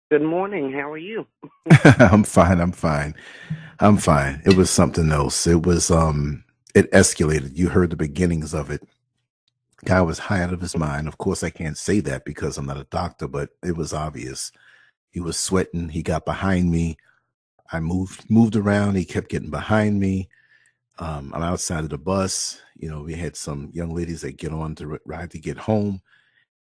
Good morning. How are you? I'm fine. I'm fine. I'm fine. It was something else. It escalated. You heard the beginnings of it. Guy was high out of his mind. Of course, I can't say that because I'm not a doctor, but it was obvious. He was sweating. He got behind me. I moved around. He kept getting behind me. I'm outside of the bus. We had some young ladies that get on to ride to get home,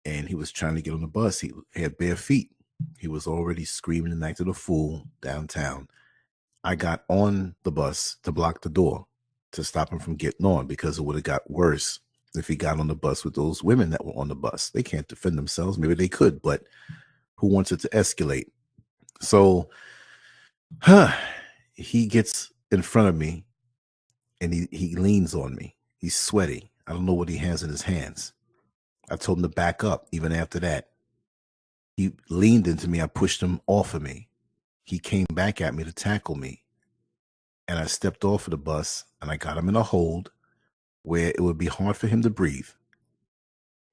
and he was trying to get on the bus. He had bare feet. He was already screaming and acting a fool downtown. I got on the bus to block the door to stop him from getting on because it would have got worse if he got on the bus with those women that were on the bus. They can't defend themselves. Maybe they could, but who wants it to escalate? So he gets in front of me and he leans on me. He's sweaty. I don't know what he has in his hands. I told him to back up even after that. He leaned into me. I pushed him off of me. He came back at me to tackle me. And I stepped off of the bus and I got him in a hold where it would be hard for him to breathe.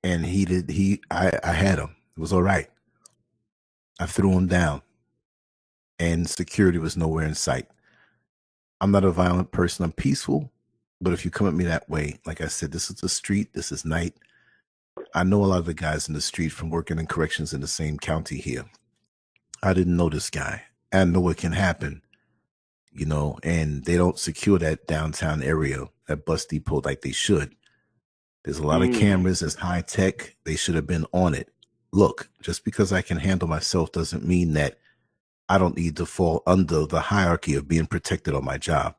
And I had him. It was all right. I threw him down and security was nowhere in sight. I'm not a violent person. I'm peaceful. But if you come at me that way, like I said, this is the street. This is night. I know a lot of the guys in the street from working in corrections in the same county here. I didn't know this guy. I know what can happen, and they don't secure that downtown area, that bus depot like they should. There's a lot of Mm. cameras. It's high tech. They should have been on it. Look, just because I can handle myself doesn't mean that I don't need to fall under the hierarchy of being protected on my job.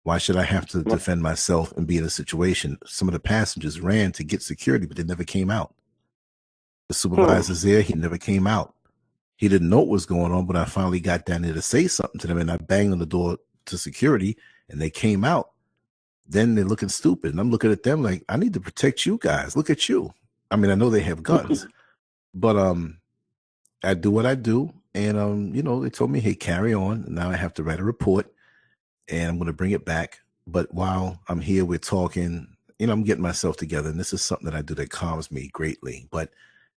Why should I have to Well, defend myself and be in a situation? Some of the passengers ran to get security, but they never came out. The hmm. supervisor's there. He never came out. He didn't know what was going on, but I finally got down there to say something to them, and I banged on the door to security, and they came out. Then they're looking stupid, and I'm looking at them like, I need to protect you guys. Look at you. I mean, I know they have guns, but I do what I do, and they told me, hey, carry on. Now I have to write a report, and I'm going to bring it back. But while I'm here, we're talking. I'm getting myself together, and this is something that I do that calms me greatly. But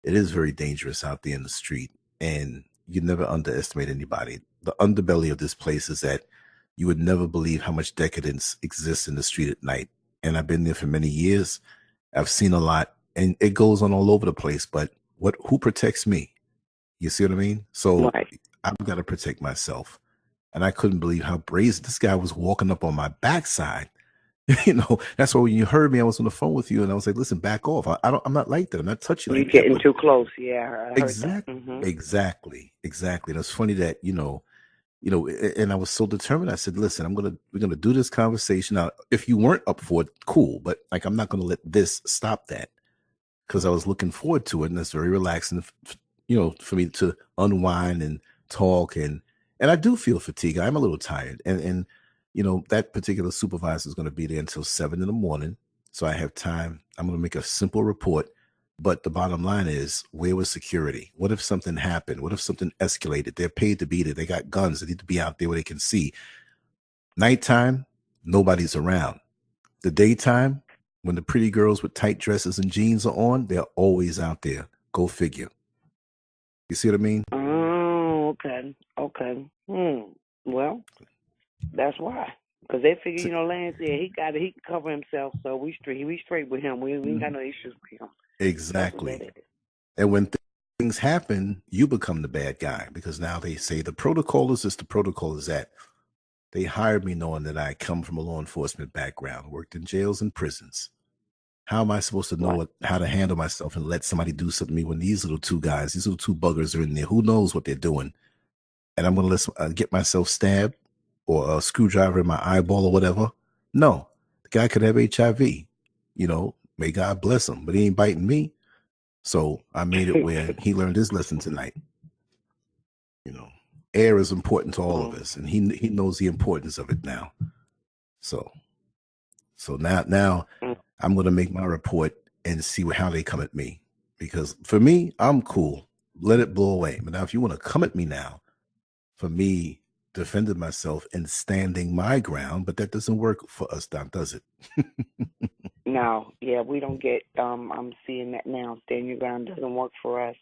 it is very dangerous out there in the street, and you never underestimate anybody. The underbelly of this place is that you would never believe how much decadence exists in the street at night. And I've been there for many years. I've seen a lot, and it goes on all over the place. But who protects me? You see what I mean? So Right. I've got to protect myself. And I couldn't believe how brazen this guy was walking up on my backside. That's why when you heard me, I was on the phone with you, and I was like, "Listen, back off. I'm not like that. I'm not touchy You're like that." getting But too close. Yeah, I heard that. exactly, Hmm. exactly. And it's funny that and I was so determined. I said, "Listen, we're gonna do this conversation. Now, if you weren't up for it, cool. But like, I'm not gonna let this stop that because I was looking forward to it, and it's very relaxing, for me to unwind and talk and I do feel fatigue. I'm a little tired, and that particular supervisor is going to be there until 7 in the morning, so I have time. I'm going to make a simple report, but the bottom line is, where was security? What if something happened? What if something escalated? They're paid to be there. They got guns. They need to be out there where they can see. Nighttime, nobody's around. The daytime, when the pretty girls with tight dresses and jeans are on, they're always out there. Go figure. You see what I mean? Oh, okay. Okay. Well, that's why. Because they figure, So- Lance said he can cover himself, so we straight with him. We ain't got no issues with him. That's what that exactly. is. And when things happen, you become the bad guy because now they say the protocol is this, the protocol is that. They hired me knowing that I come from a law enforcement background, worked in jails and prisons. How am I supposed to know Right. how to handle myself and let somebody do something to me when these little two guys, these little two buggers are in there? Who knows what they're doing? And I'm going to get myself stabbed or a screwdriver in my eyeball or whatever. No, the guy could have HIV. May God bless him, but he ain't biting me. So I made it where he learned his lesson tonight. You know, air is important to all of Mm. us, and he knows the importance of it now. So now Mm. I'm going to make my report and see how they come at me. Because for me, I'm cool. Let it blow away. But now, if you want to come at me now, for me, defending myself and standing my ground, but that doesn't work for us, Doc, does it? No, yeah, we don't get. I'm seeing that now. Stand your ground doesn't work for us.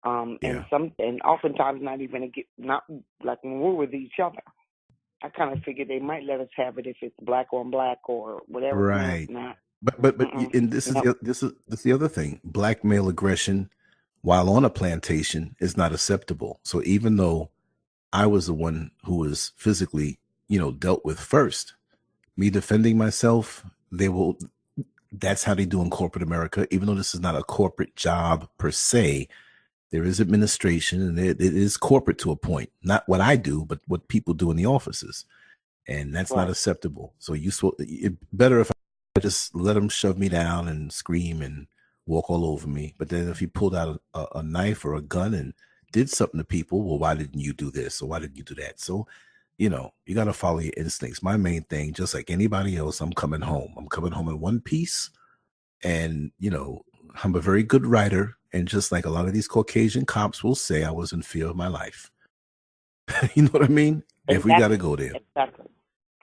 Yeah. And oftentimes not like when we're with each other. I kind of figured they might let us have it if it's black on black or whatever. Right. Nah. But Mm-mm. and this is Nope. this is the other thing. Black male aggression while on a plantation is not acceptable. So even though I was the one who was physically, dealt with first, me defending myself, that's how they do in corporate America. Even though this is not a corporate job per se, there is administration and it is corporate to a point. Not what I do, but what people do in the offices. And that's not Right. acceptable. So it better if I just let him shove me down and scream and walk all over me. But then if he pulled out a knife or a gun and did something to people, well, why didn't you do this? Or why didn't you do that? So, you got to follow your instincts. My main thing, just like anybody else, I'm coming home. I'm coming home in one piece. And, I'm a very good writer. And just like a lot of these Caucasian cops will say, I was in fear of my life. You know what I mean? If we got to Exactly. go there. Exactly.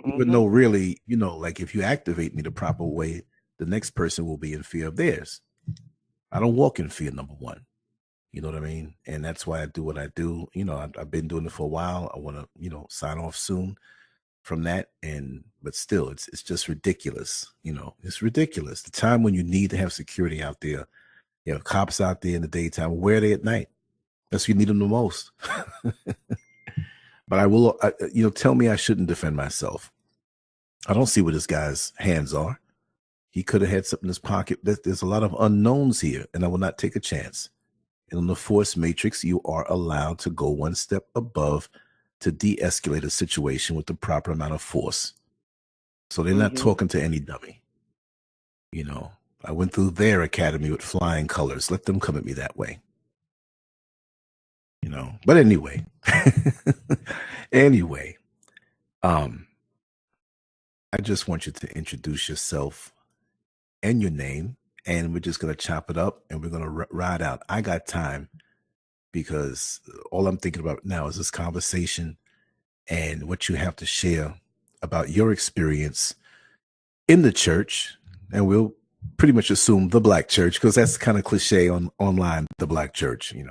Even though really, like if you activate me the proper way, the next person will be in fear of theirs. I don't walk in fear, number one. You know what I mean? And that's why I do what I do. I've been doing it for a while. I want to, sign off soon from that. But still, it's just ridiculous. It's ridiculous. The time when you need to have security out there, you have cops out there in the daytime. Where are they at night? That's when you need them the most. But I will, tell me I shouldn't defend myself. I don't see where this guy's hands are. He could have had something in his pocket. There's a lot of unknowns here, and I will not take a chance. And on the force matrix, you are allowed to go one step above to de-escalate a situation with the proper amount of force. So they're not talking to any dummy. I went through their academy with flying colors. Let them come at me that way. But anyway, I just want you to introduce yourself and your name, and we're just going to chop it up and we're going to ride out. I got time because all I'm thinking about now is this conversation and what you have to share about your experience in the church. And we'll pretty much assume the black church because that's kind of cliche online, the black church, and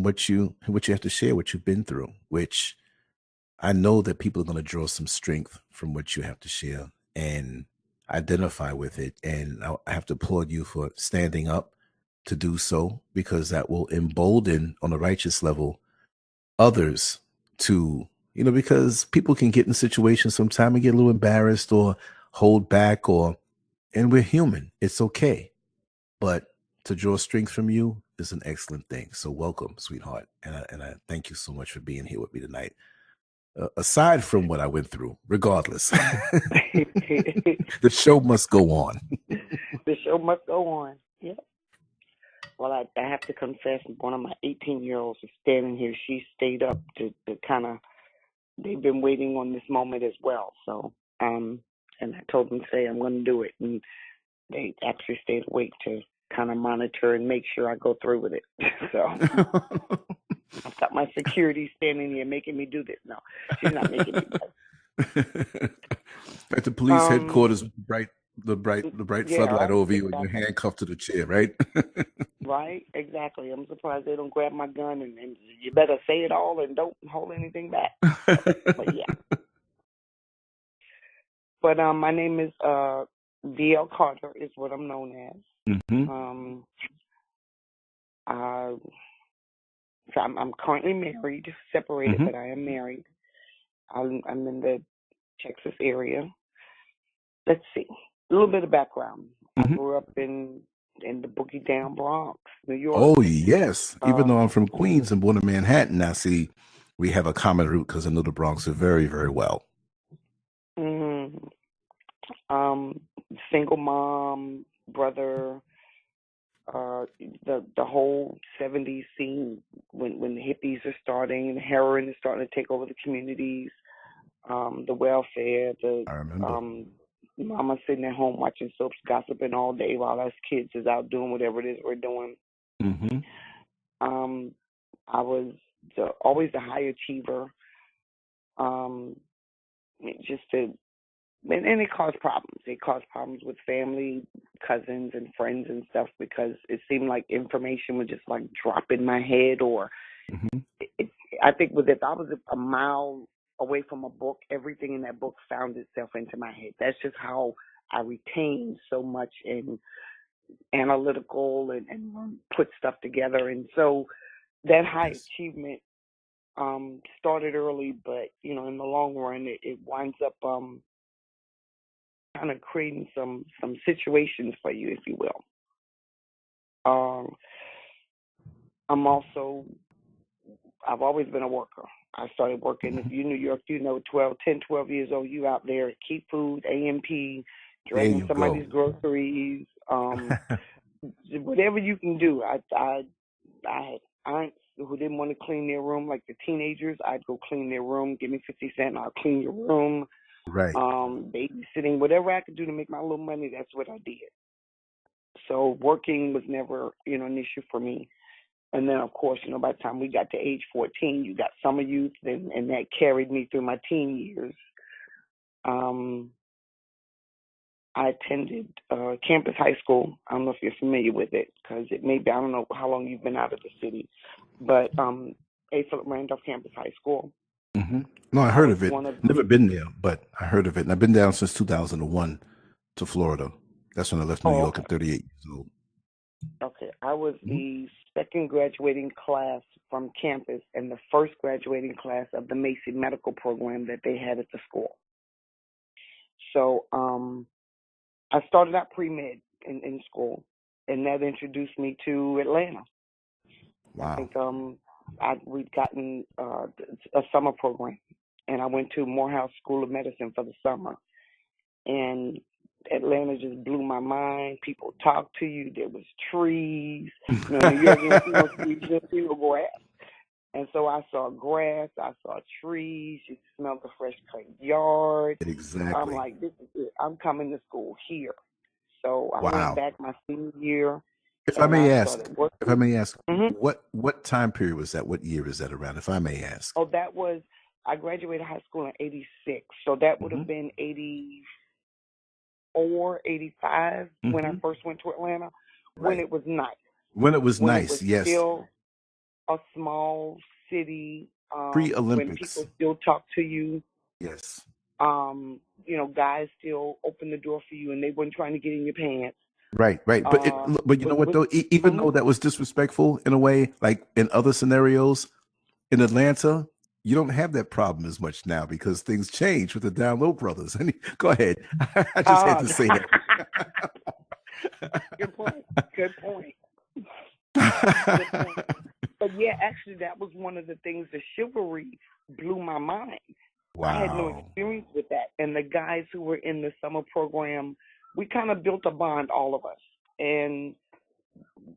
what you have to share, what you've been through, which I know that people are going to draw some strength from what you have to share and identify with it. And I have to applaud you for standing up to do so, because that will embolden on a righteous level others to, because people can get in situations sometime and get a little embarrassed or hold back, and we're human. It's okay. But to draw strength from you is an excellent thing. So welcome, sweetheart. And I thank you so much for being here with me tonight. Aside from what I went through, regardless, the show must go on. The show must go on. Yeah. Well, I have to confess, one of my 18-year-olds is standing here. She stayed up to kind of, they've been waiting on this moment as well. So, and I told them, say, I'm going to do it. And they actually stayed awake to kind of monitor and make sure I go through with it. So I've got my security standing here making me do this. No, she's not making me do it. At the police headquarters, the bright floodlight over you, and you're handcuffed to the chair, right? Right, exactly. I'm surprised they don't grab my gun and you better say it all and don't hold anything back. But yeah. But my name is B.L. Carter is what I'm known as. Mm-hmm. So I'm currently married, separated, but I am married. I'm in the Texas area. Let's see, a little bit of background. I grew up in the Boogie Down Bronx, New York. Oh yes, even though I'm from Queens and born in Manhattan, I see we have a common root because I know the Bronx very, very well. Single mom, brother. The whole '70s scene when the hippies are starting, the heroin is starting to take over the communities, the welfare, I remember. Mama sitting at home watching soaps, gossiping all day while us kids is out doing whatever it is we're doing. I was always a high achiever. Just and it caused problems. It caused problems with family, cousins, and friends and stuff because it seemed like information would just like drop in my head, or Hmm. it, I think with if I was a mile away from a book, everything in that book found itself into my head. That's just how I retain so much in analytical and put stuff together. And so that high Yes. achievement started early, but in the long run, it winds up kind of creating some situations for you, if you will. Um, I'm also I've always been a worker. I started working. If Hmm. you New York, 12 years old, you out there, keep food, AMP, There dragging you go. somebody's groceries, whatever you can do. I had aunts who didn't want to clean their room like the teenagers. I'd go clean their room. Give me 50 cents, I'll clean your room. Right. Babysitting, whatever I could do to make my little money, that's what I did. So working was never, an issue for me. And then, of course, by the time we got to age 14, you got summer youth, and that carried me through my teen years. Um, I attended campus high school. I don't know if you're familiar with it, because it may be, I don't know how long you've been out of the city, but A. Philip Randolph Campus High School. Hmm. No, I I heard was of it. one of Never been there, but I heard of it. And I've been down since 2001 to Florida. That's when I left New oh, York okay. at 38 years old. Okay. I was Hmm. the second graduating class from campus and the first graduating class of the Macy Medical Program that they had at the school. So I started out pre-med in school, and that introduced me to Atlanta. I Wow. think we'd gotten a summer program, and I went to Morehouse School of Medicine for the summer, and Atlanta just blew my mind. People talked to you. There was trees. New York, you don't see no trees, you don't see no grass. And so I saw grass, I saw trees, you smelled the fresh cut yard. I'm Exactly. like, this is it. I'm coming to school here. So I went Wow. back my senior year If I and may I ask, started if I working. may ask, hmm what time period was that? What year is that around? If I may ask. Oh, I graduated high school in 86. So that would Hmm. have been 84, 85 when I Hmm. first went to Atlanta, when Right. it was nice, When it was when it was nice, yes. still a small city, when people Pre-Olympics, still talk to you. yes. Guys still open the door for you and they weren't trying to get in your pants. Right, right. But but you know what With though? Even mhm. though that was disrespectful in a way, like in other scenarios in Atlanta, you don't have that problem as much now because things change with the Down Low Brothers. Go ahead. I just had Ah, to say good point. Good point. Good point. that. But yeah, actually, that was one of the things. The chivalry blew my mind. I had no Wow. experience with that, and the guys who were in the summer program, we kind of built a bond, all of us. And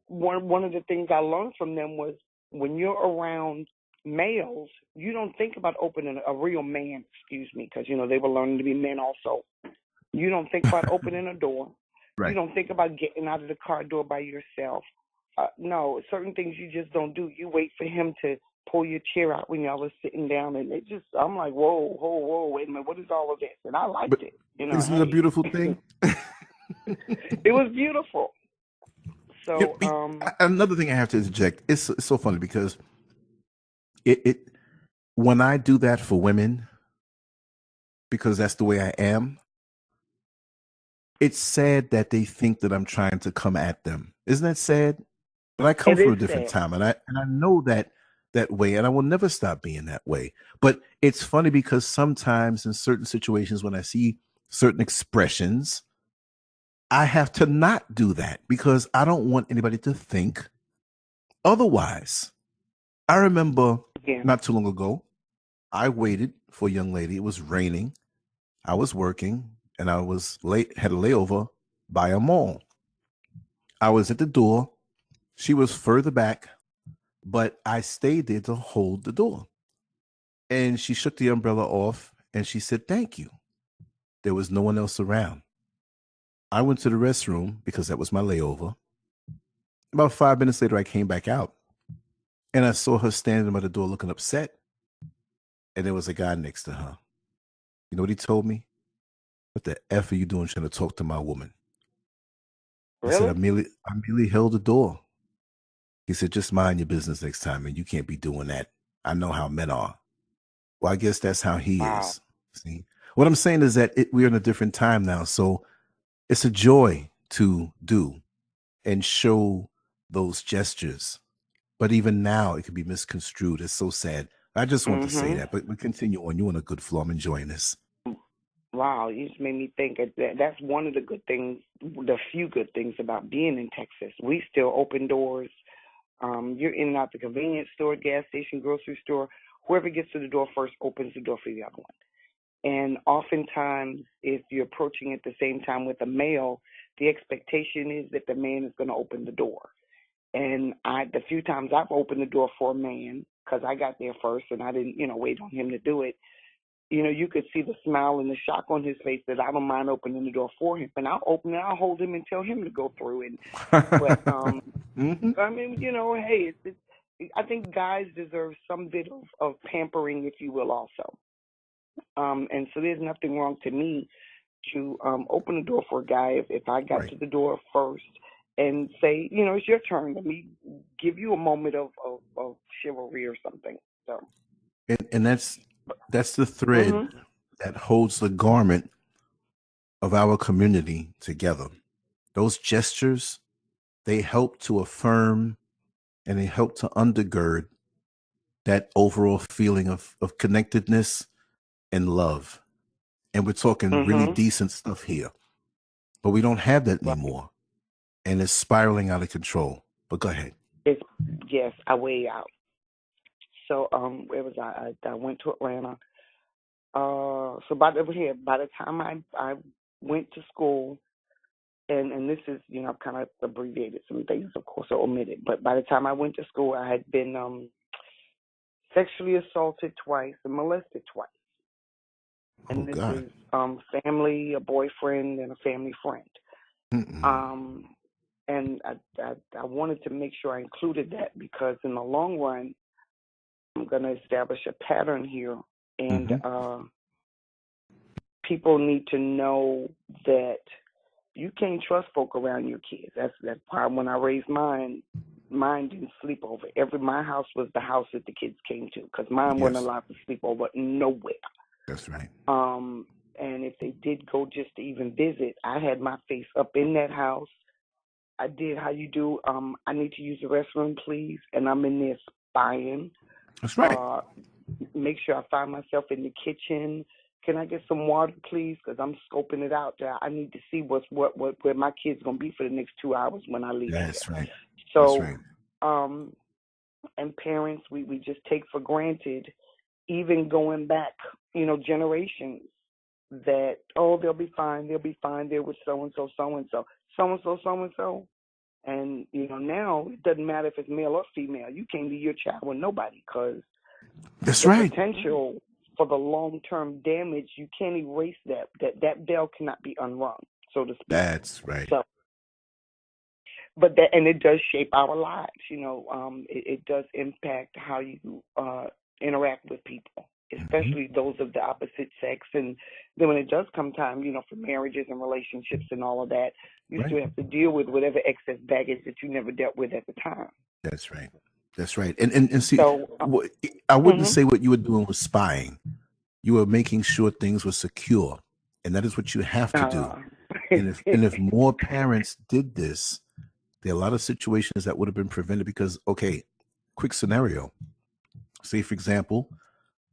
one of the things I learned from them was when you're around males, you don't think about opening a real man, excuse me, because they were learning to be men also. You don't think about opening a door. You Right. don't think about getting out of the car door by yourself. No, certain things you just don't do. You wait for him to pull your chair out when y'all are sitting down, and I'm like, whoa, whoa, whoa, wait a minute, what is all of this? And I But liked it. isn't it a Hey, beautiful thing? it was beautiful. You So, another thing I have to interject. It's so funny because it when I do that for women, because that's the way I am, it's sad that they think that I'm trying to come at them. Isn't that sad? But I come it from is a different sad. time, and I know that way, and I will never stop being that way. But it's funny because sometimes in certain situations, when I see certain expressions, I have to not do that because I don't want anybody to think otherwise. I remember Yeah. not too long ago, I waited for a young lady. It was raining. I was working, and I was late. Had a layover by a mall. I was at the door. She was further back, but I stayed there to hold the door. And she shook the umbrella off and she said, "Thank you." There was no one else around. I went to the restroom because that was my layover. About 5 minutes later, I came back out and I saw her standing by the door looking upset. And there was a guy next to her. You know what he told me? What the F are you doing trying to talk to my woman? I said, I Really? merely held the door. He said, just mind your business next time, and you can't be doing that. I know how men are. Well, I guess that's how he Wow. is. See, what I'm saying is that we're in a different time now. So it's a joy to do and show those gestures. But even now, it can be misconstrued. It's so sad. I just want to say Mhm. that. But we continue on. You're on a good flow. I'm enjoying this. Wow, you just made me think that's one of the good things, the few good things about being in Texas. We still open doors. You're in and out the convenience store, gas station, grocery store. Whoever gets to the door first opens the door for the other one. And oftentimes, if you're approaching at the same time with a male, the expectation is that the man is going to open the door. And the few times I've opened the door for a man, because I got there first and I didn't, wait on him to do it, you could see the smile and the shock on his face that I don't mind opening the door for him. And I'll open it, I'll hold him and tell him to go through. But Mhm. I mean, hey, I think guys deserve some bit of pampering, if you will, also. And so there's nothing wrong to me to open the door for a guy if I got Right. to the door first and say, it's your turn. Let me give you a moment of chivalry or something. So. And that's the thread Mhm. that holds the garment of our community together. Those gestures, they help to affirm and they help to undergird that overall feeling of connectedness and love. And we're talking really Mhm. decent stuff here, but we don't have that Right. anymore. And it's spiraling out of control. But go ahead. It's yes, I way out. So where was I? I went to Atlanta. So by the time I went to school, and this is I've kind of abbreviated some things, of course, or omitted. But by the time I went to school, I had been sexually assaulted twice and molested twice. Oh, And this God. is family, a boyfriend, and a family friend. Mm-mm. Um, and I wanted to make sure I included that because in the long run, I'm going to establish a pattern here, and Mm-hmm. people need to know that you can't trust folk around your kids. That's why when I raised mine didn't sleep over. My house was the house that the kids came to because mine wasn't Yes, allowed to sleep over nowhere. that's right. Um, and if they did go just to even visit, I had my face up in that house. I did how you do. I need to use the restroom, please, and I'm in there spying. That's right. Uh, make sure I find myself in the kitchen. Can I get some water, please? Because I'm scoping it out. I need to see where my kid's gonna be for the next 2 hours when I leave here. That's right. That's So, right. um, and parents, we just take for granted, even going back, generations, that they'll be fine, they're with so and so, so and so, so and so, so and so. And now it doesn't matter if it's male or female. You can't leave your child with nobody because That's the right. potential for the long-term damage, you can't erase that. That bell cannot be unrung, so to speak. That's right. So, but it does shape our lives. It does impact how you interact with people, Mm-hmm. especially those of the opposite sex. And then when it does come time, for marriages and relationships and all of that, you Right. still have to deal with whatever excess baggage that you never dealt with at the time. That's right. That's right. And see, So, I wouldn't mhm. say what you were doing was spying. You were making sure things were secure, and that is what you have to do. uh, And if more parents did this, there are a lot of situations that would have been prevented because, okay, quick scenario. Say, for example,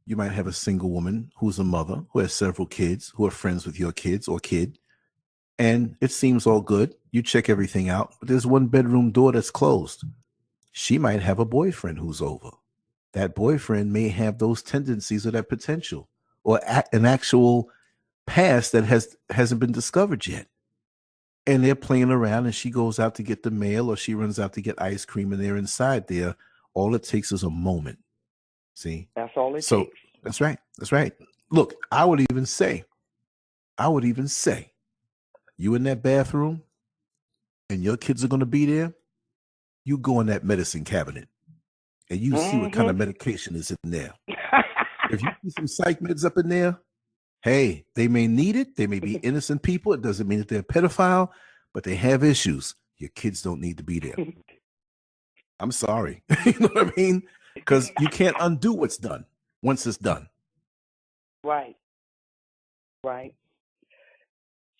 you might have a single woman who's a mother who has several kids who are friends with your kids or kid, and it seems all good. You check everything out, but there's one bedroom door that's closed. She might have a boyfriend who's over. That boyfriend may have those tendencies or that potential or an actual past that hasn't been discovered yet. And they're playing around and she goes out to get the mail or she runs out to get ice cream and they're inside there. All it takes is a moment. See? That's all it So takes. that's right. That's right. Look, I would even say, you in that bathroom and your kids are going to be there, you go in that medicine cabinet and you see what kind Mhm. of medication is in there. If you see some psych meds up in there, Hey, they may need it. They may be innocent people. It doesn't mean that they're a pedophile, but they have issues. Your kids don't need to be there. I'm sorry. You know what I mean? Because you can't undo what's done once it's done. Right. Right.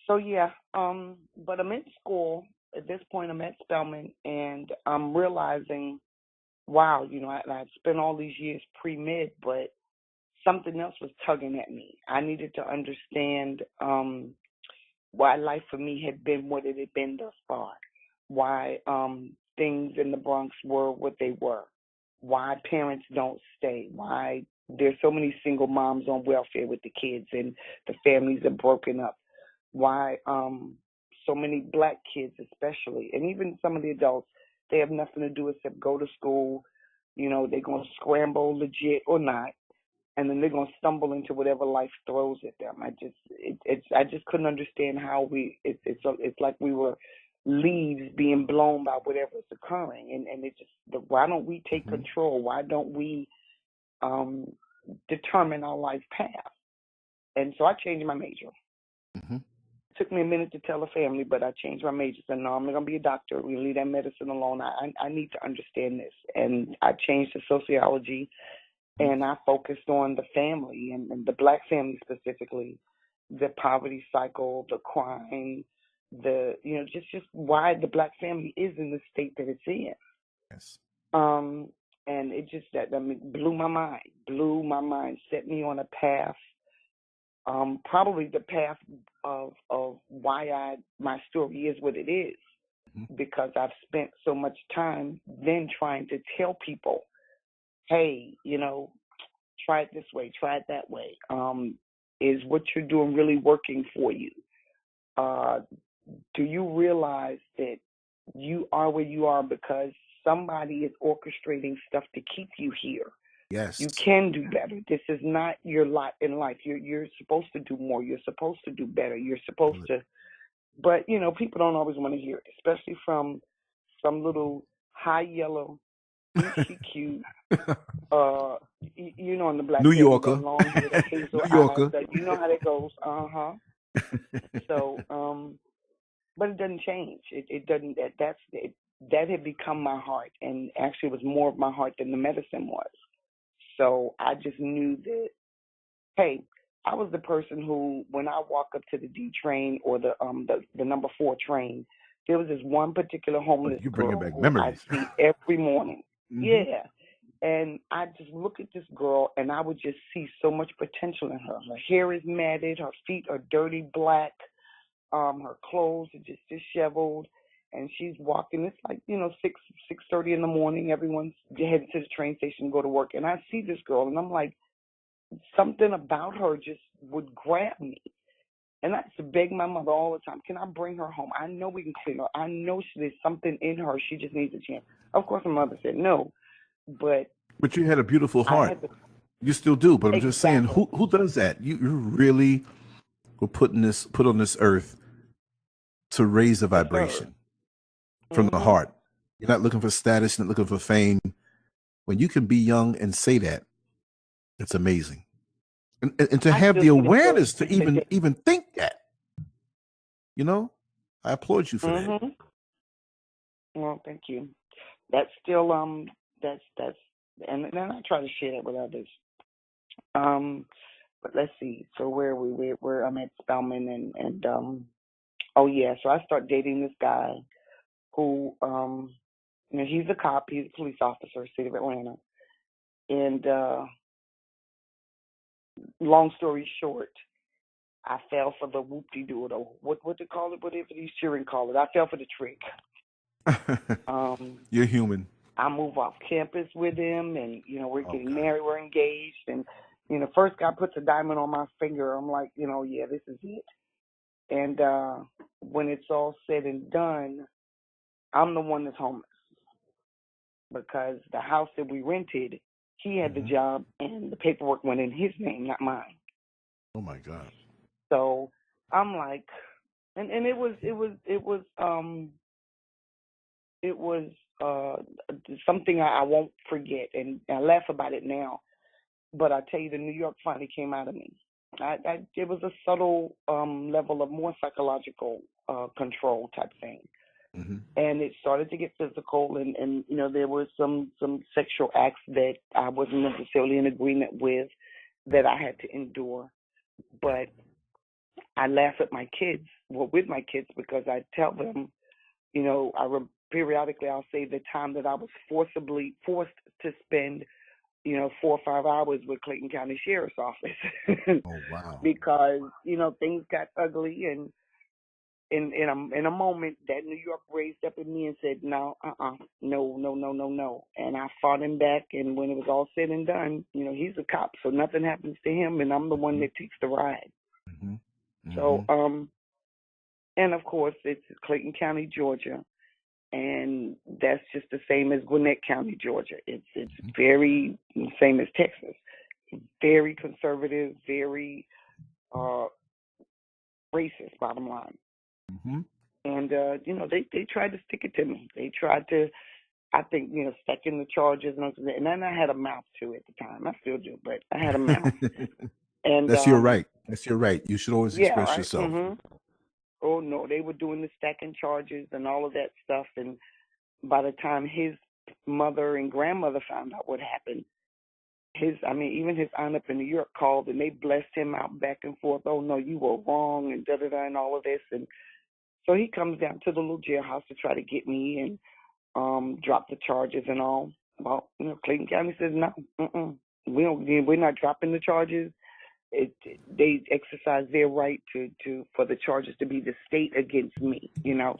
So yeah, but I'm in school at this point. I'm at Spelman, and I'm realizing, wow, I'd spent all these years pre-med, but something else was tugging at me. I needed to understand why life for me had been what it had been thus far, why things in the Bronx were what they were, why parents don't stay, why there's so many single moms on welfare with the kids and the families are broken up, why so many black kids especially, and even some of the adults, they have nothing to do except go to school. They're going to scramble legit or not, and then they're going to stumble into whatever life throws at them. I just couldn't understand how it's like we were leaves being blown by whatever's occurring, and why don't we take control? Why don't we determine our life path? And so I changed my major. It took me a minute to tell the family, but I changed my major. So no, I'm not going to be a doctor. We're going to leave that medicine alone. I need to understand this. And I changed to sociology, and I focused on the family and the black family specifically, the poverty cycle, the crime, just why the black family is in the state that it's in. Yes. And it just blew my mind, set me on a path. Probably the path of why my story is what it is, because I've spent so much time then trying to tell people, hey, try it this way, try it that way. Is what you're doing really working for you? Do you realize that you are where you are because somebody is orchestrating stuff to keep you here? Yes. You can do better. This is not your lot in life. You're supposed to do more. You're supposed to do better. You're supposed to. But, people don't always want to hear it, especially from some little high yellow, cute, in the black New family, Yorker. that long hair, that hazel New Yorker. eyes, that you know how that goes. So, but it doesn't change. It doesn't. That had become my heart, and actually it was more of my heart than the medicine was. So I just knew that, hey, I was the person who, when I walk up to the D train or the number 4 train, there was this one particular homeless girl back who I memories. see every morning. Yeah. And I just look at this girl, and I would just see so much potential in her. Her hair is matted, her feet are dirty black, her clothes are just disheveled, and she's walking. It's like 6:30 in the morning. Everyone's heading to the train station to go to work, and I see this girl, and I'm like, something about her just would grab me. And I used to beg my mother all the time, can I bring her home? I know we can clean her. I know there's something in her. She just needs a chance. Of course, my mother said no, but you had a beautiful heart. You still do, but I'm just saying, who does that? You really were put on this earth to raise the vibration from the heart. You're not looking for status, you're not looking for fame. When you can be young and say that, it's amazing. And to have the awareness to even think that, I applaud you for that. Well, thank you. That's still that's and I try to share that with others. But let's see. So where are we? Where I'm at Spelman, and oh yeah. So I start dating this guy who he's a cop. He's a police officer, city of Atlanta. And long story short, I fell for the whoop-de-doo. What they call it? Whatever these children call it. I fell for the trick. You're human. I move off campus with him, and we're getting married, we're engaged, and first guy puts a diamond on my finger. I'm like, yeah, this is it. And when it's all said and done, I'm the one that's homeless because the house that we rented, he had the job, and the paperwork went in his name, not mine. Oh my God. So I'm like, and it was something I won't forget, and I laugh about it now. But I tell you, the New York finally came out of me. It was a subtle level of more psychological control type thing. Mm-hmm. And it started to get physical, and there were some sexual acts that I wasn't necessarily in agreement with that I had to endure. But I laugh at my kids, with my kids, because I tell them, periodically I'll say the time that I was forced to spend, 4 or 5 hours with Clayton County Sheriff's Office. Oh, wow. Because things got ugly, and in a moment that New York raised up in me and said, no, no. And I fought him back, and when it was all said and done, he's a cop, so nothing happens to him, and I'm the one that takes the ride. Mm-hmm. Mm-hmm. So, and of course, it's Clayton County, Georgia, and that's just the same as Gwinnett County, Georgia. It's very same as Texas, very conservative, very racist, bottom line. Mm-hmm. And they tried to stick it to me. They tried to, I think, stacking the charges, and then I had a mouth too at the time. I still do, but I had a mouth. And That's your right. That's your right. You should always express right. yourself. Mm-hmm. Oh no, they were doing the stacking charges and all of that stuff. And by the time his mother and grandmother found out what happened, even his aunt up in New York called, and they blessed him out back and forth. Oh no, you were wrong, and and all of this. And so he comes down to the little jailhouse to try to get me and drop the charges and all. Well, Clayton County says no, we're not dropping the charges. They exercise their right for the charges to be the state against me,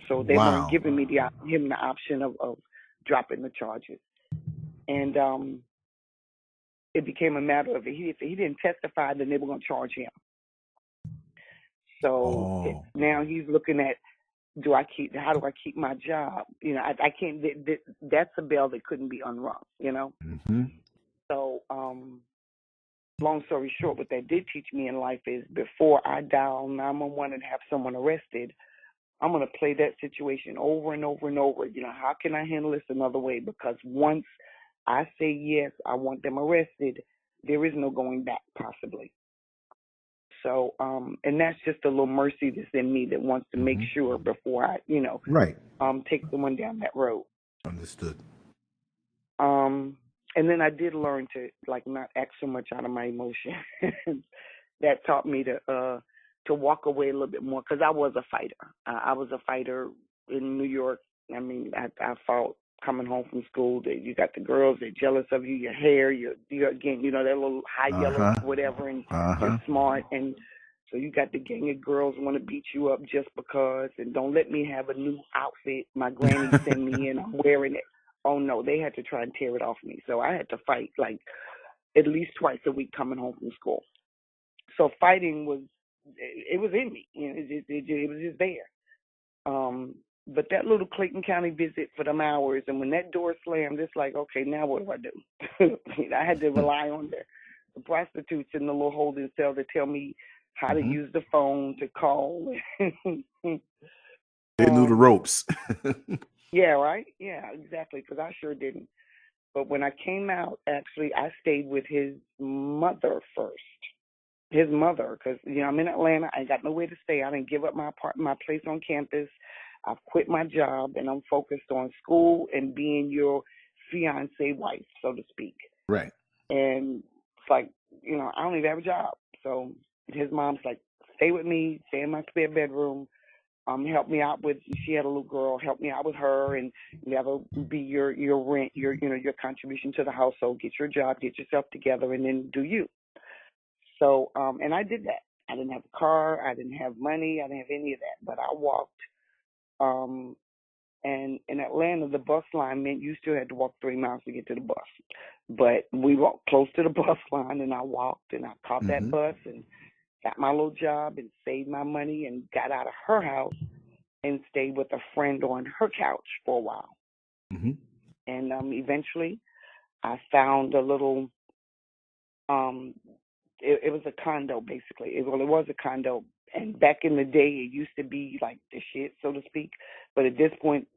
so they weren't giving me him the option of dropping the charges. And it became a matter of if he didn't testify, then they were going to charge him. So now he's looking at, how do I keep my job? I can't, that's a bell that couldn't be unrung, Mm-hmm. So long story short, what that did teach me in life is before I dial 911 and have someone arrested, I'm going to play that situation over and over and over. How can I handle this another way? Because once I say yes, I want them arrested, there is no going back possibly. So, and that's just a little mercy that's in me that wants to make sure before I, right, take someone down that road. Understood. And then I did learn to not act so much out of my emotions. That taught me to walk away a little bit more, because I was a fighter. I was a fighter in New York. I fought coming home from school. That you got the girls, they're jealous of you, your hair, you're again, that little high yellow whatever, and you're smart, and so you got the gang of girls want to beat you up just because, and don't let me have a new outfit my granny sent me and I'm wearing it. Oh no, they had to try and tear it off me. So I had to fight at least twice a week coming home from school. So fighting was in me. It was just there. But that little Clayton County visit for them hours, and when that door slammed, it's like, okay, now what do I do? I had to rely on the prostitutes in the little holding cell to tell me how to use the phone to call. They knew the ropes. Yeah, right? Yeah, exactly, because I sure didn't. But when I came out, actually, I stayed with his mother first. His mother, because, I'm in Atlanta. I got nowhere to stay. I didn't give up my place on campus. I've quit my job, and I'm focused on school and being your fiancé wife, so to speak. Right. And it's like, I don't even have a job. So his mom's like, stay with me, stay in my spare bedroom. Help me out with, she had a little girl, help me out with her, and that'll be your rent, your contribution to the household. Get your job, get yourself together, and then do you. So, and I did that. I didn't have a car, I didn't have money, I didn't have any of that, but I walked. And in Atlanta, the bus line meant you still had to walk 3 miles to get to the bus. But we walked close to the bus line, and I walked, and I caught that bus and got my little job and saved my money and got out of her house and stayed with a friend on her couch for a while. And eventually I found a little, it was a condo, basically. It was a condo. And back in the day, it used to be like the shit, so to speak. But at this point,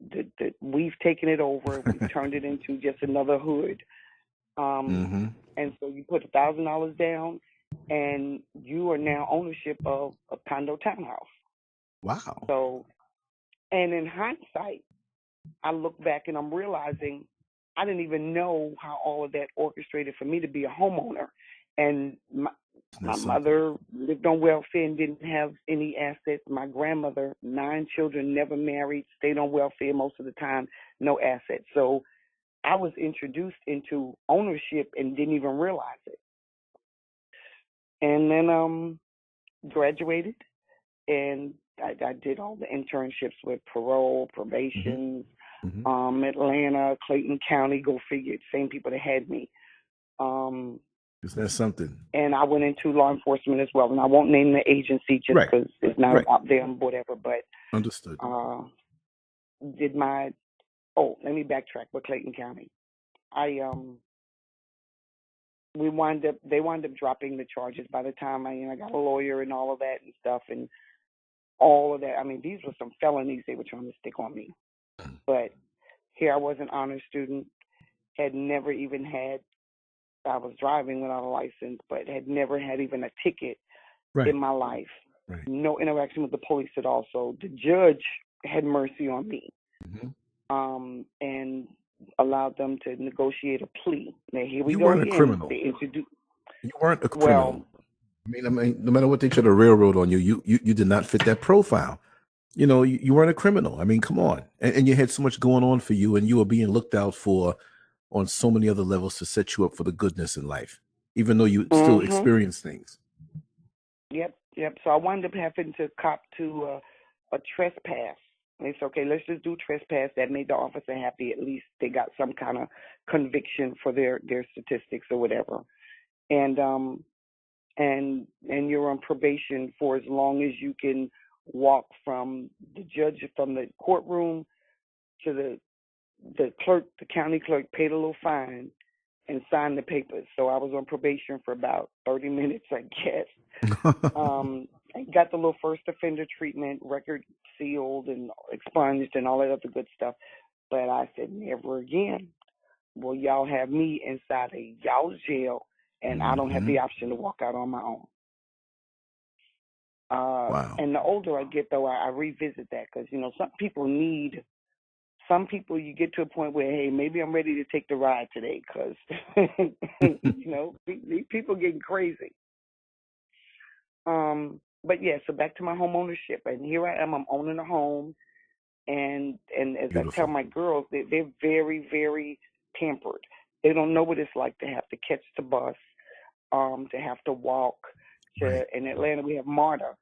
we've taken it over. We've turned it into just another hood. And so you put $1,000 down, and you are now ownership of a condo townhouse. Wow. So, and in hindsight, I look back and I'm realizing I didn't even know how all of that orchestrated for me to be a homeowner. And my mother lived on welfare and didn't have any assets. My grandmother, 9 children, never married, stayed on welfare most of the time, no assets. So I was introduced into ownership and didn't even realize it. And then graduated, and I did all the internships with parole, probation, Atlanta, Clayton County, go figure, same people that had me. Is that something? And I went into law enforcement as well. And I won't name the agency just because it's not out there and whatever, but understood. Did my let me backtrack with Clayton County. They wound up dropping the charges by the time I got a lawyer and all of that and stuff and all of that. I mean, these were some felonies they were trying to stick on me. But here I was, an honor student, had never even had, I was driving without a license, but had never had even a ticket in my life. No interaction with the police at all. So the judge had mercy on me and allowed them to negotiate a plea. Now, here we you go weren't again. A criminal. You weren't a criminal. I mean, no matter what they try to railroad on you, you did not fit that profile. You know, you weren't a criminal. I mean, come on. And you had so much going on for you, and you were being looked out for on so many other levels to set you up for the goodness in life, even though you still experience things. Yep. So I wound up having to cop to a trespass. And it's okay, let's just do trespass. That made the officer happy. At least they got some kind of conviction for their statistics or whatever. And you're on probation for as long as you can walk from the courtroom to the clerk, the county clerk, paid a little fine and signed the papers. So I was on probation for about 30 minutes, I guess. I got the little first offender treatment, record sealed and expunged and all that other good stuff. But I said, never again will y'all have me inside a y'all's jail, and I don't have the option to walk out on my own. Wow. And the older I get, though, I revisit that because, some people you get to a point where, hey, maybe I'm ready to take the ride today because, these people getting crazy. But yeah, so back to my home ownership, and here I am. I'm owning a home, and as Beautiful. I tell my girls, they're very, very pampered. They don't know what it's like to have to catch the bus, to have to walk. In Atlanta, we have MARTA,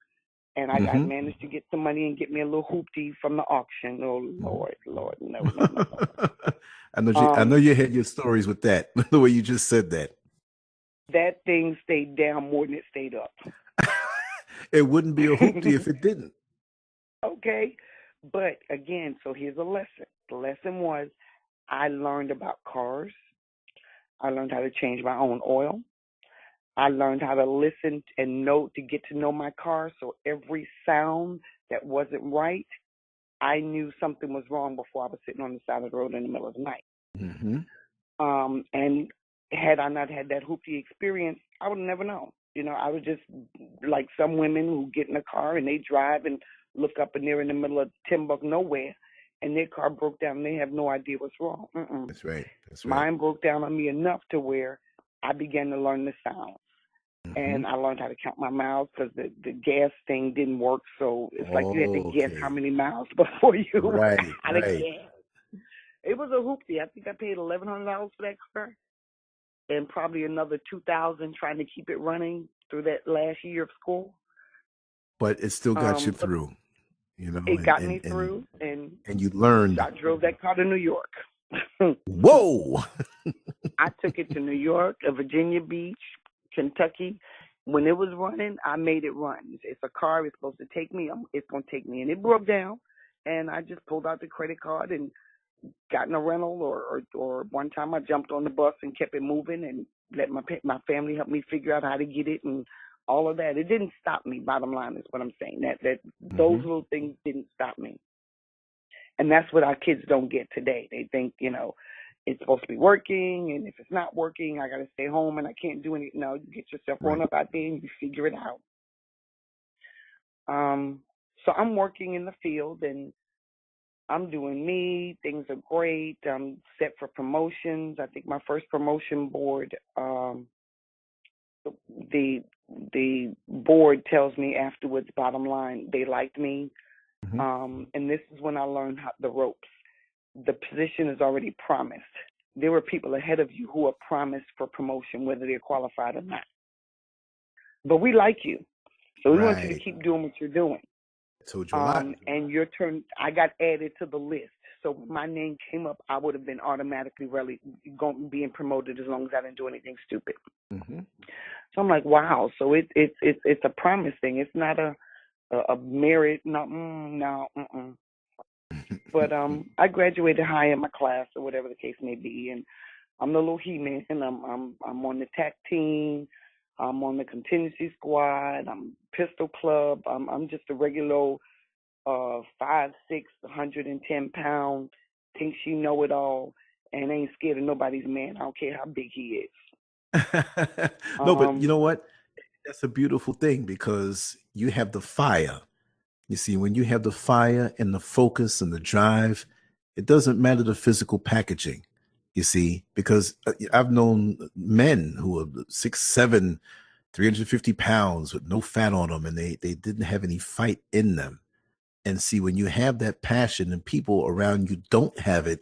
and I managed to get some money and get me a little hoopty from the auction. Oh Lord, no. I know you had your stories with that. The way you just said that. That thing stayed down more than it stayed up. It wouldn't be a hoopty if it didn't. Okay. But again, so here's a lesson. The lesson was I learned about cars. I learned how to change my own oil. I learned how to listen and get to know my car. So every sound that wasn't right, I knew something was wrong before I was sitting on the side of the road in the middle of the night. And had I not had that hoopty experience, I would never know. I was just like some women who get in a car and they drive and look up and they're in the middle of Timbuk nowhere and their car broke down and they have no idea what's wrong. That's right. Mine broke down on me enough to where I began to learn the sounds. And I learned how to count my miles because the gas thing didn't work. So it's like you had to guess how many miles before you had to gas. It was a hoopty. I think I paid $1,100 for that car. And probably another $2,000 trying to keep it running through that last year of school. But it still got you through, It got me through, and you learned. I drove that car to New York. Whoa! I took it to New York, Virginia Beach, Kentucky. When it was running, I made it run. It's a car. It's supposed to take me. It's going to take me. And it broke down, and I just pulled out the credit card and got in a rental, or one time I jumped on the bus and kept it moving and let my family help me figure out how to get it and all of that. It didn't stop me. Bottom line is what I'm saying. That those little things didn't stop me, and that's what our kids don't get today. They think it's supposed to be working, and if it's not working, I got to stay home and I can't do anything. No, you get yourself on up out there and you figure it out. So I'm working in the field and I'm doing me. Things are great. I'm set for promotions. I think my first promotion board, the board tells me afterwards, bottom line, they liked me. And this is when I learned the ropes. The position is already promised. There were people ahead of you who are promised for promotion, whether they're qualified or not. But we like you, so we want you to keep doing what you're doing. I told you a lot. And your turn, I got added to the list. So when my name came up, I would have been automatically really being promoted as long as I didn't do anything stupid. So I'm like, wow. So it's a promise thing. It's not a merit. No. But I graduated high in my class or whatever the case may be, and I'm the little He-Man. I'm on the TAC team. I'm on the contingency squad. I'm pistol club. I'm just a regular 5'6", 110 pound, thinks you know it all, and ain't scared of nobody's man. I don't care how big he is. No, but you know what? That's a beautiful thing because you have the fire. You see, when you have the fire and the focus and the drive, it doesn't matter the physical packaging, you see, because I've known men who are 6'7", 350 pounds with no fat on them, and they didn't have any fight in them. And see, when you have that passion and people around you don't have it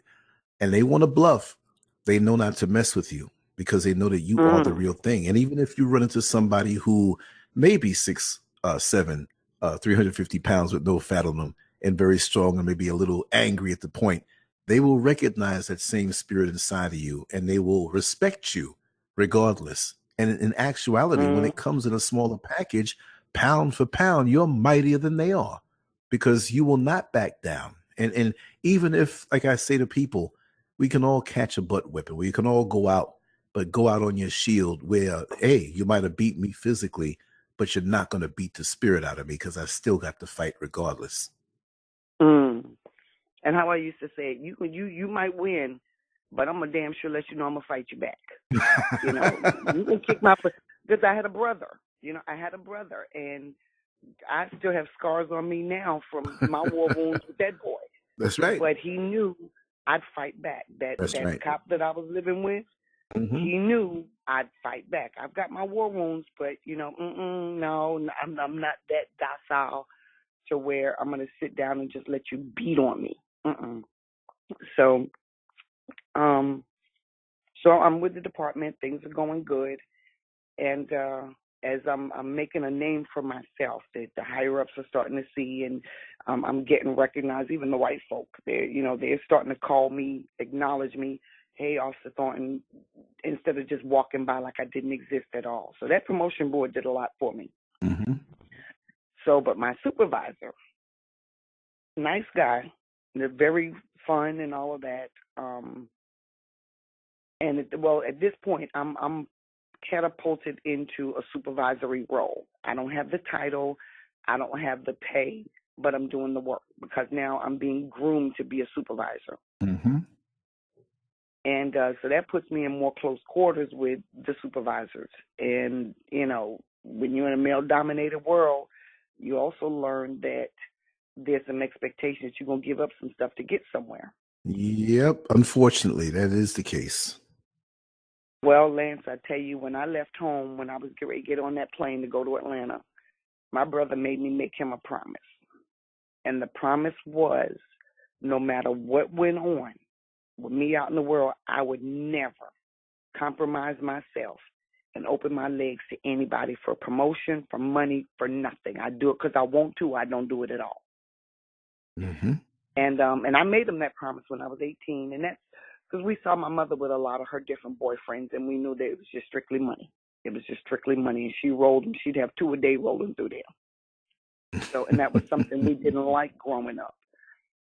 and they want to bluff, they know not to mess with you because they know that you are the real thing. And even if you run into somebody who may be 6'7", 350 pounds with no fat on them and very strong and maybe a little angry at the point, they will recognize that same spirit inside of you and they will respect you regardless. And in actuality, when it comes in a smaller package, pound for pound, you're mightier than they are because you will not back down. And even if, like I say to people, we can all catch a butt whipping, we can all go out, but go out on your shield where, hey, you might have beat me physically, but you're not going to beat the spirit out of me because I still got to fight regardless. And how I used to say, you might win, but I'm gonna damn sure let you know I'm gonna fight you back. You know, you can kick my because I had a brother. You know, I had a brother, and I still have scars on me now from my war wounds with that boy. That's right. But he knew I'd fight back. That right. cop that I was living with, he knew I'd fight back. I've got my war wounds, but you know, no, I'm not that docile to where I'm gonna sit down and just let you beat on me. So, so I'm with the department. Things are going good, and as I'm making a name for myself, the higher ups are starting to see, and I'm getting recognized. Even the white folk, they're starting to call me, acknowledge me. Hey, Officer Thornton, instead of just walking by like I didn't exist at all. So that promotion board did a lot for me. So, but my supervisor, nice guy, they're very fun and all of that. And at this point, I'm catapulted into a supervisory role. I don't have the title, I don't have the pay, but I'm doing the work because now I'm being groomed to be a supervisor. And so that puts me in more close quarters with the supervisors. And, you know, when you're in a male-dominated world, you also learn that there's some expectation that you're going to give up some stuff to get somewhere. Yep. Unfortunately, that is the case. Well, Lance, I tell you, when I left home, when I was getting ready to get on that plane to go to Atlanta, my brother made me make him a promise. And the promise was, no matter what went on with me out in the world, I would never compromise myself and open my legs to anybody for promotion, for money, for nothing. I do it because I want to. I don't do it at all. And I made him that promise when I was 18, and that's because we saw my mother with a lot of her different boyfriends, and we knew that it was just strictly money. It was just strictly money, and she rolled them. She'd have 2 a day rolling through there. So, and that was something we didn't like growing up.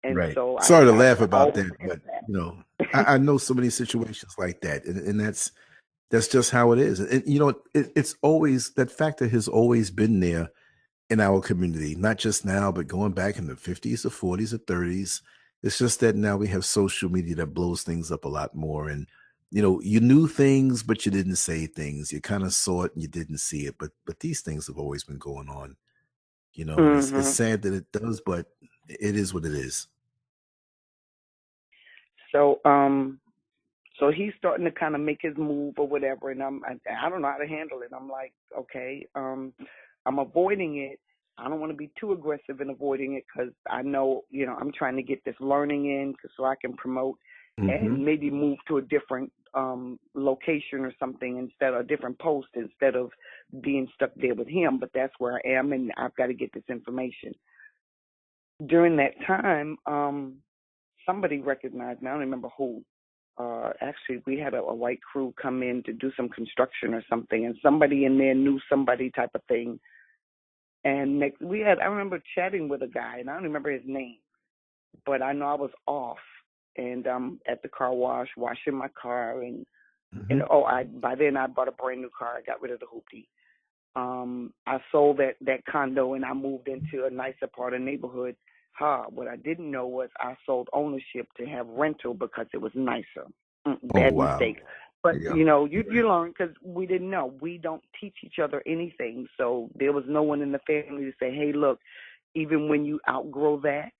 And so, sorry to laugh about that, but you know, I know so many situations like that, and that's just how it is. And you know, it's always that factor has always been there in our community, not just now, but going back in the 50s, the 40s, the 30s. It's just that now we have social media that blows things up a lot more. And, you knew things, but you didn't say things. You kind of saw it and you didn't see it. But these things have always been going on, and it's Hmm. sad that it does, but it is what it is. So so he's starting to kind of make his move or whatever, and I don't know how to handle it. I'm like, okay, I'm avoiding it. I don't want to be too aggressive in avoiding it because I know, I'm trying to get this learning in so I can promote Hmm. and maybe move to a different location or something instead of a different post instead of being stuck there with him. But that's where I am, and I've got to get this information. During that time, somebody recognized me. I don't remember who. Actually, we had a white crew come in to do some construction or something, and somebody in there knew somebody type of thing. And I remember chatting with a guy, and I don't remember his name, but I know I was off, and at the car wash, washing my car, and Hmm. by then I bought a brand new car. I got rid of the hoopty. I sold that condo and I moved into a nicer part of the neighborhood. What I didn't know was I sold ownership to have rental because it was nicer. Oh, Bad wow. mistake. But There you you learn because we didn't know. We don't teach each other anything. So there was no one in the family to say, hey, look, even when you outgrow that,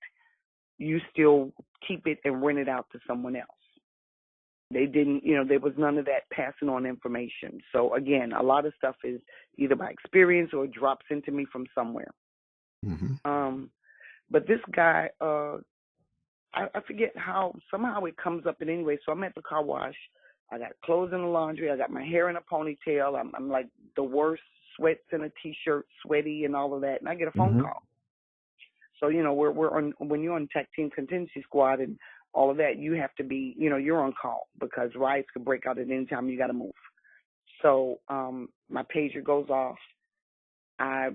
you still keep it and rent it out to someone else. They didn't, there was none of that passing on information. So again, a lot of stuff is either by experience or it drops into me from somewhere. go. Hmm. But this guy, I forget how, somehow it comes up in anyway. So I'm at the car wash. I got clothes in the laundry. I got my hair in a ponytail. I'm like the worst, sweats in a t-shirt, sweaty and all of that. And I get a phone Hmm. call. So, we're on, when you're on tech team contingency squad and all of that, you have to be, you're on call because riots could break out at any time. You got to move. So my pager goes off. I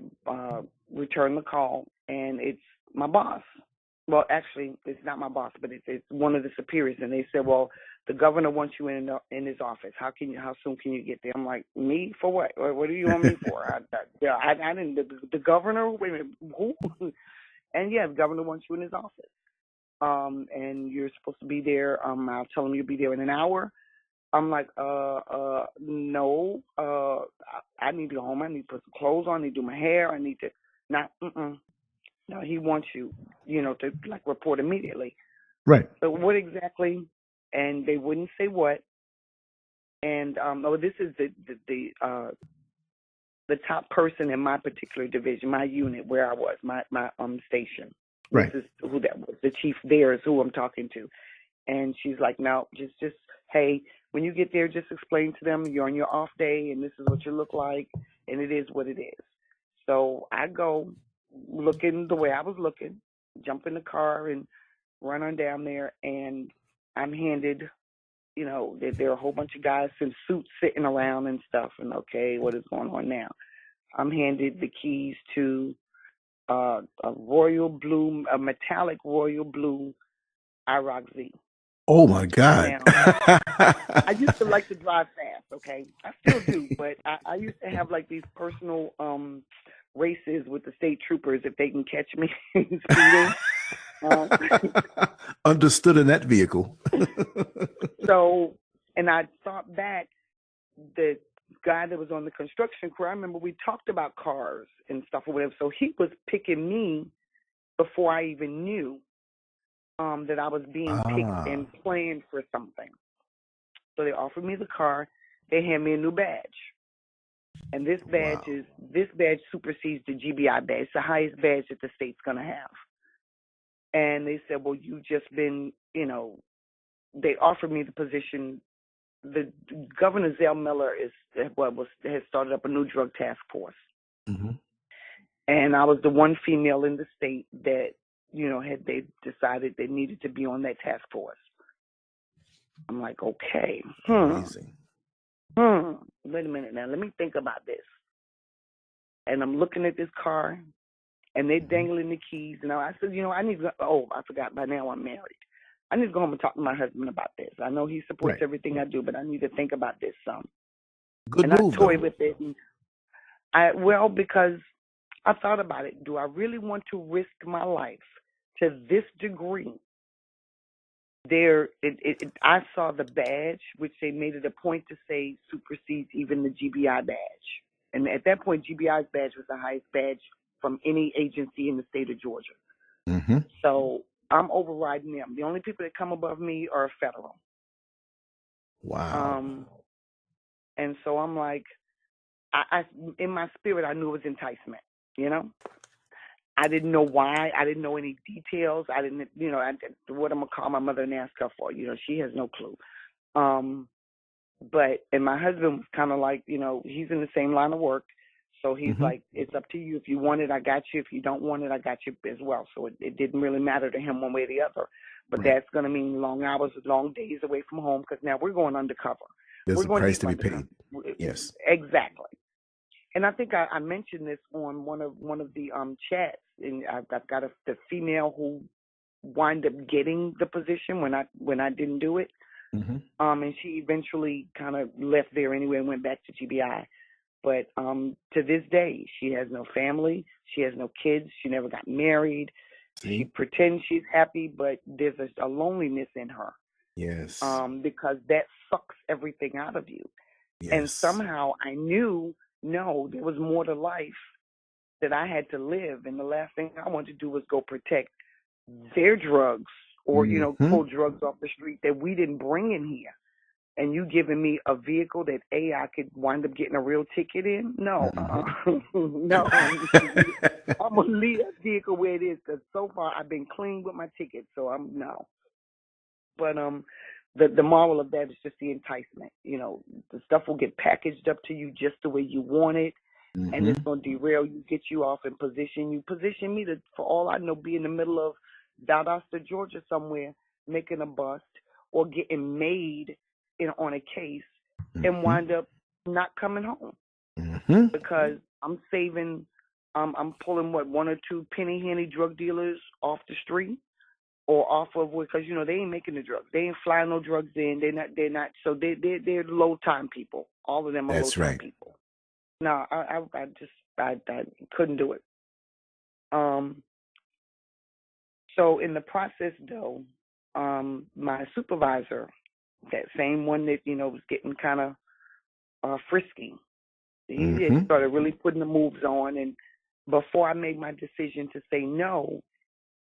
return the call, and it's my boss. Well, actually, it's not my boss, but it's one of the superiors. And they said, "Well, the governor wants you in his office. How soon can you get there?" I'm like, "Me for what? What do you want me for?" I didn't. The governor. Wait a minute, who? And yeah, the governor wants you in his office. And you're supposed to be there. I'll tell him you'll be there in an hour. I'm like, no, I need to go home. I need to put some clothes on. I need to do my hair. I need to not, no, he wants you, to like report immediately. Right. So what exactly? And they wouldn't say what. And, this is the top person in my particular division, my unit where I was, my station. This Right. is who that was. The chief there is who I'm talking to. And she's like, no, just, hey, when you get there, just explain to them you're on your off day and this is what you look like and it is what it is. So I go looking the way I was looking, jump in the car and run on down there, and I'm handed, there are a whole bunch of guys in suits sitting around and stuff, and okay, what is going on now? I'm handed the keys to a metallic royal blue IROC Z. Oh my God. Now, I used to like to drive fast, okay? I still do, but I used to have like these personal races with the state troopers if they can catch me speeding. Um, Understood in that vehicle. so, and I thought back, the guy that was on the construction crew, I remember we talked about cars and stuff or whatever. So he was picking me before I even knew that I was being picked Ah, and planned for something. So they offered me the car. They hand me a new badge. And this wow. badge supersedes the GBI badge. It's the highest badge that the state's going to have. And they said, well, you've just been, they offered me the position. The Governor Zell Miller has started up a new drug task force. Hmm. And I was the one female in the state that, they decided they needed to be on that task force. I'm like, okay, Amazing. wait a minute now. Let me think about this. And I'm looking at this car, and they're Hmm. dangling the keys. And I said, I need to, I forgot, by now I'm married. I need to go home and talk to my husband about this. I know he supports Right. everything I do, but I need to think about this some. Good And I move toyed though. with it. And because I thought about it. Do I really want to risk my life to this degree I saw the badge, which they made it a point to say supersedes even the GBI badge. And at that point, GBI's badge was the highest badge from any agency in the state of Georgia. Mm-hmm. So I'm overriding them. The only people that come above me are federal. Wow. And so I'm like, I in my spirit, I knew it was enticement, you know? I didn't know why. I didn't know any details. I didn't, what I'm going to call my mother and ask her for. She has no clue. And my husband was kind of like, he's in the same line of work. So he's like, it's up to you. If you want it, I got you. If you don't want it, I got you as well. So it didn't really matter to him one way or the other. But that's going to mean long hours, long days away from home because now we're going undercover. There's we're a going price to be undercover. paid. Yes. Exactly. And I think I mentioned this on one of the chats, and I've got the female who wind up getting the position when I didn't do it. And she eventually kind of left there anyway and went back to GBI. But to this day, she has no family. She has no kids. She never got married. See? She pretends she's happy, but there's a loneliness in her. Yes. Because that sucks everything out of you. Yes. And somehow I knew, no, there was more to life that I had to live. And the last thing I wanted to do was go protect their drugs or, pull drugs off the street that we didn't bring in here. And you giving me a vehicle that I could wind up getting a real ticket in? No, no. I'm gonna leave that vehicle where it is because so far I've been clean with my ticket, so no. But the moral of that is just the enticement. The stuff will get packaged up to you just the way you want it, and it's gonna derail you, get you off, and position me to, for all I know, be in the middle of Valdosta, Georgia, somewhere making a bust or getting made on a case and wind up not coming home because I'm saving, I'm pulling one or two penny henny drug dealers off the street or off of, because they ain't making the drugs, they ain't flying no drugs in, they're not. So they're low time people. All of them are low time people. No, I couldn't do it. So in the process though, my supervisor, that same one that, was getting kind of frisky. He started really putting the moves on. And before I made my decision to say no,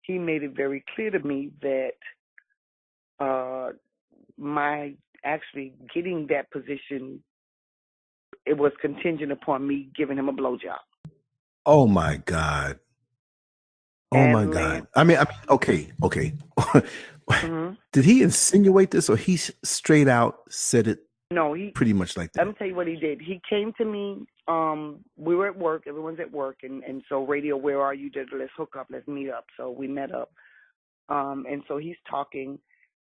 he made it very clear to me that my actually getting that position, it was contingent upon me giving him a blowjob. Oh, my God. Oh, and my God. I mean, okay. Did he insinuate this or he straight out said it? No, he pretty much like that. Let me tell you what he did. He came to me. We were at work. Everyone's at work, and so radio, where are you? Let's hook up. Let's meet up. So we met up. And so he's talking,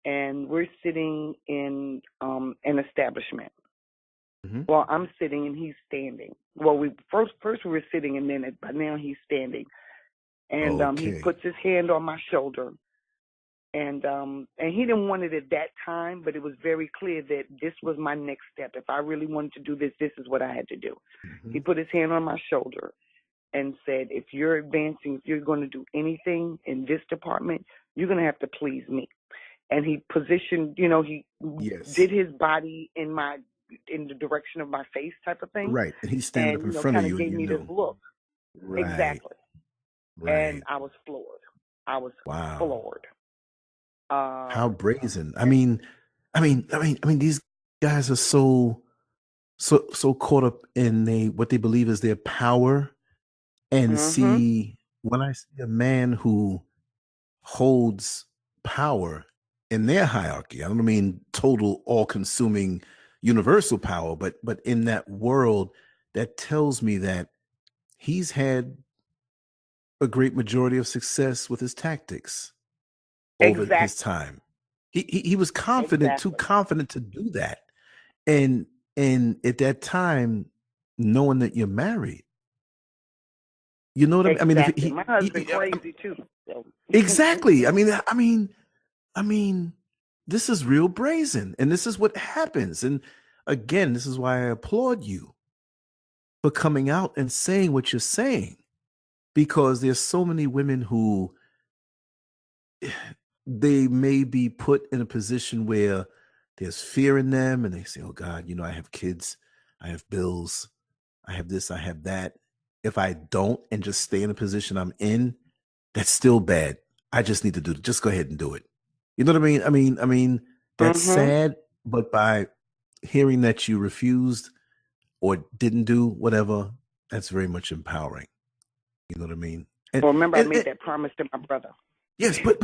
and we're sitting in an establishment. Well, I'm sitting and he's standing. Well, we first we were sitting, and then but now he's standing. And he puts his hand on my shoulder. And he didn't want it at that time, but it was very clear that this was my next step. If I really wanted to do this, this is what I had to do. He put his hand on my shoulder and said, if you're advancing, if you're going to do anything in this department, you're going to have to please me. And he positioned, he did his body in the direction of my face type of thing. Right. And he's standing up in front of you. Gave me this look. Right. Exactly. Right. And I was floored. I was floored. How brazen! I mean, these guys are so caught up in what they believe is their power, and see, when I see a man who holds power in their hierarchy, I don't mean total, all-consuming, universal power, but in that world, that tells me that he's had a great majority of success with his tactics over his time. He was confident, too confident to do that. And at that time, knowing that you're married, you know what I mean? I mean, my husband crazy too. So. Exactly. I mean, this is real brazen, and this is what happens. And again, this is why I applaud you for coming out and saying what you're saying, because there's so many women who they may be put in a position where there's fear in them and they say, oh God, I have kids, I have bills, I have this, I have that. If I don't and just stay in a position I'm in, that's still bad. I just need to just go ahead and do it. You know what I mean? I mean, that's sad, but by hearing that you refused or didn't do whatever, that's very much empowering. You know what I mean? Well, remember, I made that promise to my brother. Yes, but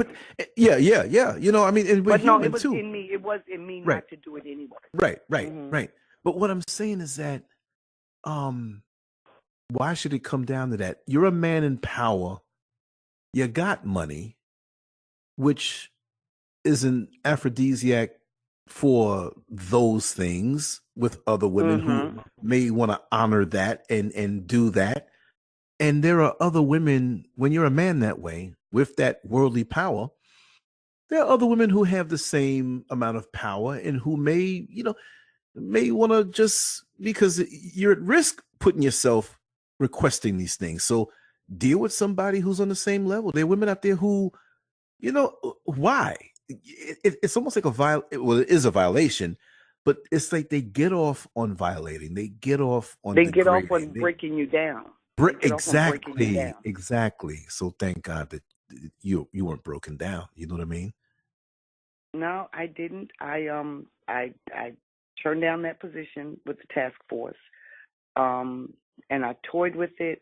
yeah. I mean, and we're But no, human it was too. in me. It was in me Right. not to do it anyway. Right. But what I'm saying is that, why should it come down to that? You're a man in power. You got money, which is an aphrodisiac for those things with other women who may want to honor that and do that. And there are other women, when you're a man that way, with that worldly power, there are other women who have the same amount of power and who may want to, just because you're at risk putting yourself requesting these things. So deal with somebody who's on the same level. There are women out there who, why? It's almost like it is a violation, but it's like they get off on violating. They get off on breaking you down. Exactly. So thank God that you weren't broken down. You know what I mean? No, I didn't. I turned down that position with the task force, and I toyed with it.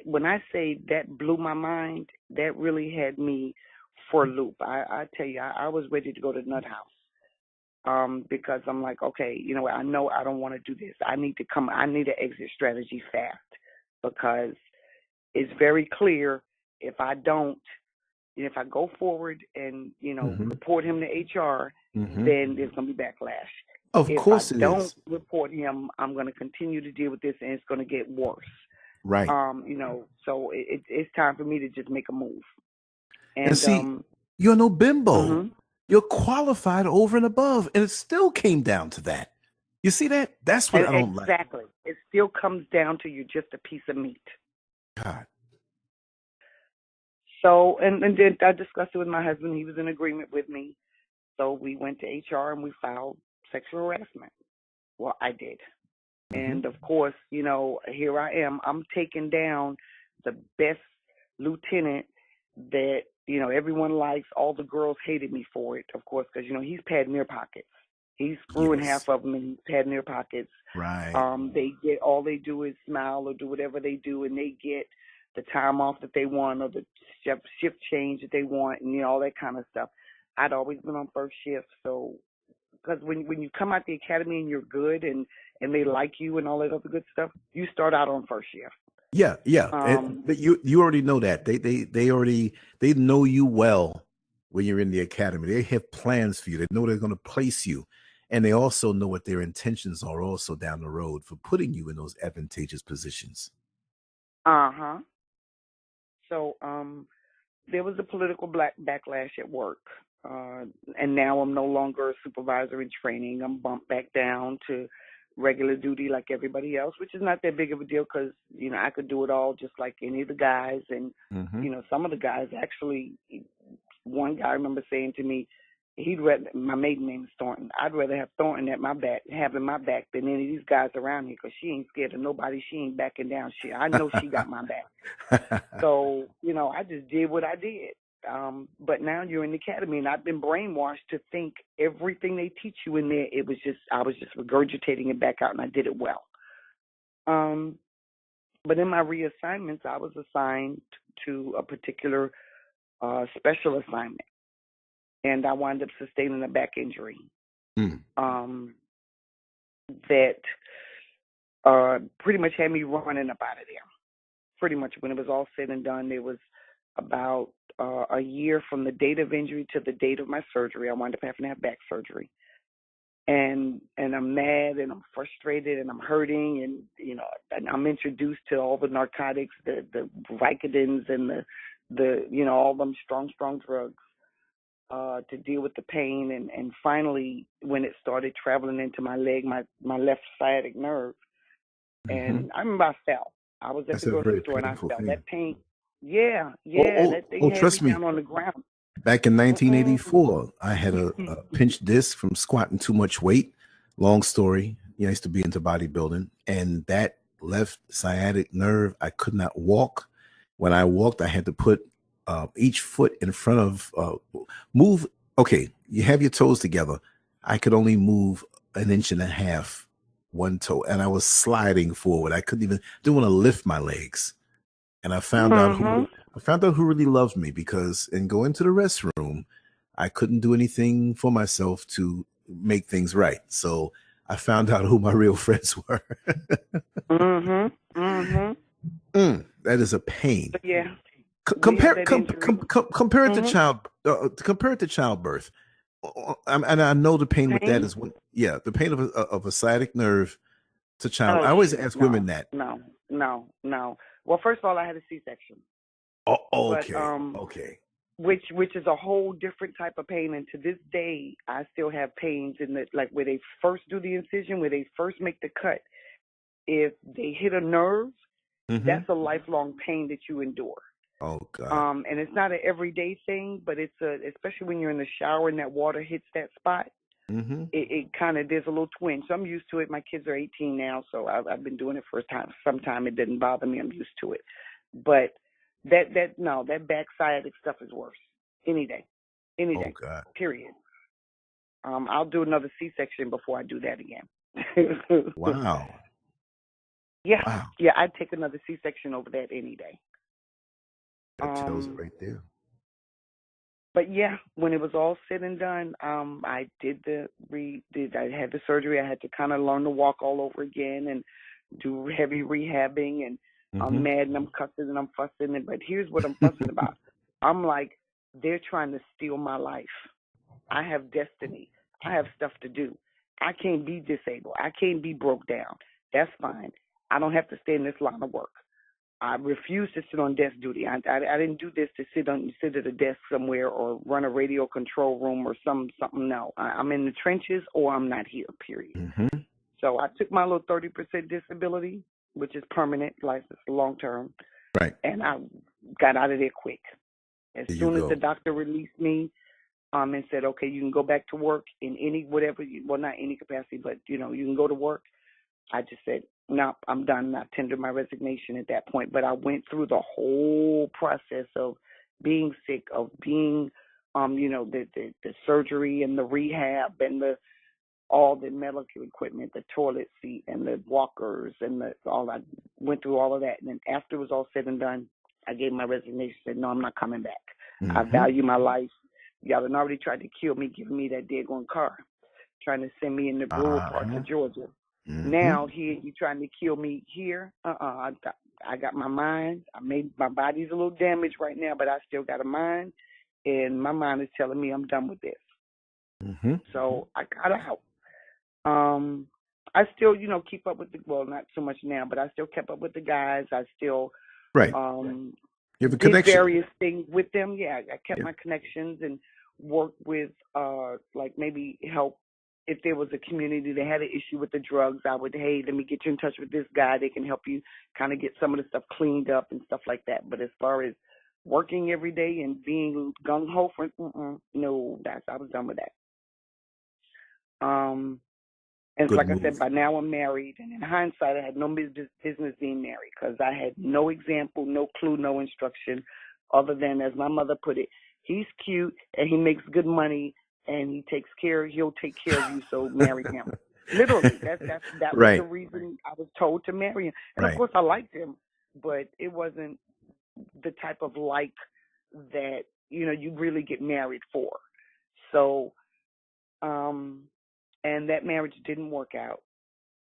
When I say that blew my mind, that really had me for a loop. I tell you, I was ready to go to nut house, because I'm like, okay, I know I don't want to do this. I need an exit strategy fast, because it's very clear if I don't. If I go forward and, report him to HR, then there's going to be backlash. Of course it is. If I don't report him, I'm going to continue to deal with this, and it's going to get worse. Right. So it's time for me to just make a move. And see, you're no bimbo. You're qualified over and above, and it still came down to that. You see that? That's what I don't like. Exactly. It still comes down to you're just a piece of meat. God. So, and then I discussed it with my husband. He was in agreement with me. So we went to HR and we filed sexual harassment. Well, I did. And, of course, here I am. I'm taking down the best lieutenant that, everyone likes. All the girls hated me for it, of course, because, he's padding their pockets. He's screwing half of them, and he's padding their pockets. Right. All they do is smile or do whatever they do, and they get the time off that they want or the shift change that they want, and all that kind of stuff. I'd always been on first shift, so because when you come out the academy and you're good and they like you and all that other good stuff, you start out on first shift. Yeah. But you already know that they know you well when you're in the academy. They have plans for you. They know they're going to place you, and they also know what their intentions are also down the road for putting you in those advantageous positions. So there was a political backlash at work, and now I'm no longer a supervisor in training. I'm bumped back down to regular duty like everybody else, which is not that big of a deal because, I could do it all just like any of the guys. And, some of the guys actually, one guy I remember saying to me, my maiden name is Thornton. I'd rather have Thornton at my back, having my back, than any of these guys around here because she ain't scared of nobody. She ain't backing down. I know she got my back. So, I just did what I did. But now you're in the academy, and I've been brainwashed to think everything they teach you in there, I was just regurgitating it back out, and I did it well. But in my reassignments, I was assigned to a particular special assignment, and I wound up sustaining a back injury that pretty much had me running up out of there. Pretty much when it was all said and done, there was about a year from the date of injury to the date of my surgery. I wound up having to have back surgery. And I'm mad and I'm frustrated and I'm hurting and, and I'm introduced to all the narcotics, the Vicodins and the all them strong drugs to deal with the pain. And finally, when it started traveling into my leg, my left sciatic nerve, and I remember I fell. I was at the grocery store and I fell. That pain. Yeah. That thing had me down on the ground. Back in Mm-mm. 1984, I had a pinched disc from squatting too much weight. Long story. I used to be into bodybuilding, and that left sciatic nerve. I could not walk. When I walked, I had to put each foot in front of move. Okay, you have your toes together. I could only move an inch and a half, one toe, and I was sliding forward. I couldn't even didn't want to lift my legs. And Mm-hmm. I found out who really loved me, because in going to the restroom, I couldn't do anything for myself to make things right. So I found out who my real friends were. Mm-hmm. Mm-hmm. That is a pain. So yeah, C- we had compare that com, injury. com, com, compare it to Mm-hmm. childbirth. And I know the pain with that Pain? is the pain of a sciatic nerve to child. Oh I always shoot, ask no, women that. no, no, no. Well, first of all, I had a C-section, Oh, but okay. which is a whole different type of pain. And to this day, I still have pains in the like where they first do the incision, where they first make the cut. If they hit a nerve, Mm-hmm. that's a lifelong pain that you endure. Oh God. And it's not an everyday thing, but especially when you're in the shower and that water hits that spot, Mm-hmm. it kind of there's a little twinge. So I'm used to it. My kids are 18 now, so I've been doing it for some time. It didn't bother me. I'm used to it. But that back sciatic stuff is worse. Any Oh day, God. period. I'll do another C-section before I do that again. Wow. Yeah, Wow. yeah, I'd take another C-section over that any day. That tells it Um, right there. but yeah, when it was all said and done, I I had the surgery. I had to kind of learn to walk all over again and do heavy rehabbing. And I'm Mm-hmm. mad and I'm cussing and I'm fussing. But here's what I'm fussing about. I'm like, they're trying to steal my life. I have destiny. I have stuff to do. I can't be disabled. I can't be broke down. That's fine. I don't have to stay in this line of work. I refuse to sit on desk duty. I didn't do this to sit at a desk somewhere or run a radio control room or something. No, I'm in the trenches or I'm not here. Period. Mm-hmm. So I took my little 30% disability, which is permanent, like it's long term, Right. and I got out of there quick. As There you soon as the go. doctor released me, and said, okay, you can go back to work in any whatever, well, not any capacity, but you can go to work. I just said, no, I'm done. I tendered my resignation at that point. But I went through the whole process of being sick, of being, the surgery and the rehab and all the medical equipment, the toilet seat and the walkers and all. I went through all of that. And then after it was all said and done, I gave my resignation, said, no, I'm not coming back. I Mm-hmm. value my life. Y'all had already tried to kill me, giving me that daggone car, trying to send me in the rural parts Uh-huh. of Georgia. Mm-hmm. Now you trying to kill me here. I got my mind. My body's a little damaged right now, but I still got a mind, and my mind is telling me I'm done with this. Mm-hmm. So I got out. I still, keep up with not so much now, but I still kept up with the guys. I still Right. You have a did connection. various things with them. Yeah, I kept Yeah. my connections and worked with like maybe help if there was a community that had an issue with the drugs. I would, hey, let me get you in touch with this guy. They can help you kind of get some of the stuff cleaned up and stuff like that. But as far as working every day and being gung ho for no, I was done with that. And Good like I said, move. by now I'm married, and in hindsight, I had no business being married because I had no example, no clue, no instruction, other than, as my mother put it, he's cute and he makes good money and he'll take care of you, so marry him. Literally, that was the Right. reason I was told to marry him. And of Right. course, I liked him, but it wasn't the type of like that you really get married for. So, and that marriage didn't work out.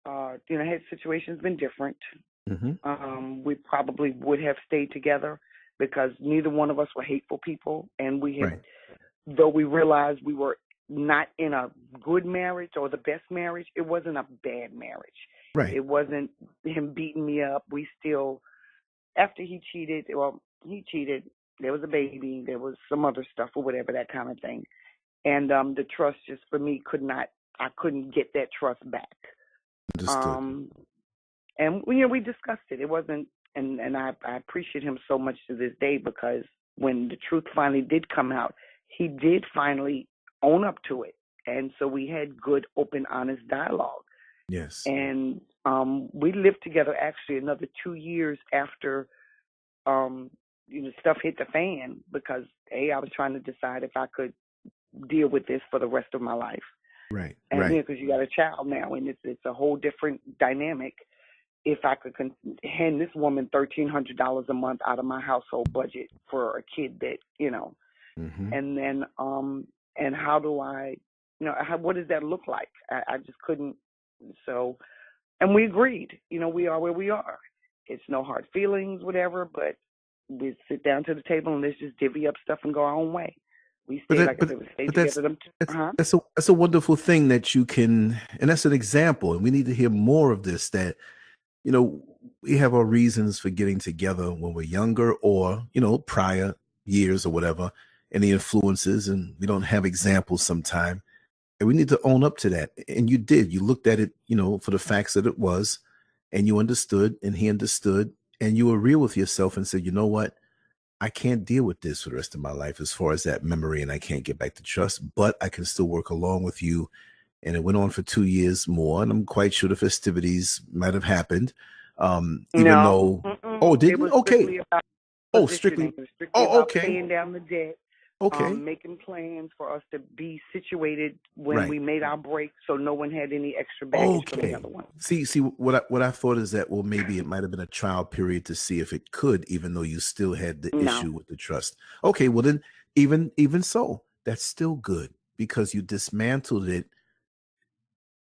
Had situations been different, Mm-hmm. we probably would have stayed together because neither one of us were hateful people, and we had, Right. though we realized we were not in a good marriage or the best marriage, it wasn't a bad marriage. Right. It wasn't him beating me up. We still, after he cheated, there was a baby, there was some other stuff or whatever, that kind of thing. And the trust just for me I couldn't get that trust back. Understood. And we discussed it. It wasn't, and I appreciate him so much to this day because when the truth finally did come out, he did finally own up to it. And so we had good, open, honest dialogue. Yes. And we lived together actually another 2 years after stuff hit the fan, because I was trying to decide if I could deal with this for the rest of my life. Right. And Right. because you got a child now, and it's a whole different dynamic. If I could hand this woman $1,300 a month out of my household budget for a kid that Mm-hmm. and then and how do I, what does that look like? I just couldn't. So, and we agreed. We are where we are. It's no hard feelings, whatever. But we sit down to the table and let's just divvy up stuff and go our own way. We But stayed, that, like I said, we stayed but together. that's a wonderful thing that you can, and that's an example. And we need to hear more of this. That we have our reasons for getting together when we're younger, or prior years or whatever, and the influences, and we don't have examples sometime. And we need to own up to that. And you did. You looked at it, for the facts that it was, and you understood, and he understood, and you were real with yourself and said, you know what? I can't deal with this for the rest of my life as far as that memory, and I can't get back to trust, but I can still work along with you. And it went on for 2 years more, and I'm quite sure the festivities might have happened. Even No, though, oh, it didn't? was Okay. strictly about Oh, positioning. strictly. It was strictly Oh, about okay. paying down the debt, Okay. making plans for us to be situated when Right. we made our break, so no one had any extra baggage from the Okay. other one. See, what I thought is that, well, maybe it might have been a trial period to see if it could, even though you still had the No, issue with the trust. Okay, well then, even so, that's still good because you dismantled it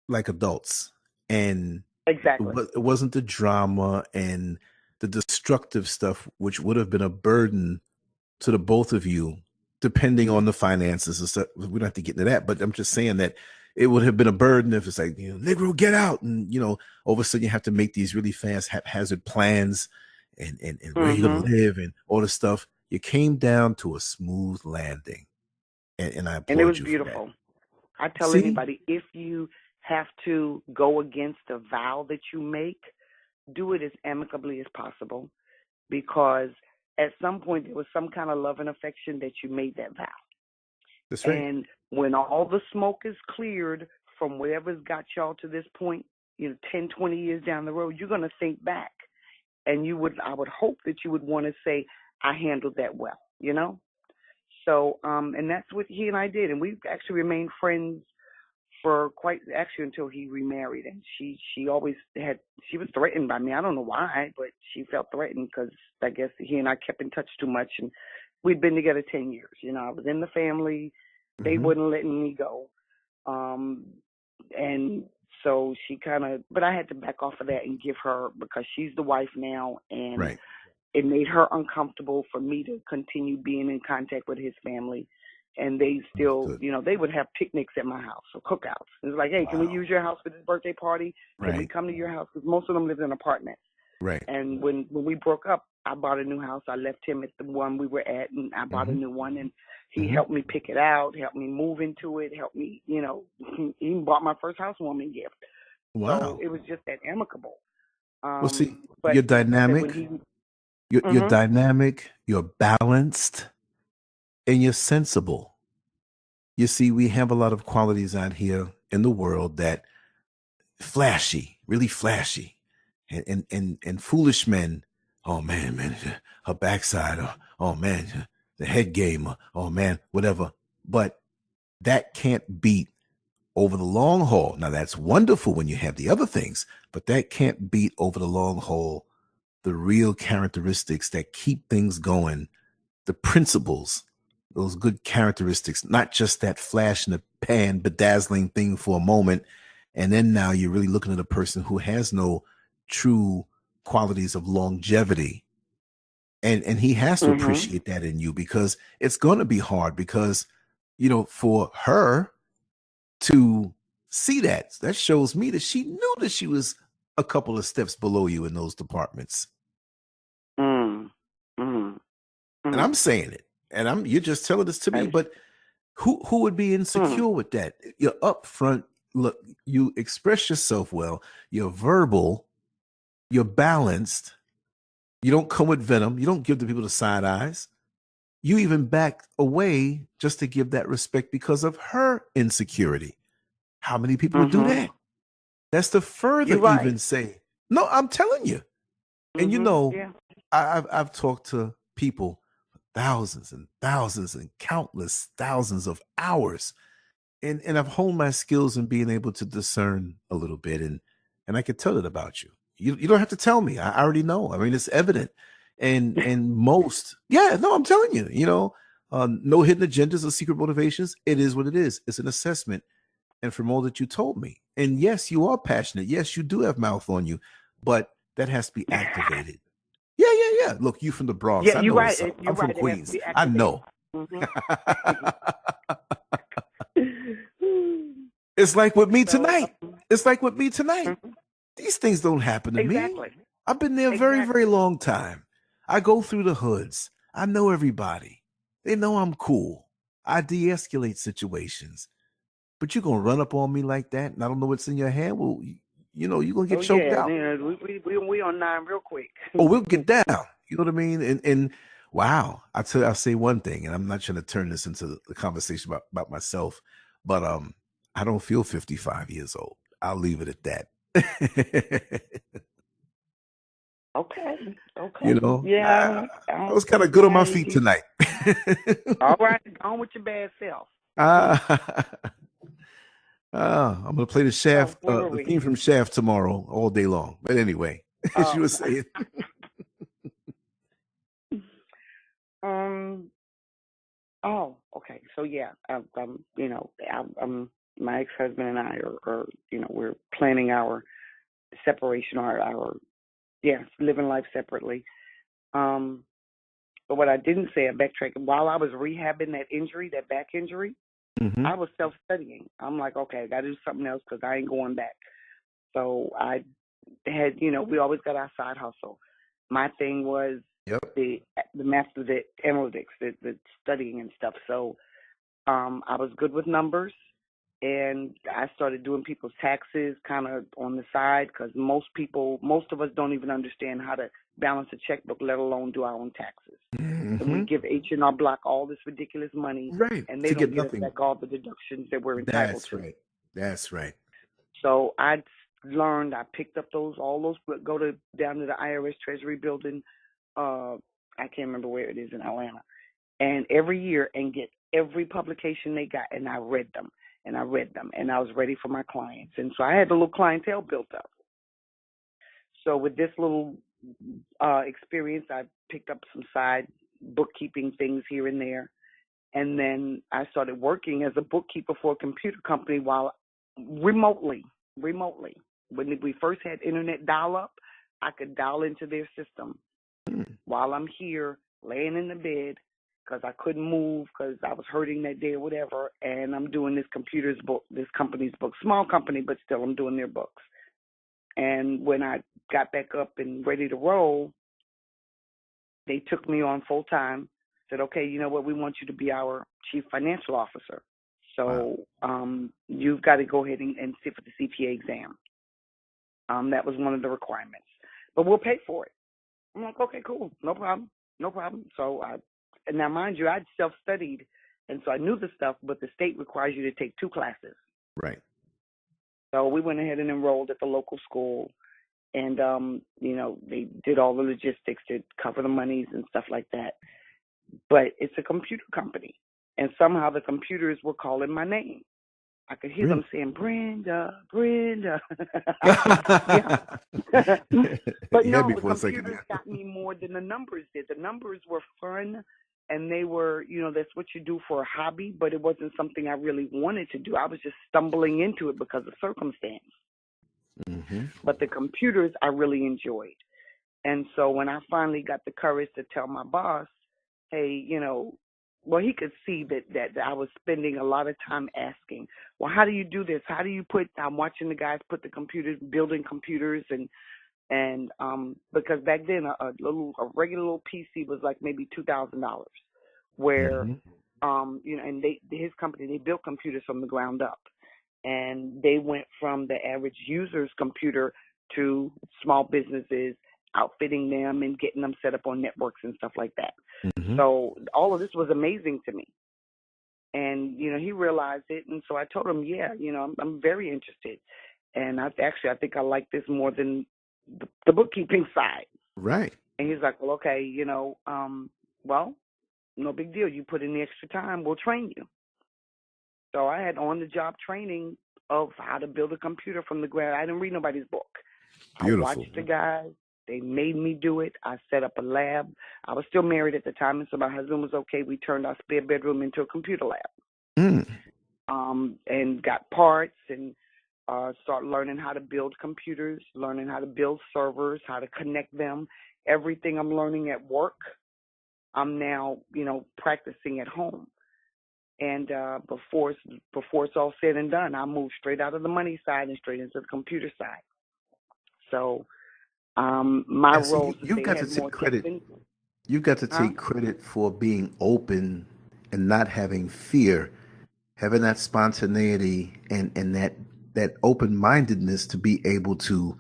like adults, and exactly. it wasn't the drama and the destructive stuff, which would have been a burden to the both of you, depending on the finances and stuff. We don't have to get into that, but I'm just saying that it would have been a burden if it's like, Negro, get out. And, all of a sudden you have to make these really fast haphazard plans and where you're going to live and all this stuff. You came down to a smooth landing. And I And it was applaud you for that. beautiful. I tell See? anybody, if you have to go against a vow that you make, do it as amicably as possible, because at some point there was some kind of love and affection that you made that vow. That's right. And when all the smoke is cleared from whatever's got y'all to this point, 10, 20 years down the road, you're going to think back. And I would hope that you would want to say, I handled that well, So, and that's what he and I did. And we've actually remained friends for until he remarried. And she always she was threatened by me. I don't know why, but she felt threatened because I guess he and I kept in touch too much. And we'd been together 10 years. I was in the family. They wouldn't letting me go. And so she but I had to back off of that and give her, because she's the wife now. And Right. it made her uncomfortable for me to continue being in contact with his family. And they still, Understood. they would have picnics at my house or cookouts. It's like, hey, can we Wow. use your house for this birthday party? Can we Right. come to your house? Because most of them lived in apartments. Right. And when we broke up, I bought a new house. I left him at the one we were at, and I bought a new one. And he helped me pick it out, helped me move into it, helped me, he even bought my first housewarming gift. Wow. So it was just that amicable. Well, see, But you're like I said, dynamic. when he, You're dynamic. You're balanced, and you're sensible. You see, we have a lot of qualities out here in the world that flashy, really flashy, and foolish men. Oh man, her backside. Oh man, the head game. Oh man, whatever. But that can't beat over the long haul. Now that's wonderful when you have the other things, but that can't beat over the long haul the real characteristics that keep things going, the principles, those good characteristics, not just that flash in the pan, bedazzling thing for a moment. And then now you're really looking at a person who has no true qualities of longevity. And he has to appreciate that in you, because it's going to be hard, because, for her to see that shows me that she knew that she was a couple of steps below you in those departments. And I'm saying it, and you're just telling this to me, but who would be insecure with that? You're upfront. Look, you express yourself well. You're verbal. You're balanced. You don't come with venom. You don't give the people the side eyes. you even backed away just to give that respect because of her insecurity. How many people would do that? That's to further You're right. even say, no, I'm telling you. And Yeah. I've talked to people thousands and thousands and countless thousands of hours. And I've honed my skills in being able to discern a little bit, and I can tell it about you. You don't have to tell me. I already know. I mean, it's evident. And most, yeah, no, I'm telling you, no hidden agendas or secret motivations. It is what it is. It's an assessment. And from all that you told me, and yes, you are passionate. Yes, you do have mouth on you, but that has to be activated. Yeah. Look, you from the Bronx. Yeah, I you're know right. what's up. You're I'm from right. It has to Queens. be I activated. know. It's like with me So, tonight. It's like with me tonight. These things don't happen to me. exactly. I've been there a very, very long time. I go through the hoods. I know everybody. They know I'm cool. I de-escalate situations. But you're going to run up on me like that, and I don't know what's in your hand? Well, you're going to get choked out. Yeah, we on 9 real quick. Oh, we'll get down. You know what I mean? And wow, I'll say one thing, and I'm not trying to turn this into the conversation about myself, but I don't feel 55 years old. I'll leave it at that. Okay. Yeah, I was kind of good yeah, on my feet tonight. All right, go on with your bad self. I'm gonna play the Shaft, the theme from Shaft tomorrow all day long. But anyway, as you were saying. Oh, okay. So yeah, my ex-husband and I are we're planning our separation, our living life separately. But what I didn't say, I backtracked. While I was rehabbing that injury, that back injury, I was self-studying. I'm like, okay, I got to do something else because I ain't going back. So I had, we always got our side hustle. My thing was the master, the analytics, the studying and stuff. So I was good with numbers, and I started doing people's taxes kind of on the side because most of us don't even understand how to balance a checkbook, let alone do our own taxes. And we give H&R Block all this ridiculous money, and they don't get us back all the deductions that we're entitled to. That's right. So I learned, I picked up all those, down to the IRS Treasury building. I can't remember where it is in Atlanta. And every year and get every publication they got, and I read them, and I was ready for my clients. And so I had a little clientele built up. So with this little experience, I picked up some side bookkeeping things here and there. And then I started working as a bookkeeper for a computer company while remotely. When we first had internet dial-up, I could dial into their system while I'm here laying in the bed because I couldn't move because I was hurting that day or whatever, and I'm doing this company's book, small company, but still I'm doing their books. And when I got back up and ready to roll, they took me on full time, said, okay, you know what, we want you to be our chief financial officer. So you've got to go ahead and sit for the CPA exam. That was one of the requirements. But we'll pay for it. I'm like, okay, cool, no problem. So now, mind you, I'd self-studied, and so I knew the stuff, but the state requires you to take 2 classes. Right. So we went ahead and enrolled at the local school, and, they did all the logistics to cover the monies and stuff like that. But it's a computer company, and somehow the computers were calling my name. I could hear them saying, Brenda. But no, the computers got me more than the numbers did. The numbers were fun, and they were, that's what you do for a hobby, but it wasn't something I really wanted to do. I was just stumbling into it because of circumstance. But the computers I really enjoyed. And so when I finally got the courage to tell my boss, hey, he could see that I was spending a lot of time asking, well, how do you do this? How do you I'm watching the guys put the computers, building computers, and because back then a regular little PC was like maybe $2,000, where and his company, they built computers from the ground up, and they went from the average user's computer to small businesses outfitting them and getting them set up on networks and stuff like that. Mm-hmm. So all of this was amazing to me. And, he realized it. And so I told him, yeah, I'm very interested. And I think I like this more than the bookkeeping side. Right. And he's like, well, okay, well, no big deal. You put in the extra time, we'll train you. So I had on-the-job training of how to build a computer from the ground. I didn't read nobody's book. Beautiful. I watched the guys. They made me do it. I set up a lab. I was still married at the time, and so my husband was okay. We turned our spare bedroom into a computer lab. And got parts and start learning how to build computers, learning how to build servers, how to connect them. Everything I'm learning at work, I'm now, practicing at home. And before it's all said and done, I moved straight out of the money side and straight into the computer side. So my role, you've got to take credit. You've got to take credit for being open and not having fear, having that spontaneity and that open-mindedness to be able to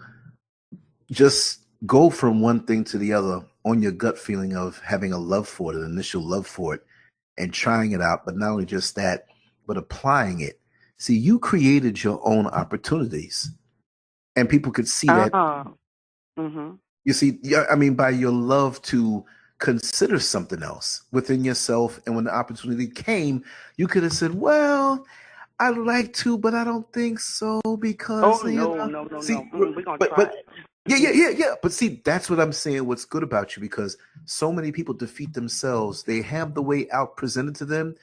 just go from one thing to the other on your gut feeling of having a love for it, an initial love for it, and trying it out. But not only just that, but applying it. See, you created your own opportunities, and people could see that. Mm-hmm. You see, I mean, by your love to consider something else within yourself. And when the opportunity came, you could have said, well, I'd like to, but I don't think so because, no. See, We're going to try it. Yeah. But see, that's what I'm saying. What's good about you, because so many people defeat themselves. They have the way out presented to them,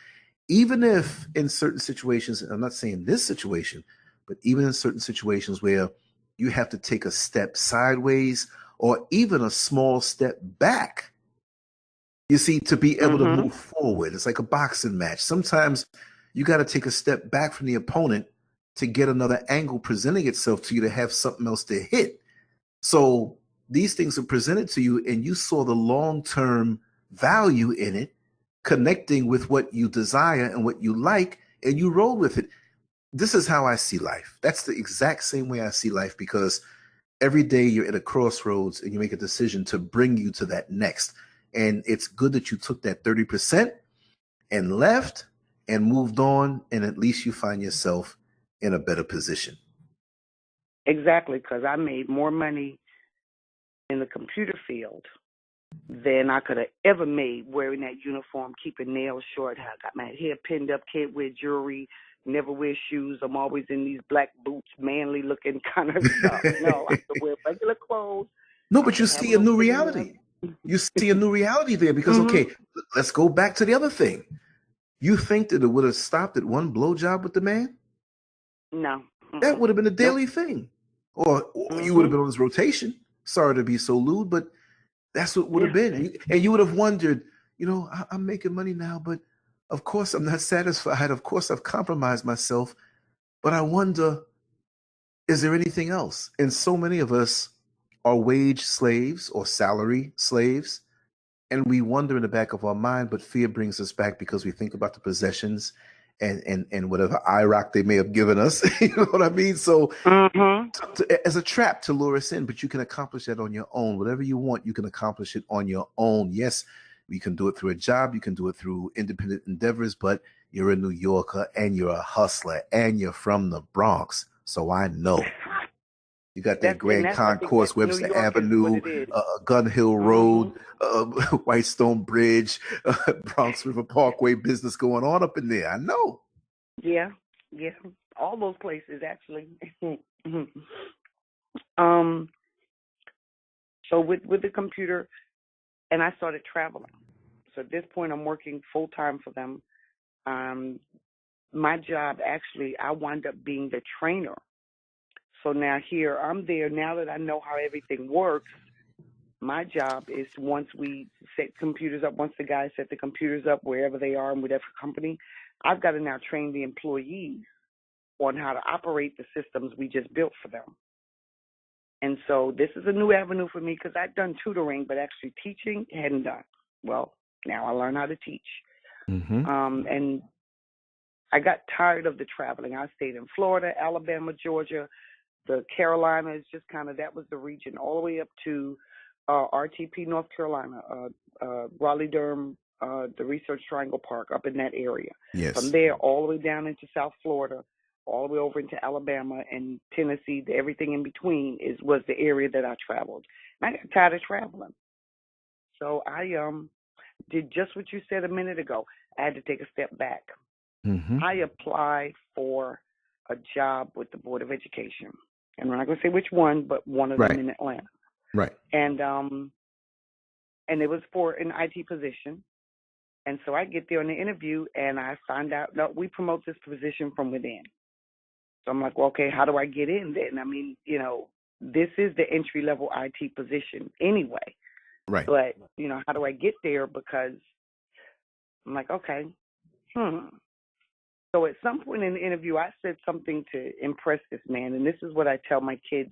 even if in certain situations, I'm not saying this situation, but even in certain situations where you have to take a step sideways or even a small step back, you see, to be able to move forward. It's like a boxing match. Sometimes you got to take a step back from the opponent to get another angle presenting itself to you to have something else to hit. So these things are presented to you and you saw the long-term value in it, connecting with what you desire and what you like, and you roll with it. This is how I see life. That's the exact same way I see life, because every day you're at a crossroads and you make a decision to bring you to that next. And it's good that you took that 30% and left and moved on, and at least you find yourself in a better position. Exactly, because I made more money in the computer field than I could have ever made wearing that uniform, keeping nails short. I got my hair pinned up, can't wear jewelry, never wear shoes. I'm always in these black boots, manly looking kind of stuff. No, I could wear regular clothes. No, but you see a new reality. You see a new reality there because, okay, let's go back to the other thing. You think that it would have stopped at one blowjob with the man? No. That would have been a daily thing. Or you would have been on his rotation. Sorry to be so lewd, but that's what would have been. And you would have wondered, I'm making money now, but of course I'm not satisfied. Of course I've compromised myself. But I wonder, is there anything else? And so many of us are wage slaves or salary slaves. And we wonder in the back of our mind, but fear brings us back because we think about the possessions and whatever IROC they may have given us. You know what I mean? So as a trap to lure us in, but you can accomplish that on your own. Whatever you want, you can accomplish it on your own. Yes, we can do it through a job. You can do it through independent endeavors, but you're a New Yorker and you're a hustler and you're from the Bronx. So I know. You got that Grand Concourse, Webster Avenue, Gun Hill Road, Whitestone Bridge, Bronx River Parkway business going on up in there. I know. Yeah. All those places, actually. So with the computer, and I started traveling. So at this point, I'm working full-time for them. My job, actually, I wound up being the trainer. So now here, I'm there. Now that I know how everything works, my job is, once we set computers up, once the guys set the computers up wherever they are in whatever company, I've got to now train the employees on how to operate the systems we just built for them. And so this is a new avenue for me because I'd done tutoring, but actually teaching hadn't done. Well, now I learn how to teach. And I got tired of the traveling. I stayed in Florida, Alabama, Georgia, the Carolinas, just kind of, that was the region, all the way up to RTP, North Carolina, Raleigh, Durham, the Research Triangle Park, up in that area. Yes. From there, all the way down into South Florida, all the way over into Alabama and Tennessee, everything in between was the area that I traveled. And I got tired of traveling. So I did just what you said a minute ago. I had to take a step back. Mm-hmm. I applied for a job with the Board of Education. And I'm not going to say which one, but one of them in Atlanta. Right. And it was for an IT position. And so I get there on the interview, and I find out, no, we promote this position from within. So I'm like, well, okay, how do I get in then? I mean, this is the entry-level IT position anyway. Right. But, how do I get there? Because I'm like, okay, So at some point in the interview, I said something to impress this man, and this is what I tell my kids,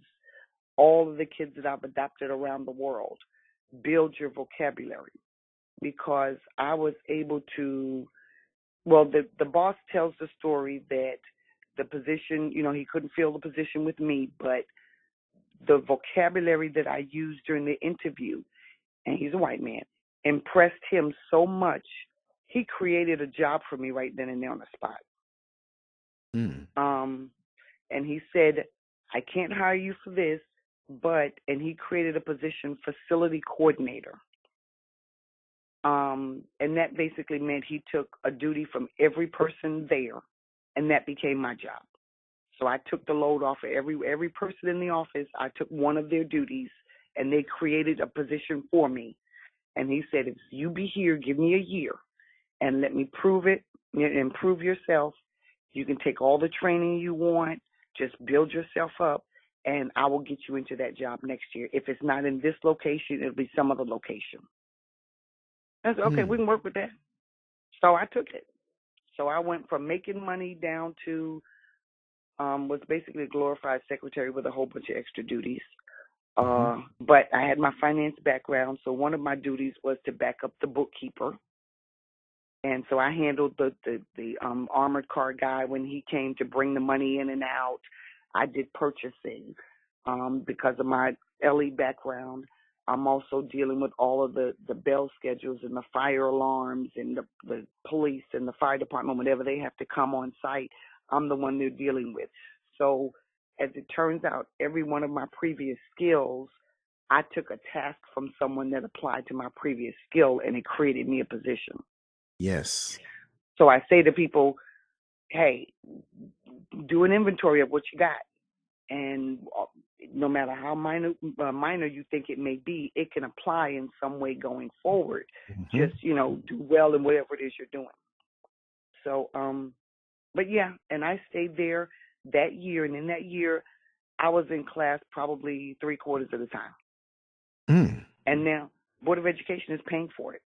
all of the kids that I've adopted around the world: build your vocabulary. Because I was able to, the boss tells the story that the position, he couldn't fill the position with me, but the vocabulary that I used during the interview, and he's a white man, impressed him so much, he created a job for me right then and there on the spot. And he said, I can't hire you for this, and he created a position, facility coordinator. And that basically meant he took a duty from every person there, and that became my job. So I took the load off of every person in the office. I took one of their duties, and they created a position for me. And he said, if you be here, give me a year, and let me prove it, and prove yourself. You can take all the training you want, just build yourself up, and I will get you into that job next year. If it's not in this location, it'll be some other location. I said, okay, we can work with that. So I took it. So I went from making money down to was basically a glorified secretary with a whole bunch of extra duties. But I had my finance background, so one of my duties was to back up the bookkeeper. And so I handled the armored car guy when he came to bring the money in and out. I did purchasing because of my LE background. I'm also dealing with all of the bell schedules and the fire alarms and the police and the fire department, whenever they have to come on site. I'm the one they're dealing with. So as it turns out, every one of my previous skills, I took a task from someone that applied to my previous skill, and it created me a position. Yes. So I say to people, hey, do an inventory of what you got. And no matter how minor you think it may be, it can apply in some way going forward. Just, do well in whatever it is you're doing. So, but yeah, and I stayed there that year. And in that year, I was in class probably 3/4 of the time. And now Board of Education is paying for it.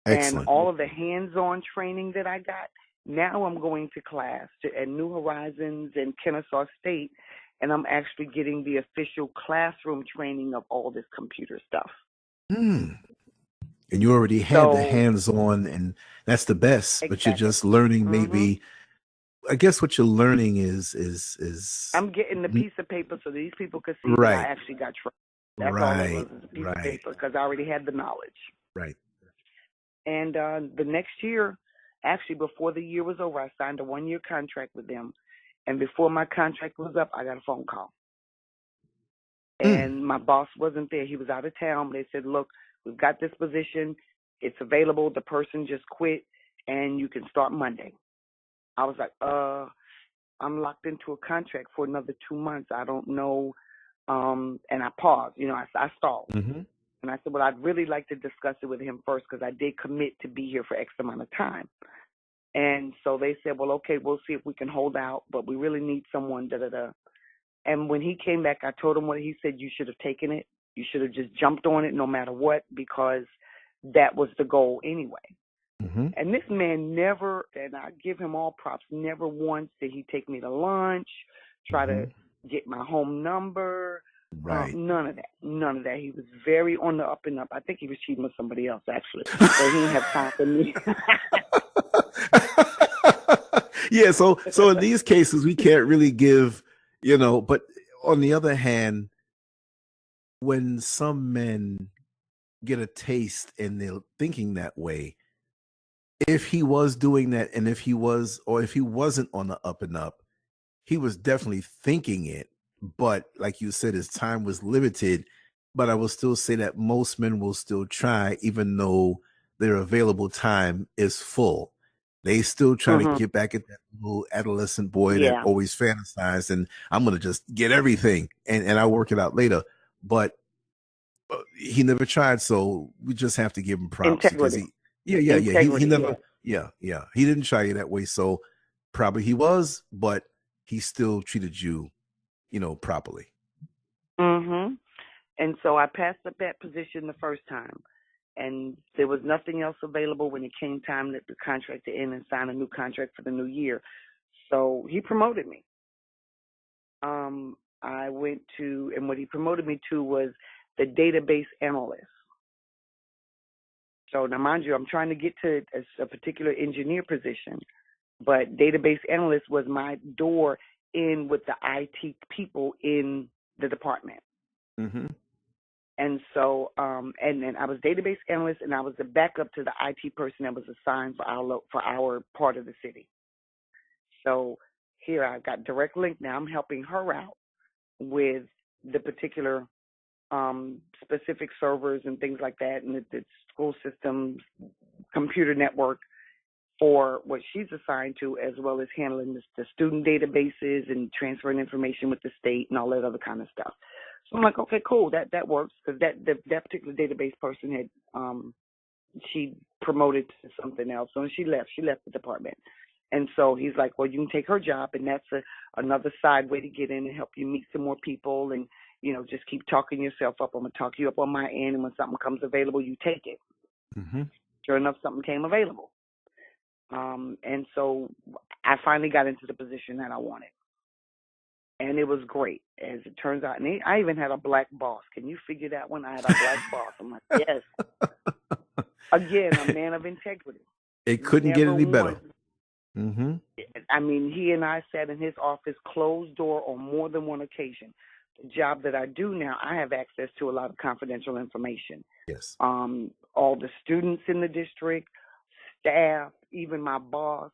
Excellent. And all of the hands-on training that I got, now I'm going to class at New Horizons and Kennesaw State, and I'm actually getting the official classroom training of all this computer stuff. And you already had the hands-on, and that's the best. Exactly. But you're just learning maybe. I guess what you're learning is I'm getting the piece of paper so these people could see that I actually got trained. That's all it was, is a piece of paper, because I already had the knowledge. Right. And the next year, actually before the year was over, I signed a 1-year contract with them. And before my contract was up, I got a phone call. And my boss wasn't there. He was out of town. They said, look, we've got this position. It's available. The person just quit, and you can start Monday. I was like, I'm locked into a contract for another 2 months. I don't know. And I paused. I stalled. And I said, well, I'd really like to discuss it with him first, because I did commit to be here for X amount of time. And so they said, well, okay, we'll see if we can hold out, but we really need someone, da-da-da. And when he came back, I told him what he said. You should have taken it. You should have just jumped on it no matter what, because that was the goal anyway. And this man never, and I give him all props, never once did he take me to lunch, try to get my home number. None of that. He was very on the up and up. I think he was cheating with somebody else, actually. So he didn't have time for me. Yeah, so in these cases, we can't really give, but on the other hand, when some men get a taste and they're thinking that way, if he was doing that, and if he was, or if he wasn't on the up and up, he was definitely thinking it. But like you said, his time was limited. But I will still say that most men will still try, even though their available time is full. They still try to get back at that little adolescent boy that Yeah. always fantasized, and I'm gonna just get everything, and I'll work it out later. But he never tried, so we just have to give him props because Integrity. he never, Yeah. he didn't try you that way. So probably he was, but he still treated you, properly. And so I passed up that position the first time, and there was nothing else available when it came time that the contract to end and sign a new contract for the new year. So he promoted me. I went to, and what he promoted me to was the database analyst. So now, mind you, I'm trying to get to a particular engineer position, but database analyst was my door in with the IT people in the department. And so, and then I was database analyst, and I was the backup to the IT person that was assigned for our part of the city. So here I got direct link. Now I'm helping her out with the particular specific servers and things like that, and the school systems, computer network for what she's assigned to, as well as handling the student databases and transferring information with the state and all that other kind of stuff. So I'm like, okay, cool, that works, because that particular database person had she promoted to something else, so she left the department. And so he's like, well, you can take her job, and that's another side way to get in and help you meet some more people, and just keep talking yourself up. I'm gonna talk you up on my end, and when something comes available, you take it. Sure enough, something came available. And so I finally got into the position that I wanted. And it was great, as it turns out. And I even had a black boss. Can you figure that one? I had a black boss. I'm like, yes. Again, a man of integrity. It couldn't get any better. I mean, he and I sat in his office, closed door, on more than one occasion. The job that I do now, I have access to a lot of confidential information. Yes. All the students in the district, staff, even my boss,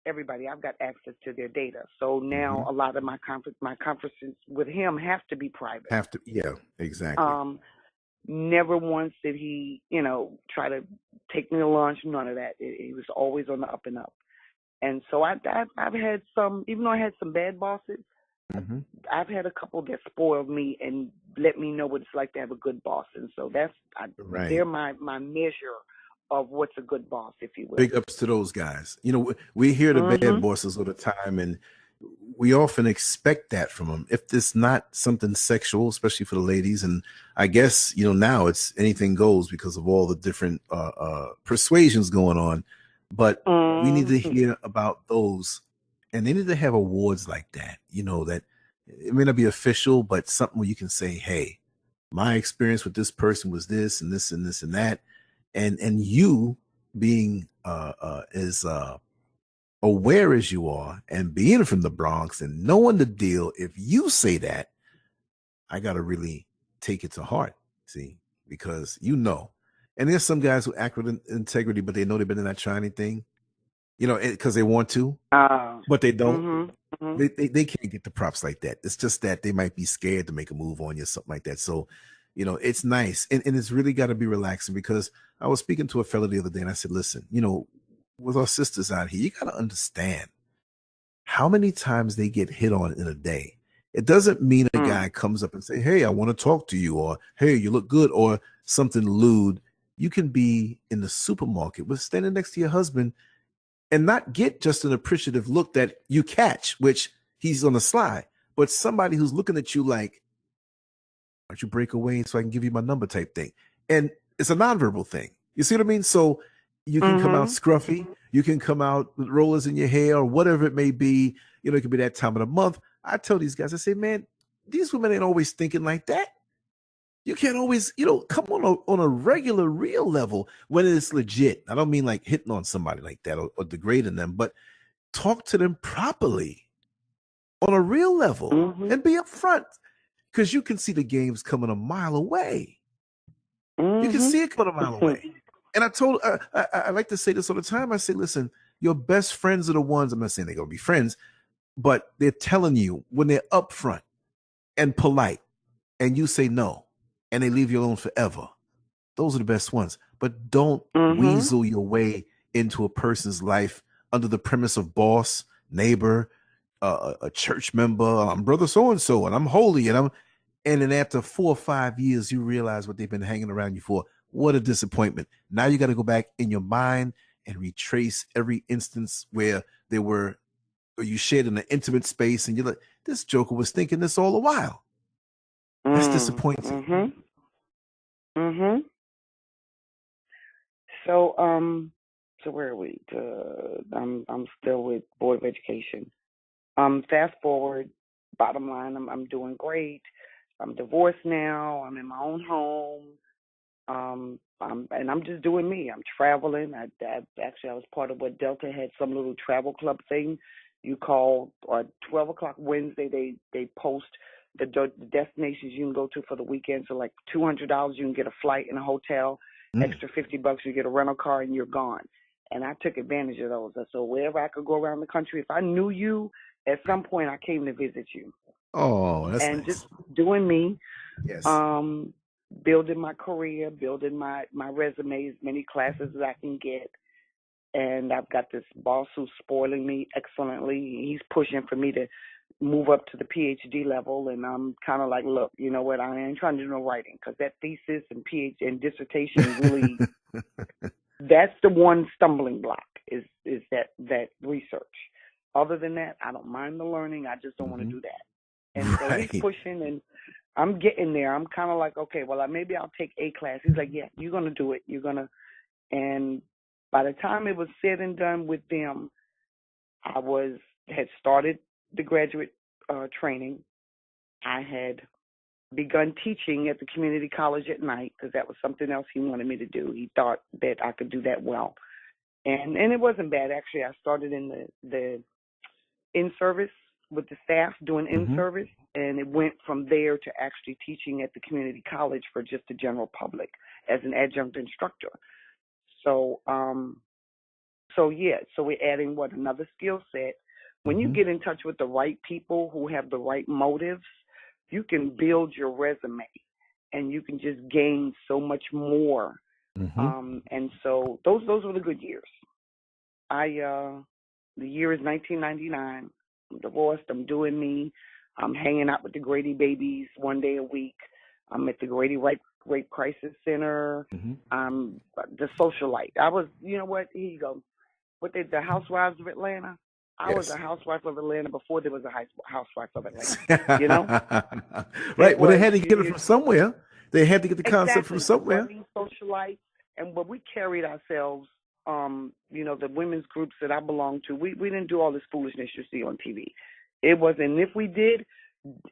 everybody, I've got access to their data. So now a lot of my conferences with him have to be private. Yeah, exactly. Never once did he, try to take me to lunch, none of that. He was always on the up and up. And so I've had some, even though I had some bad bosses, I've had a couple that spoiled me and let me know what it's like to have a good boss. And so they're my measure of what's a good boss, if you will. Big ups to those guys. We hear the bad bosses all the time, and we often expect that from them. If it's not something sexual, especially for the ladies, and I guess, now it's anything goes because of all the different persuasions going on. But we need to hear about those, and they need to have awards like that, that it may not be official, but something where you can say, hey, my experience with this person was this and this and this and that. And you being as aware as you are, and being from the Bronx and knowing the deal, if you say that, I got to really take it to heart, see, because and there's some guys who act with integrity, but they know they better not try anything, because they want to, but they don't. They can't get the props like that. It's just that they might be scared to make a move on you, something like that. So, it's nice. And it's really got to be relaxing, because I was speaking to a fellow the other day, and I said, listen, with our sisters out here, you got to understand how many times they get hit on in a day. It doesn't mean a guy comes up and say, hey, I want to talk to you, or hey, you look good, or something lewd. You can be in the supermarket with standing next to your husband and not get just an appreciative look that you catch, which he's on the slide, but somebody who's looking at you like, why don't you break away so I can give you my number type thing. And it's a nonverbal thing. You see what I mean? So you can come out scruffy. You can come out with rollers in your hair or whatever it may be. It could be that time of the month. I tell these guys, I say, man, these women ain't always thinking like that. You can't always, come on a regular, real level when it's legit. I don't mean like hitting on somebody like that or degrading them, but talk to them properly on a real level and be upfront. because you can see the games coming a mile away. Mm-hmm. You can see it coming a mile away. And I like to say this all the time. I say, listen, your best friends are the ones, I'm not saying they're going to be friends, but they're telling you when they're upfront and polite and you say no and they leave you alone forever. Those are the best ones. But don't weasel your way into a person's life under the premise of boss, neighbor, a church member. I'm brother so-and-so and I'm holy and then after 4 or 5 years, you realize what they've been hanging around you for. What a disappointment. Now you got to go back in your mind and retrace every instance where you shared in an intimate space and you're like, this joker was thinking this all the while. That's disappointing. So where are we? I'm still with Board of Education. Fast forward, bottom line, I'm doing great. I'm divorced now. I'm in my own home. And I'm just doing me. I'm traveling. I was part of what Delta had, some little travel club thing. You call 12 o'clock Wednesday. They post the destinations you can go to for the weekend. So like $200, you can get a flight and a hotel. Extra $50, you get a rental car, and you're gone. And I took advantage of those. So wherever I could go around the country, if I knew you, at some point I came to visit you. Oh, that's and nice. Just doing me. Yes. Building my career, building my resume, as many classes as I can get. And I've got this boss who's spoiling me excellently. He's pushing for me to move up to the PhD level. And I'm kind of like, look, you know what? I ain't trying to do no writing because that thesis and PhD and dissertation really, that's the one stumbling block is that research. Other than that, I don't mind the learning. I just don't want to do that. And so he's pushing, and I'm getting there. I'm kind of like, okay, well, maybe I'll take a class. He's like, yeah, you're going to do it. You're going to. And by the time it was said and done with them, I had started the graduate training. I had begun teaching at the community college at night because that was something else he wanted me to do. He thought that I could do that well. And it wasn't bad, actually. I started in the in-service with the staff doing in-service, and it went from there to actually teaching at the community college for just the general public as an adjunct instructor. So we're adding another skill set. When you get in touch with the right people who have the right motives, you can build your resume and you can just gain so much more. And so those were the good years. The year is 1999. I'm divorced. I'm doing me. I'm hanging out with the Grady babies one day a week. I'm at the Grady Rape Crisis Center. I'm the socialite. I was, you know what? Here you go. The Housewives of Atlanta? I was a housewife of Atlanta before there was a housewife of Atlanta. You know? Right. Well, they had to get it from somewhere. They had to get the concept from somewhere. Socialite. And when we carried ourselves, the women's groups that I belonged to, we didn't do all this foolishness you see on TV. It wasn't, if we did,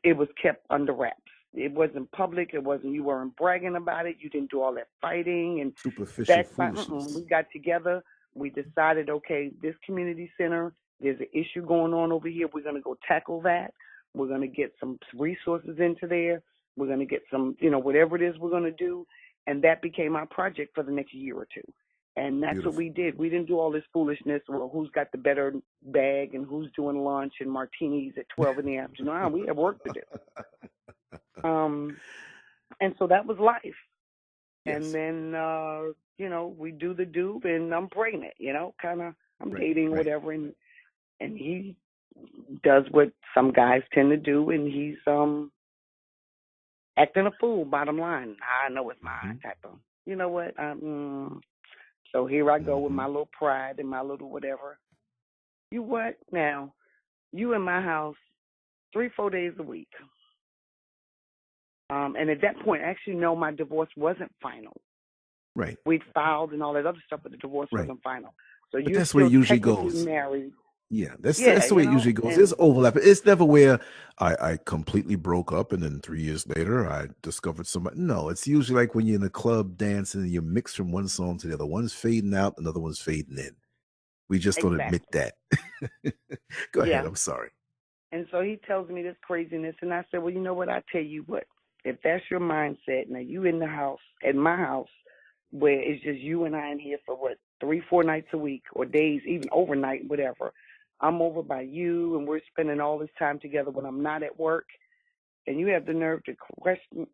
it was kept under wraps. It wasn't public. It wasn't, you weren't bragging about it. You didn't do all that fighting and superficial foolishness. We got together. We decided, okay, this community center, there's an issue going on over here. We're going to go tackle that. We're going to get some resources into there. We're going to get some, whatever it is we're going to do. And that became our project for the next year or two. And that's Beautiful. What we did. We didn't do all this foolishness. Well, who's got the better bag and who's doing lunch and martinis at 12 in the afternoon. We have work to do. And so that was life. Yes. And then, we do the do, and I'm pregnant, I'm dating whatever. And he does what some guys tend to do, and he's acting a fool, bottom line. I know it's mine type of, you know what? So here I go with my little pride and my little whatever. You what? Now, you in my house 3-4 days a week. And at that point, actually, no, my divorce wasn't final. Right. We'd filed and all that other stuff, but the divorce wasn't final. So but that's where it usually goes. Married. Yeah, that's the way it usually goes. There's overlap. It's never where I completely broke up and then 3 years later I discovered somebody. No, it's usually like when you're in a club dancing and you mix from one song to the other. One's fading out, another one's fading in. We just don't admit that. Go ahead. I'm sorry. And so he tells me this craziness, and I said, well, you know what? I tell you what, if that's your mindset, now you in the house, at my house, where it's just you and I in here for what, 3-4 nights a week or days, even overnight, whatever. I'm over by you, and we're spending all this time together when I'm not at work, and you have the nerve to question.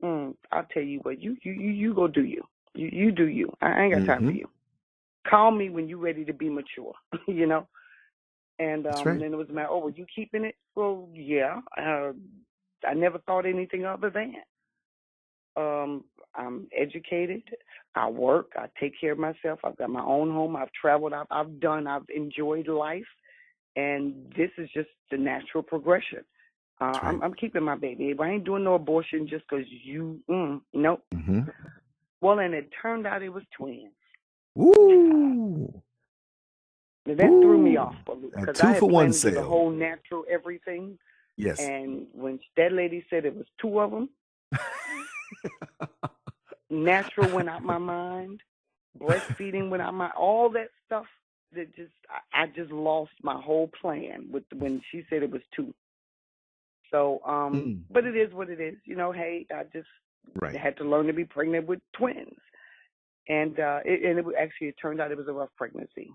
I'll tell you what, you go do you. You do you. I ain't got time for you. Call me when you're ready to be mature, you know. And That's right. then it was a matter, were you keeping it? Well, yeah. I never thought anything other than. I'm educated. I work. I take care of myself. I've got my own home. I've traveled. I've enjoyed life. And this is just the natural progression. That's right. I'm keeping my baby. I ain't doing no abortion just because you, nope. Mm-hmm. Well, and it turned out it was twins. Ooh. Now, that threw me off because I had planned to do the sale. whole natural everything. Yes. And when that lady said it was 2 of them, natural went out my mind, breastfeeding went out my, all that stuff. That just, I just lost my whole plan when she said it was 2. So, but it is what it is. You know, hey, I just had to learn to be pregnant with twins. And it turned out it was a rough pregnancy.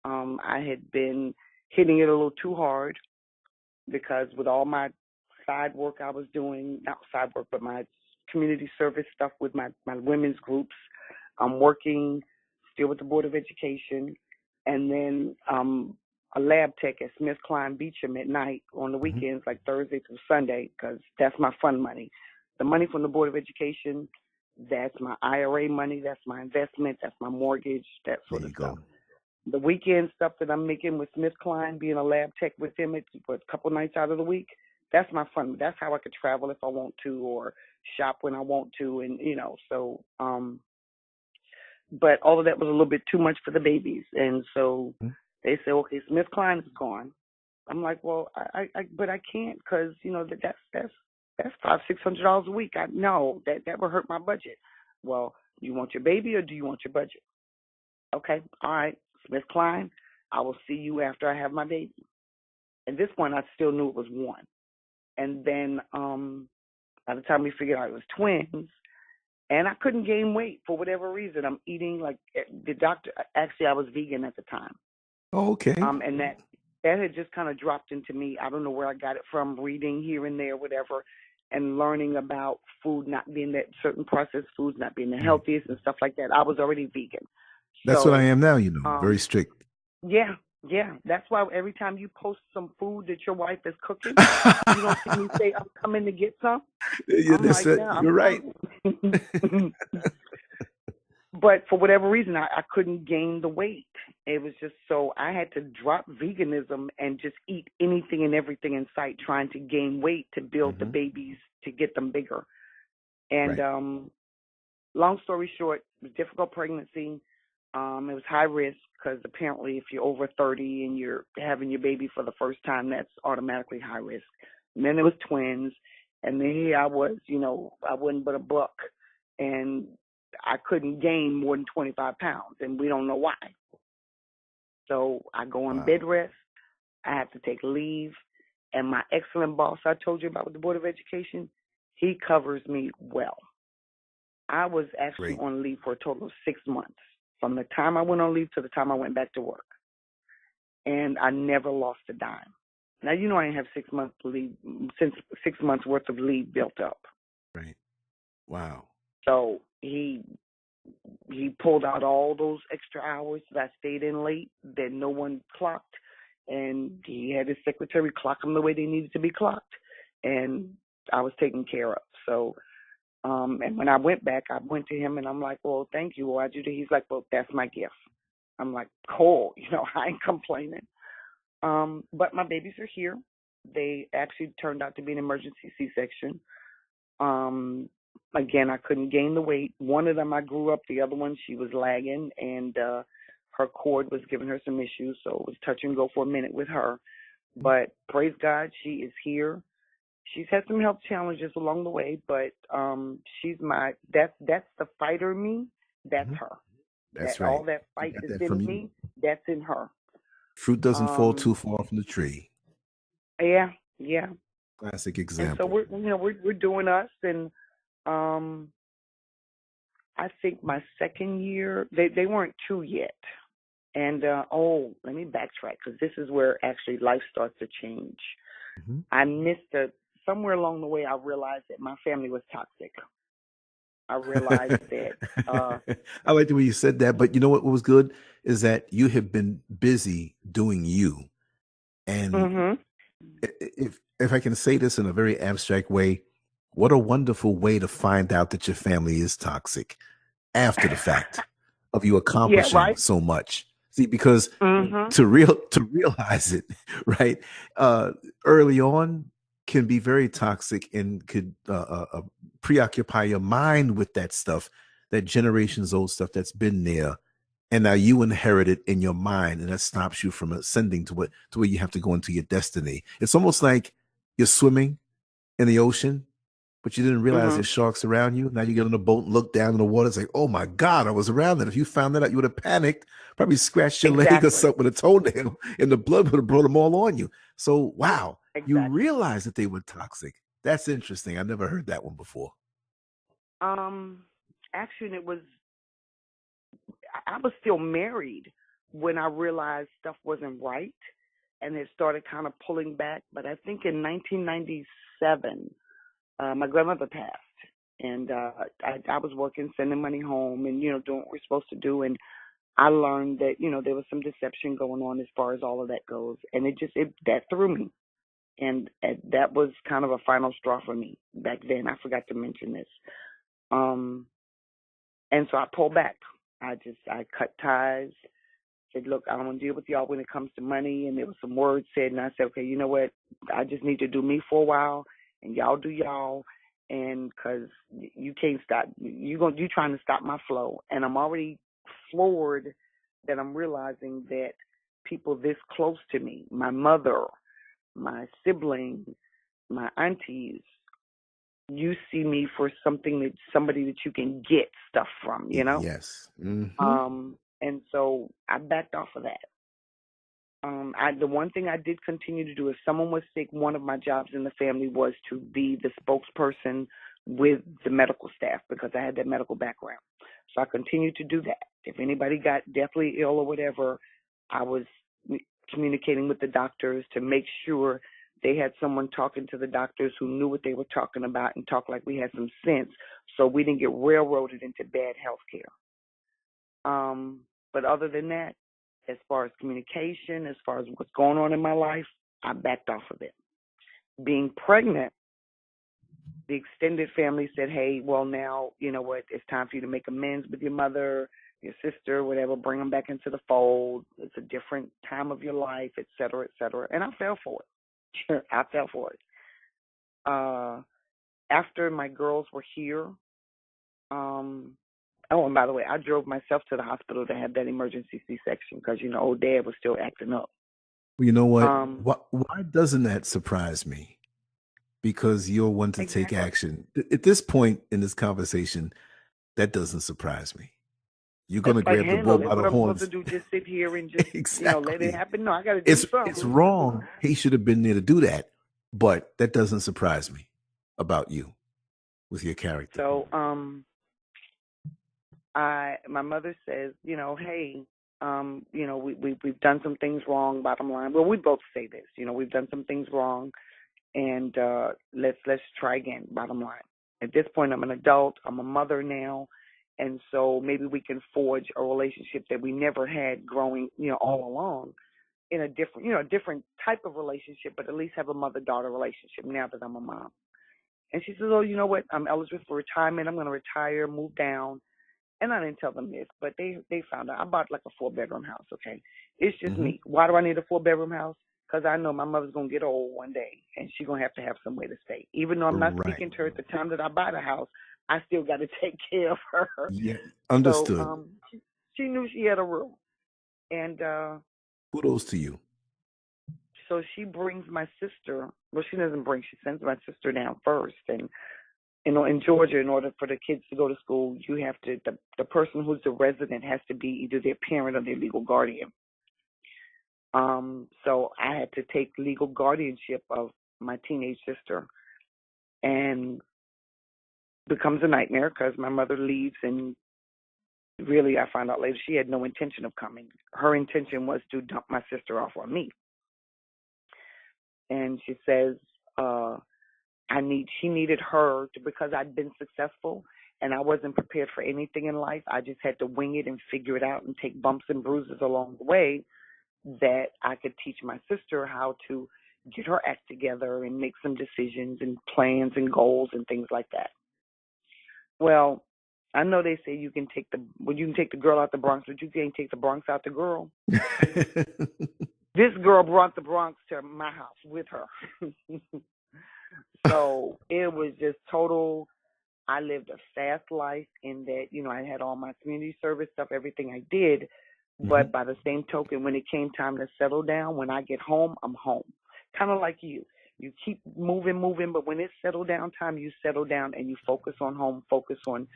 I had been hitting it a little too hard because with all my side work I was doing, not side work, but my community service stuff with my women's groups, I'm working still with the Board of Education, and then a lab tech at Smith Klein Beecham at night on the weekends, like Thursday through Sunday, because that's my fun money. The money from the Board of Education, that's my IRA money, that's my investment, that's my mortgage, that sort of stuff. The weekend stuff that I'm making with Smith Klein, being a lab tech with him for a couple nights out of the week, that's my fun. That's how I could travel if I want to or shop when I want to. And, you know, so, but all of that was a little bit too much for the babies. And so they said, okay, Smith Klein is gone. I'm like, well, but I can't because, you know, that's $500-600 a week. No, that would hurt my budget. Well, do you want your baby or do you want your budget? Okay, all right, Smith Klein, I will see you after I have my baby. At this point, I still knew it was 1. And then by the time we figured out it was twins, and I couldn't gain weight for whatever reason. I'm eating like the doctor. Actually, I was vegan at the time. Oh, okay. And that had just kind of dropped into me. I don't know where I got it from, reading here and there, whatever, and learning about food not being that certain processed foods not being the healthiest and stuff like that. I was already vegan. That's what I am now, you know, very strict. Yeah. That's why every time you post some food that your wife is cooking, you don't see me say, I'm coming to get some. Yeah, that's it. You're right. But for whatever reason, I couldn't gain the weight. It was just so I had to drop veganism and just eat anything and everything in sight, trying to gain weight to build the babies, to get them bigger. And long story short, it was a difficult pregnancy. It was high risk because apparently if you're over 30 and you're having your baby for the first time, that's automatically high risk. And then there was twins. And then here I was, you know, I wasn't but a buck. And I couldn't gain more than 25 pounds. And we don't know why. So I go on bed rest. I have to take leave. And my excellent boss I told you about with the Board of Education, he covers me well. I was actually on leave for a total of 6 months. From the time I went on leave to the time I went back to work. And I never lost a dime. Now, you know I didn't have 6 months leave, since 6 months worth of leave built up. Right. Wow. So he pulled out all those extra hours that I stayed in late that no one clocked. And he had his secretary clock them the way they needed to be clocked. And I was taken care of. So, and when I went back, I went to him and I'm like, well, thank you. Why'd you do? He's like, well, that's my gift. I'm like, cool. You know, I ain't complaining. But my babies are here. They actually turned out to be an emergency C-section. Again, I couldn't gain the weight. One of them I grew up. The other one, she was lagging, and her cord was giving her some issues, so it was touch and go for a minute with her. But praise God, she is here. She's had some health challenges along the way, but she's that's the fighter in me. That's her. That's right. All that fight is in me. That's in her. Fruit doesn't fall too far from the tree. Yeah, Yeah. Classic And so example. we're doing us, and um, I think my second year they weren't two yet. And let me backtrack because this is where actually life starts to change. Mhm. I missed somewhere along the way. I realized that my family was toxic. I realized that. I like the way you said that, but you know what was good is that you have been busy doing you. And Mhm. if I can say this in a very abstract way, what a wonderful way to find out that your family is toxic after the fact of you Yeah. accomplishing Right. so much. See, because Mhm. to realize it, right, uh, early on can be very toxic and could preoccupy your mind with that stuff, that generations old stuff that's been there, and now you inherit it in your mind, and that stops you from ascending to where you have to go into your destiny. It's almost like you're swimming in the ocean, but you didn't realize Mhm. there's sharks around you. Now you get on a boat and look down in the water. It's like, oh my God, I was around that. If you found that out, you would have panicked, probably scratched your leg or Exactly. something with a toenail, and the blood would have brought them all on you. So, wow, you Exactly. realize that they were toxic. That's interesting. I never heard that one before. Um. Actually, it was. I was still married when I realized stuff wasn't right, and it started kind of pulling back. But I think in 1997, my grandmother passed, and I was working, sending money home, and doing what we're supposed to do. And I learned that there was some deception going on as far as all of that goes, and it that threw me. And that was kind of a final straw for me back then. I forgot to mention this. Um, and so I pulled back. I cut ties. Said, look, I don't want to deal with y'all when it comes to money. And there was some words said, and I said, okay, you know what? I just need to do me for a while, and y'all do y'all. And because you can't stop, you trying to stop my flow, and I'm already floored that I'm realizing that people this close to me, my mother, my siblings, my aunties, you see me for somebody that you can get stuff from, Yes. Hmm. And so I backed off of that. The one thing I did continue to do, if someone was sick, one of my jobs in the family was to be the spokesperson with the medical staff because I had that medical background. So I continued to do that. If anybody got deathly ill or whatever, I was communicating with the doctors to make sure they had someone talking to the doctors who knew what they were talking about and talked like we had some sense so we didn't get railroaded into bad health care. But other than that, as far as communication, as far as what's going on in my life, I backed off of it. Being pregnant, the extended family said, hey, well, now, you know what, it's time for you to make amends with your mother, your sister, whatever, bring them back into the fold. It's a different time of your life, et cetera, et cetera. And I fell for it. I fell for it. Uh, After my girls were here, um, oh, and by the way, I drove myself to the hospital to have that emergency C-section because, old dad was still acting up. Well, you know what? Um, Why doesn't that surprise me? Because you're one to take exactly. action. At this point in this conversation, that doesn't surprise me. You're That's gonna like grab the bull handle it. by What the I'm supposed to horns. do, just sit here and just, let it Exactly. happen? No, I got to do It's something. wrong. He should have been there to do that. But that doesn't surprise me about you with your character. So, my mother says, hey, we've done some things wrong. Bottom line, well, we both say this, we've done some things wrong, and let's try again. Bottom line, at this point, I'm an adult. I'm a mother now, and so maybe we can forge a relationship that we never had growing, all along in a different, different type of relationship, but at least have a mother-daughter relationship now that I'm a mom. And she says, oh, you know what? I'm eligible for retirement. I'm going to retire, move down. And I didn't tell them this, but they found out. I bought like a 4-bedroom house, okay? It's just Hmm. me. Why do I need a 4-bedroom house? Because I know my mother's going to get old one day, and she's going to have somewhere to stay. Even though I'm not Right. speaking to her at the time that I buy the house, I still got to take care of her. Yeah. So Understood. she knew she had a room. And Kudos to you. so she brings my sister. Well, she doesn't bring. She sends my sister down first. And in Georgia, in order for the kids to go to school, you have to the person who's the resident has to be either their parent or their legal guardian. So I had to take legal guardianship of my teenage sister, and becomes a nightmare because my mother leaves, and really I find out later she had no intention of coming. Her intention was to dump my sister off on me. And she says, she needed her to, because I'd been successful and I wasn't prepared for anything in life. I just had to wing it and figure it out and take bumps and bruises along the way, that I could teach my sister how to get her act together and make some decisions and plans and goals and things like that. Well, I know they say you can take the girl out the Bronx, but you can't take the Bronx out the girl. This girl brought the Bronx to my house with her. So it was just total. I lived a fast life in that, I had all my community service stuff, everything I did. But by the same token, when it came time to settle down, when I get home, I'm home. Kind of like you. You keep moving, but when it's settle down time, you settle down and you focus on home, focus on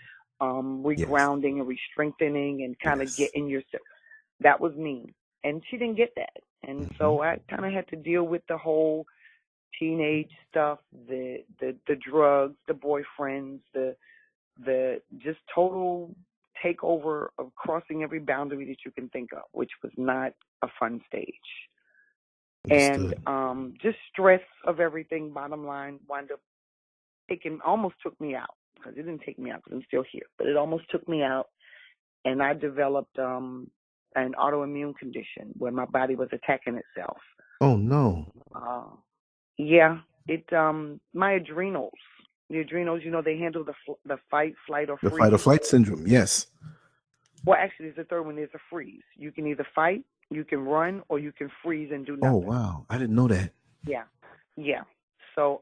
regrounding and re-strengthening and kind of getting yourself. That was me. And she didn't get that. And so I kind of had to deal with the whole teenage stuff, the drugs, the boyfriends, the just total takeover of crossing every boundary that you can think of, which was not a fun stage. Understood. And just stress of everything, bottom line, wound up almost took me out, because it didn't take me out because I'm still here, but it almost took me out. And I developed an autoimmune condition where my body was attacking itself. Oh, no. Yeah, my adrenals. The adrenals, they handle the fight, flight, or freeze. The fight or flight syndrome, yes. Well, actually, there's a third one. There's a freeze. You can either fight, you can run, or you can freeze and do nothing. Oh, wow. I didn't know that. Yeah. So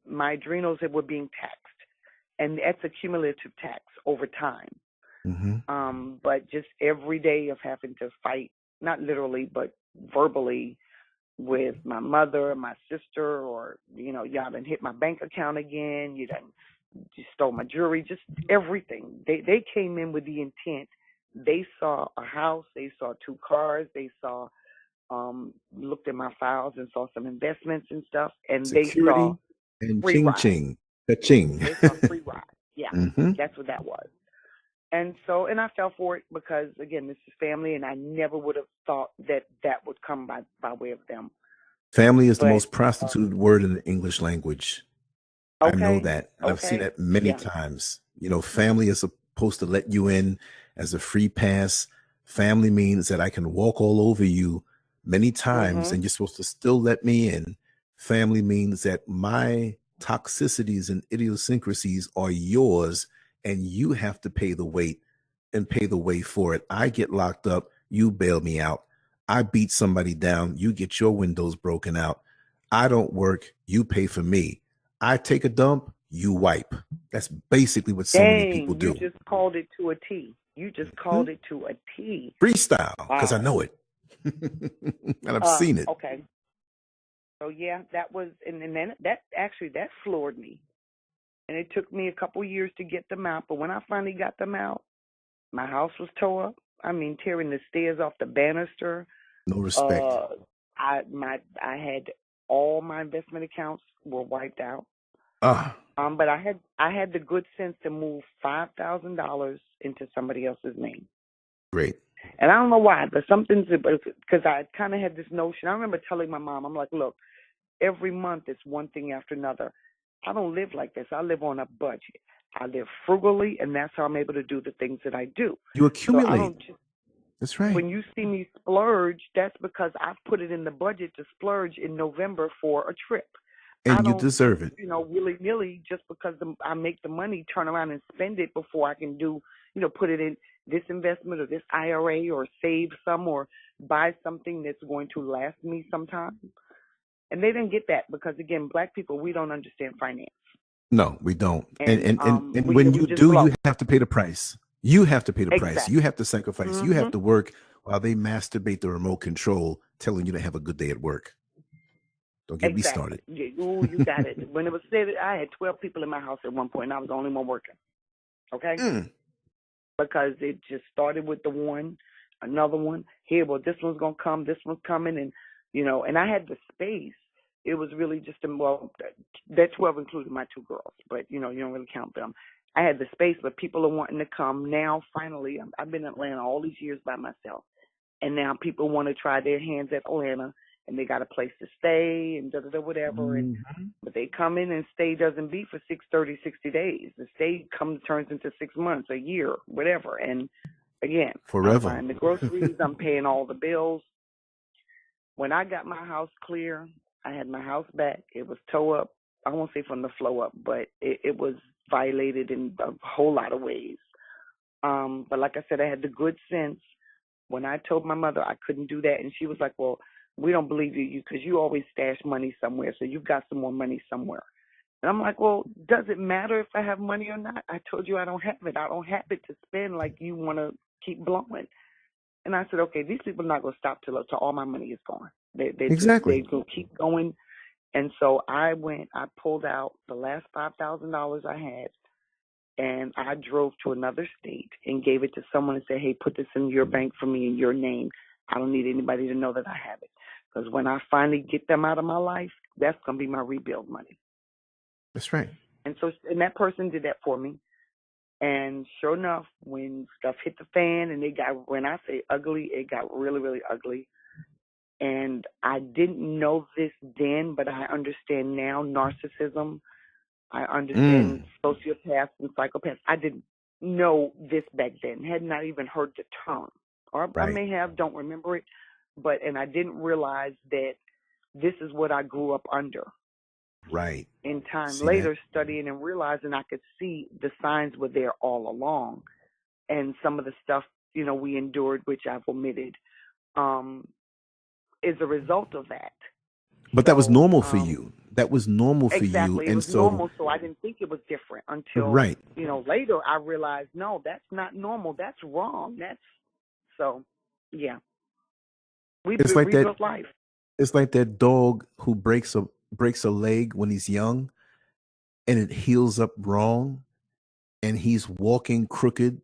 my adrenals were being taxed, and that's a cumulative tax over time. But just every day of having to fight, not literally, but verbally, with my mother, my sister, or, y'all done hit my bank account again, you stole my jewelry, just everything. They came in with the intent. They saw a house, they saw 2 cars, they saw, looked at my files and saw some investments and stuff, and Security, they saw and free ride. ching. Ka-ching. They saw free ride. Yeah, that's what that was. And so, and I fell for it because, again, this is family, and I never would have thought that would come by way of them. Family is the most prostituted word in the English language. Okay. I know that. And I've seen that many times. Family is supposed to let you in as a free pass. Family means that I can walk all over you many times and you're supposed to still let me in. Family means that my toxicities and idiosyncrasies are yours, and you have to pay the weight and pay the way for it. I get locked up, you bail me out. I beat somebody down, you get your windows broken out. I don't work, you pay for me. I take a dump, you wipe. That's basically what so many people do. You just called it to a T. You just called it to a T. Freestyle, because I know it. And I've seen it. Okay. So yeah, that was, and then that floored me. And it took me a couple years to get them out. But when I finally got them out, my house was tore up. I mean, tearing the stairs off the banister. No respect. I had all my investment accounts were wiped out. But I had the good sense to move $5,000 into somebody else's name. Great. And I don't know why, but because I kind of had this notion. I remember telling my mom, I'm like, look, every month it's one thing after another. I don't live like this. I live on a budget. I live frugally, and that's how I'm able to do the things that I do. You accumulate. So I don't that's right. When you see me splurge, that's because I've put it in the budget to splurge in November for a trip. And you deserve it. Willy-nilly, just because I make the money, turn around and spend it before I can do, put it in this investment or this IRA or save some or buy something that's going to last me sometime. And they didn't get that because, again, Black people, we don't understand finance. No, we don't. And we when you do, blow. you have to pay the price. You have to pay the price. You have to sacrifice. You have to work while they masturbate the remote control, telling you to have a good day at work. Don't get me started. Ooh, you got it. When it was said, I had 12 people in my house at one point, and I was the only one working. Okay? Because it just started with the one, another one. Here, well, this one's going to come, this one's coming. And, and I had the space. it was really just that 12 included my 2 girls, but you don't really count them. I had the space, but people are wanting to come now. Finally, I've been in Atlanta all these years by myself, and now people want to try their hands at Atlanta, and they got a place to stay and whatever. But they come in and stay doesn't be for 60 days. The stay turns into 6 months, a year, whatever. And again, Forever. I'm buying the groceries, I'm paying all the bills. When I got my house clear, I had my house back. It was toe up. I won't say from the flow up, but it was violated in a whole lot of ways. But like I said, I had the good sense when I told my mother I couldn't do that, and she was like, well, we don't believe you because you always stash money somewhere, so you've got some more money somewhere. And I'm like, well, does it matter if I have money or not? I told you I don't have it. I don't have it to spend like you want to keep blowing. And I said, okay, these people are not going to stop till all my money is gone. Exactly. They're going to keep going. And so I pulled out the last $5,000 I had, and I drove to another state and gave it to someone and said, hey, put this in your bank for me in your name. I don't need anybody to know that I have it. Because when I finally get them out of my life, that's going to be my rebuild money. That's right. And that person did that for me. And sure enough, when stuff hit the fan and when I say ugly, it got really, really ugly. And I didn't know this then, but I understand now narcissism. I understand sociopaths and psychopaths. I didn't know this back then, had not even heard the term. Or I may have, don't remember it. And I didn't realize that this is what I grew up under. Right. In time later, studying and realizing I could see the signs were there all along. And some of the stuff, we endured, which I've omitted, is a result of that. But that was normal for you. That was normal for you. Exactly. It was normal, so I didn't think it was different until, later I realized, no, that's not normal. That's wrong. Yeah. It's like rebuilt life. It's like that dog who breaks a leg when he's young and it heals up wrong and he's walking crooked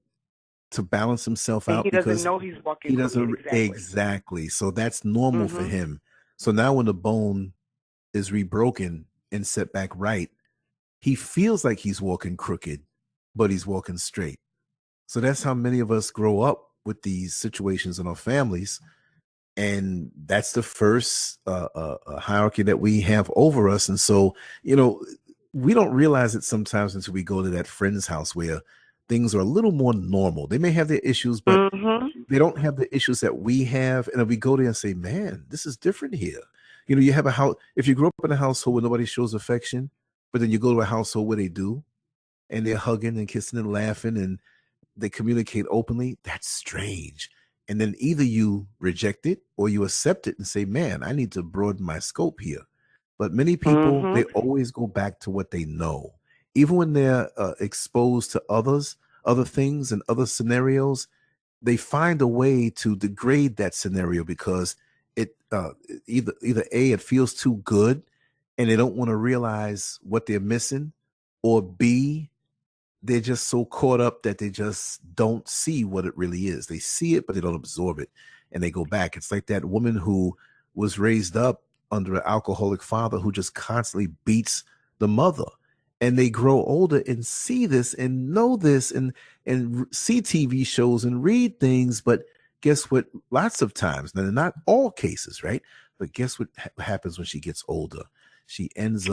to balance himself out. He doesn't know he's walking he doesn't crooked. Exactly. So that's normal for him. So now when the bone is rebroken and set back right, he feels like he's walking crooked, but he's walking straight. So that's how many of us grow up with these situations in our families. And that's the first hierarchy that we have over us. And so, we don't realize it sometimes until we go to that friend's house where things are a little more normal. They may have their issues, but they don't have the issues that we have. And if we go there and say, man, this is different here. You have a house. If you grow up in a household where nobody shows affection, but then you go to a household where they do, and they're hugging and kissing and laughing and they communicate openly, that's strange. And then either you reject it or you accept it and say, man, I need to broaden my scope here. But many people, they always go back to what they know. Even when they're exposed to other things and other scenarios, they find a way to degrade that scenario because it either it feels too good and they don't want to realize what they're missing, or B, they're just so caught up that they just don't see what it really is. They see it, but they don't absorb it, and they go back. It's like that woman who was raised up under an alcoholic father who just constantly beats the mother, and they grow older and see this and know this and see TV shows and read things. But guess what? Lots of times, now not all cases, right? But guess what happens when she gets older? She winds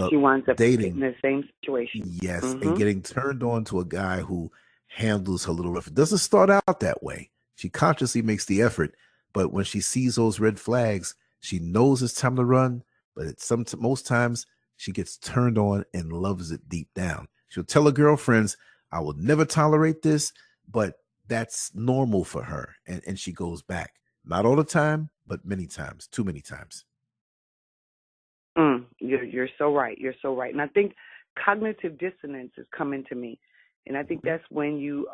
up dating in the same situation. Yes, and getting turned on to a guy who handles her a little rough. It doesn't start out that way. She consciously makes the effort, but when she sees those red flags, she knows it's time to run. But most times she gets turned on and loves it deep down. She'll tell her girlfriends, "I will never tolerate this," but that's normal for her, and she goes back. Not all the time, but many times, too many times. You're so right. You're so right. And I think cognitive dissonance is coming to me. And I think that's when your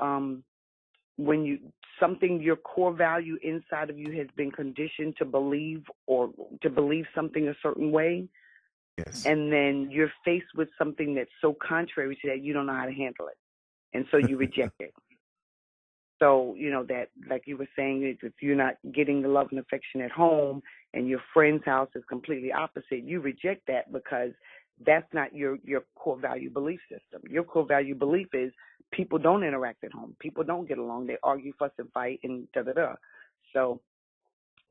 core value inside of you has been conditioned to believe something a certain way. Yes. And then you're faced with something that's so contrary to that, you don't know how to handle it. And so you reject it. So, that, like you were saying, if you're not getting the love and affection at home and your friend's house is completely opposite, you reject that because that's not your core value belief system. Your core value belief is people don't interact at home. People don't get along. They argue, fuss, and fight, and da-da-da. So,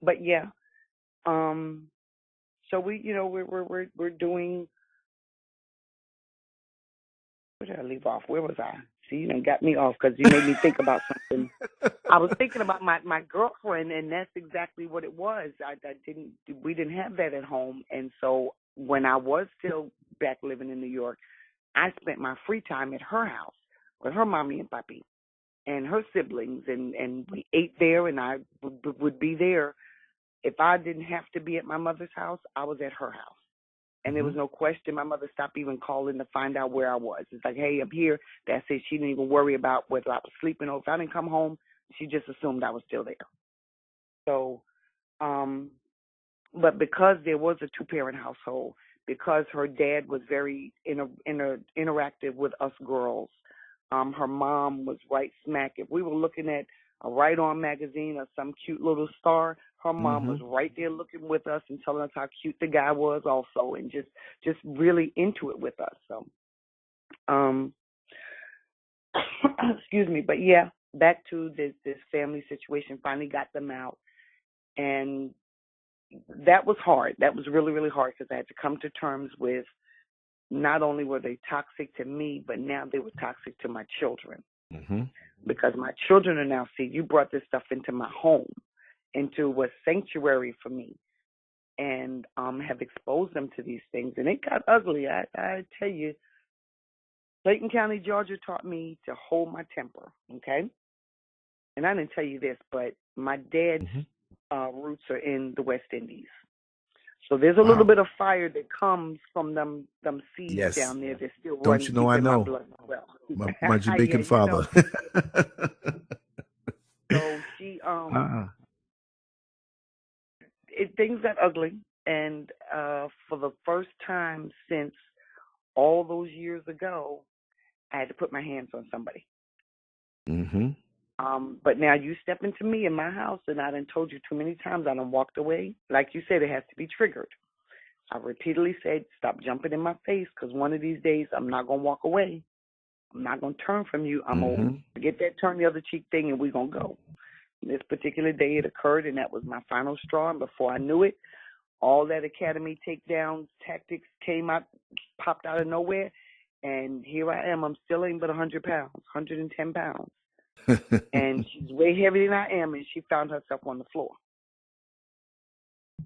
but yeah. So we're doing. Where did I leave off? Where was I? See, you done got me off because you made me think about something. I was thinking about my girlfriend, and that's exactly what it was. We didn't have that at home, and so when I was still back living in New York, I spent my free time at her house with her mommy and papi and her siblings, and we ate there, and I would be there. If I didn't have to be at my mother's house, I was at her house. And there was no question. My mother stopped even calling to find out where I was. It's like, hey, I'm here. That's it. She didn't even worry about whether I was sleeping or if I didn't come home. She just assumed I was still there. So, but because there was a two-parent household, because her dad was very interactive with us girls, her mom was right smack. If we were looking at a Right On magazine or some cute little star, her mom was right there looking with us and telling us how cute the guy was also, and just really into it with us. So, excuse me, but yeah, back to this family situation. Finally got them out, and that was hard. That was really, really hard because I had to come to terms with not only were they toxic to me, but now they were toxic to my children. Because my children are now, see, you brought this stuff into my home, into a sanctuary for me, and have exposed them to these things. And it got ugly. I tell you, Clayton County, Georgia taught me to hold my temper, okay? And I didn't tell you this, but my dad's roots are in the West Indies. So there's a little bit of fire that comes from them seeds down there that still run deep in my blood as well. My Jamaican father. So she things got ugly, and for the first time since all those years ago, I had to put my hands on somebody. But now you step into me in my house, and I done told you too many times, I done walked away. Like you said, it has to be triggered. I repeatedly said, stop jumping in my face, because one of these days I'm not going to walk away. I'm not going to turn from you. I'm going to forget that turn the other cheek thing, and we're going to go. This particular day it occurred, and that was my final straw. And before I knew it, all that academy takedown tactics popped out of nowhere. And here I am. I'm still ain't but 100 pounds, 110 pounds. And she's way heavier than I am, and she found herself on the floor.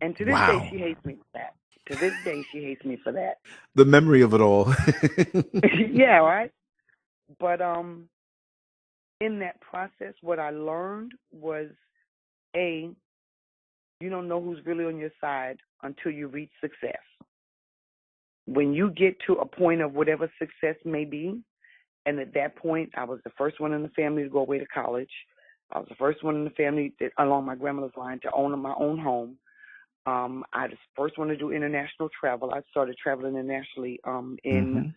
And to this day, she hates me for that. To this day, she hates me for that. The memory of it all. Yeah, right? But in that process, what I learned was, A, you don't know who's really on your side until you reach success. When you get to a point of whatever success may be, and at that point, I was the first one in the family to go away to college. I was the first one in the family along my grandmother's line to own my own home. I was the first one to do international travel. I started traveling internationally in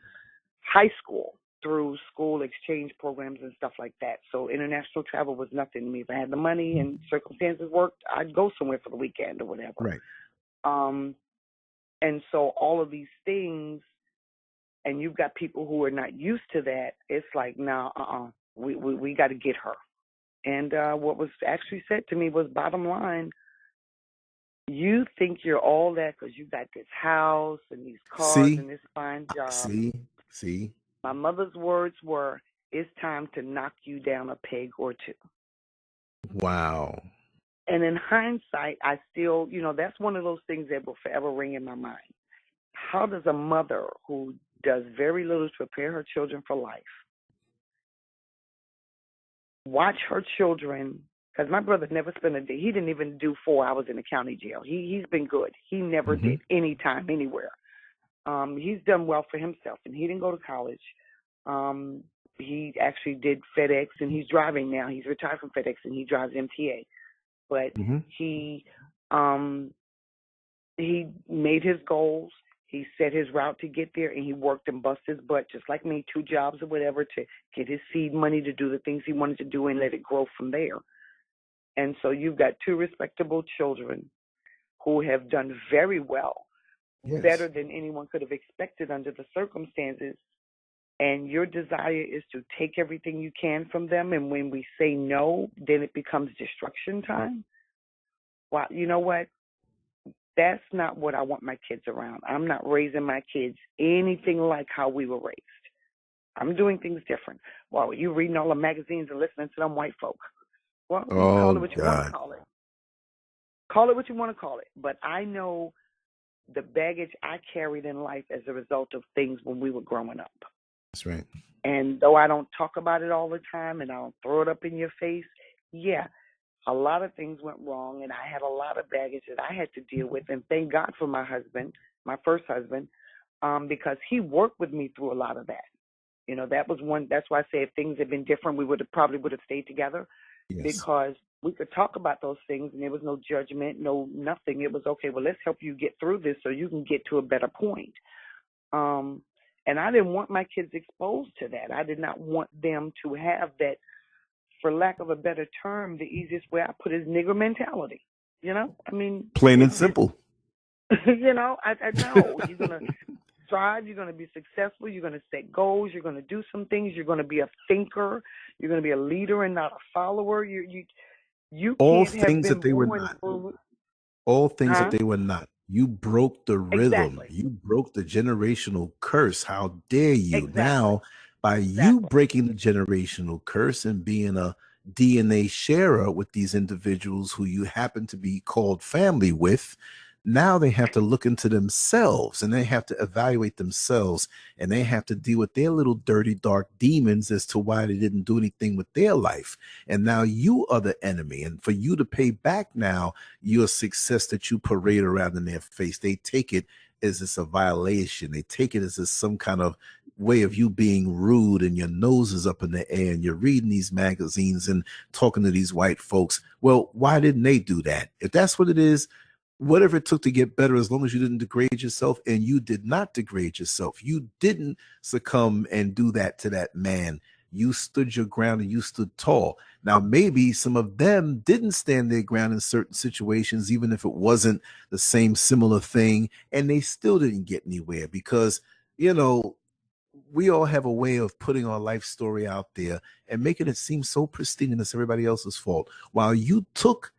high school through school exchange programs and stuff like that. So international travel was nothing to me. If I had the money and circumstances worked, I'd go somewhere for the weekend or whatever. Right. And so all of these things, and you've got people who are not used to that, it's like, no, we got to get her. And what was actually said to me was, bottom line, you think you're all that because you got this house and these cars and this fine job. See. My mother's words were, it's time to knock you down a peg or two. Wow. And in hindsight, I still, that's one of those things that will forever ring in my mind. How does a mother who does very little to prepare her children for life watch her children? Because my brother never spent a day. He didn't even do 4 hours in the county jail. He's been good. He never did any time anywhere. He's done well for himself, and he didn't go to college. He actually did FedEx, and he's driving now. He's retired from FedEx, and he drives MTA. But he made his goals. He set his route to get there, and he worked and busted his butt, just like me, 2 jobs or whatever, to get his seed money to do the things he wanted to do and let it grow from there. And so you've got 2 respectable children who have done very well, better than anyone could have expected under the circumstances. And your desire is to take everything you can from them. And when we say no, then it becomes destruction time. Well, you know what? That's not what I want my kids around. I'm not raising my kids anything like how we were raised. I'm doing things different. Well, you reading all the magazines and listening to them white folk. Well, you call it what you want to call it. Call it what you want to call it. But I know the baggage I carried in life as a result of things when we were growing up. That's right. And though I don't talk about it all the time and I don't throw it up in your face, yeah, a lot of things went wrong, and I had a lot of baggage that I had to deal with. And thank God for my husband, my first husband, because he worked with me through a lot of that. You know, that was one. That's why I say if things had been different, we probably would have stayed together, because we could talk about those things, and there was no judgment, no nothing. It was okay. Well, let's help you get through this so you can get to a better point. And I didn't want my kids exposed to that. I did not want them to have that, for lack of a better term, the easiest way I put it is nigger mentality. You know, I mean, plain and simple. You know, I know you're gonna strive, you're gonna be successful, you're gonna set goals, you're gonna do some things, you're gonna be a thinker, you're gonna be a leader and not a follower. You all can't have things been that they were born not. through. All things that they were not. You broke the rhythm. Exactly. You broke the generational curse. How dare you? Exactly. Now, by you breaking the generational curse and being a DNA sharer with these individuals who you happen to be called family with, now they have to look into themselves and they have to evaluate themselves and they have to deal with their little dirty, dark demons as to why they didn't do anything with their life. And now you are the enemy. And for you to pay back now your success that you parade around in their face, they take it as it's a violation. They take it as some kind of way of you being rude and your nose is up in the air and you're reading these magazines and talking to these white folks. Well, why didn't they do that? If that's what it is, whatever it took to get better, as long as you didn't degrade yourself, and you did not degrade yourself. You didn't succumb and do that to that man. You stood your ground and you stood tall. Now, maybe some of them didn't stand their ground in certain situations, even if it wasn't the same similar thing, and they still didn't get anywhere because, you know, we all have a way of putting our life story out there and making it seem so pristine and it's everybody else's fault. While you took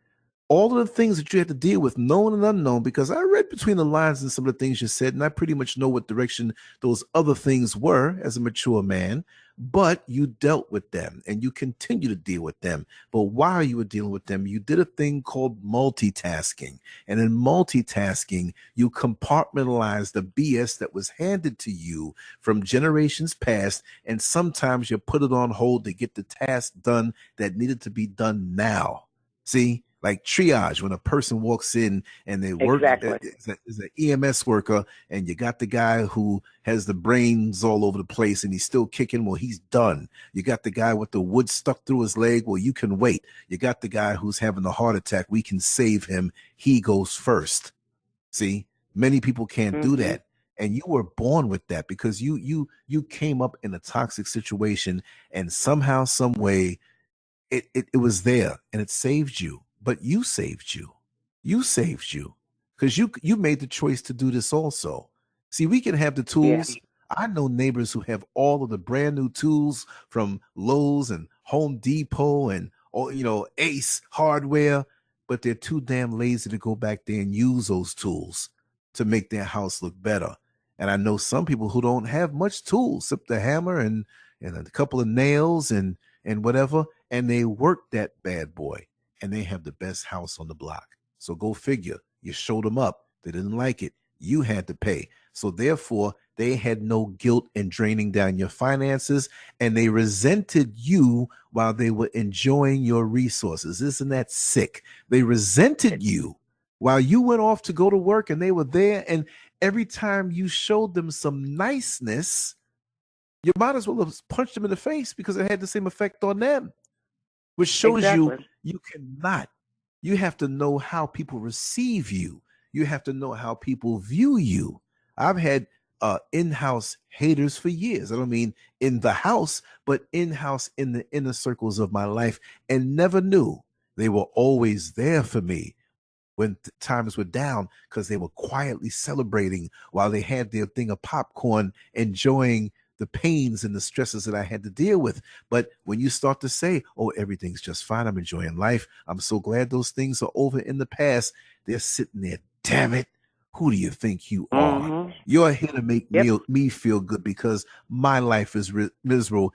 all of the things that you had to deal with, known and unknown, because I read between the lines and some of the things you said, and I pretty much know what direction those other things were as a mature man, but you dealt with them and you continue to deal with them. But while you were dealing with them, you did a thing called multitasking. And in multitasking, you compartmentalized the BS that was handed to you from generations past, and sometimes you put it on hold to get the task done that needed to be done now. See? Like triage, when a person walks in and they work as an EMS worker, and you got the guy who has the brains all over the place and he's still kicking, well, he's done. You got the guy with the wood stuck through his leg, well, you can wait. You got the guy who's having a heart attack, we can save him, he goes first. See, many people can't do that. And you were born with that because you came up in a toxic situation, and somehow, some way, it was there and it saved you. But you saved you. You saved you because you made the choice to do this also. See, we can have the tools. I know neighbors who have all of the brand new tools from Lowe's and Home Depot and Ace Hardware, but they're too damn lazy to go back there and use those tools to make their house look better. And I know some people who don't have much tools, except the hammer and a couple of nails and whatever, and they work that bad boy. And they have the best house on the block. So go figure. You showed them up. They didn't like it. You had to pay. So therefore, they had no guilt in draining down your finances, and they resented you while they were enjoying your resources. Isn't that sick? They resented you while you went off to go to work, and they were there. And every time you showed them some niceness, you might as well have punched them in the face because it had the same effect on them. Which shows you cannot. You have to know how people receive you. You have to know how people view you. I've had in-house haters for years. I don't mean in the house, but in-house in the inner circles of my life, and never knew they were always there for me when times were down, because they were quietly celebrating while they had their thing of popcorn, enjoying the pains and the stresses that I had to deal with. But when you start to say, oh, everything's just fine, I'm enjoying life, I'm so glad those things are over in the past, they're sitting there, damn it, who do you think you are? Mm-hmm. You're here to make Yep. me feel good because my life is miserable.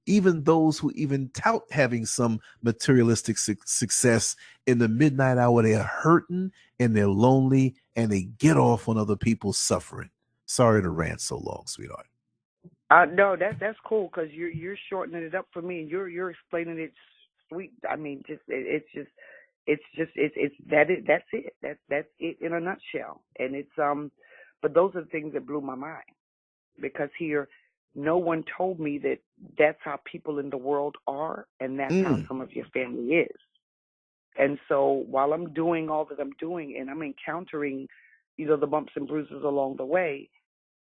Even those who even tout having some materialistic success, in the midnight hour, they're hurting and they're lonely and they get off on other people's suffering. Sorry to rant so long, sweetheart. No, that's cool because you're shortening it up for me, and you're explaining it sweet. I mean, that's it. That's it in a nutshell. And but those are the things that blew my mind, because here, no one told me that that's how people in the world are, and that's how some of your family is. And so while I'm doing all that I'm doing, and I'm encountering, the bumps and bruises along the way,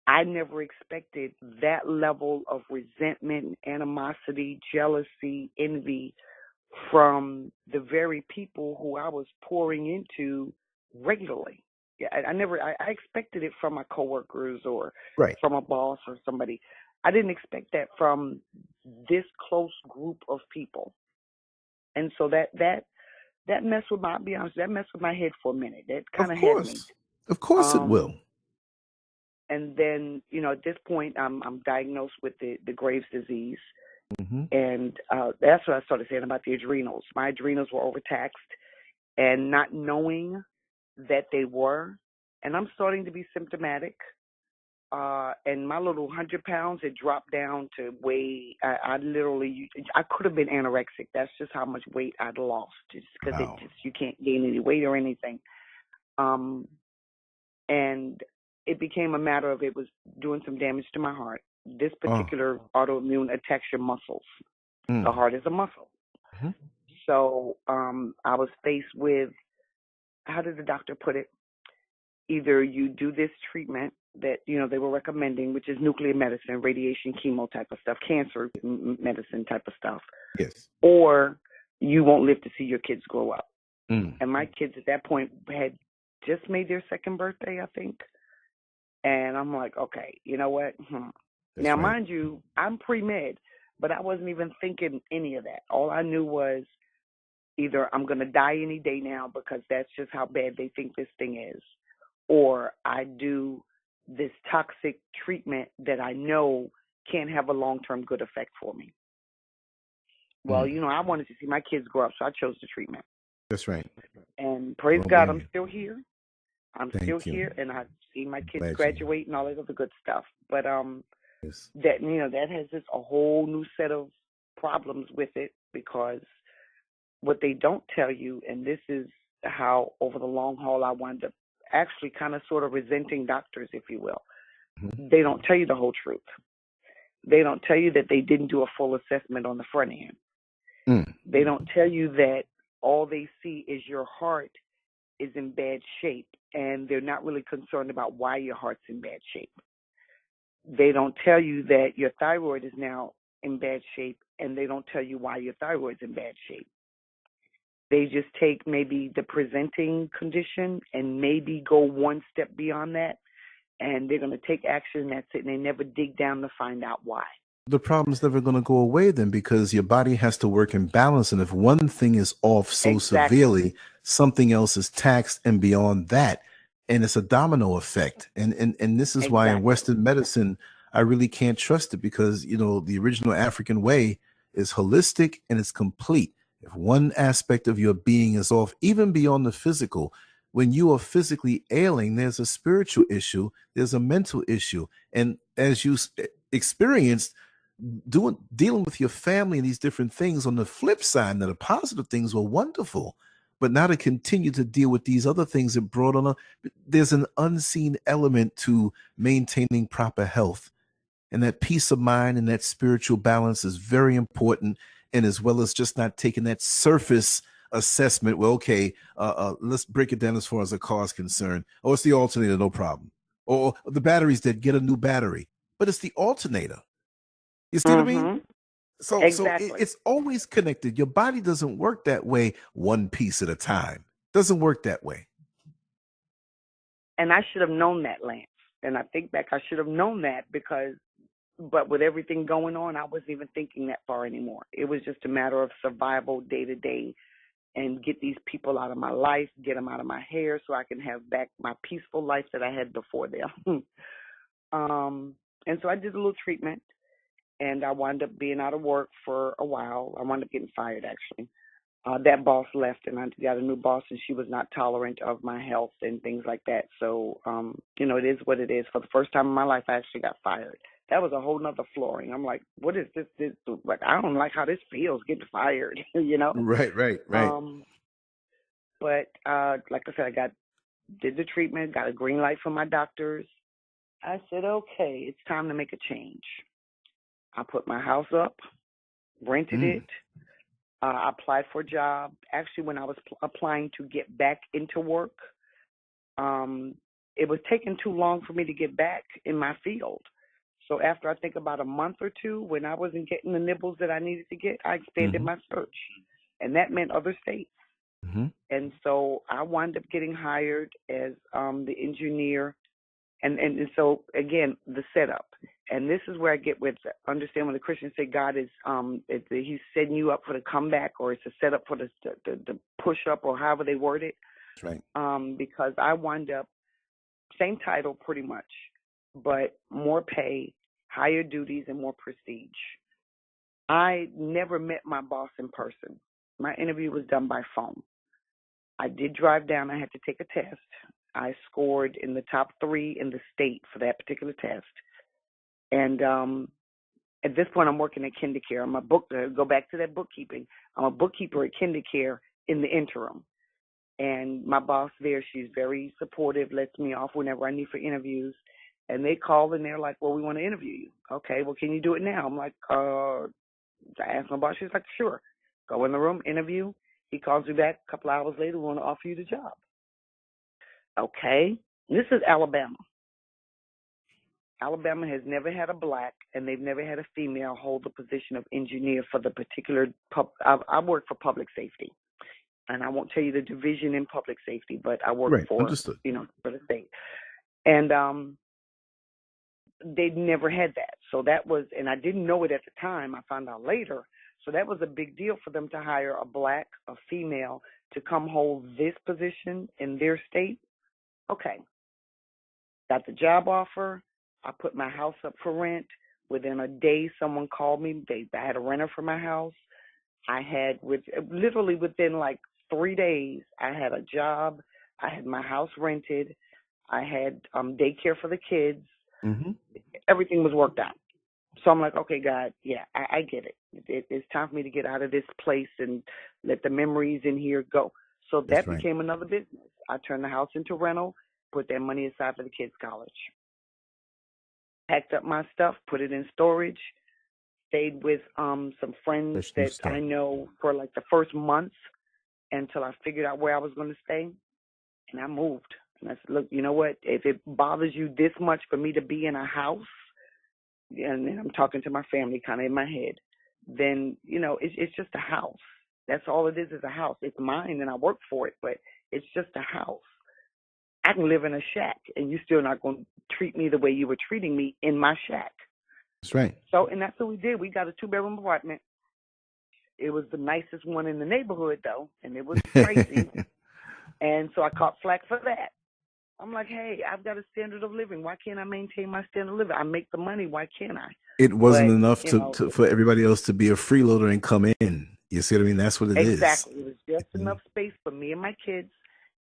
I never expected that level of resentment, animosity, jealousy, envy from the very people who I was pouring into regularly. Yeah, I expected it from my coworkers or Right. from a boss or somebody. I didn't expect that from this close group of people. And so that messed with my, I'll be honest, that messed with my head for a minute. That kind Of of had me. course. Of course it will. And then, at this point, I'm diagnosed with the Graves' disease. Mm-hmm. And that's what I started saying about the adrenals. My adrenals were overtaxed, and not knowing that they were. And I'm starting to be symptomatic. And my little 100 pounds, it dropped down to weigh, I literally, I could have been anorexic. That's just how much weight I'd lost, just because Wow. you can't gain any weight or anything. And it became a matter of, it was doing some damage to my heart. This particular autoimmune attacks your muscles. The heart is a muscle. Mm-hmm. So I was faced with, how did the doctor put it? Either you do this treatment that, they were recommending, which is nuclear medicine, radiation, chemo type of stuff, cancer medicine type of stuff. Yes. Or you won't live to see your kids grow up. Mm. And my kids at that point had just made their second birthday, I think. And I'm like, okay, you know what? Now, right. mind you, I'm pre-med, but I wasn't even thinking any of that. All I knew was either I'm going to die any day now, because that's just how bad they think this thing is, or I do this toxic treatment that I know can't have a long-term good effect for me. Well, I wanted to see my kids grow up, so I chose the treatment. That's right. And praise Don't God, blame I'm you. still here. I'm Thank still you. here, and I see my kids Glad you- graduate and all that other good stuff. But Yes. that that has just a whole new set of problems with it, because what they don't tell you, and this is how over the long haul I wound up actually kind of sort of resenting doctors, if you will. Mm-hmm. They don't tell you the whole truth. They don't tell you that they didn't do a full assessment on the front end. They don't tell you that all they see is your heart is in bad shape, and they're not really concerned about why your heart's in bad shape. They don't tell you that your thyroid is now in bad shape, and they don't tell you why your thyroid's in bad shape. They just take maybe the presenting condition and maybe go one step beyond that, and they're going to take action, and that's it, and they never dig down to find out why. The problem's never going to go away then, because your body has to work in balance. And if one thing is off so severely, something else is taxed and beyond that. And it's a domino effect. And this is why in Western medicine, I really can't trust it, because, the original African way is holistic and it's complete. If one aspect of your being is off, even beyond the physical, when you are physically ailing, there's a spiritual issue, there's a mental issue. And as you experienced, dealing with your family and these different things, on the flip side, that the positive things were wonderful, but now to continue to deal with these other things that brought on there's an unseen element to maintaining proper health, and that peace of mind and that spiritual balance is very important. And as well as just not taking that surface assessment, well, okay, let's break it down as far as the car is concerned. Oh, it's the alternator, no problem. Or the battery's dead, get a new battery. But it's the alternator. You see what I mean? So Exactly. it's always connected. Your body doesn't work that way, one piece at a time. Doesn't work that way. And I should have known that, Lance. And I think back, I should have known that but with everything going on, I wasn't even thinking that far anymore. It was just a matter of survival day to day and get these people out of my life, get them out of my hair so I can have back my peaceful life that I had before them. And so I did a little treatment, and I wound up being out of work for a while. I wound up getting fired, actually. That boss left, and I got a new boss, and she was not tolerant of my health and things like that. So, it is what it is. For the first time in my life, I actually got fired. That was a whole nother flooring. I'm like, what is this? Like, I don't like how this feels, getting fired, Right. But like I said, did the treatment, got a green light from my doctors. I said, okay, it's time to make a change. I put my house up, rented it. I applied for a job. Actually, when I was applying to get back into work, it was taking too long for me to get back in my field. So after I think about a month or two, when I wasn't getting the nibbles that I needed to get, I expanded my search. And that meant other states. And so I wound up getting hired as the engineer. And so, again, the setup. And this is where I get with, understand when the Christians say God is, he's setting you up for the comeback, or it's a setup for the push up, or however they word it. That's right. Because I wound up, same title pretty much, but more pay, higher duties, and more prestige. I never met my boss in person. My interview was done by phone. I did drive down. I had to take a test. I scored in the top 3 in the state for that particular test. And at this point, I'm working at KinderCare. I'm go back to that bookkeeping. I'm a bookkeeper at KinderCare in the interim. And my boss there, she's very supportive, lets me off whenever I need for interviews. And they call and they're like, well, we want to interview you. Okay, well, can you do it now? I'm like, I asked my boss. She's like, sure. Go in the room, interview. He calls me back a couple hours later, we want to offer you the job. Okay. This is Alabama. Alabama has never had a black, and they've never had a female hold the position of engineer for the particular I work for public safety. And I won't tell you the division in public safety, but I work for, Understood. For the state. And they'd never had that. So that was, and I didn't know it at the time. I found out later. So that was a big deal for them to hire a black, a female, to come hold this position in their state. Okay. Got the job offer. I put my house up for rent. Within a day, someone called me. I had a renter for my house. I had, literally within like 3 days, I had a job. I had my house rented. I had daycare for the kids. Everything was worked out. So I'm like, okay, God, yeah, I get it. It's time for me to get out of this place and let the memories in here go. So that became another business. I turned the house into rental, put that money aside for the kids' college. Packed up my stuff, put it in storage, stayed with some friends that I know for like the first month until I figured out where I was going to stay, and I moved. And I said, look, you know what? If it bothers you this much for me to be in a house, and then I'm talking to my family kind of in my head, then, it's just a house. That's all it is a house. It's mine and I work for it, but it's just a house. I can live in a shack and you're still not going to treat me the way you were treating me in my shack. That's right. So, and that's what we did. We got a 2-bedroom apartment. It was the nicest one in the neighborhood, though, and it was crazy. And so I caught flack for that. I'm like, hey, I've got a standard of living. Why can't I maintain my standard of living? I make the money. Why can't I? It wasn't enough for everybody else to be a freeloader and come in. You see what I mean? That's what it is. Exactly. It was just enough space for me and my kids.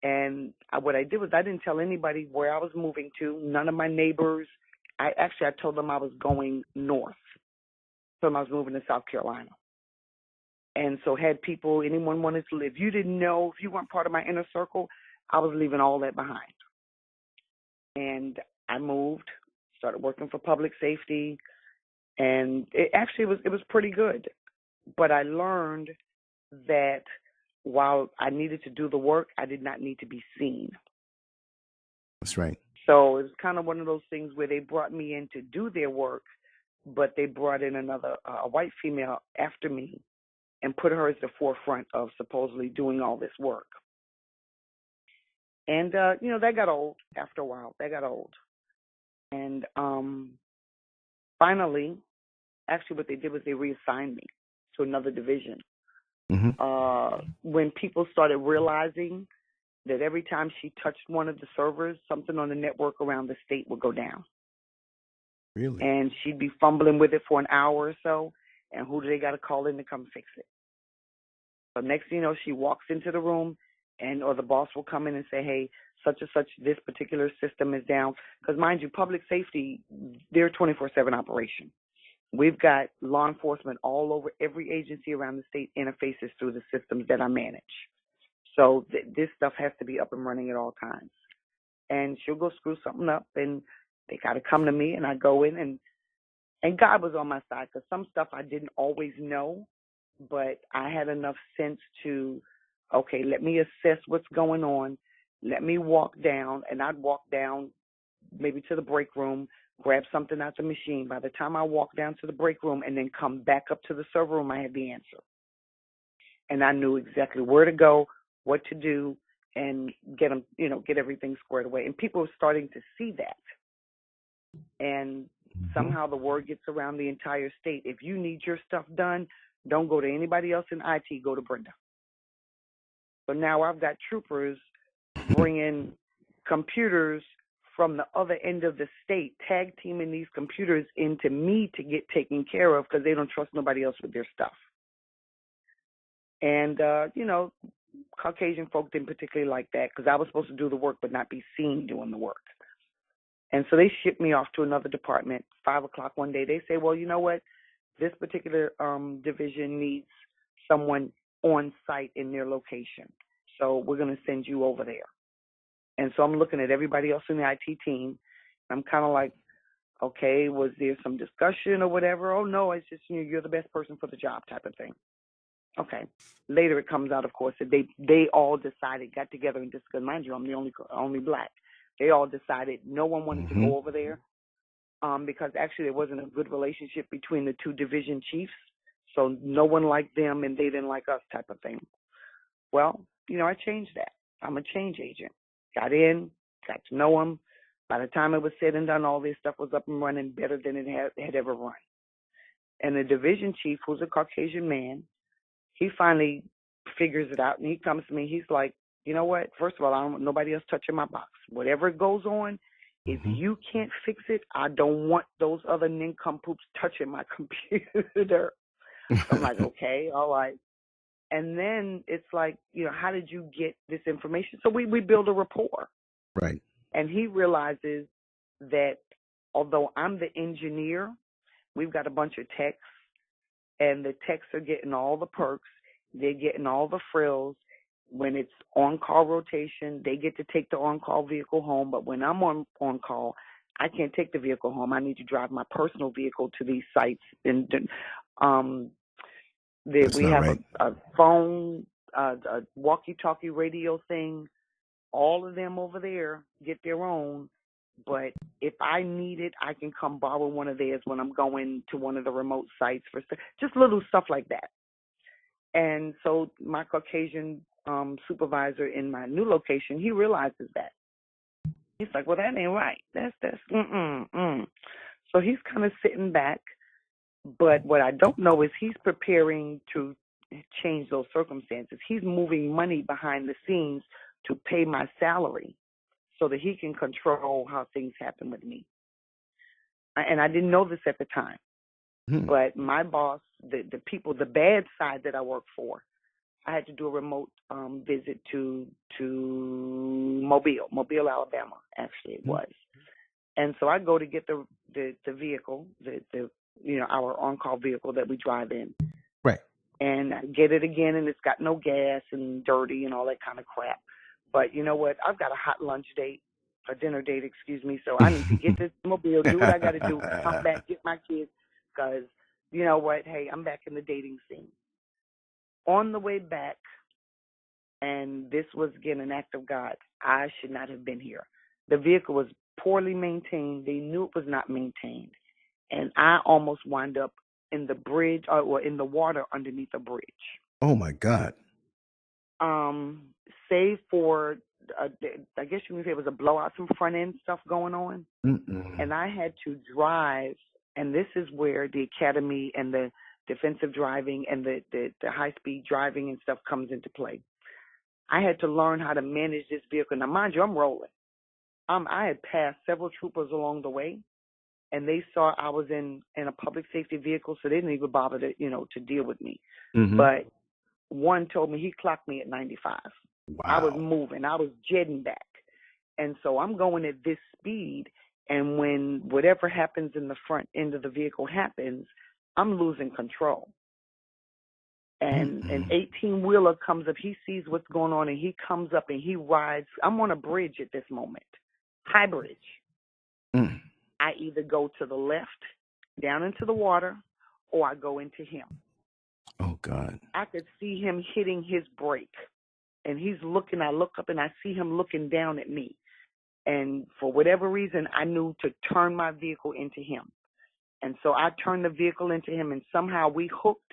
And what I did was I didn't tell anybody where I was moving to, none of my neighbors. I told them I was going north. So I was moving to South Carolina. And so had anyone wanted to live. You didn't know, if you weren't part of my inner circle, I was leaving all that behind. And I moved, started working for public safety, and it was pretty good. But I learned that while I needed to do the work, I did not need to be seen. That's right. So it's kind of one of those things where they brought me in to do their work, but they brought in another a white female after me and put her as the forefront of supposedly doing all this work. And that got old after a while. That got old. And finally, actually what they did was they reassigned me to another division. When people started realizing that every time she touched one of the servers, something on the network around the state would go down. Really? And she'd be fumbling with it for an hour or so, and who do they got to call in to come fix it? So next thing you know, she walks into the room, or the boss will come in and say, hey, such and such, this particular system is down. Because mind you, public safety, they're a 24/7 operation. We've got law enforcement all over. Every agency around the state interfaces through the systems that I manage. So this stuff has to be up and running at all times. And she'll go screw something up, and they got to come to me, and I go in, and God was on my side, because some stuff I didn't always know, but I had enough sense to, okay, let me assess what's going on. Let me walk down, and I'd walk down maybe to the break room, grab something out the machine. By the time I walk down to the break room and then come back up to the server room, I had the answer. And I knew exactly where to go, what to do, and get everything squared away. And people were starting to see that. And somehow the word gets around the entire state. If you need your stuff done, don't go to anybody else in IT, go to Brenda. So now I've got troopers bringing computers from the other end of the state, tag teaming these computers into me to get taken care of, because they don't trust nobody else with their stuff. And, Caucasian folk didn't particularly like that, because I was supposed to do the work but not be seen doing the work. And so they shipped me off to another department. 5 o'clock one day, they say, well, you know what? This particular division needs someone on site in their location. So we're going to send you over there. And so I'm looking at everybody else in the IT team. I'm kind of like, okay, was there some discussion or whatever? Oh, no, it's just you're the best person for the job type of thing. Okay. Later it comes out, of course, that they all decided, got together and discussed. Mind you, I'm the only black. They all decided no one wanted to go over there because actually there wasn't a good relationship between the two division chiefs. So no one liked them and they didn't like us type of thing. Well, I changed that. I'm a change agent. Got in, got to know them. By the time it was said and done, all this stuff was up and running better than it had ever run. And the division chief, who's a Caucasian man, he finally figures it out, and he comes to me. He's like, you know what? First of all, I don't want nobody else touching my box. Whatever goes on, if you can't fix it, I don't want those other nincompoops touching my computer. I'm like, okay, all right. And then it's like, how did you get this information? So we build a rapport. Right. And he realizes that although I'm the engineer, we've got a bunch of techs, and the techs are getting all the perks. They're getting all the frills. When it's on-call rotation, they get to take the on-call vehicle home. But when I'm on call, I can't take the vehicle home. I need to drive my personal vehicle to these sites. And we have a phone, a walkie-talkie radio thing. All of them over there get their own. But if I need it, I can come borrow one of theirs when I'm going to one of the remote sites for just little stuff like that. And so my Caucasian supervisor in my new location, he realizes that. He's like, well, that ain't right. That's. So he's kind of sitting back. But what I don't know is he's preparing to change those circumstances. He's moving money behind the scenes to pay my salary so that he can control how things happen with me. And I didn't know this at the time. But my boss, the people, the bad side that I work for, I had to do a remote visit to Mobile, Alabama, actually it was. And so I go to get the vehicle, our on-call vehicle that we drive in. Right. And I get it again, and it's got no gas and dirty and all that kind of crap. But you know what? I've got a hot lunch date, a dinner date, excuse me. So I need to get this Mobile, do what I got to do, come back, get my kids, because you know what? Hey, I'm back in the dating scene. On the way back, and this was, again, an act of God, I should not have been here. The vehicle was poorly maintained. They knew it was not maintained. And I almost wound up in the bridge or in the water underneath a bridge. Oh, my God. Save for, I guess you can say it was a blowout, some front end stuff going on. And I had to drive, and this is where the academy and the defensive driving and the high-speed driving and stuff comes into play. I had to learn how to manage this vehicle. Now, mind you, I'm rolling. I had passed several troopers along the way, and they saw I was in a public safety vehicle, so they didn't even bother to deal with me. But one told me, he clocked me at 95. Wow. I was moving. I was jetting back. And so I'm going at this speed, and when whatever happens in the front end of the vehicle happens, I'm losing control. And an 18-wheeler comes up. He sees what's going on, and he comes up, and he rides. I'm on a bridge at this moment, high bridge. I either go to the left, down into the water, or I go into him. Oh, God. I could see him hitting his brake, and he's looking. I look up, and I see him looking down at me. And for whatever reason, I knew to turn my vehicle into him. And so I turned the vehicle into him, and somehow we hooked,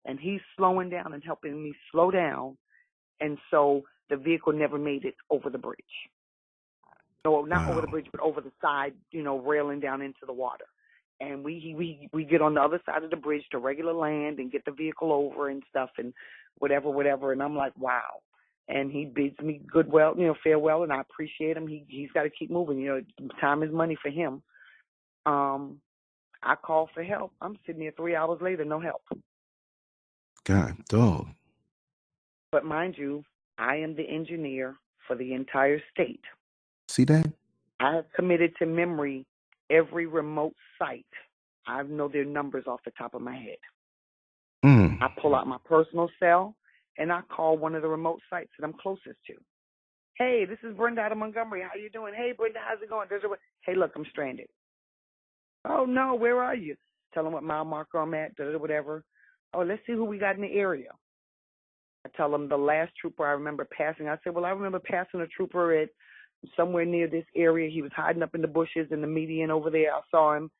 and he's slowing down and helping me slow down. And so the vehicle never made it over the bridge. No, not over the bridge, but over the side, railing down into the water. And we get on the other side of the bridge to regular land and get the vehicle over and stuff and whatever. And I'm like, wow. And he bids me farewell, and I appreciate him. He's got to keep moving. Time is money for him. I call for help. I'm sitting there 3 hours later, no help. God, dog. But mind you, I am the engineer for the entire state. See that? I have committed to memory every remote site. I know their numbers off the top of my head. I pull out my personal cell, and I call one of the remote sites that I'm closest to. Hey, this is Brenda out of Montgomery. How you doing? Hey, Brenda, how's it going? Hey, look, I'm stranded. Oh, no, where are you? Tell them what mile marker I'm at, whatever. Oh, let's see who we got in the area. I tell them the last trooper I remember passing. I said, well, I remember passing a trooper at somewhere near this area. He was hiding up in the bushes in the median over there. I saw him.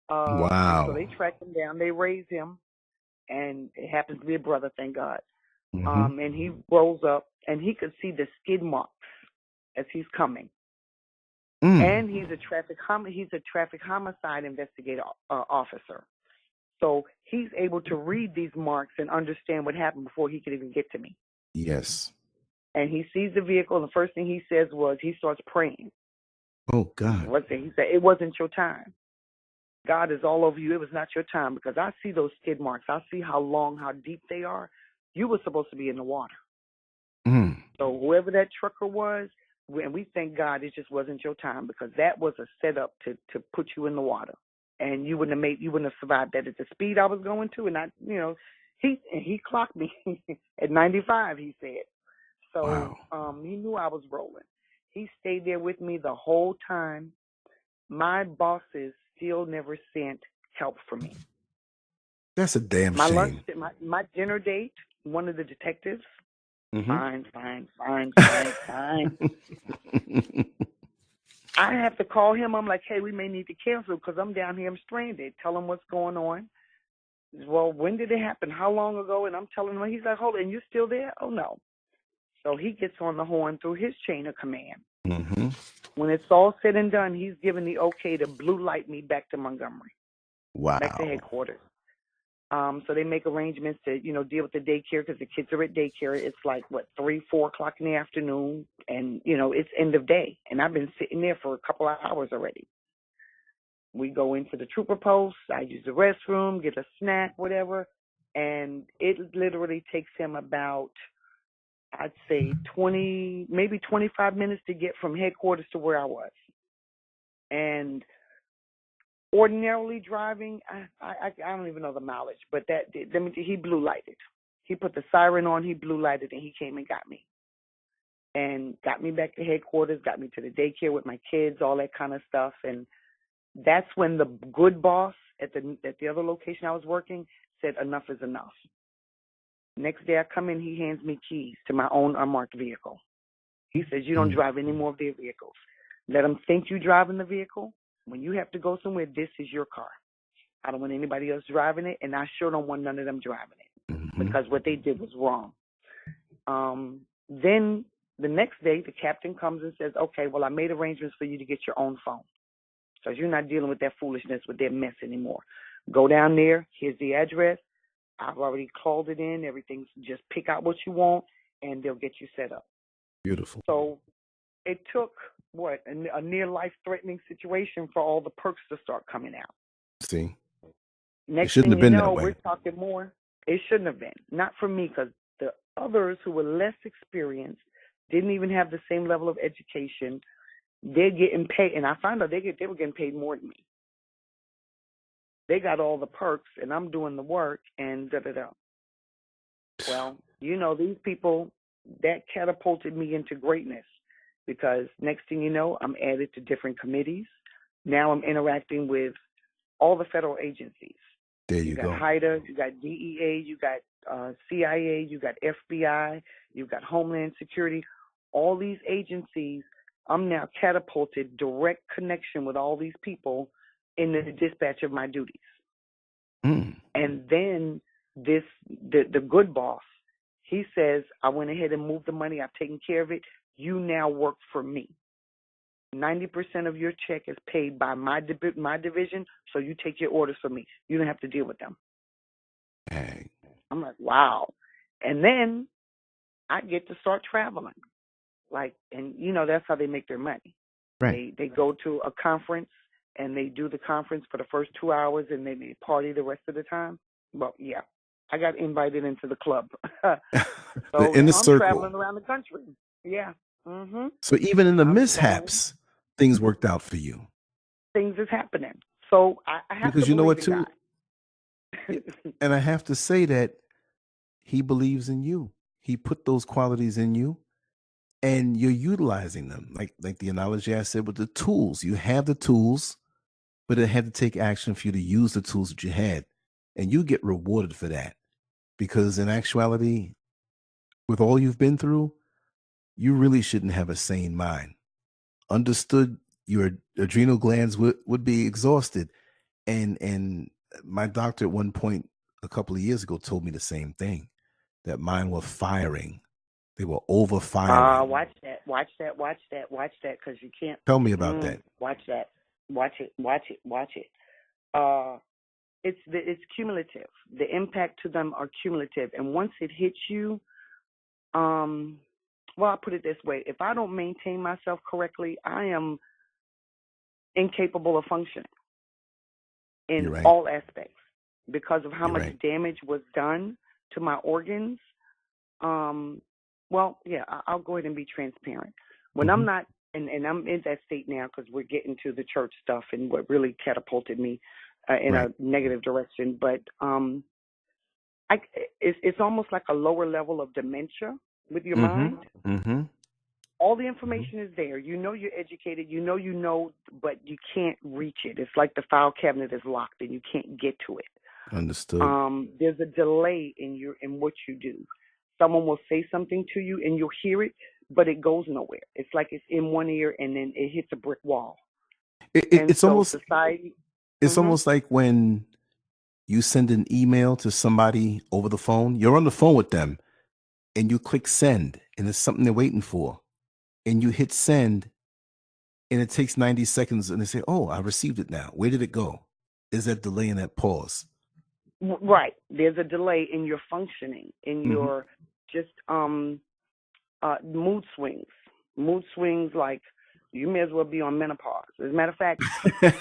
Wow. So they track him down. They raise him, and it happens to be a brother, thank God. And he rolls up, and he could see the skid marks as he's coming. And he's a traffic homicide investigator officer. So he's able to read these marks and understand what happened before he could even get to me. Yes. And he sees the vehicle, and the first thing he says was, he starts praying. Oh, God. He said, it wasn't your time. God is all over you. It was not your time, because I see those skid marks. I see how long, how deep they are. You were supposed to be in the water. So whoever that trucker was, and we thank God it just wasn't your time, because that was a setup to put you in the water. And you wouldn't have survived that at the speed I was going to. And he clocked me at 95, he said. So he knew I was rolling. He stayed there with me the whole time. My bosses still never sent help for me. That's a damn shame. My dinner date, one of the detectives, fine. I have to call him. I'm like, hey, we may need to cancel because I'm down here. I'm stranded. Tell him what's going on. Well, when did it happen? How long ago? And I'm telling him. He's like, hold on, you still there? Oh, no. So he gets on the horn through his chain of command. When it's all said and done, he's given the okay to blue light me back to Montgomery. Wow. Back to headquarters. So they make arrangements to, deal with the daycare, because the kids are at daycare. It's like, 3, 4 o'clock in the afternoon, and, it's end of day. And I've been sitting there for a couple of hours already. We go into the trooper post. I use the restroom, get a snack, whatever. And it literally takes him about, I'd say 20, maybe 25 minutes to get from headquarters to where I was. And ordinarily driving, I don't even know the mileage, but he blue lighted. He put the siren on, he blue lighted, and he came and got me. And got me back to headquarters, got me to the daycare with my kids, all that kind of stuff. And that's when the good boss at the other location I was working said enough is enough. Next day I come in, he hands me keys to my own unmarked vehicle. He says, you don't drive any more of their vehicles. Let them think you driving the vehicle. When you have to go somewhere, this is your car. I don't want anybody else driving it, and I sure don't want none of them driving it because what they did was wrong. Then the next day, the captain comes and says, okay, well, I made arrangements for you to get your own phone. So you're not dealing with that foolishness, with their mess anymore. Go down there. Here's the address. I've already called it in. Everything's just pick out what you want, and they'll get you set up. Beautiful. So it took, a near life-threatening situation for all the perks to start coming out. See? Next thing you know, we're talking more. It shouldn't have been. Not for me, because the others who were less experienced, didn't even have the same level of education, they're getting paid. And I found out they were getting paid more than me. They got all the perks, and I'm doing the work, and da-da-da. Well, these people, that catapulted me into greatness, because next thing you know, I'm added to different committees. Now I'm interacting with all the federal agencies. There you go. You got HIDA, you got DEA, you got CIA, you got FBI, you got Homeland Security. All these agencies, I'm now catapulted, direct connection with all these people in the dispatch of my duties. And then the good boss, he says, I went ahead and moved the money. I've taken care of it. You now work for me. 90% of your check is paid by my division, so you take your orders for me. You don't have to deal with them. Dang. I'm like, wow. And then I get to start traveling. And that's how they make their money. Right. They go to a conference, and they do the conference for the first 2 hours, and then they party the rest of the time. Well, yeah, I got invited into the club. So in the I'm circle. traveling around the country. Yeah. Mm-hmm. So even in the mishaps, things worked out for you. Things is happening. So I have because to you know believe what, in too? God. And I have to say that he believes in you. He put those qualities in you, and you're utilizing them. Like the analogy I said with the tools. You have the tools, but it had to take action for you to use the tools that you had. And you get rewarded for that. Because in actuality, with all you've been through, you really shouldn't have a sane mind. Understood, your adrenal glands would be exhausted. And my doctor at one point a couple of years ago told me the same thing, that mine were firing. They were over firing. Watch that, because you can't. Tell me about that. Watch that. Watch it. It's cumulative. The impact to them are cumulative. And once it hits you, I'll put it this way. If I don't maintain myself correctly, I am incapable of functioning in all aspects because of how much damage was done to my organs. I'll go ahead and be transparent. When I'm not, and I'm in that state now because we're getting to the church stuff and what really catapulted me in a negative direction. But it's almost like a lower level of dementia with your mind. All the information is there. You're educated. But you can't reach it. It's like the file cabinet is locked and you can't get to it. Understood. There's a delay in what you do. Someone will say something to you and you'll hear it, but it goes nowhere. It's like it's in one ear and then it hits a brick wall. It's almost society. It's almost like when you send an email to somebody over the phone. You're on the phone with them, and you click send, and it's something they're waiting for, and you hit send, and it takes 90 seconds, and they say, "Oh, I received it now. Where did it go?" Is that delay in that pause? Right. There's a delay in your functioning, in your just mood swings. Mood swings like you may as well be on menopause. As a matter of fact,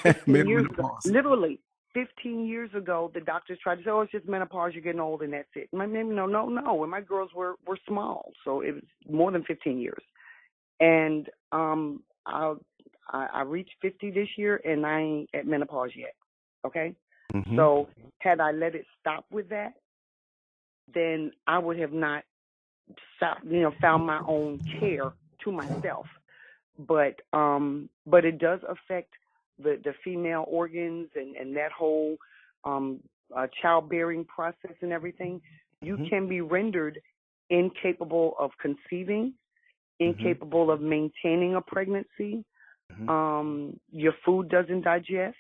15 years ago, literally 15 years ago, the doctors tried to say, "Oh, it's just menopause. You're getting old, and that's it." No. When my girls were small, so it was more than 15 years. And I reached 50 this year, and I ain't at menopause yet. Okay. So had I let it stop with that, then I would have not found my own care to myself. But it does affect the female organs and that whole childbearing process and everything. You can be rendered incapable of conceiving, incapable of maintaining a pregnancy. Your food doesn't digest,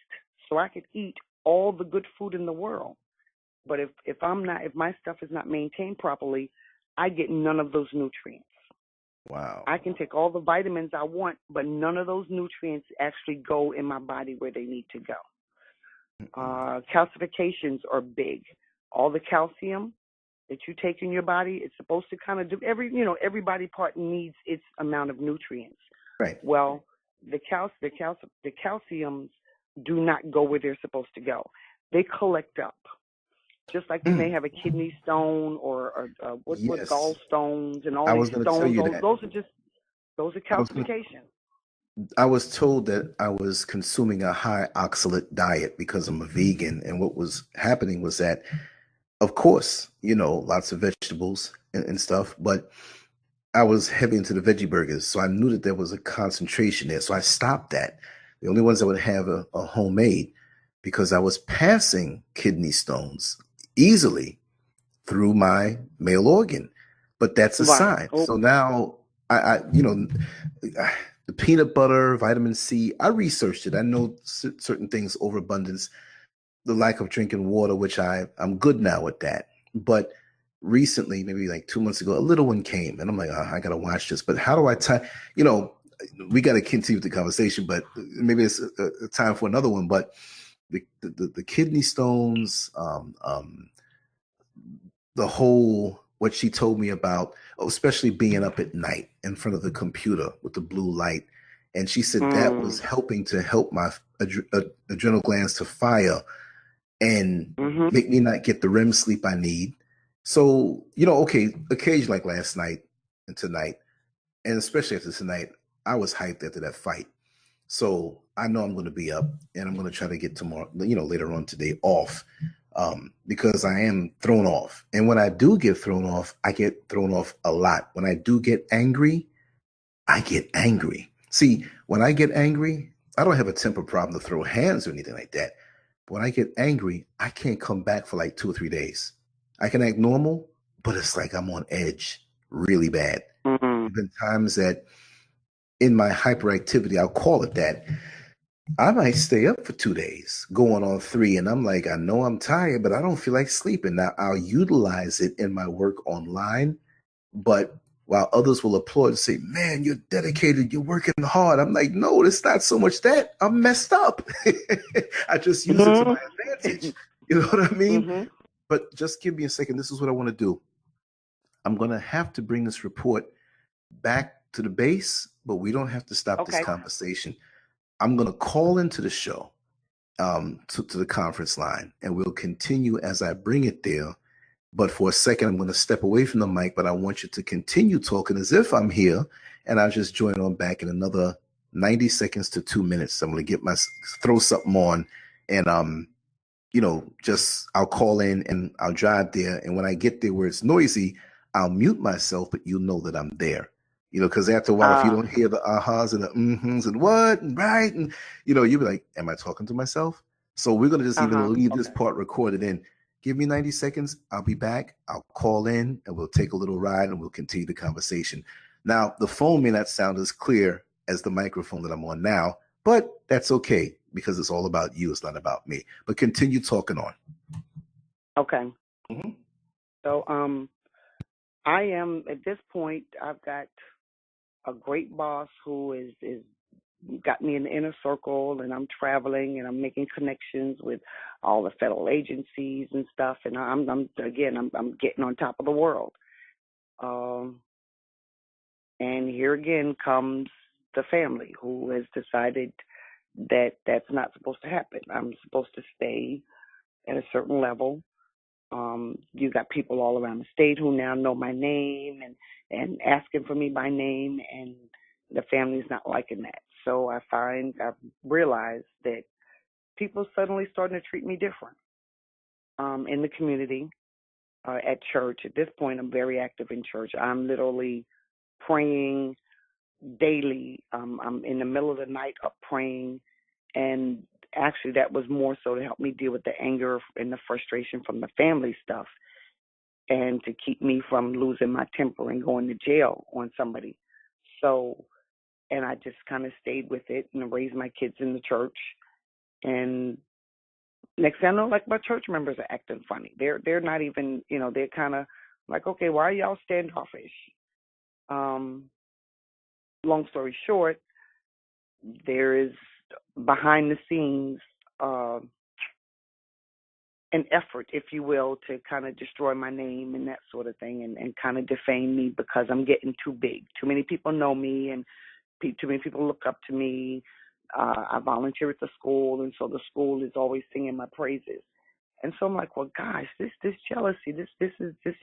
so I could eat all the good food in the world. But if my stuff is not maintained properly, I get none of those nutrients. Wow. I can take all the vitamins I want, but none of those nutrients actually go in my body where they need to go. Calcifications are big. All the calcium that you take in your body, it's supposed to kind of do every body part needs its amount of nutrients. Right. Well, the calciums do not go where they're supposed to go. They collect up. Just like you may have a kidney stone or Yes. gallstones and all I these was going to tell stones. you that. Those are calcification. I was told that I was consuming a high oxalate diet because I'm a vegan, and what was happening was that, of course, lots of vegetables and stuff, but I was heavy into the veggie burgers, so I knew that there was a concentration there. So I stopped that. The only ones I would have are homemade, because I was passing kidney stones easily through my male organ. But that's a Right. sign. So now the peanut butter, vitamin C, I researched it. I know certain things, overabundance, the lack of drinking water, which I'm good now with that. But recently, maybe like 2 months ago, a little one came, and I'm like, I got to watch this. But how do I tie? We got to continue the conversation, but maybe it's a time for another one. But the kidney stones, the whole what she told me about, especially being up at night in front of the computer with the blue light, and she said that was helping to help my adrenal glands to fire and make me not get the REM sleep I need. So, okay, occasionally like last night and tonight, and especially after tonight, I was hyped after that fight. So I know I'm going to be up, and I'm going to try to get tomorrow, later on today off, because I am thrown off. And when I do get thrown off, I get thrown off a lot. When I do get angry, I get angry. See, when I get angry, I don't have a temper problem to throw hands or anything like that. But when I get angry, I can't come back for like 2 or 3 days. I can act normal, but it's like I'm on edge really bad. There have been times that in my hyperactivity, I'll call it that, I might stay up for 2 days, going on 3, and I'm like, I know I'm tired, but I don't feel like sleeping. Now, I'll utilize it in my work online, but while others will applaud and say, man, you're dedicated, you're working hard, I'm like, no, it's not so much that. I'm messed up. I just use it to my advantage. You know what I mean? But just give me a second. This is what I want to do. I'm going to have to bring this report back to the base, but we don't have to stop this conversation. I'm going to call into the show, to the conference line, and we'll continue as I bring it there. But for a second, I'm going to step away from the mic, but I want you to continue talking as if I'm here, and I'll just join on back in another 90 seconds to 2 minutes. I'm going to throw something on, and I'll call in and I'll drive there. And when I get there where it's noisy, I'll mute myself, but you'll know that I'm there. Because after a while, if you don't hear the ahas and the mm-hs and what and right, and you'll be like, am I talking to myself? So we're going to just even leave this part recorded in. Give me 90 seconds. I'll be back. I'll call in and we'll take a little ride and we'll continue the conversation. Now, the phone may not sound as clear as the microphone that I'm on now, but that's okay because it's all about you. It's not about me. But continue talking on. Okay. So, I am at this point. I've got a great boss who is got me in the inner circle, and I'm traveling and I'm making connections with all the federal agencies and stuff. And I'm getting on top of the world. And here again comes the family who has decided that that's not supposed to happen. I'm supposed to stay at a certain level. You got people all around the state who now know my name and asking for me by name, and the family's not liking that. So I've realized that people suddenly starting to treat me different in the community, at church. At this point, I'm very active in church. I'm literally praying daily. I'm in the middle of the night up praying, and actually that was more so to help me deal with the anger and the frustration from the family stuff, and to keep me from losing my temper and going to jail on somebody. So and I just kind of stayed with it and raised my kids in the church. And next thing I know, like, my church members are acting funny. They're not even, they're kind of like, okay, why are y'all standoffish? Long story short, there is behind the scenes an effort, if you will, to kind of destroy my name and that sort of thing, and kind of defame me because I'm getting too big. Too many people know me, and too many people look up to me. I volunteer at the school, and so the school is always singing my praises. And so I'm like, well, gosh, this jealousy, this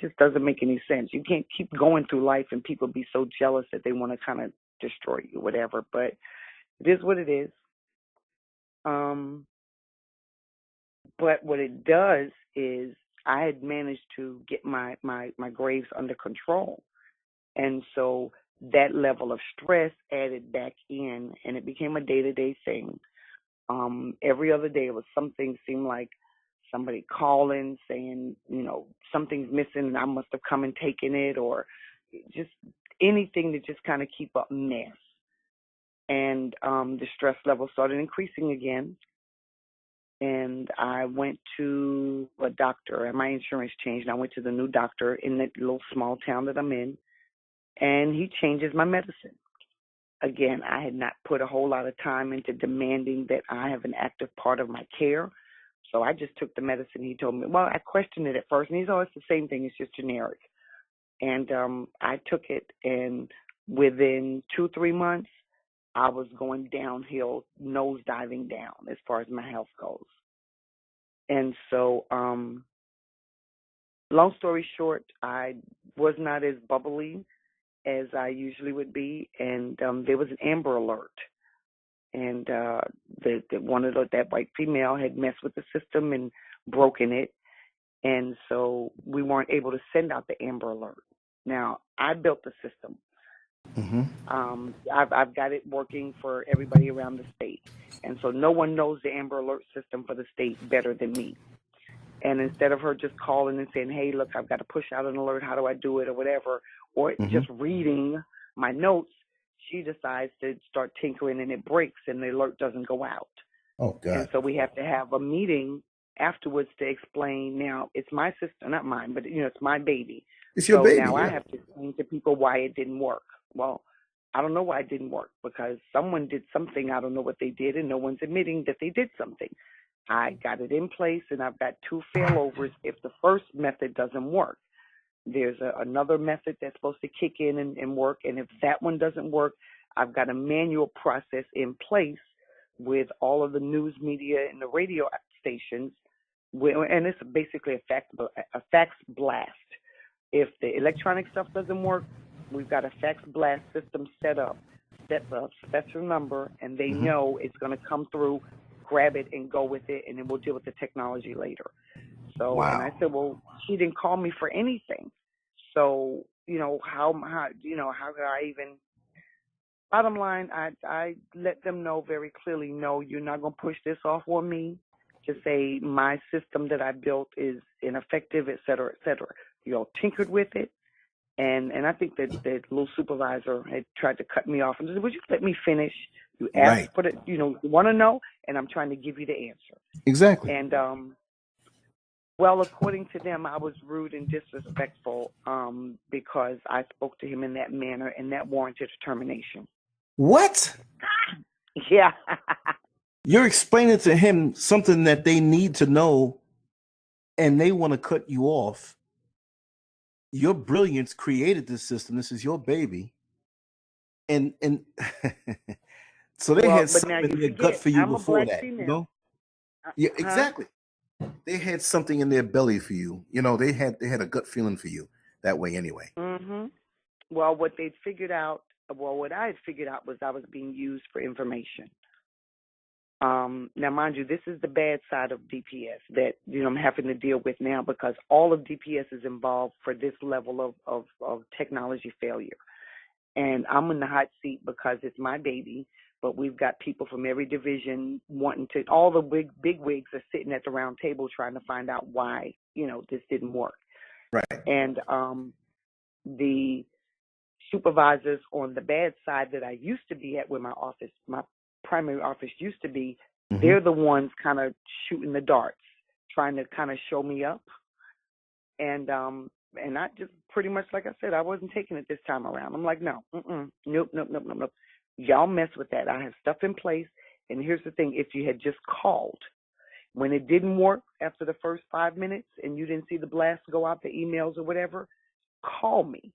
just doesn't make any sense. You can't keep going through life and people be so jealous that they want to kind of destroy you, whatever. But it is what it is. But what it does is I had managed to get my graves under control. And so that level of stress added back in, and it became a day-to-day thing. Every other day it was something, seemed like somebody calling saying, something's missing and I must have come and taken it, or just anything to just kind of keep up mess. And the stress level started increasing again. And I went to a doctor, and my insurance changed. And I went to the new doctor in that little small town that I'm in, and he changes my medicine. Again, I had not put a whole lot of time into demanding that I have an active part of my care. So I just took the medicine he told me. Well, I questioned it at first, and he's always the same thing. It's just generic. And I took it, and within 2-3 months, I was going downhill, nose diving down as far as my health goes. And so, long story short, I was not as bubbly as I usually would be, and there was an Amber Alert. And that white female had messed with the system and broken it, and so we weren't able to send out the Amber Alert. Now, I built the system. Mm-hmm. I've got it working for everybody around the state, and so no one knows the Amber Alert system for the state better than me. And instead of her just calling and saying, hey, look, I've got to push out an alert, how do I do it, or whatever, or just reading my notes, she decides to start tinkering and it breaks and the alert doesn't go out. Oh, God. And so we have to have a meeting afterwards to explain. Now, it's my sister, not mine, but, it's my baby. It's your baby. Now yeah. I have to explain to people why it didn't work. Well, I don't know why it didn't work, because someone did something. I don't know what they did, and no one's admitting that they did something. I got it in place, and I've got 2 failovers if the first method doesn't work. There's another method that's supposed to kick in and work, and if that one doesn't work, I've got a manual process in place with all of the news media and the radio stations, and it's basically a fax blast. If the electronic stuff doesn't work, we've got a fax blast system set up. That's a special number, and they know it's going to come through, grab it, and go with it, and then we'll deal with the technology later. So, wow. And I said, well, she didn't call me for anything. So, how could I even? Bottom line, I let them know very clearly, no, you're not going to push this off on me. Just say my system that I built is ineffective, et cetera, et cetera. You all tinkered with it. And I think that the little supervisor had tried to cut me off and said, would you let me finish? You asked for it, you want to know, and I'm trying to give you the answer. Exactly. And, well, according to them, I was rude and disrespectful because I spoke to him in that manner, and that warranted termination. What? Yeah. You're explaining to him something that they need to know, and they want to cut you off. Your brilliance created this system. This is your baby. And so they had something in their gut for you before that. Female. Yeah, exactly. They had something in their belly for you. They had a gut feeling for you that way anyway. Mm-hmm. Well, what I had figured out was I was being used for information. Now, mind you, this is the bad side of DPS that, I'm having to deal with now, because all of DPS is involved for this level of technology failure. And I'm in the hot seat because it's my baby, but we've got people from every division all the big wigs are sitting at the round table trying to find out why, this didn't work. Right. And the supervisors on the bad side that I used to be at, where my primary office used to be, they're the ones kind of shooting the darts, trying to kind of show me up. And I just pretty much, like I said, I wasn't taking it this time around. I'm like, no, nope. Y'all mess with that. I have stuff in place. And here's the thing. If you had just called when it didn't work after the first 5 minutes and you didn't see the blast go out, the emails or whatever, call me.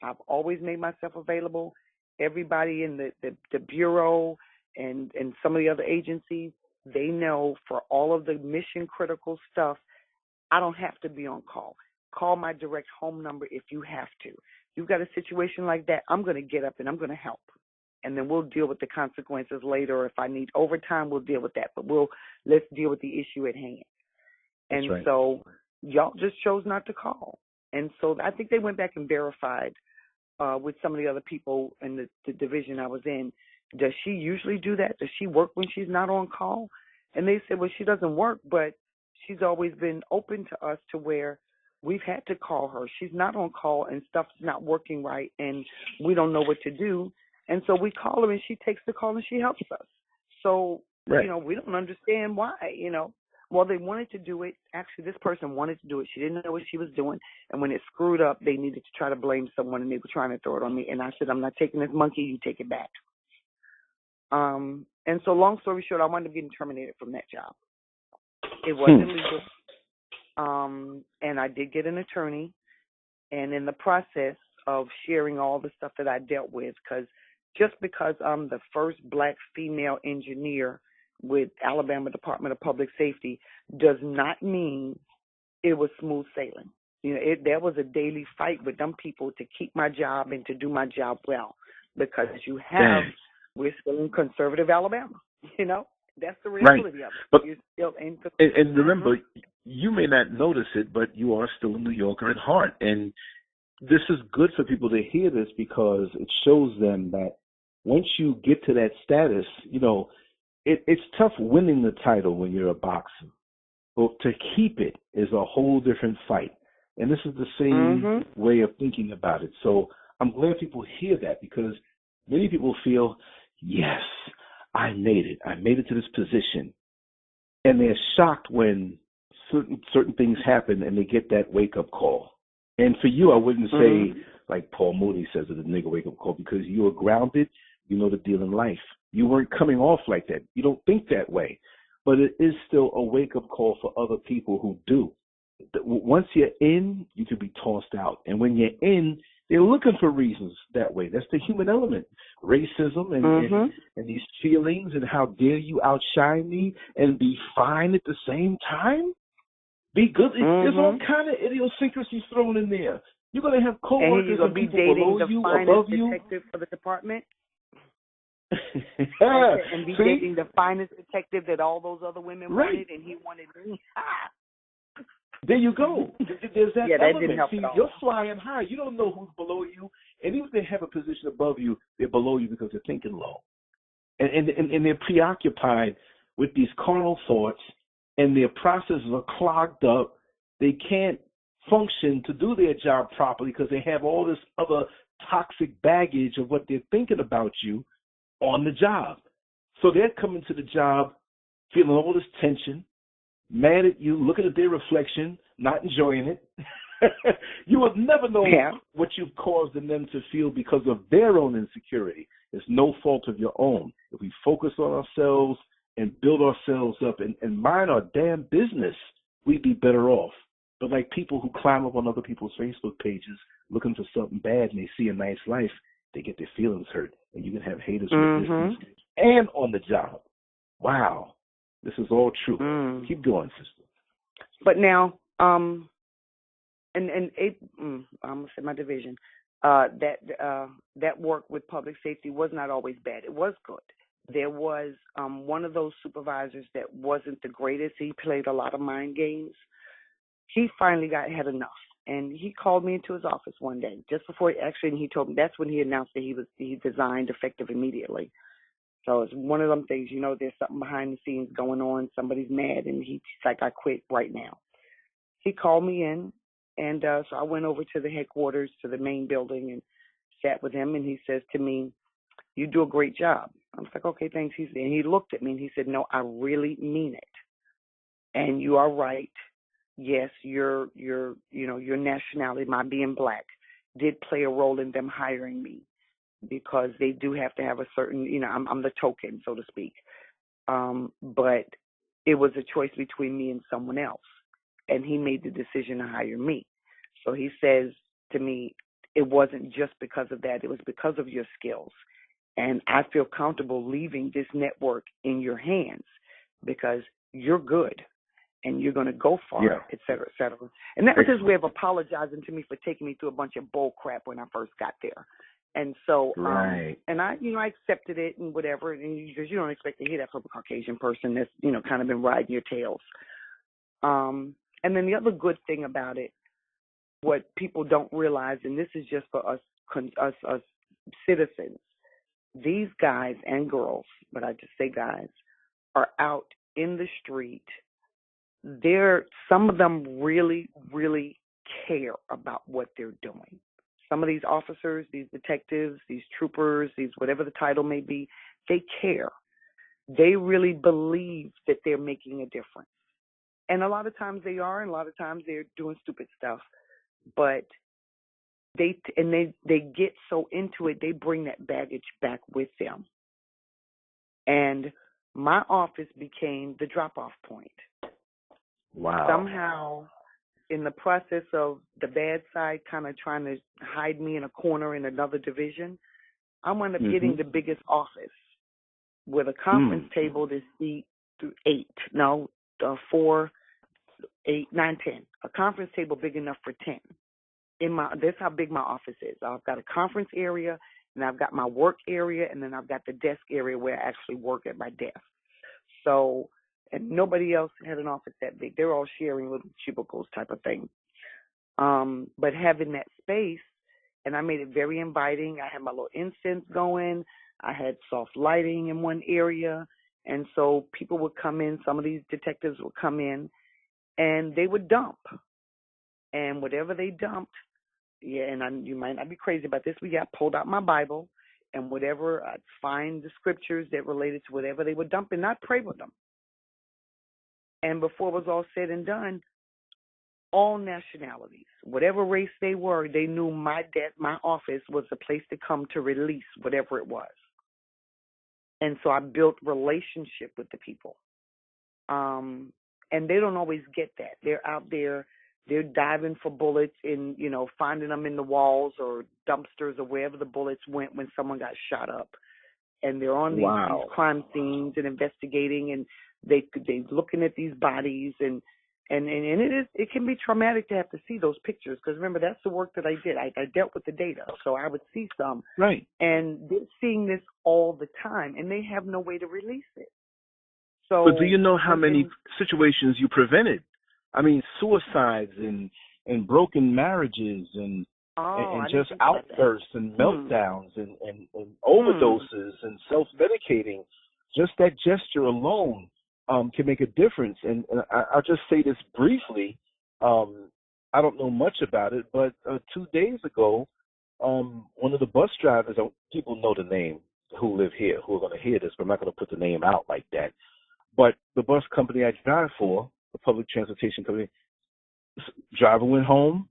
I've always made myself available. Everybody in the Bureau and some of the other agencies, they know for all of the mission critical stuff, I don't have to be on call. Call my direct home number if you have to. You've got a situation like that, I'm going to get up and I'm going to help. And then we'll deal with the consequences later. Or if I need overtime, we'll deal with that. But let's deal with the issue at hand. That's and right. So y'all just chose not to call. And so I think they went back and verified with some of the other people in the division I was in. Does she usually do that? Does she work when she's not on call? And they said, well, she doesn't work, but she's always been open to us to where we've had to call her. She's not on call and stuff's not working right and we don't know what to do. And so we call her and she takes the call and she helps us. So, right. We don't understand why, Well, they wanted to do it. Actually, this person wanted to do it. She didn't know what she was doing. And when it screwed up, they needed to try to blame someone and they were trying to throw it on me. And I said, I'm not taking this monkey. You take it back. And so long story short, I wound up getting terminated from that job. It wasn't legal. And I did get an attorney. And in the process of sharing all the stuff that I dealt with, just because I'm the first black female engineer with Alabama Department of Public Safety does not mean it was smooth sailing. There was a daily fight with them people to keep my job and to do my job well, because we're still in conservative Alabama. That's the reality of it. But you're still in and remember, you may not notice it, but you are still a New Yorker at heart. And this is good for people to hear this, because it shows them that once you get to that status, it's tough winning the title when you're a boxer. But to keep it is a whole different fight. And this is the same way of thinking about it. So I'm glad people hear that, because many people feel, yes, I made it. I made it to this position. And they're shocked when certain things happen and they get that wake-up call. And for you, I wouldn't say, like Paul Moody says, it's a nigga wake-up call, because you are grounded. You know the deal in life. You weren't coming off like that. You don't think that way. But it is still a wake-up call for other people who do. Once you're in, you can be tossed out. And when you're in, they're looking for reasons that way. That's the human element. Racism and these feelings, and how dare you outshine me and be fine at the same time? Be good. There's all kind of idiosyncrasies thrown in there. You're going to have coworkers and people below you, above you. Detective for the department. Yeah. And be dating the finest detective that all those other women wanted, and he wanted me. There you go. There's that that element. didn't help See, at all. you're flying high. You don't know who's below you. And even if they have a position above you, they're below you because they're thinking low. And they're preoccupied with these carnal thoughts, and their processes are clogged up. They can't function to do their job properly because they have all this other toxic baggage of what they're thinking about you on the job. So they're coming to the job feeling all this tension, mad at you, looking at their reflection, not enjoying it. You will never know what you've caused in them to feel because of their own insecurity. It's no fault of your own. If we focus on ourselves and build ourselves up and mind our damn business, we'd be better off. But like people who climb up on other people's Facebook pages looking for something bad and they see a nice life, they get their feelings hurt. And you can have haters with distance and on the job. Wow. This is all true. Keep going, sister. But now, I'm gonna say my division. That work with public safety was not always bad. It was good. There was one of those supervisors that wasn't the greatest. He played a lot of mind games. He finally had enough, and he called me into his office one day just before. Actually, and he told me that's when he announced that he resigned effective immediately. So it's one of them things, there's something behind the scenes going on. Somebody's mad, and he's like, I quit right now. He called me in, and so I went over to the headquarters, to the main building, and sat with him, and he says to me, "You do a great job." I was like, "Okay, thanks." And he looked at me and he said, "No, I really mean it. And you are right. Yes, your nationality, my being black, did play a role in them hiring me because they do have to have a certain, I'm the token, so to speak. But it was a choice between me and someone else, and he made the decision to hire me." So he says to me, "It wasn't just because of that. It was because of your skills. And I feel comfortable leaving this network in your hands because you're good and you're going to go far, et cetera, et cetera." And that was his way of apologizing to me for taking me through a bunch of bull crap when I first got there. And so, and I accepted it and whatever, and because you don't expect to hear that from a Caucasian person that's, kind of been riding your tails. And then the other good thing about it, what people don't realize, and this is just for us citizens, these guys and girls, but I just say guys, are out in the street. Some of them really, really care about what they're doing. Some of these officers, these detectives, these troopers, these whatever the title may be, they care. They really believe that they're making a difference. And a lot of times they are, and a lot of times they're doing stupid stuff. But they get so into it, they bring that baggage back with them. And my office became the drop-off point. Wow. Somehow, in the process of the bad side kind of trying to hide me in a corner in another division, I wound up getting the biggest office with a conference table to seat 4, 8, 9, 10. A conference table big enough for 10. That's how big my office is. I've got a conference area, and I've got my work area, and then I've got the desk area where I actually work at my desk. So, and nobody else had an office that big. They're all sharing little cubicles type of thing. But having that space, and I made it very inviting. I had my little incense going. I had soft lighting in one area. And so people would come in. Some of these detectives would come in, and they would dump. And whatever they dumped, you might not be crazy about this, I pulled out my Bible, and whatever, I'd find the scriptures that related to whatever they were dumping, I'd pray with them. And before it was all said and done, all nationalities, whatever race they were, they knew my office was the place to come to release whatever it was. And so I built relationship with the people. And they don't always get that. They're out there, they're diving for bullets and, finding them in the walls or dumpsters or wherever the bullets went when someone got shot up. And they're on these crime scenes and investigating, and they're looking at these bodies, and it can be traumatic to have to see those pictures, because remember, that's the work that I did. I dealt with the data, so I would see some. Right. And they're seeing this all the time, and they have no way to release it. So, but do you know how many situations you prevented? I mean, suicides and broken marriages and just outbursts and meltdowns and overdoses and self-medicating. Just that gesture alone can make a difference. And I'll just say this briefly. I don't know much about it, but 2 days ago, one of the bus drivers, people know the name who live here, who are going to hear this, but I'm not going to put the name out like that. But the bus company I drive for, the public transportation company, driver went home,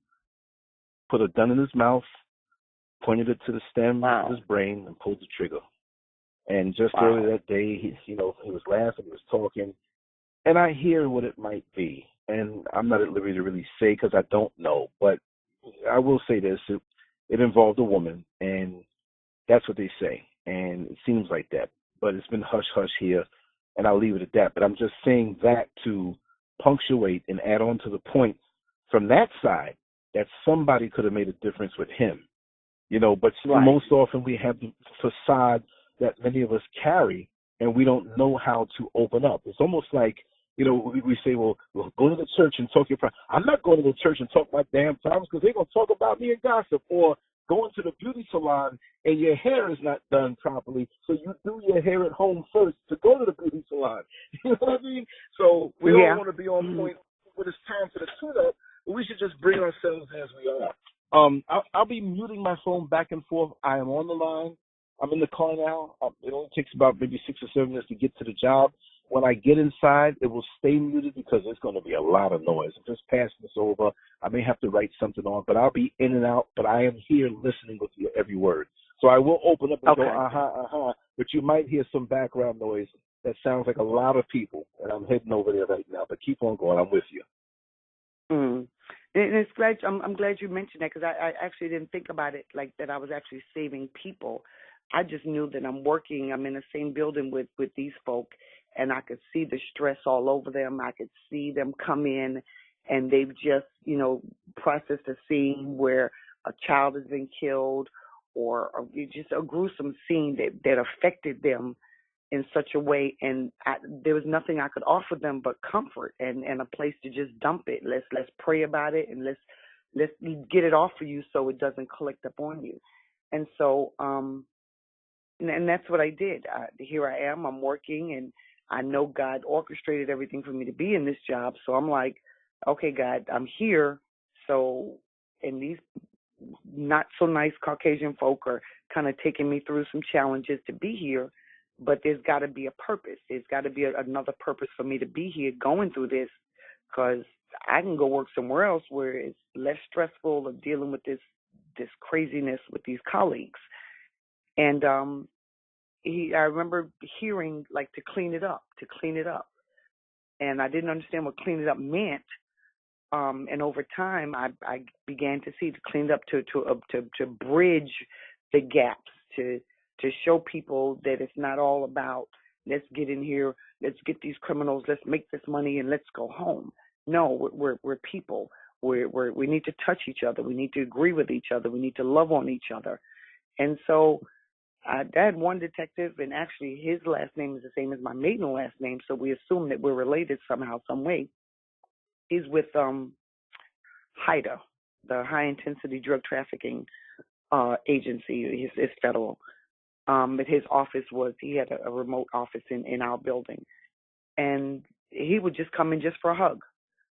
put a gun in his mouth, pointed it to the stem of his brain, and pulled the trigger. And just earlier that day, he was laughing, he was talking, and I hear what it might be. And I'm not at liberty to really say because I don't know, but I will say this: it involved a woman, and that's what they say, and it seems like that. But it's been hush hush here, and I'll leave it at that. But I'm just saying that to punctuate and add on to the point from that side that somebody could have made a difference with him. But most often we have the facade that many of us carry, and we don't know how to open up. It's almost like, we say, well, go to the church and talk your problems. I'm not going to the church and talk my damn problems because they're going to talk about me and gossip. Or going to the beauty salon and your hair is not done properly, so you do your hair at home first to go to the beauty salon. You know what I mean? So we don't want to be on point when it's time for the tune-up, but we should just bring ourselves as we are. I'll be muting my phone back and forth. I am on the line. I'm in the car now. It only takes about maybe 6 or 7 minutes to get to the job. When I get inside, it will stay muted because there's going to be a lot of noise. I'm just passing this over. I may have to write something on, but I'll be in and out. But I am here listening with your every word. So I will open up and go, but you might hear some background noise that sounds like a lot of people, and I'm heading over there right now. But keep on going. I'm with you. Mm. And it's glad I'm glad you mentioned that, because I actually didn't think about it like that. I was actually saving people. I just knew that I'm in the same building with these folk, and I could see the stress all over them. I could see them come in, and they've just, processed a scene where a child has been killed, or just a gruesome scene that affected them in such a way, and there was nothing I could offer them but comfort and a place to just dump it. Let's pray about it, and let's get it off of you so it doesn't collect up on you. And so, and that's what I did. Here I am. I'm working, and I know God orchestrated everything for me to be in this job. So I'm like, okay, God, I'm here. So, and these not so nice Caucasian folk are kind of taking me through some challenges to be here, but there's got to be a purpose. There's got to be another purpose for me to be here going through this, because I can go work somewhere else where it's less stressful of dealing with this craziness with these colleagues. And I remember hearing like to clean it up. And I didn't understand what clean it up meant. And over time, I began to see to clean up to bridge the gaps, to show people that it's not all about let's get in here, let's get these criminals, let's make this money, and let's go home. No, we're people. We need to touch each other. We need to agree with each other. We need to love on each other. And so I had one detective, and actually his last name is the same as my maiden last name, so we assume that we're related somehow, some way. He's with HIDA, the High Intensity Drug Trafficking Agency. It's federal. But his office he had a remote office in our building. And he would just come in just for a hug.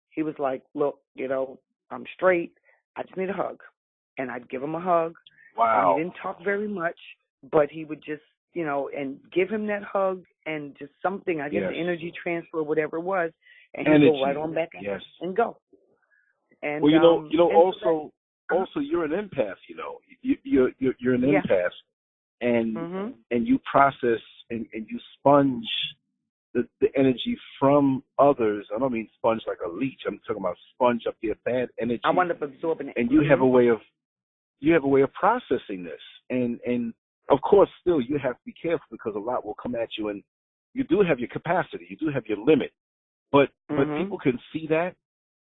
He was like, look, I'm straight. I just need a hug. And I'd give him a hug. Wow. And he didn't talk very much, but he would just, and give him that hug and just something, I guess, Yes. the energy transfer, whatever it was. And he'd go right on back and go. And well, also you're an empath. You're an empath, and you process and you sponge the energy from others. I don't mean sponge like a leech. I'm talking about sponge up their bad energy. I wound up absorbing it. And you have a way of processing this, and of course, still you have to be careful because a lot will come at you, and you do have your capacity, you do have your limit, but people can see that,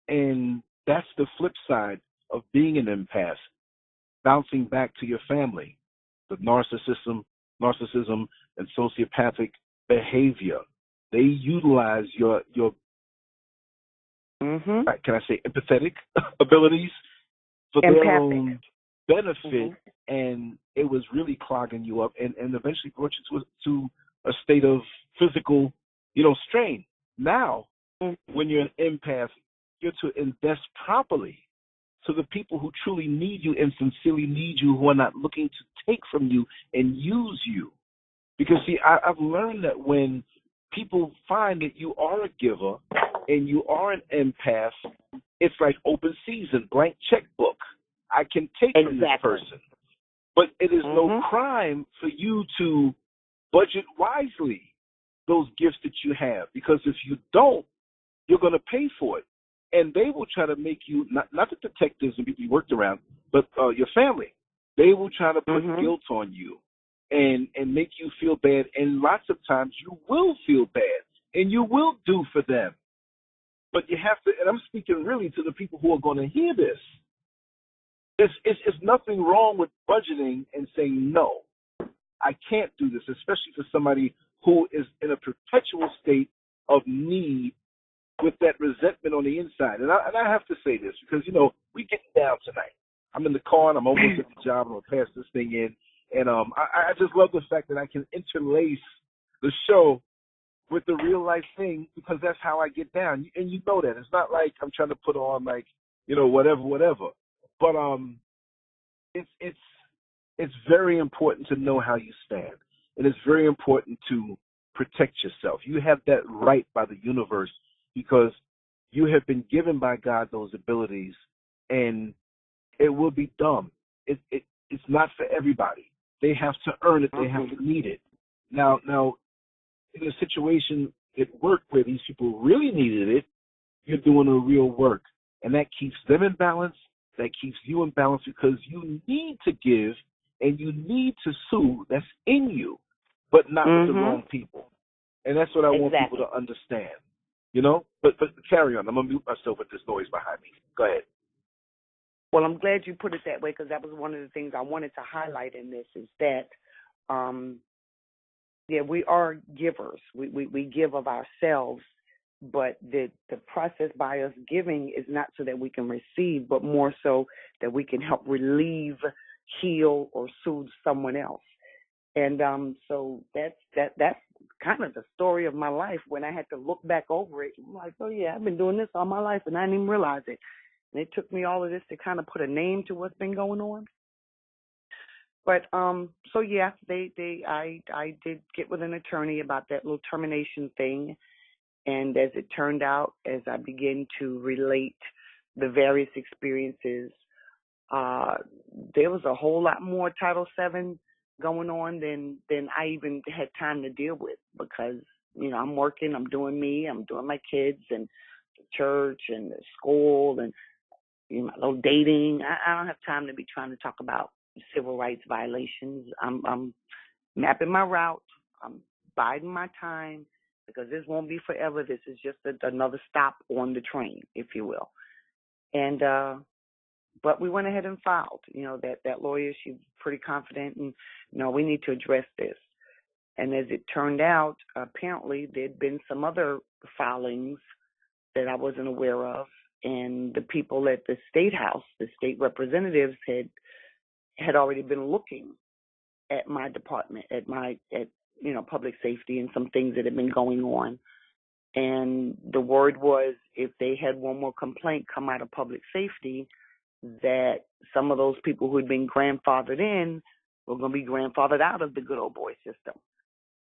and that's the flip side of being an empath. Bouncing back to your family, the narcissism and sociopathic behavior. They utilize your can I say empathetic abilities for their own benefit, and it was really clogging you up, and eventually brought you to a state of physical, strain. Now, when you're an empath, you're to invest properly to the people who truly need you and sincerely need you, who are not looking to take from you and use you. Because, see, I've learned that when people find that you are a giver and you are an empath, it's like open season, blank checkbook. I can take from this person. But it is no crime for you to budget wisely those gifts that you have. Because if you don't, you're going to pay for it. And they will try to make you, not the detectives and people you worked around, but your family. They will try to put guilt on you and make you feel bad. And lots of times you will feel bad and you will do for them. But you have to, and I'm speaking really to the people who are going to hear this. It's nothing wrong with budgeting and saying, no, I can't do this, especially for somebody who is in a perpetual state of need with that resentment on the inside. And I have to say this because, we getting down tonight. I'm in the car and I'm almost at the job. I'm going to pass this thing in. And I just love the fact that I can interlace the show with the real life thing because that's how I get down. And you know that. It's not like I'm trying to put on like, whatever. But it's very important to know how you stand. It is very important to protect yourself. You have that right by the universe because you have been given by God those abilities, and it will be dumb. It's not for everybody. They have to earn it. They have to need it. Now, in a situation at work where these people really needed it, you're doing the real work. And that keeps them in balance. That keeps you in balance because you need to give and you need to sue. That's in you, but not with the wrong people. And that's what I want people to understand. You know? But carry on. I'm going to mute myself with this noise behind me. Go ahead. Well, I'm glad you put it that way because that was one of the things I wanted to highlight in this is that, we are givers. We give of ourselves, but the process by us giving is not so that we can receive, but more so that we can help relieve, heal, or soothe someone else. And so that's kind of the story of my life. When I had to look back over it, I'm like, oh yeah, I've been doing this all my life and I didn't even realize it. And it took me all of this to kind of put a name to what's been going on. But so yeah, I did get with an attorney about that little termination thing, and as it turned out, as I began to relate the various experiences, there was a whole lot more Title VII going on than I even had time to deal with because I'm working, I'm doing me, I'm doing my kids and the church and the school and my little dating. I don't have time to be trying to talk about civil rights violations. I'm mapping my route. I'm biding my time because this won't be forever. This is just another stop on the train, if you will. And but we went ahead and filed. That lawyer, she's pretty confident, and we need to address this. And as it turned out, apparently there'd been some other filings that I wasn't aware of, and the people at the state house, the state representatives, had already been looking at my department, at public safety and some things that had been going on. And the word was if they had one more complaint come out of public safety, that some of those people who had been grandfathered in were going to be grandfathered out of the good old boy system.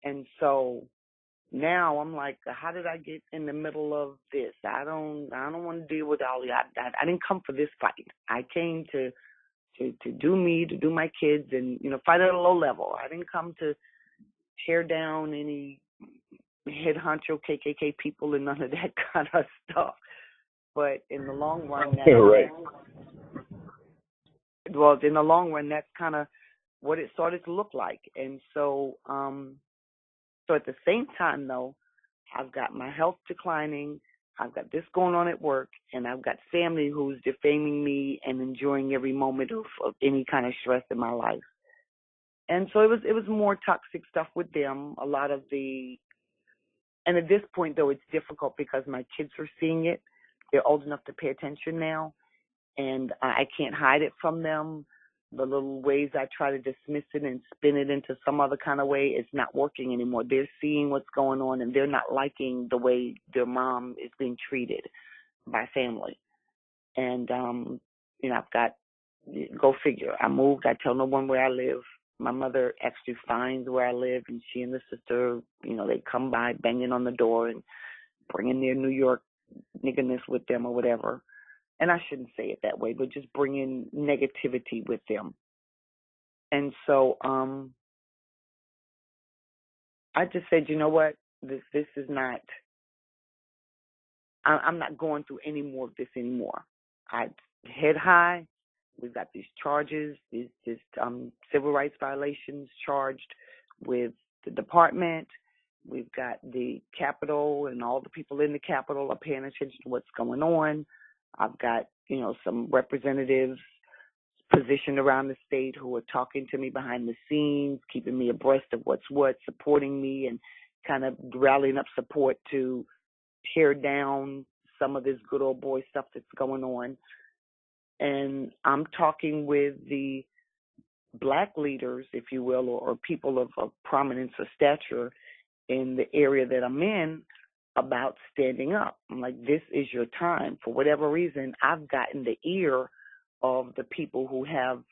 And so now I'm like, how did I get in the middle of this? I don't want to deal with all that. I didn't come for this fight. I came to do me, to do my kids, and fight at a low level. I didn't come to tear down any head honcho KKK people and none of that kind of stuff. But in the long run, in the long run, that's kind of what it started to look like. And so, so at the same time, though, I've got my health declining. I've got this going on at work, and I've got family who's defaming me and enjoying every moment of any kind of stress in my life. And so it was more toxic stuff with them. A lot of and at this point, though, it's difficult because my kids are seeing it. They're old enough to pay attention now, and I can't hide it from them. The little ways I try to dismiss it and spin it into some other kind of way, it's not working anymore. They're seeing what's going on, and they're not liking the way their mom is being treated by family. And, I've got, go figure. I moved. I tell no one where I live. My mother actually finds where I live, and she and the sister, they come by banging on the door and bringing their New York nigginess with them or whatever. And I shouldn't say it that way, but just bringing negativity with them. And so I just said, you know what, this is not, I'm not going through any more of this anymore. I head high. We've got these charges, these civil rights violations charged with the department. We've got the Capitol, and all the people in the Capitol are paying attention to what's going on. I've got, some representatives positioned around the state who are talking to me behind the scenes, keeping me abreast of what's what, supporting me, and kind of rallying up support to tear down some of this good old boy stuff that's going on. And I'm talking with the black leaders, if you will, or people of prominence or stature in the area that I'm in about standing up. I'm like, this is your time. For whatever reason, I've gotten the ear of the people who have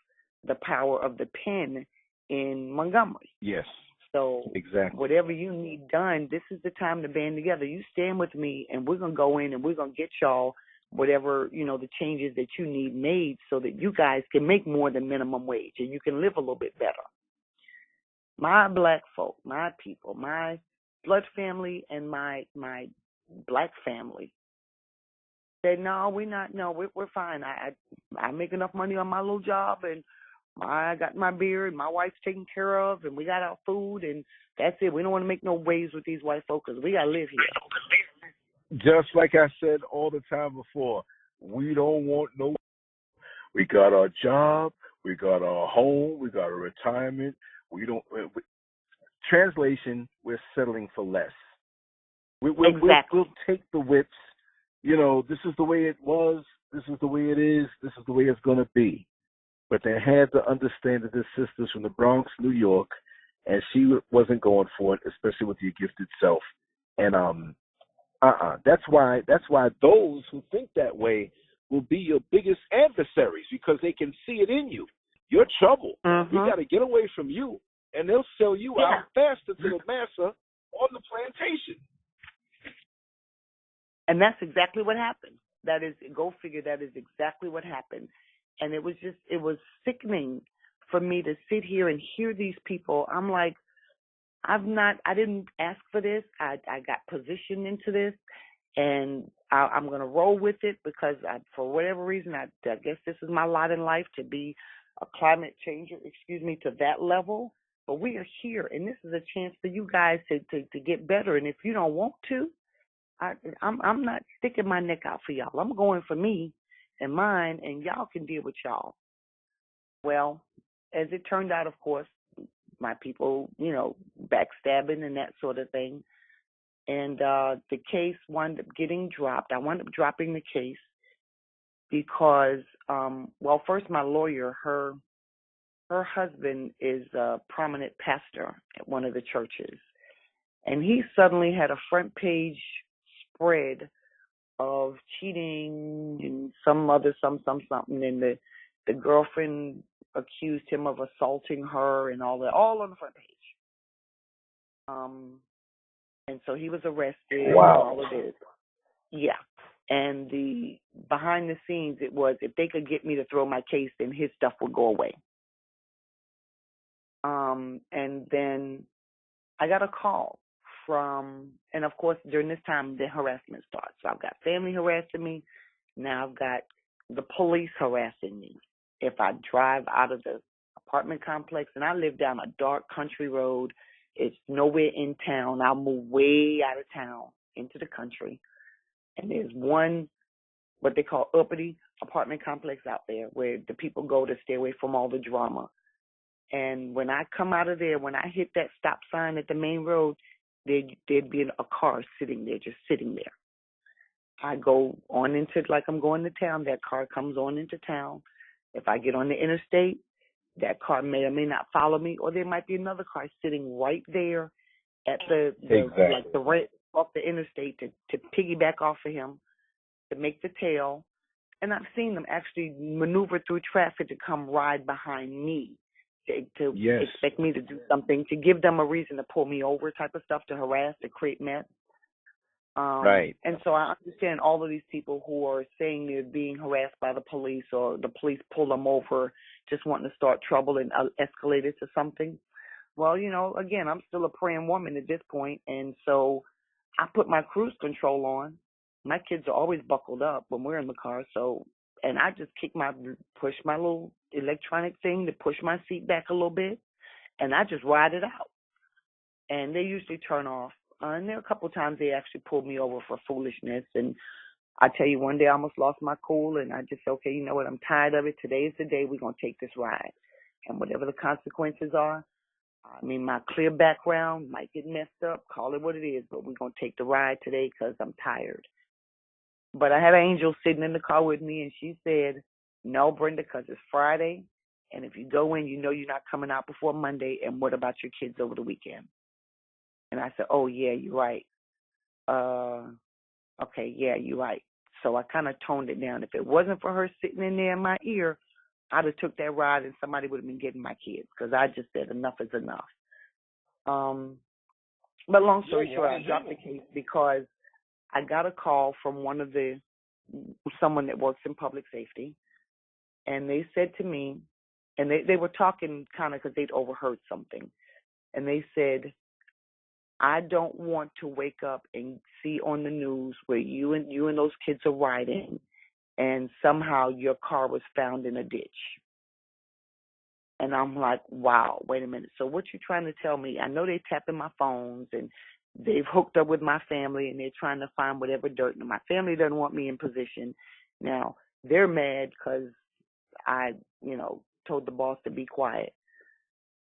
the power of the pen in Montgomery. Yes. So Exactly. whatever you need done, this is the time to band together. You stand with me, and we're going to go in and we're going to get y'all whatever, the changes that you need made so that you guys can make more than minimum wage and you can live a little bit better. My black folk, my people, my blood family and my black family said, no, we're fine. I make enough money on my little job, and I got my beard, my wife's taken care of, and we got our food, and that's it. We don't want to make no waves with these white folks because we got to live here. Just like I said all the time before, we don't want no. We got our job, we got our home, we got our retirement. Translation, we're settling for less. We'll take the whips. This is the way it was. This is the way it is. This is the way it's going to be. But they had to understand that this sister's from the Bronx, New York, and she wasn't going for it, especially with your gifted self. And that's why those who think that way will be your biggest adversaries, because they can see it in you. You're trouble. Mm-hmm. We got to get away from you, and they'll sell you out faster to the massa on the plantation. And that's exactly what happened. That is, go figure, that is exactly what happened. And it was sickening for me to sit here and hear these people. I'm like, I didn't ask for this. I got positioned into this, and I'm going to roll with it because for whatever reason, I guess this is my lot in life to be a climate changer, to that level. But we are here, and this is a chance for you guys to get better. And if you don't want to, I'm not sticking my neck out for y'all. I'm going for me and mine, and y'all can deal with y'all. Well, as it turned out, of course, my people, backstabbing and that sort of thing. And the case wound up getting dropped. I wound up dropping the case because, first my lawyer, her husband is a prominent pastor at one of the churches. And he suddenly had a front page spread of cheating and something. And the girlfriend accused him of assaulting her and all that, all on the front page. And so he was arrested. Wow. And all of this. Yeah. And the behind the scenes, it was, if they could get me to throw my case, then his stuff would go away. And then I got a call and of course, during this time, the harassment starts. So I've got family harassing me. Now I've got the police harassing me. If I drive out of the apartment complex, and I live down a dark country road, it's nowhere in town. I'll move way out of town into the country. And there's one, what they call uppity apartment complex out there where the people go to stay away from all the drama. And when I come out of there, when I hit that stop sign at the main road, there'd be a car sitting there, just sitting there. I go on into, like I'm going to town, that car comes on into town. If I get on the interstate, that car may or may not follow me, or there might be another car sitting right there at the right off the interstate to piggyback off of him, to make the tail. And I've seen them actually maneuver through traffic to come ride behind me, to expect me to do something, to give them a reason to pull me over, type of stuff, to harass, to create mess. Right. And so I understand all of these people who are saying they're being harassed by the police, or the police pull them over just wanting to start trouble and escalate it to something. Well, again, I'm still a praying woman at this point, and so I put my cruise control on. My kids are always buckled up when we're in the car, and I just push my little electronic thing to push my seat back a little bit, and I just ride it out. And they usually turn off. And there are a couple of times they actually pulled me over for foolishness. And I tell you, one day I almost lost my cool, and I just said, okay, you know what, I'm tired of it. Today is the day we're going to take this ride. And whatever the consequences are, my clear background might get messed up, call it what it is, but we're going to take the ride today because I'm tired. But I had an angel sitting in the car with me, and she said, no, Brenda, because it's Friday, and if you go in, you're not coming out before Monday, and what about your kids over the weekend? And I said, oh, yeah, you're right. Okay, yeah, you're right. So I kind of toned it down. If it wasn't for her sitting in there in my ear, I'd have took that ride and somebody would have been getting my kids because I just said enough is enough. But long story short, I dropped the case because I got a call from someone that works in public safety, and they said to me, and they were talking kind of because they'd overheard something, and they said, I don't want to wake up and see on the news where you and those kids are riding, and somehow your car was found in a ditch. And I'm like, wow, wait a minute. So what you trying to tell me? I know they're tapping my phones and they've hooked up with my family and they're trying to find whatever dirt. And my family doesn't want me in position. Now, they're mad because I, told the boss to be quiet.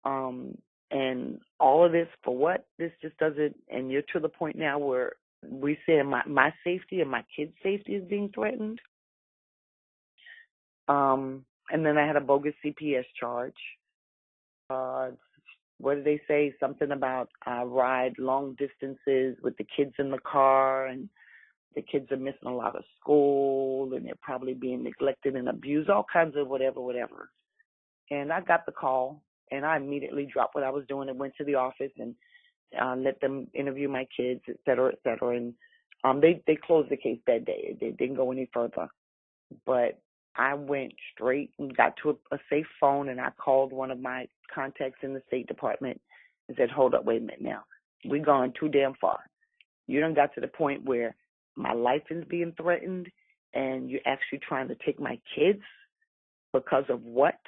And all of this for what? This just doesn't, and you're to the point now where we say my safety and my kids' safety is being threatened. And then I had a bogus CPS charge. What did they say? Something about I ride long distances with the kids in the car, and the kids are missing a lot of school, and they're probably being neglected and abused, all kinds of whatever. And I got the call, and I immediately dropped what I was doing and went to the office and let them interview my kids, et cetera, et cetera. And they closed the case that day. They didn't go any further. But I went straight and got to a safe phone, and I called one of my contacts in the State Department and said, hold up, wait a minute now. We're gone too damn far. You done got to the point where my life is being threatened, and you're actually trying to take my kids because of what?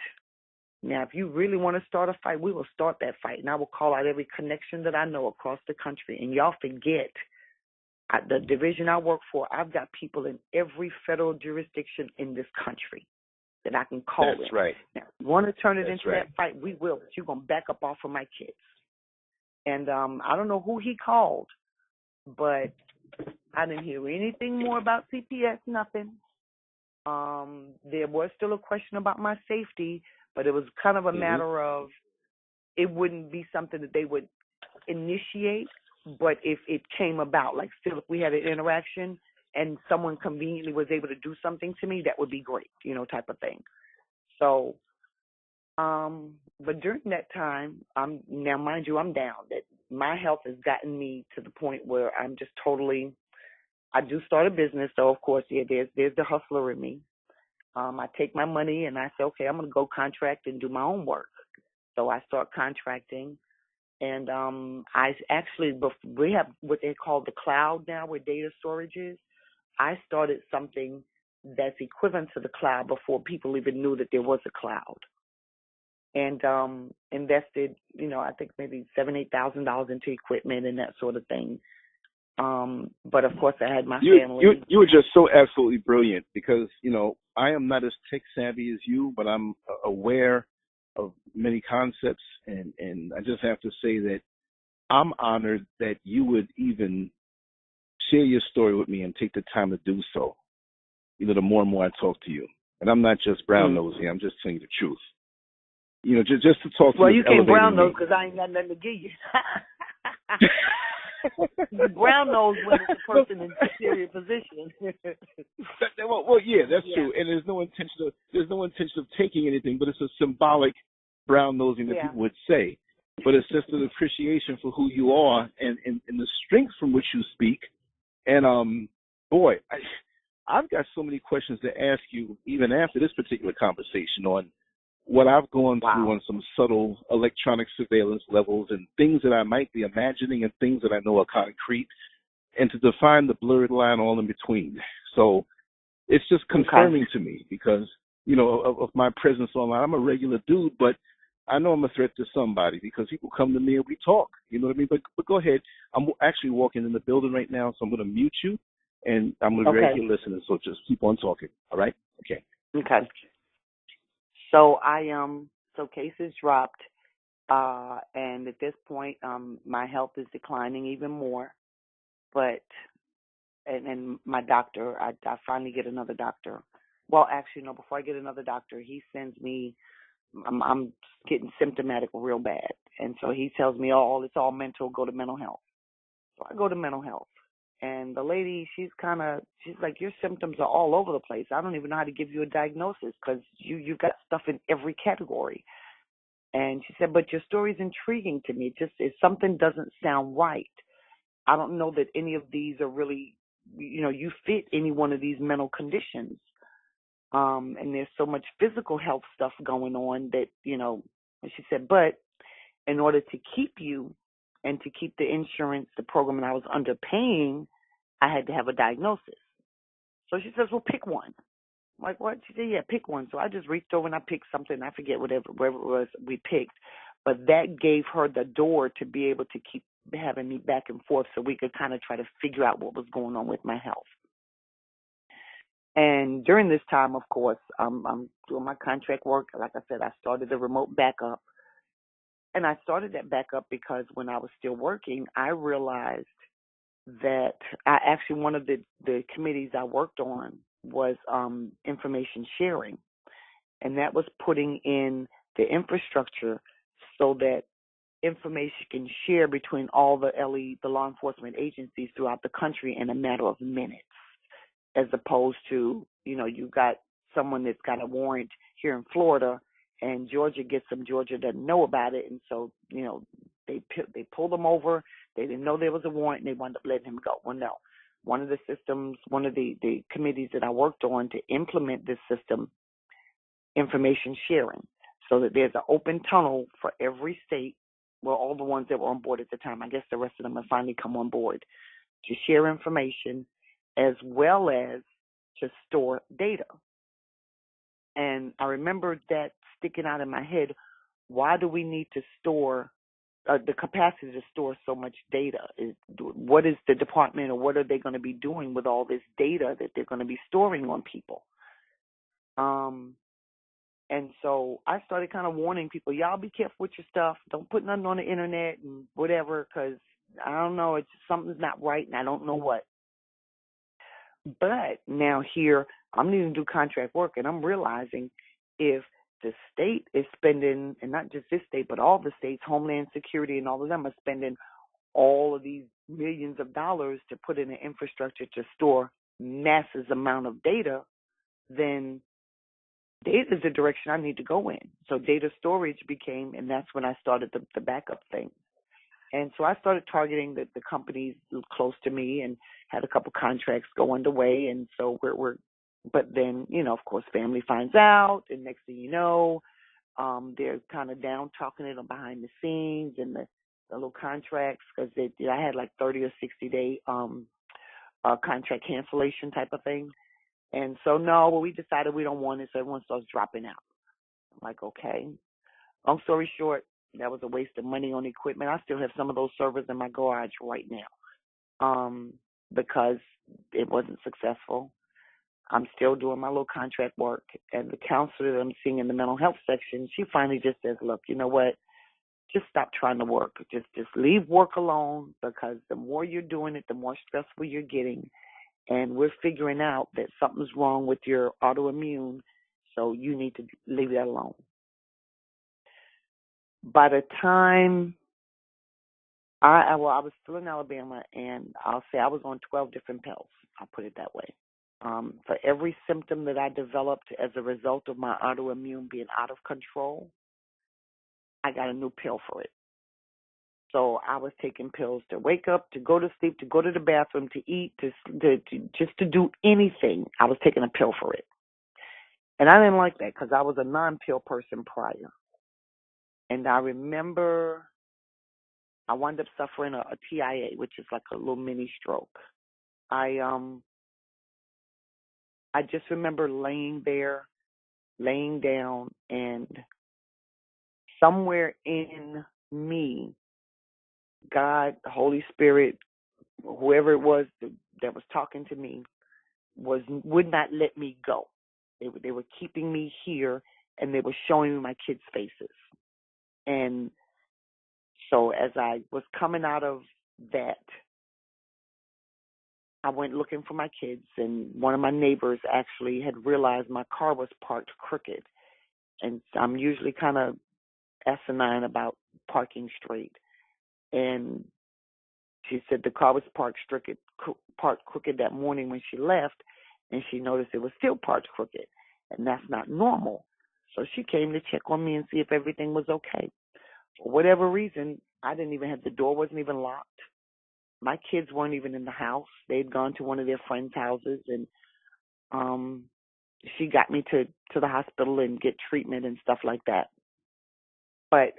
Now, if you really want to start a fight, we will start that fight, and I will call out every connection that I know across the country. And y'all forget, the division I work for, I've got people in every federal jurisdiction in this country that I can call in. That's right. Now, if you want to turn it into right. that fight, we will, but you're going to back up off of my kids. And I don't know who he called, but I didn't hear anything more about CPS, nothing. There was still a question about my safety, but it was kind of a matter of it wouldn't be something that they would initiate, but if it came about, like still if we had an interaction and someone conveniently was able to do something to me, that would be great, type of thing. So, but during that time, now mind you, I'm down. That my health has gotten me to the point where I'm just totally, I do start a business, so of course, yeah, there's the hustler in me. I take my money and I say, okay, I'm going to go contract and do my own work. So I start contracting. And I actually, we have what they call the cloud now, where data storage is. I started something that's equivalent to the cloud before people even knew that there was a cloud. And invested, I think maybe $7,000-8,000 into equipment and that sort of thing. But of course, I had my family. You were just so absolutely brilliant because I am not as tech savvy as you, but I'm aware of many concepts, and I just have to say that I'm honored that you would even share your story with me and take the time to do so. The more and more I talk to you, and I'm not just brown nosy, I'm just telling you the truth. Just to talk to you. Well, you can't brown nose because I ain't got nothing to give you. The brown nose when it's a person in a superior position. well, yeah, that's true. And there's no intention of taking anything, but it's a symbolic brown nosing that people would say. But it's just an appreciation for who you are and the strength from which you speak. And boy, I've got so many questions to ask you even after this particular conversation on what I've gone through on some subtle electronic surveillance levels and things that I might be imagining and things that I know are concrete, and to define the blurred line all in between. So it's just confirming to me because, of my presence online. I'm a regular dude, but I know I'm a threat to somebody because people come to me and we talk. You know what I mean? But go ahead. I'm actually walking in the building right now, so I'm going to mute you, and I'm going to be right here listening. So just keep on talking. All right? Okay. Okay. So so cases dropped, and at this point, my health is declining even more. But, and my doctor, I finally get another doctor. Well, actually, no, before I get another doctor, he sends me, I'm getting symptomatic real bad. And so he tells me, it's all mental, go to mental health. So I go to mental health. And the lady, she's like, your symptoms are all over the place. I don't even know how to give you a diagnosis because you've got stuff in every category. And she said, but your story's intriguing to me. Something doesn't sound right. I don't know that any of these are really, you fit any one of these mental conditions. And there's so much physical health stuff going on that, and she said, but in order to keep you and to keep the insurance, the program that I was underpaying, I had to have a diagnosis. So she says, well, pick one. I'm like, what? She said, yeah, pick one. So I just reached over and I picked something. I forget whatever it was we picked. But that gave her the door to be able to keep having me back and forth so we could kind of try to figure out what was going on with my health. And during this time, of course, I'm doing my contract work. Like I said, I started the remote backup. And I started that backup because when I was still working, I realized that one of the committees I worked on was information sharing. And that was putting in the infrastructure so that information can share between all the law enforcement agencies throughout the country in a matter of minutes, as opposed to, you got someone that's got a warrant here in Florida and Georgia gets them. Georgia doesn't know about it. And so, they pulled them over. They didn't know there was a warrant and they wound up letting him go. Well, no. One of the systems, one of the committees that I worked on to implement this system, information sharing, so that there's an open tunnel for every state, well, all the ones that were on board at the time. I guess the rest of them have finally come on board to share information as well as to store data. And I remember that sticking out in my head. Why do we need to store the capacity to store so much data? What is the department, or what are they going to be doing with all this data that they're going to be storing on people? And so I started kind of warning people, y'all be careful with your stuff. Don't put nothing on the internet and whatever, because I don't know, something's not right and I don't know what. But now here, I'm needing to do contract work, and I'm realizing if the state is spending, and not just this state, but all the states, Homeland Security and all of them are spending all of these millions of dollars to put in an infrastructure to store massive amount of data, then data is the direction I need to go in. So data storage became, and that's when I started the backup thing. And so I started targeting the companies close to me and had a couple contracts go underway. And so but then, of course, family finds out, and next thing you know, they're kind of down talking it behind the scenes and the little contracts, because I had like 30 or 60 day contract cancellation type of thing. And so, we decided we don't want it, so everyone starts dropping out. I'm like, okay. Long story short, that was a waste of money on equipment. I still have some of those servers in my garage right now because it wasn't successful. I'm still doing my little contract work. And the counselor that I'm seeing in the mental health section, she finally just says, look, you know what? Just stop trying to work. Just leave work alone, because the more you're doing it, the more stressful you're getting. And we're figuring out that something's wrong with your autoimmune, so you need to leave that alone. By the time I was still in Alabama, and I'll say I was on 12 different pills. I'll put it that way. For every symptom that I developed as a result of my autoimmune being out of control, I got a new pill for it. So I was taking pills to wake up, to go to sleep, to go to the bathroom, to eat, just to do anything. I was taking a pill for it. And I didn't like that because I was a non-pill person prior. And I remember I wound up suffering a TIA, which is like a little mini stroke. I just remember laying down, and somewhere in me, God, the Holy Spirit, whoever it was that was talking to me, would not let me go. They were keeping me here, and they were showing me my kids' faces. And so as I was coming out of that, I went looking for my kids, and one of my neighbors actually had realized my car was parked crooked. And I'm usually kind of asinine about parking straight. And She said the car was parked crooked that morning when she left, and she noticed it was still parked crooked, and that's not normal. So she came to check on me and see if everything was okay. For whatever reason, the door wasn't even locked. My kids weren't even in the house. They'd gone to one of their friends' houses, and she got me to the hospital and get treatment and stuff like that. But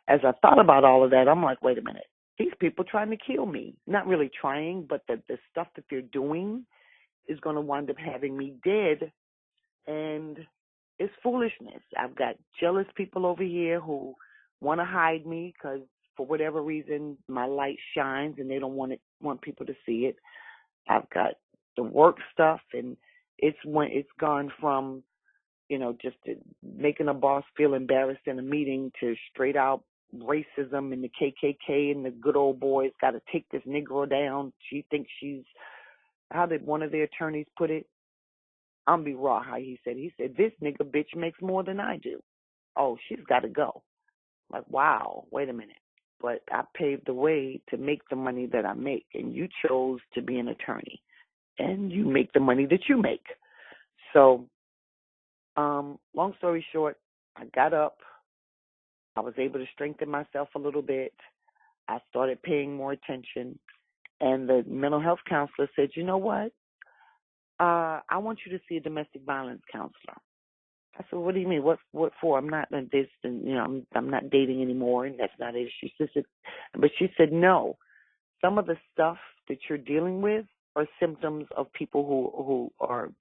as I thought about all of that, I'm like, wait a minute. These people trying to kill me. Not really trying, but the stuff that they're doing is going to wind up having me dead. And it's foolishness. I've got jealous people over here who want to hide me because for whatever reason my light shines and they don't want people to see it. I've got the work stuff, and it's gone from just making a boss feel embarrassed in a meeting to straight out racism and the KKK and the good old boys got to take this Negro down. She thinks how did one of the attorneys put it? I'm be raw how he said. He said, this nigga bitch makes more than I do. Oh, she's got to go. Like, wow, wait a minute. But I paved the way to make the money that I make, and you chose to be an attorney, and you make the money that you make. So, long story short, I got up. I was able to strengthen myself a little bit. I started paying more attention, and the mental health counselor said, you know what? I want you to see a domestic violence counselor. I said, what do you mean? What for? I'm not this, and I'm not dating anymore, and that's not it. But she said, no. Some of the stuff that you're dealing with are symptoms of people who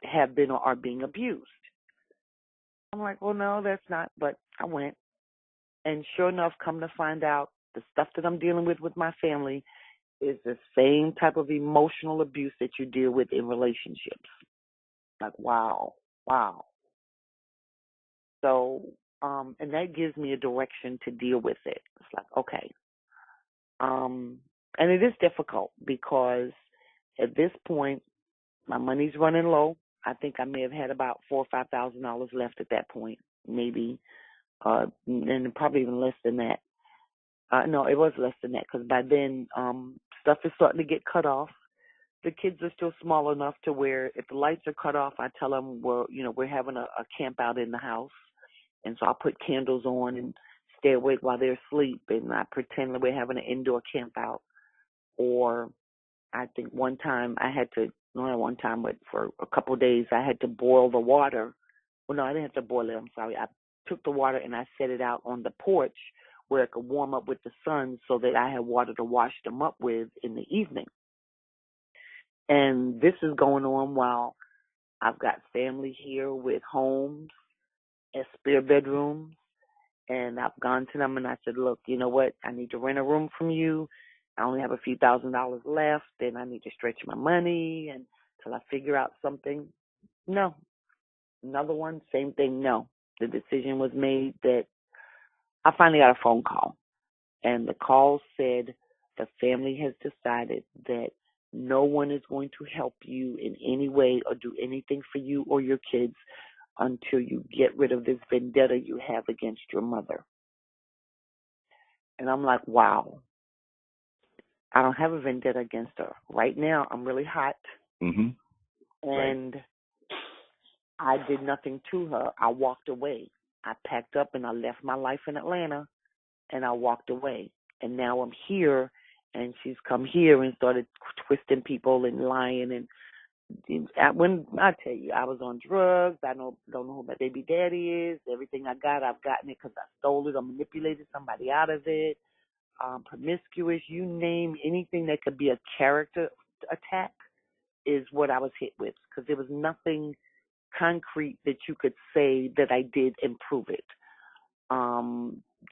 have been or are being abused. I'm like, well, no, that's not. But I went, and sure enough, come to find out, the stuff that I'm dealing with my family is the same type of emotional abuse that you deal with in relationships. Like, wow. So, and that gives me a direction to deal with it. It's like, okay. And it is difficult because at this point, my money's running low. I think I may have had about $4,000 or $5,000 left at that point, maybe, and probably even less than that. No, it was less than that because by then, stuff is starting to get cut off. The kids are still small enough to where if the lights are cut off, I tell them, we're having a camp out in the house. And so I put candles on and stay awake while they're asleep, and I pretend that we're having an indoor camp out. Or I think one time not one time, but for a couple of days, I had to boil the water. Well, no, I didn't have to boil it. I'm sorry. I took the water and I set it out on the porch where it could warm up with the sun so that I had water to wash them up with in the evening. And this is going on while I've got family here with homes and spare bedrooms. And I've gone to them and I said, look, you know what? I need to rent a room from you. I only have a few $1,000s left, and I need to stretch my money until I figure out something. No. Another one, same thing, no. The decision was made that I finally got a phone call. And the call said the family has decided that no one is going to help you in any way or do anything for you or your kids until you get rid of this vendetta you have against your mother. And I'm like, wow. I don't have a vendetta against her. Right now, I'm really hot. Mm-hmm. And I did nothing to her. I walked away. I packed up and I left my life in Atlanta, and I walked away. And now I'm here, and she's come here and started twisting people and lying. And when I tell you, I was on drugs. I don't know who my baby daddy is. Everything I got, I've gotten it because I stole it or manipulated somebody out of it. Promiscuous, you name anything that could be a character attack is what I was hit with, because there was nothing concrete that you could say that I did improve it.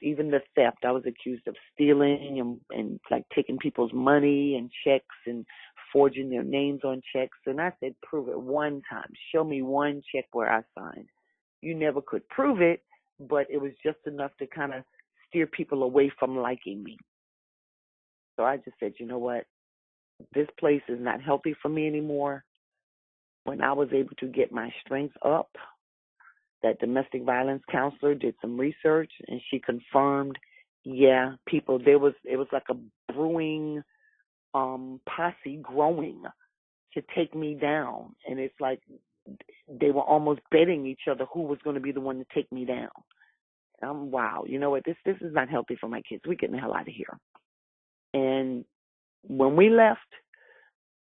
Even the theft, I was accused of stealing and like taking people's money and checks and forging their names on checks. And I said, prove it one time. Show me one check where I signed. You never could prove it, but it was just enough to kind of steer people away from liking me. So I just said, you know what? This place is not healthy for me anymore. When I was able to get my strength up, that domestic violence counselor did some research and she confirmed, it was like a brewing posse growing to take me down. And it's like they were almost betting each other who was going to be the one to take me down. Wow, you know what? This is not healthy for my kids. We're getting the hell out of here. And when we left,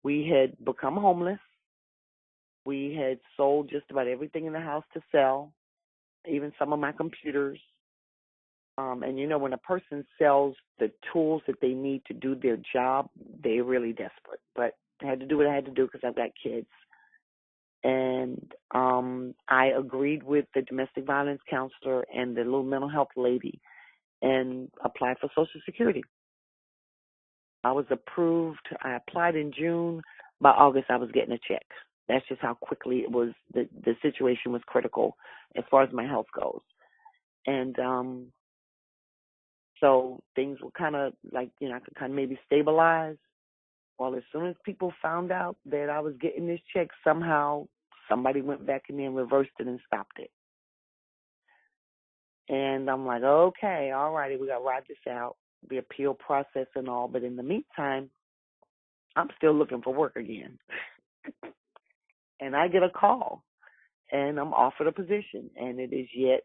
we had become homeless. We had sold just about everything in the house to sell, even some of my computers. And, you know, when a person sells the tools that they need to do their job, they're really desperate. But I had to do what I had to do because I've got kids. And I agreed with the domestic violence counselor and the little mental health lady and applied for Social Security. I was approved. I applied in June. By August, I was getting a check. That's just how quickly it was. The situation was critical as far as my health goes. And so things were kind of like, you know, I could kind of maybe stabilize. Well, as soon as people found out that I was getting this check, somehow somebody went back in there and reversed it and stopped it. And I'm like, okay, all righty, we got to ride this out, the appeal process and all. But in the meantime, I'm still looking for work again. And I get a call, and I'm offered a position, and it is yet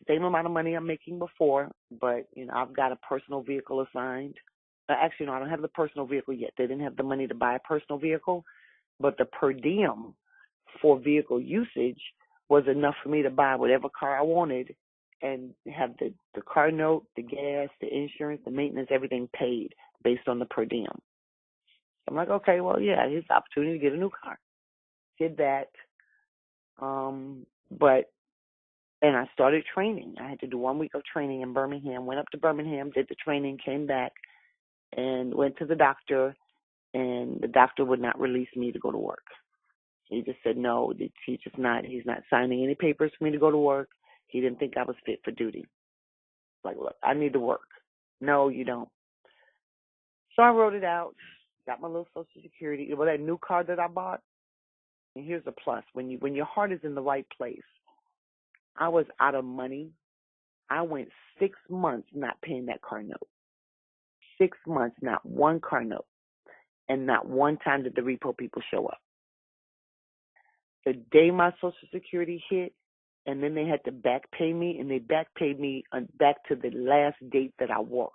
same amount of money I'm making before, but, you know, I've got a personal vehicle assigned. Actually, no, I don't have the personal vehicle yet. They didn't have the money to buy a personal vehicle, but the per diem for vehicle usage was enough for me to buy whatever car I wanted and have the car note, the gas, the insurance, the maintenance, everything paid based on the per diem. I'm like, okay, well, yeah, here's the opportunity to get a new car. Did that, and I started training. I had to do 1 week of training in Birmingham. Went up to Birmingham, did the training, came back, and went to the doctor, and the doctor would not release me to go to work. He just said no, he's not signing any papers for me to go to work. He didn't think I was fit for duty. Like, look, I need to work. No, you don't. So I wrote it out, got my little Social Security. Well, that new car that I bought, and here's a plus. When your heart is in the right place, I was out of money. I went 6 months not paying that car note. 6 months, not one car note. And not one time did the repo people show up. The day my Social Security hit, and then they had to back pay me, and they back paid me back to the last date that I worked.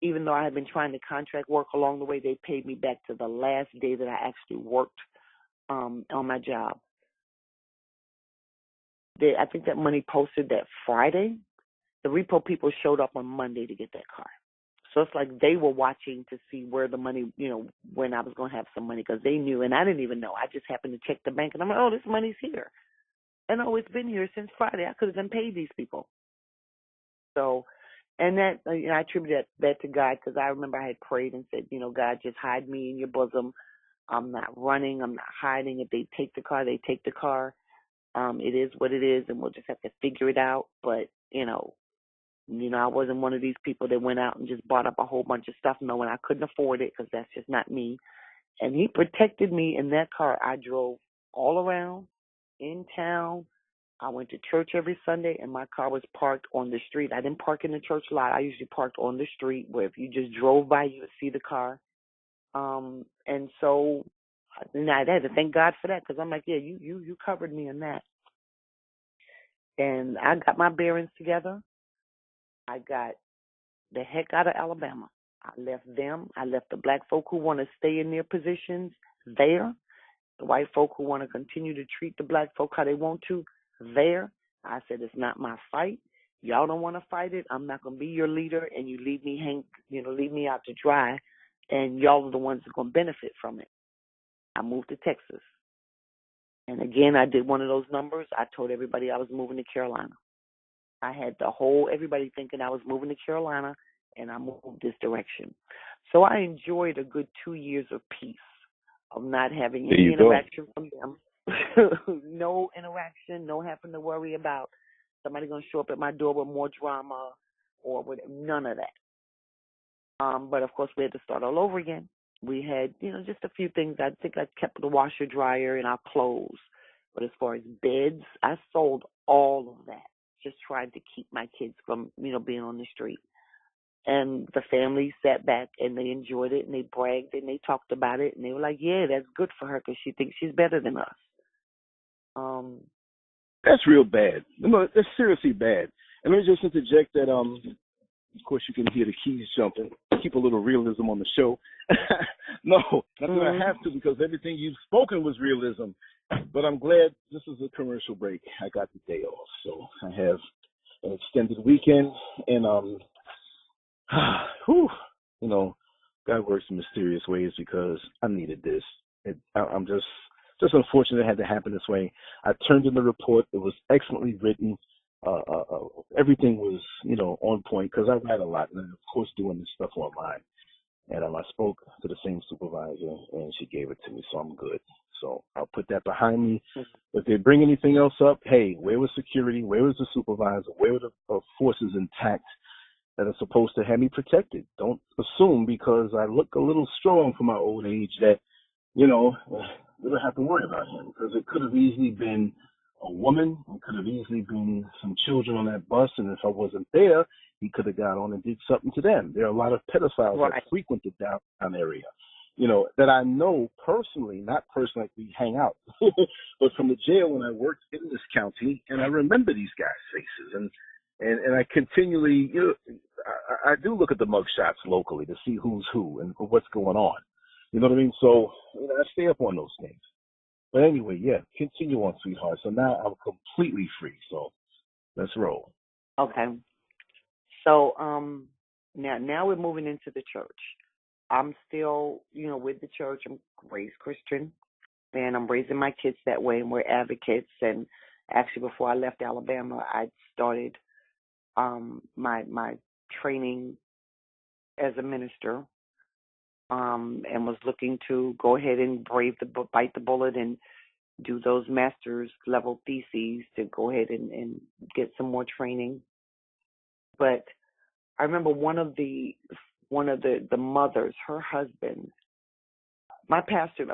Even though I had been trying to contract work along the way, they paid me back to the last day that I actually worked on my job. I think that money posted that Friday. The repo people showed up on Monday to get that car. So it's like they were watching to see where the money, you know, when I was going to have some money, because they knew, and I didn't even know. I just happened to check the bank, and I'm like, oh, this money's here. And oh, it's been here since Friday. I could have done paid these people. So, and that, you know, I attribute that to God, because I remember I had prayed and said, you know, God, just hide me in your bosom. I'm not running. I'm not hiding. If they take the car, they take the car. It is what it is, and we'll just have to figure it out. But, you know, I wasn't one of these people that went out and just bought up a whole bunch of stuff knowing I couldn't afford it, because that's just not me. And he protected me in that car. I drove all around in town. I went to church every Sunday, and my car was parked on the street. I didn't park in the church lot. I usually parked on the street, where if you just drove by, you would see the car. And so I had to thank God for that, because I'm like, yeah, you covered me in that. And I got my bearings together. I got the heck out of Alabama. I left them. I left the black folk who want to stay in their positions there. The white folk who want to continue to treat the black folk how they want to there. I said, it's not my fight. Y'all don't want to fight it. I'm not going to be your leader, and you leave me leave me out to dry, and y'all are the ones that are going to benefit from it. I moved to Texas. And again, I did one of those numbers. I told everybody I was moving to Carolina. I had everybody thinking I was moving to Carolina, and I moved this direction. So I enjoyed a good 2 years of peace, of not having any interaction from them. No interaction, no having to worry about somebody going to show up at my door with more drama or with none of that. But, of course, we had to start all over again. We had, just a few things. I think I kept the washer, dryer, and our clothes. But as far as beds, I sold all of that. Just trying to keep my kids from, being on the street. And the family sat back and they enjoyed it and they bragged and they talked about it and they were like, yeah, that's good for her because she thinks she's better than us. That's real bad. No, that's seriously bad. And let me just interject that, of course, you can hear the keys jumping. Keep a little realism on the show. No, not that I have to, because everything you've spoken was realism. But I'm glad this is a commercial break. I got the day off, so I have an extended weekend, and you know, God works in mysterious ways because I needed this. I'm just unfortunate it had to happen this way. I turned in the report. It was excellently written. Everything was, on point because I write a lot, and of course doing this stuff online. And I spoke to the same supervisor, and she gave it to me, so I'm good. So I'll put that behind me. If they bring anything else up, hey, where was security? Where was the supervisor? Where were the forces intact that are supposed to have me protected? Don't assume because I look a little strong for my old age that, we don't have to worry about him, because it could have easily been a woman. It could have easily been some children on that bus, and if I wasn't there, he could have got on and did something to them. There are a lot of pedophiles that frequent the downtown area, that I know personally, not personally like we hang out, but from the jail when I worked in this county, and I remember these guys' faces, and I continually, I do look at the mugshots locally to see who's who and what's going on. You know what I mean? So, I stay up on those things. But anyway, yeah, continue on, sweetheart. So now I'm completely free. So let's roll. Okay. So now we're moving into the church. I'm still, with the church. I'm raised Christian, and I'm raising my kids that way, and we're advocates. And actually, before I left Alabama, I started my training as a minister, and was looking to go ahead and bite the bullet and do those master's level theses to go ahead and get some more training. But I remember one of the mothers, her husband, my pastor,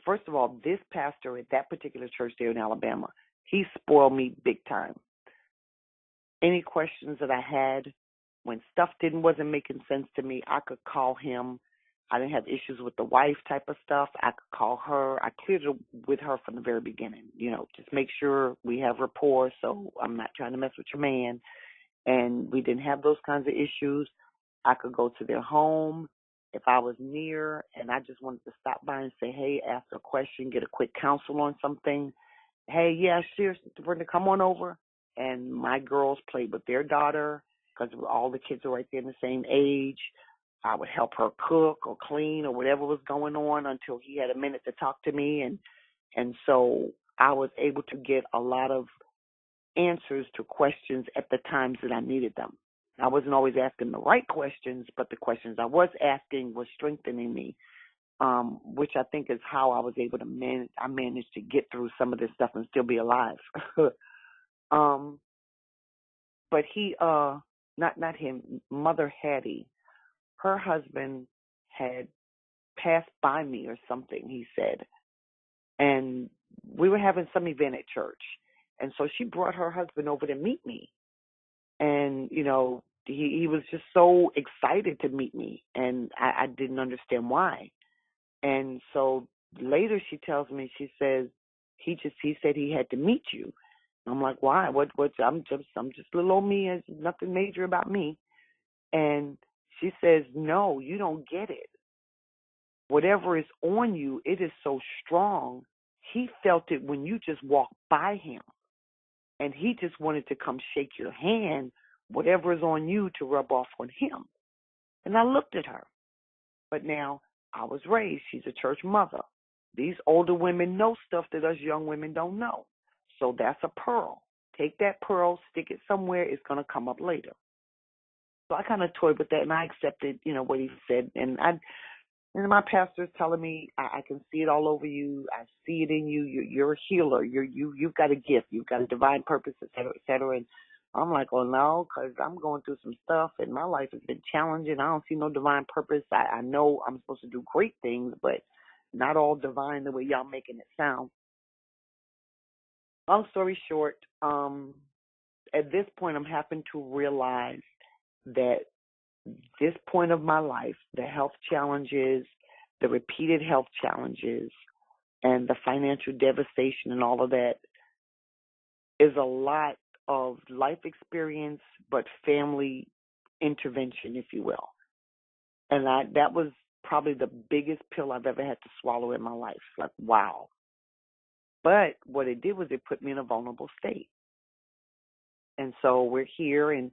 first of all, this pastor at that particular church there in Alabama, he spoiled me big time. Any questions that I had, when stuff wasn't making sense to me, I could call him. I didn't have issues with the wife type of stuff. I could call her. I cleared it with her from the very beginning. Just make sure we have rapport, so I'm not trying to mess with your man. And we didn't have those kinds of issues. I could go to their home if I was near, and I just wanted to stop by and say, hey, ask a question, get a quick counsel on something. Hey, yeah, sure, Brenda, come on over. And my girls played with their daughter because all the kids are right there in the same age. I would help her cook or clean or whatever was going on until he had a minute to talk to me. And so I was able to get a lot of answers to questions at the times that I needed them. I wasn't always asking the right questions, but the questions I was asking was strengthening me, which I think is how I was able to manage. I managed to get through some of this stuff and still be alive. But he, not him, Mother Hattie, her husband had passed by me or something, he said. And we were having some event at church. And so she brought her husband over to meet me. And, he was just so excited to meet me. And I didn't understand why. And so later she tells me, she says, he said he had to meet you. I'm like, why? I'm just little old me. There's nothing major about me. And she says, no, you don't get it. Whatever is on you, it is so strong. He felt it when you just walked by him. And he just wanted to come shake your hand, whatever is on you, to rub off on him. And I looked at her. But now, I was raised, she's a church mother. These older women know stuff that us young women don't know. So that's a pearl. Take that pearl, stick it somewhere, it's going to come up later. So I kind of toyed with that, and I accepted, what he said. And my pastor's telling me, I can see it all over you. I see it in you. You're a healer. You've got a gift. You've got a divine purpose, et cetera, et cetera. And I'm like, oh, no, because I'm going through some stuff, and my life has been challenging. I don't see no divine purpose. I know I'm supposed to do great things, but not all divine the way y'all making it sound. Long story short, at this point, I'm having to realize that this point of my life, the health challenges, the repeated health challenges, and the financial devastation and all of that is a lot of life experience, but family intervention, if you will. And that was probably the biggest pill I've ever had to swallow in my life. Like, wow. But what it did was it put me in a vulnerable state. And so we're here, and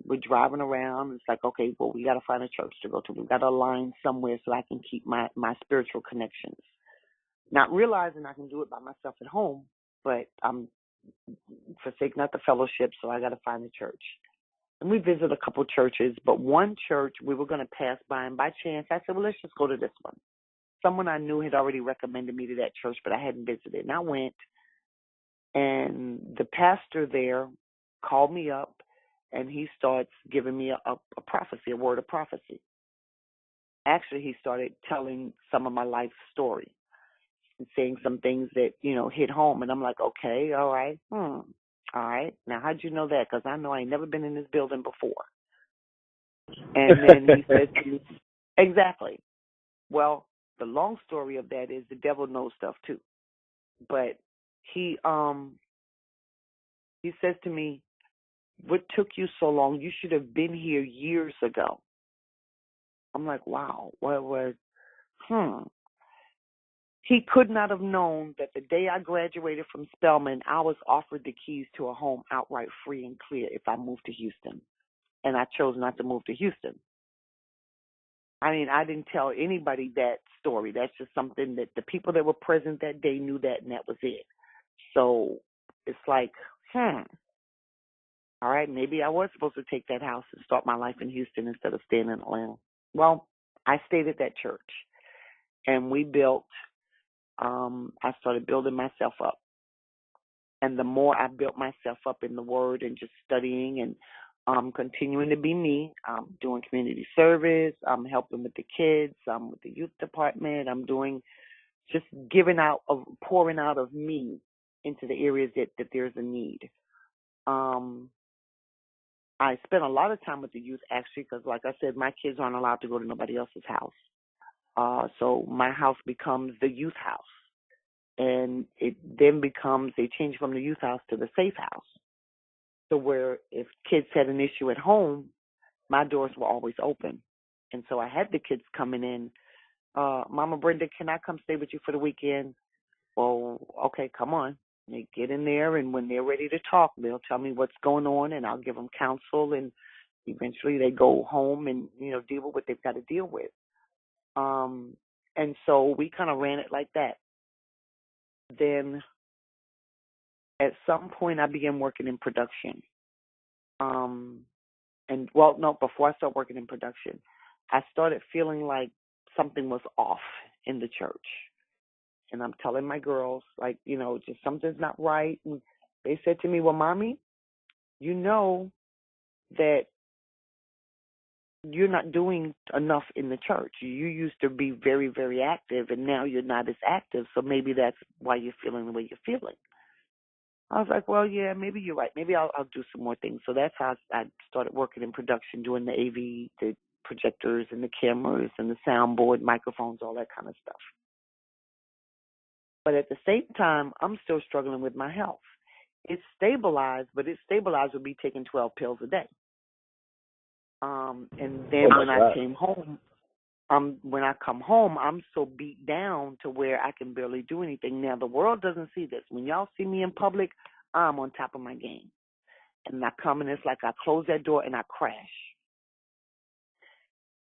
we're driving around. It's like, okay, well, we got to find a church to go to. We've got to align somewhere so I can keep my spiritual connections. Not realizing I can do it by myself at home, but I'm forsaking not the fellowship, so I got to find a church. And we visited a couple churches, but one church we were going to pass by, and by chance I said, well, let's just go to this one. Someone I knew had already recommended me to that church, but I hadn't visited. And I went, and the pastor there called me up, and he starts giving me a prophecy, a word of prophecy. Actually, he started telling some of my life story and saying some things that, hit home. And I'm like, okay, all right, all right. Now, how'd you know that? Because I know I ain't never been in this building before. And then he said to me, exactly. Well, the long story of that is the devil knows stuff too. But he says to me, what took you so long? You should have been here years ago. I'm like, wow, what was, He could not have known that the day I graduated from Spelman, I was offered the keys to a home outright free and clear if I moved to Houston. And I chose not to move to Houston. I mean, I didn't tell anybody that story. That's just something that the people that were present that day knew that, and that was it. So it's like, all right, maybe I was supposed to take that house and start my life in Houston instead of staying in Atlanta. Well, I stayed at that church, and we built, I started building myself up. And the more I built myself up in the Word and just studying and continuing to be me, I'm doing community service, I'm helping with the kids, I'm with the youth department, I'm doing just pouring out of me into the areas that there's a need. I spent a lot of time with the youth, actually, because, like I said, my kids aren't allowed to go to nobody else's house. So my house becomes the youth house. And it then becomes, they change from the youth house to the safe house. So where if kids had an issue at home, my doors were always open. And so I had the kids coming in, Mama Brenda, can I come stay with you for the weekend? Well, okay, come on. They get in there, and when they're ready to talk, they'll tell me what's going on, and I'll give them counsel, and eventually they go home and, deal with what they've got to deal with. And so we kind of ran it like that. Then at some point I began working in production. Before I started working in production, I started feeling like something was off in the church. And I'm telling my girls, like, just something's not right. And they said to me, well, Mommy, you know that you're not doing enough in the church. You used to be very, very active, and now you're not as active. So maybe that's why you're feeling the way you're feeling. I was like, well, yeah, maybe you're right. Maybe I'll do some more things. So that's how I started working in production, doing the AV, the projectors and the cameras and the soundboard, microphones, all that kind of stuff. But at the same time, I'm still struggling with my health. It's stabilized, but it's stabilized with me taking 12 pills a day. And then I came home, when I come home, I'm so beat down to where I can barely do anything. Now, the world doesn't see this. When y'all see me in public, I'm on top of my game. And I come and it's like I close that door and I crash.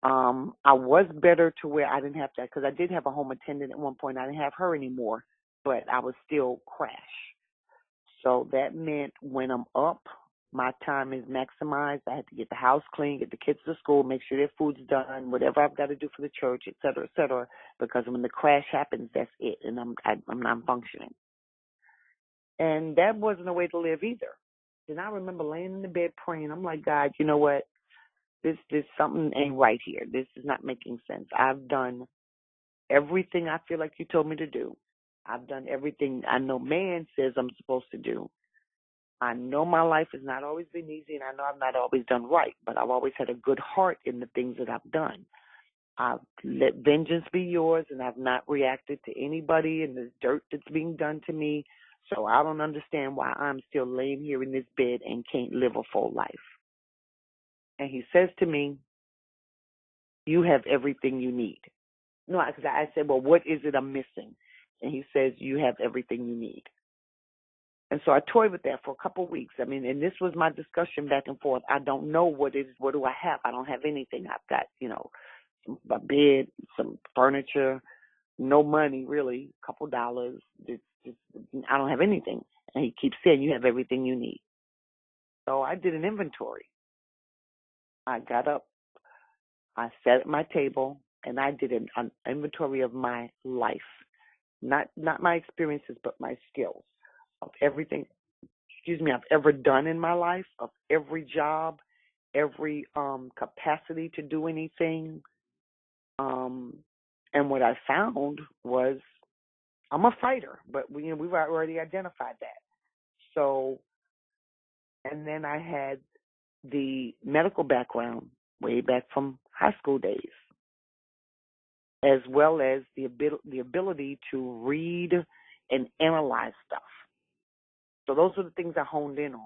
I was better to where I didn't have to, because I did have a home attendant at one point. I didn't have her anymore, but I was still crash. So that meant when I'm up, my time is maximized. I had to get the house clean, get the kids to school, make sure their food's done, whatever I've got to do for the church, et cetera, because when the crash happens, that's it, and I'm not functioning. And that wasn't a way to live either. And I remember laying in the bed praying. I'm like, God, you know what? This something ain't right here. This is not making sense. I've done everything I feel like you told me to do. I've done everything I know man says I'm supposed to do. I know my life has not always been easy, and I know I've not always done right, but I've always had a good heart in the things that I've done. I've let vengeance be yours, and I've not reacted to anybody and the dirt that's being done to me. So I don't understand why I'm still laying here in this bed and can't live a full life. And he says to me, you have everything you need. No, because I said, well, what is it I'm missing? And he says, you have everything you need. And so I toyed with that for a couple of weeks. I mean, and this was my discussion back and forth. I don't know what it is. What do I have? I don't have anything. I've got, a bed, some furniture, no money really, a couple dollars. I don't have anything. And he keeps saying, you have everything you need. So I did an inventory. I got up, I sat at my table, and I did an inventory of my life. Not my experiences, but my skills of everything, I've ever done in my life, of every job, every capacity to do anything. And what I found was I'm a fighter, but we've already identified that. So, and then I had the medical background way back from high school days, as well as the ability to read and analyze stuff. So those are the things I honed in on.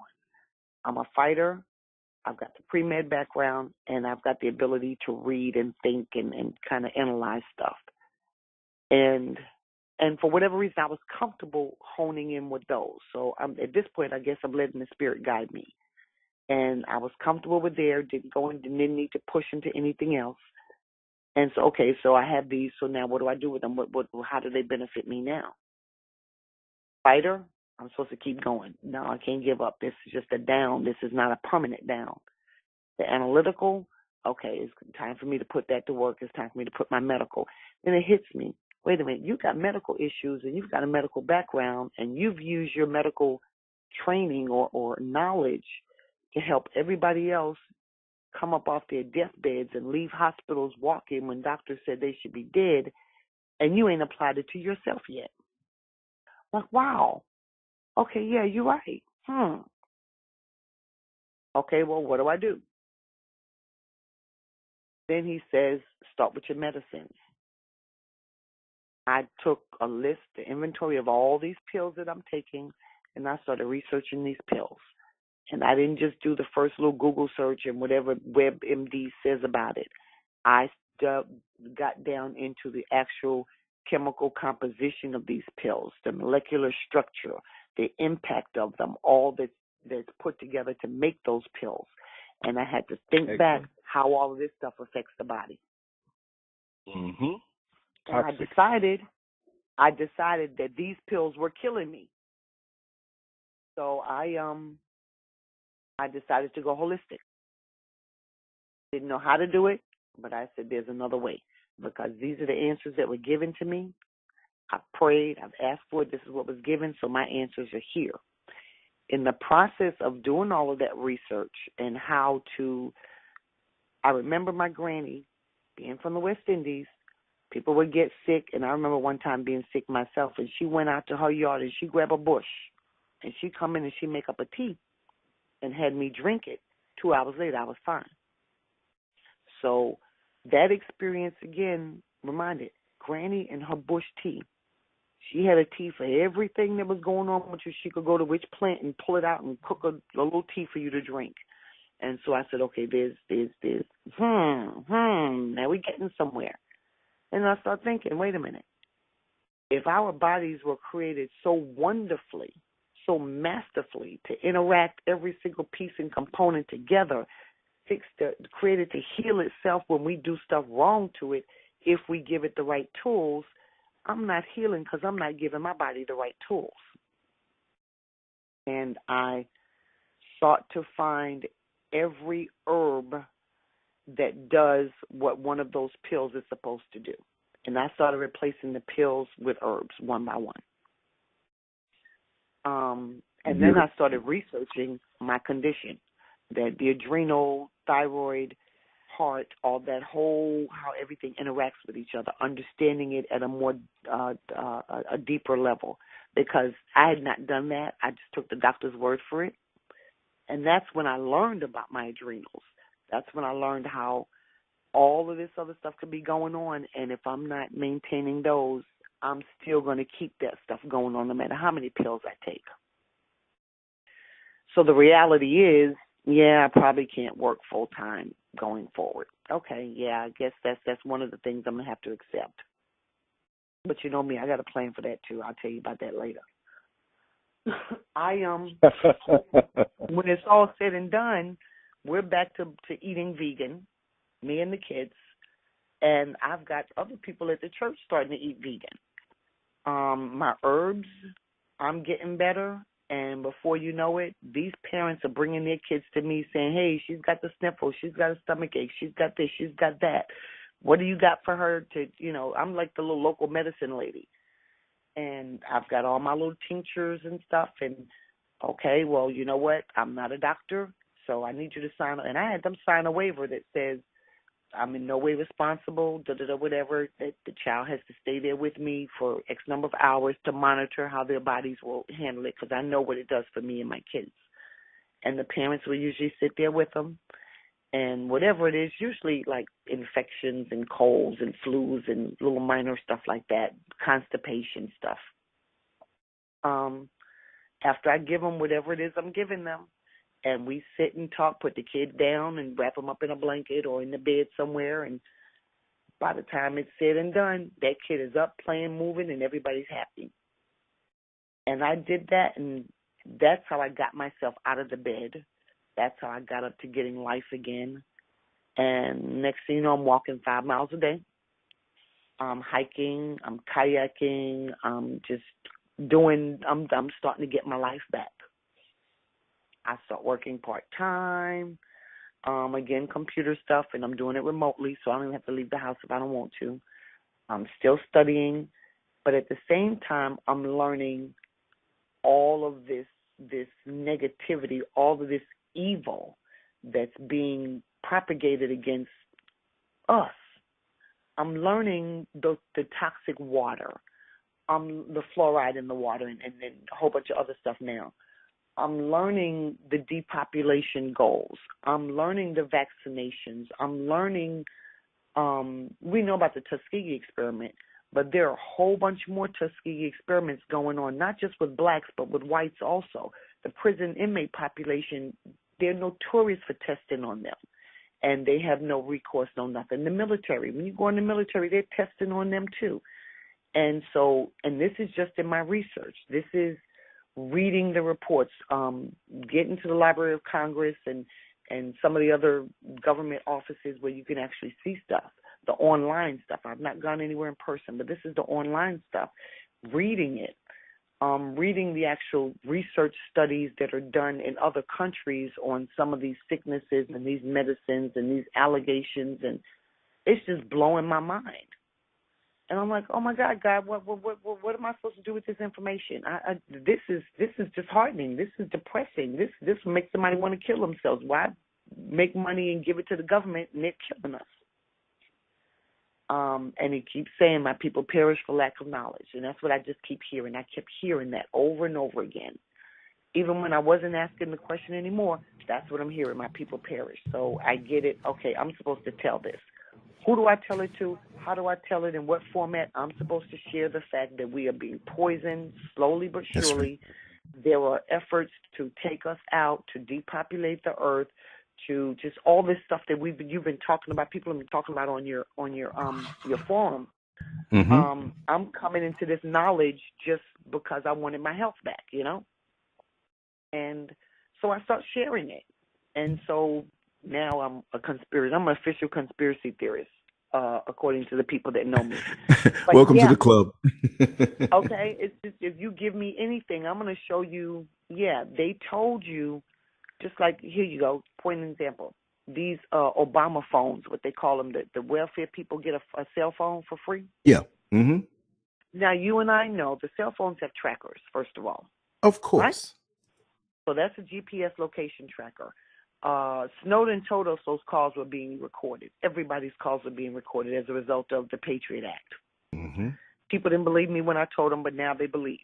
I'm a fighter. I've got the pre-med background, and I've got the ability to read and think and kind of analyze stuff. And for whatever reason, I was comfortable honing in with those. So at this point, I guess I'm letting the Spirit guide me. And I was comfortable with there, didn't need to push into anything else. And so, okay, so I have these. So now what do I do with them? How do they benefit me now? Fighter, I'm supposed to keep going. No, I can't give up. This is just a down. This is not a permanent down. The analytical, okay, it's time for me to put that to work. It's time for me to put my medical. Then it hits me. Wait a minute, you've got medical issues and you've got a medical background and you've used your medical training or knowledge to help everybody else come up off their deathbeds and leave hospitals walking when doctors said they should be dead, and you ain't applied it to yourself yet. Like, wow. Okay, yeah, you're right. Okay, well, what do I do? Then he says, start with your medicines. I took a list, the inventory of all these pills that I'm taking, and I started researching these pills. And I didn't just do the first little Google search and whatever WebMD says about it. I got down into the actual chemical composition of these pills, the molecular structure, the impact of them, all that's put together to make those pills. And I had to think back how all of this stuff affects the body. Mm-hmm. And I decided that these pills were killing me. So I decided to go holistic. Didn't know how to do it, but I said there's another way, because these are the answers that were given to me. I prayed, I've asked for it, this is what was given, so my answers are here. In the process of doing all of that research and I remember my granny being from the West Indies. People would get sick, and I remember one time being sick myself, and she went out to her yard and she grabbed a bush, and she come in and she make up a tea and had me drink it. 2 hours later, I was fine. So that experience, again, reminded Granny and her bush tea. She had a tea for everything that was going on with you. She could go to which plant and pull it out and cook a little tea for you to drink. And so I said, okay, there's. Now we're getting somewhere. And I started thinking, wait a minute. If our bodies were created so wonderfully, so masterfully to interact every single piece and component together, created to heal itself when we do stuff wrong to it, if we give it the right tools, I'm not healing because I'm not giving my body the right tools. And I sought to find every herb that does what one of those pills is supposed to do. And I started replacing the pills with herbs one by one. And then I started researching my condition, that the adrenal, thyroid, heart, all that whole, how everything interacts with each other, understanding it at a more, a deeper level. Because I had not done that. I just took the doctor's word for it. And that's when I learned about my adrenals. That's when I learned how all of this other stuff could be going on, and if I'm not maintaining those, I'm still going to keep that stuff going on no matter how many pills I take. So the reality is, yeah, I probably can't work full-time going forward. Okay, yeah, I guess that's one of the things I'm going to have to accept. But you know me, I got a plan for that too. I'll tell you about that later. When it's all said and done, we're back to eating vegan, me and the kids, and I've got other people at the church starting to eat vegan. My herbs, I'm getting better, and before you know it, these parents are bringing their kids to me saying, hey, she's got the sniffles, she's got a stomach ache, she's got this, she's got that. What do you got for her to, I'm like the little local medicine lady. And I've got all my little tinctures and stuff. And, okay, well, you know what? I'm not a doctor, so I need you to sign. And I had them sign a waiver that says I'm in no way responsible, whatever, that the child has to stay there with me for X number of hours to monitor how their bodies will handle it, because I know what it does for me and my kids. And the parents will usually sit there with them. And whatever it is, usually like infections and colds and flus and little minor stuff like that, constipation stuff. After I give them whatever it is I'm giving them, and we sit and talk, put the kid down and wrap them up in a blanket or in the bed somewhere, and by the time it's said and done, that kid is up, playing, moving, and everybody's happy. And I did that, and that's how I got myself out of the bed. That's how I got up to getting life again. And next thing you know, I'm walking 5 miles a day. I'm hiking, I'm kayaking, I'm just I'm starting to get my life back. I start working part-time, again, computer stuff, and I'm doing it remotely, so I don't even have to leave the house if I don't want to. I'm still studying, but at the same time, I'm learning all of this negativity, all of this evil that's being propagated against us. I'm learning the toxic water, the fluoride in the water, and a whole bunch of other stuff now. I'm learning the depopulation goals. I'm learning the vaccinations. I'm learning, we know about the Tuskegee experiment, but there are a whole bunch more Tuskegee experiments going on, not just with blacks, but with whites also. The prison inmate population, they're notorious for testing on them, and they have no recourse, no nothing. The military, when you go in the military, they're testing on them too. And this is just in my research. This is reading the reports, getting to the Library of Congress and some of the other government offices where you can actually see stuff, the online stuff. I've not gone anywhere in person, but this is the online stuff, reading it. Reading the actual research studies that are done in other countries on some of these sicknesses and these medicines and these allegations, and it's just blowing my mind. And I'm like, oh my God, what am I supposed to do with this information? This is disheartening. This is depressing. This makes somebody want to kill themselves. Why make money and give it to the government and they're killing us? And he keeps saying, my people perish for lack of knowledge. And that's what I just keep hearing. I kept hearing that over and over again. Even when I wasn't asking the question anymore, that's what I'm hearing, my people perish. So I get it. Okay, I'm supposed to tell this. Who do I tell it to? How do I tell it? In what format? I'm supposed to share the fact that we are being poisoned slowly but surely. Right. There are efforts to take us out, to depopulate the earth, to just all this stuff that you've been talking about. People have been talking about on your forum. Mm-hmm. I'm coming into this knowledge just because I wanted my health back, And so I start sharing it, and so now I'm I'm an official conspiracy theorist, according to the people that know me. Welcome to the club. Okay, it's just, if you give me anything, I'm going to show you. Yeah, they told you. Just like, here you go, point an example. These Obama phones, what they call them, the welfare people get a cell phone for free. Yeah. Mm-hmm. Now, you and I know the cell phones have trackers, first of all. Of course. Right? So that's a GPS location tracker. Snowden told us those calls were being recorded. Everybody's calls were being recorded as a result of the Patriot Act. Mm-hmm. People didn't believe me when I told them, but now they believe.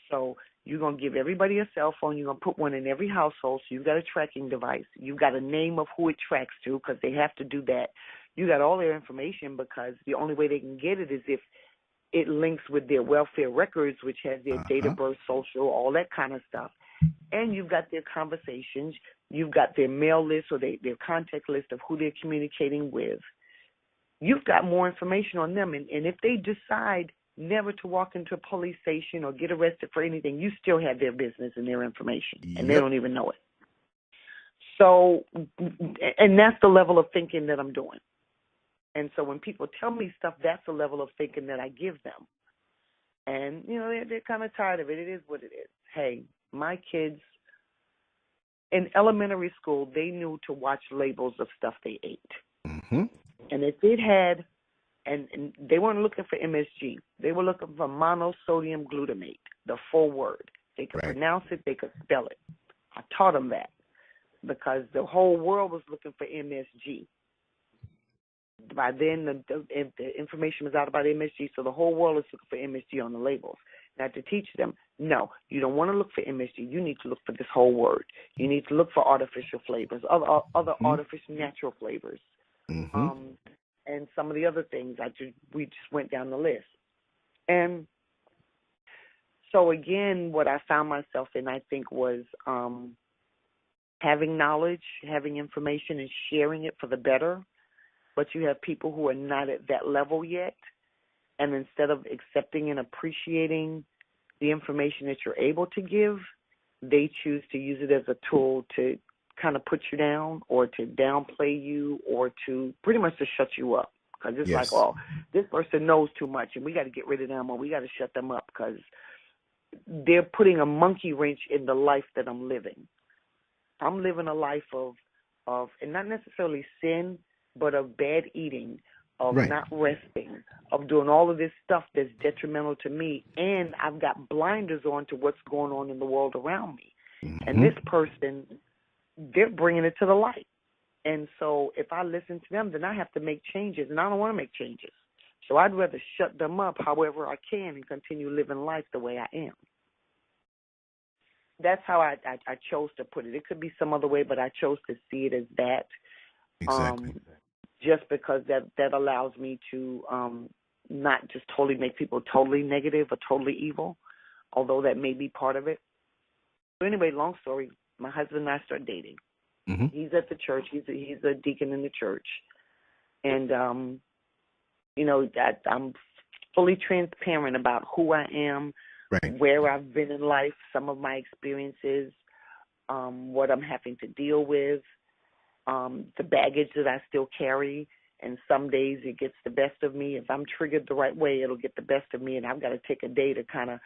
So You're going to give everybody a cell phone. You're going to put one in every household. So you've got a tracking device. You've got a name of who it tracks to because they have to do that. You got all their information because the only way they can get it is if it links with their welfare records, which has their date of birth, social, all that kind of stuff. And you've got their conversations. You've got their mail list or their contact list of who they're communicating with. You've got more information on them. And if they decide never to walk into a police station or get arrested for anything, you still have their business and their information, and they don't even know it. So, and that's the level of thinking that I'm doing. And so when people tell me stuff, that's the level of thinking that I give them. And, you know, they're kind of tired of it. It is what it is. Hey, my kids in elementary school, they knew to watch labels of stuff they ate. Mm-hmm. And if it had, and they weren't looking for MSG. They were looking for monosodium glutamate, the full word. They could pronounce it. They could spell it. I taught them that because the whole world was looking for MSG. By then, the information was out about MSG, so the whole world is looking for MSG on the labels. Now, to teach them, no, you don't want to look for MSG. You need to look for this whole word. You need to look for artificial flavors, other artificial natural flavors. And some of the other things, we just went down the list. And so, again, what I found myself in, I think, was having knowledge, having information, and sharing it for the better. But you have people who are not at that level yet. And instead of accepting and appreciating the information that you're able to give, they choose to use it as a tool to kind of put you down or to downplay you or to pretty much to shut you up. Because it's like, oh, this person knows too much and we got to get rid of them or we got to shut them up because they're putting a monkey wrench in the life that I'm living. I'm living a life of and not necessarily sin, but of bad eating, of not resting, of doing all of this stuff that's detrimental to me. And I've got blinders on to what's going on in the world around me. And this person, they're bringing it to the light. And so if I listen to them, then I have to make changes, and I don't want to make changes. So I'd rather shut them up however I can and continue living life the way I am. That's how I chose to put it. It could be some other way, but I chose to see it as that. Exactly. Just because that allows me to not just totally make people totally negative or totally evil, although that may be part of it. So anyway, long story, my husband and I started dating. He's at the church. He's a deacon in the church. And, you know, that I'm fully transparent about who I am, where I've been in life, some of my experiences, what I'm having to deal with, the baggage that I still carry. And some days it gets the best of me. If I'm triggered the right way, it'll get the best of me. And I've got to take a day to kind of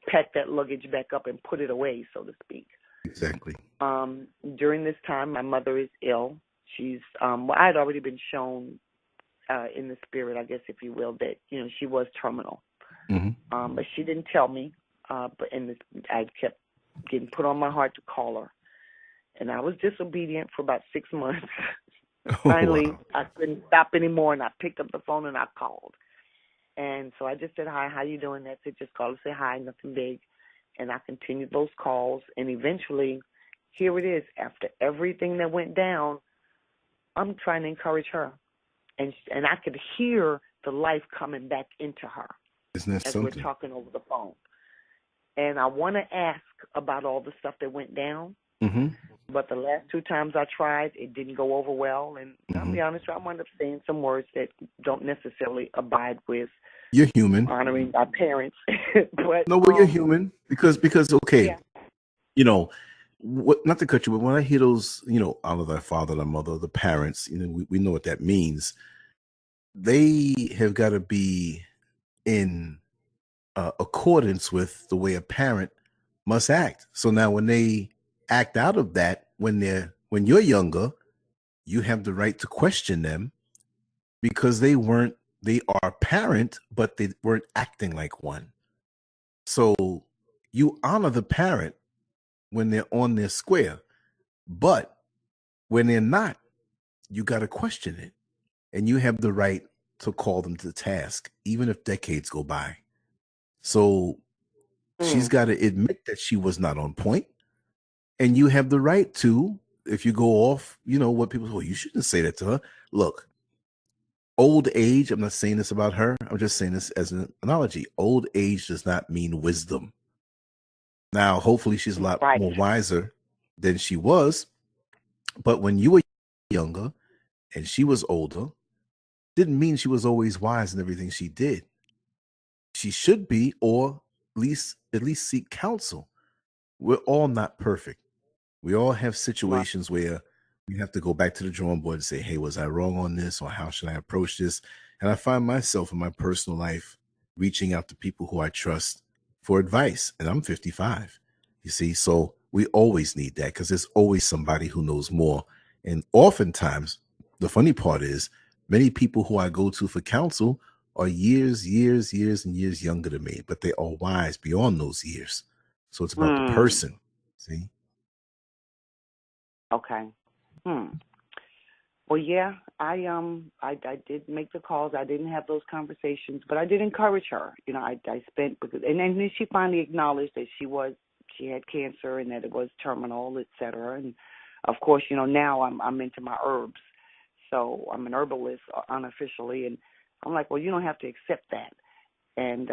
pack that luggage back up and put it away, so to speak. Exactly. During this time, my mother is ill. She's, I had already been shown in the spirit, I guess, if you will, that, you know, she was terminal. But she didn't tell me. I kept getting put on my heart to call her. And I was disobedient for about 6 months. Finally, I couldn't stop anymore, and I picked up the phone and I called. And so I just said, hi, how you doing? That's it. Just call to say hi, nothing big. And I continued those calls. And eventually, here it is. After everything that went down, I'm trying to encourage her. And I could hear the life coming back into her. Isn't that as something? We're talking over the phone. And I want to ask about all the stuff that went down. But the last 2 times I tried, it didn't go over well. And I'll be honest, I wound up saying some words that don't necessarily abide with You're human. honoring our parents. But no, well, you're human because okay, you know, not to cut you, but when I hear those, you know, honor thy father, thy mother, the parents, you know, we know what that means. They have got to be in accordance with the way a parent must act. So now when they act out of that, when you're younger, you have the right to question them because they are a parent, but they weren't acting like one. So you honor the parent when they're on their square, but when they're not, you got to question it, and you have the right to call them to task, even if decades go by. So She's got to admit that she was not on point. And you have the right to, if you go off, what people say, well, you shouldn't say that to her. Look, old age, I'm not saying this about her. I'm just saying this as an analogy. Old age does not mean wisdom. Now, hopefully she's a lot more wiser than she was. But when you were younger and she was older, didn't mean she was always wise in everything she did. She should be, or at least seek counsel. We're all not perfect. We all have situations where we have to go back to the drawing board and say, hey, was I wrong on this, or how should I approach this? And I find myself in my personal life reaching out to people who I trust for advice. And I'm 55, you see, so we always need that because there's always somebody who knows more. And oftentimes, the funny part is many people who I go to for counsel are years and years younger than me, but they are wise beyond those years. So it's about the person, see? Okay. Well, yeah, I did make the calls. I didn't have those conversations, but I did encourage her. I spent and then she finally acknowledged that she had cancer and that it was terminal, et cetera. And of course, now I'm into my herbs, so I'm an herbalist unofficially, and I'm like, well, you don't have to accept that, and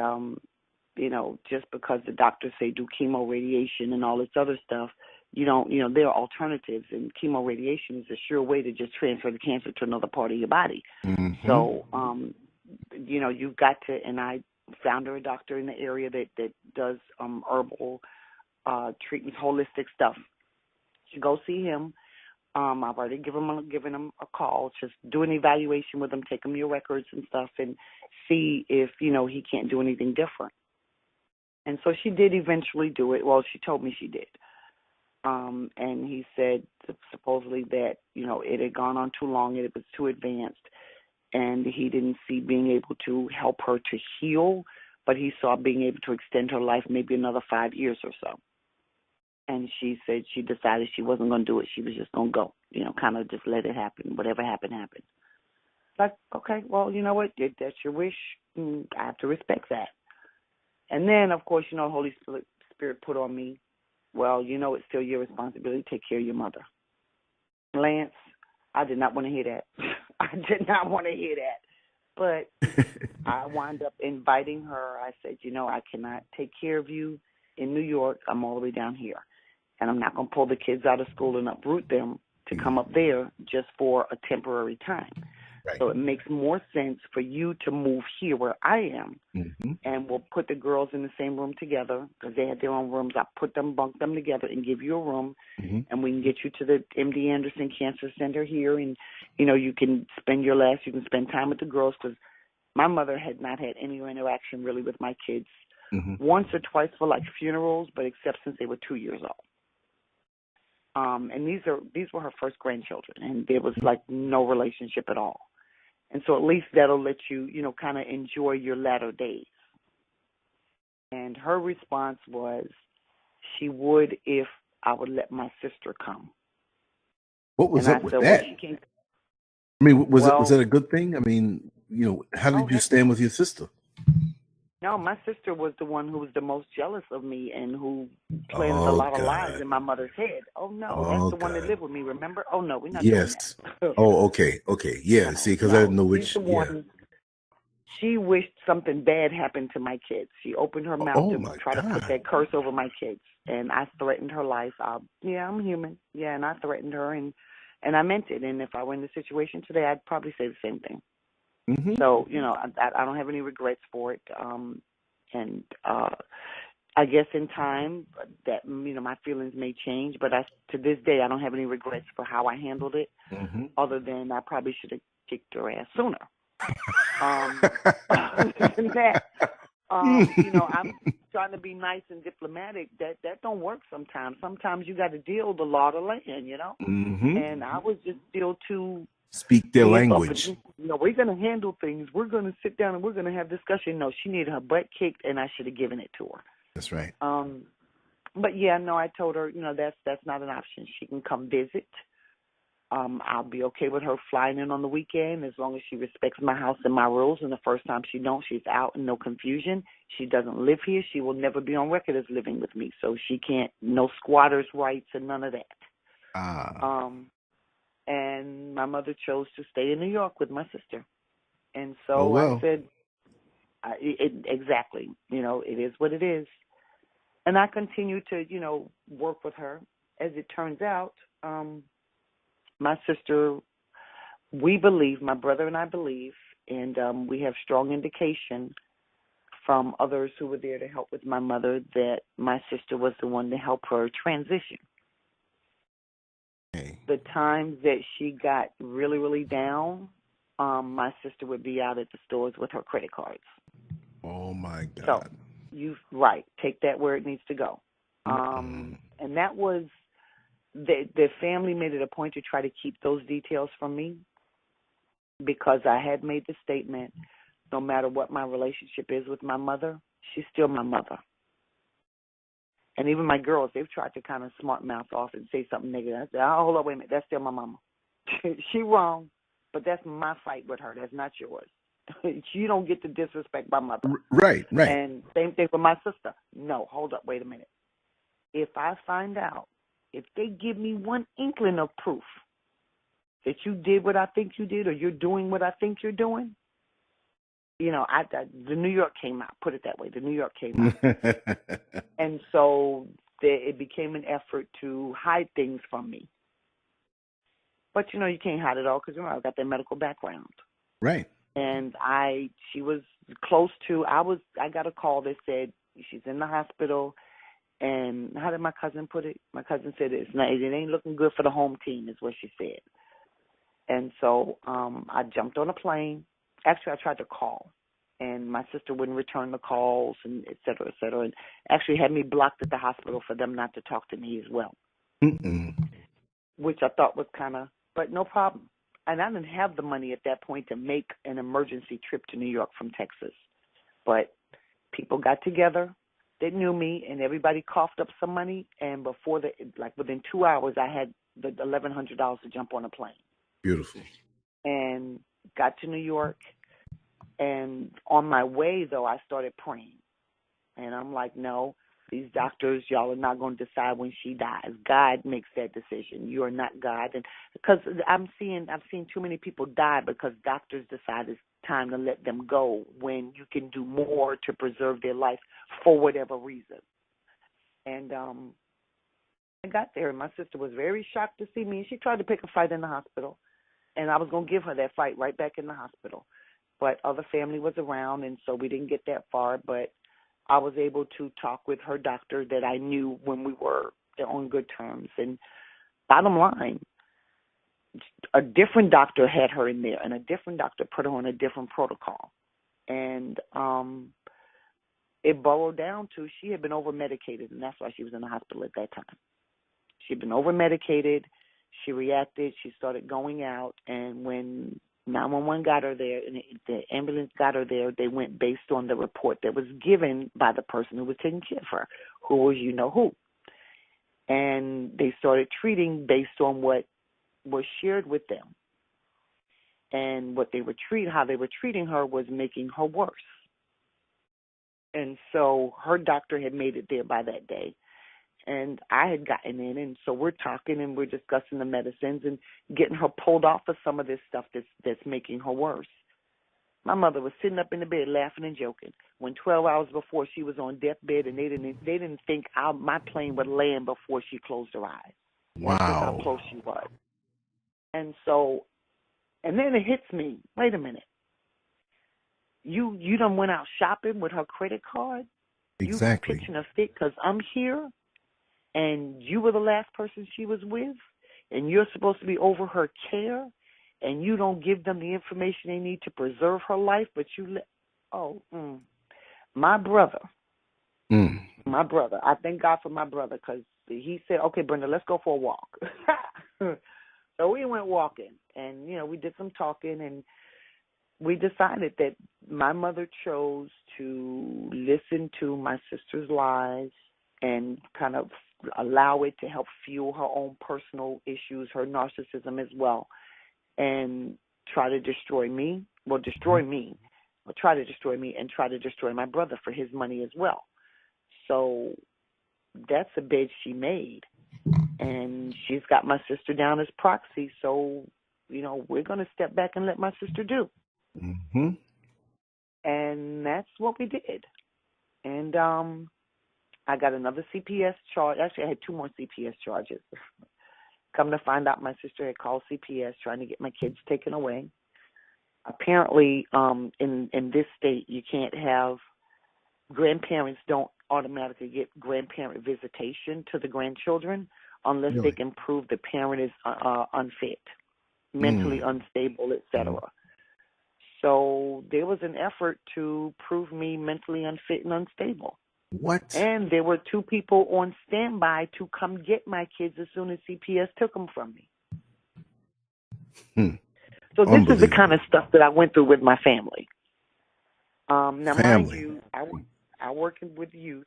just because the doctors say do chemo, radiation, and all this other stuff. There are alternatives, and chemo radiation is a sure way to just transfer the cancer to another part of your body. Mm-hmm. So, you've got to, and I found her a doctor in the area that does herbal treatments, holistic stuff. So go see him. I've already given him a call, just do an evaluation with him, take him your records and stuff, and see if, he can't do anything different. And so she did eventually do it. Well, she told me she did. And he said supposedly that, it had gone on too long and it was too advanced, and he didn't see being able to help her to heal, but he saw being able to extend her life maybe another 5 years or so. And she said she decided she wasn't going to do it. She was just going to go, kind of just let it happen. Whatever happened, happened. Like, okay, well, you know what? If that's your wish, I have to respect that. And then, of course, Holy Spirit put on me, well, it's still your responsibility to take care of your mother. Lance, I did not want to hear that. I did not want to hear that. But I wound up inviting her. I said, I cannot take care of you in New York. I'm all the way down here. And I'm not going to pull the kids out of school and uproot them to come up there just for a temporary time. Right. So it makes more sense for you to move here where I am, and we'll put the girls in the same room together because they had their own rooms. I bunk them together and give you a room, and we can get you to the MD Anderson Cancer Center here, and, you can spend you can spend time with the girls because my mother had not had any interaction really with my kids once or twice for like funerals, but except since they were 2 years old. And these were her first grandchildren, and there was like no relationship at all. And so at least that'll let you, kind of enjoy your latter days. And her response was she would if I would let my sister come. What was up with that? Well, she can't. I mean, was that a good thing? I mean, how did you stand with your sister? No, my sister was the one who was the most jealous of me and who planted a lot of lies in my mother's head. Oh, no, that's the one that lived with me, remember? Oh, no, we're not doing that. Oh, okay. Yeah, no, see, because I didn't know which. She wished something bad happened to my kids. She opened her mouth to try to put that curse over my kids, and I threatened her life. I'm human. Yeah, and I threatened her, and I meant it. And if I were in the situation today, I'd probably say the same thing. So, I don't have any regrets for it. And I guess in time that, my feelings may change, but to this day, I don't have any regrets for how I handled it, other than I probably should have kicked her ass sooner. Other than that, I'm trying to be nice and diplomatic. That don't work sometimes. Sometimes you got to deal with the law of the land, and I was just still too... Speak their language. We're going to handle things. We're going to sit down and we're going to have discussion. No, she needed her butt kicked, and I should have given it to her. That's right. But yeah, no, I told her, that's not an option. She can come visit. I'll be okay with her flying in on the weekend as long as she respects my house and my rules. And the first time she don't, she's out and no confusion. She doesn't live here. She will never be on record as living with me. So she can't, no squatters' rights and none of that. And my mother chose to stay in New York with my sister. And so I said, exactly, it is what it is. And I continue to, work with her. As it turns out, my sister, we believe, my brother and I believe, and we have strong indication from others who were there to help with my mother that my sister was the one to help her transition. Hey. The times that she got really, really down, my sister would be out at the stores with her credit cards. Oh, my God. So, take that where it needs to go. And that was, the family made it a point to try to keep those details from me because I had made the statement, no matter what my relationship is with my mother, she's still my mother. And even my girls, they've tried to kind of smart mouth off and say something negative. I said, oh, hold on, wait a minute, that's still my mama. She wrong, but that's my fight with her. That's not yours. You don't get to disrespect my mother. Right. And same thing for my sister. No, hold up, wait a minute. If I find out, if they give me one inkling of proof that you did what I think you did or you're doing what I think you're doing, the New York came out, put it that way. The New York came out. And so it became an effort to hide things from me. But, you can't hide it all because, I've got that medical background. Right. And she was close to, I got a call that said she's in the hospital. And how did my cousin put it? My cousin said it ain't looking good for the home team is what she said. And so I jumped on a plane. Actually, I tried to call, and my sister wouldn't return the calls, and et cetera, and actually had me blocked at the hospital for them not to talk to me as well, which I thought was but no problem. And I didn't have the money at that point to make an emergency trip to New York from Texas. But people got together. They knew me, and everybody coughed up some money, and within 2 hours, I had the $1,100 to jump on a plane. Beautiful. And got to New York, and on my way, though, I started praying. And I'm like, no, these doctors, y'all are not going to decide when she dies. God makes that decision. You are not God. And because I've seen too many people die because doctors decide it's time to let them go when you can do more to preserve their life for whatever reason. And I got there, and my sister was very shocked to see me. She tried to pick a fight in the hospital, and I was going to give her that fight right back in the hospital. But other family was around, and so we didn't get that far. But I was able to talk with her doctor that I knew when we were on good terms. And bottom line, a different doctor had her in there, and a different doctor put her on a different protocol. And it boiled down to she had been over-medicated, and that's why she was in the hospital at that time. She'd been over-medicated. She reacted. She started going out, and when 911 got her there and the ambulance got her there, they went based on the report that was given by the person who was taking care of her, who was who. And they started treating based on what was shared with them. And how they were treating her was making her worse. And so her doctor had made it there by that day. And I had gotten in, and so we're talking and we're discussing the medicines and getting her pulled off of some of this stuff that's making her worse. My mother was sitting up in the bed laughing and joking when 12 hours before she was on deathbed, and they didn't think my plane would land before she closed her eyes. Wow. That's just how close she was. And so, and then it hits me, wait a minute. You done went out shopping with her credit card? Exactly. You pitching a fit because I'm here? And you were the last person she was with, and you're supposed to be over her care, and you don't give them the information they need to preserve her life, but you my brother, I thank God for my brother, because he said, okay, Brenda, let's go for a walk. So we went walking, and, we did some talking, and we decided that my mother chose to listen to my sister's lies and kind of allow it to help fuel her own personal issues, her narcissism as well, and try to destroy me. Well, destroy me, or try to destroy me, and try to destroy my brother for his money as well. So that's a bid she made, and she's got my sister down as proxy. So, we're going to step back and let my sister do. Mm-hmm. And that's what we did. And I got another CPS charge. Actually, I had 2 more CPS charges. Come to find out, my sister had called CPS trying to get my kids taken away. Apparently, in this state, you can't have grandparents don't automatically get grandparent visitation to the grandchildren unless they can prove the parent is unfit, mentally unstable, etc. So there was an effort to prove me mentally unfit and unstable. What? And there were 2 people on standby to come get my kids as soon as CPS took them from me. So this is the kind of stuff that I went through with my family. Now, mind you, I work with youth.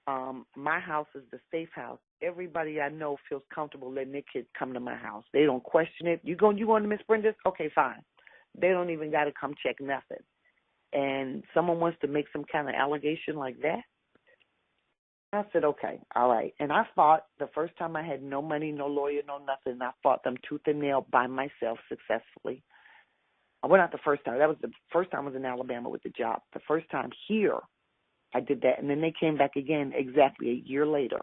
My house is the safe house. Everybody I know feels comfortable letting their kids come to my house. They don't question it. You going to Miss Brenda's? Okay, fine. They don't even got to come check nothing. And someone wants to make some kind of allegation like that, I said, okay, all right. And I fought the first time. I had no money, no lawyer, no nothing. I fought them tooth and nail by myself successfully. Well, not the first time. That was the first time I was in Alabama with the job. The first time here, I did that. And then they came back again exactly a year later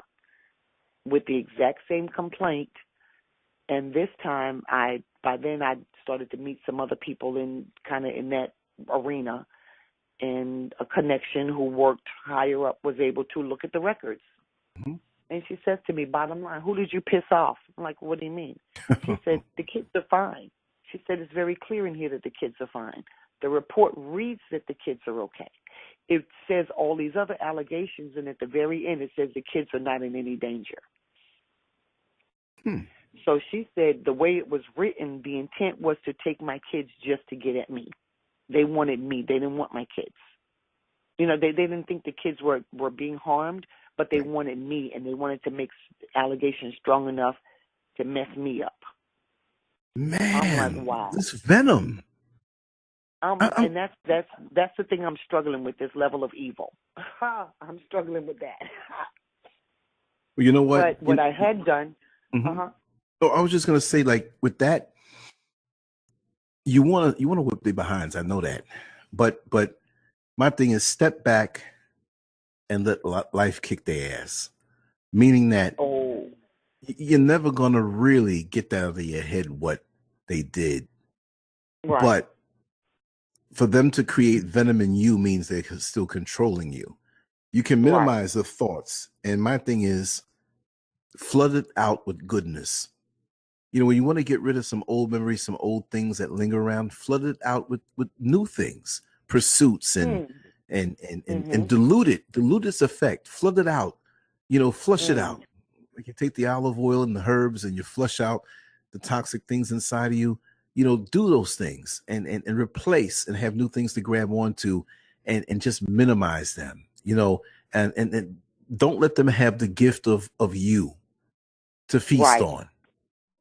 with the exact same complaint. And this time, by then I started to meet some other people in that arena. And a connection who worked higher up was able to look at the records. Mm-hmm. And she says to me, bottom line, who did you piss off? I'm like, what do you mean? She said, the kids are fine. She said, it's very clear in here that the kids are fine. The report reads that the kids are okay. It says all these other allegations, and at the very end it says the kids are not in any danger. So she said the way it was written, the intent was to take my kids just to get at me. They wanted me. They didn't want my kids. They didn't think the kids were being harmed, but they wanted me, and they wanted to make allegations strong enough to mess me up. Man, I'm like, wow. This venom. And that's the thing I'm struggling with, this level of evil. I'm struggling with that. Well, you know what? But what I had done, So I was just gonna say, like, with that, you wanna whip their behinds. I know that, but my thing is step back and let life kick their ass. Meaning that you're never gonna really get out of your head what they did, right. But for them to create venom in you means they're still controlling you. You can minimize the thoughts, and my thing is flood it out with goodness. When you want to get rid of some old memories, some old things that linger around, flood it out with new things, pursuits, and dilute its effect. Flood it out, flush it out. You can take the olive oil and the herbs, and you flush out the toxic things inside of you. Do those things and replace and have new things to grab onto, and just minimize them. And don't let them have the gift of you to feast on.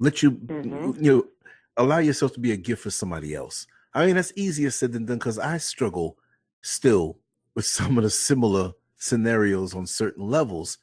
Let you, allow yourself to be a gift for somebody else. I mean, that's easier said than done, because I struggle still with some of the similar scenarios on certain levels.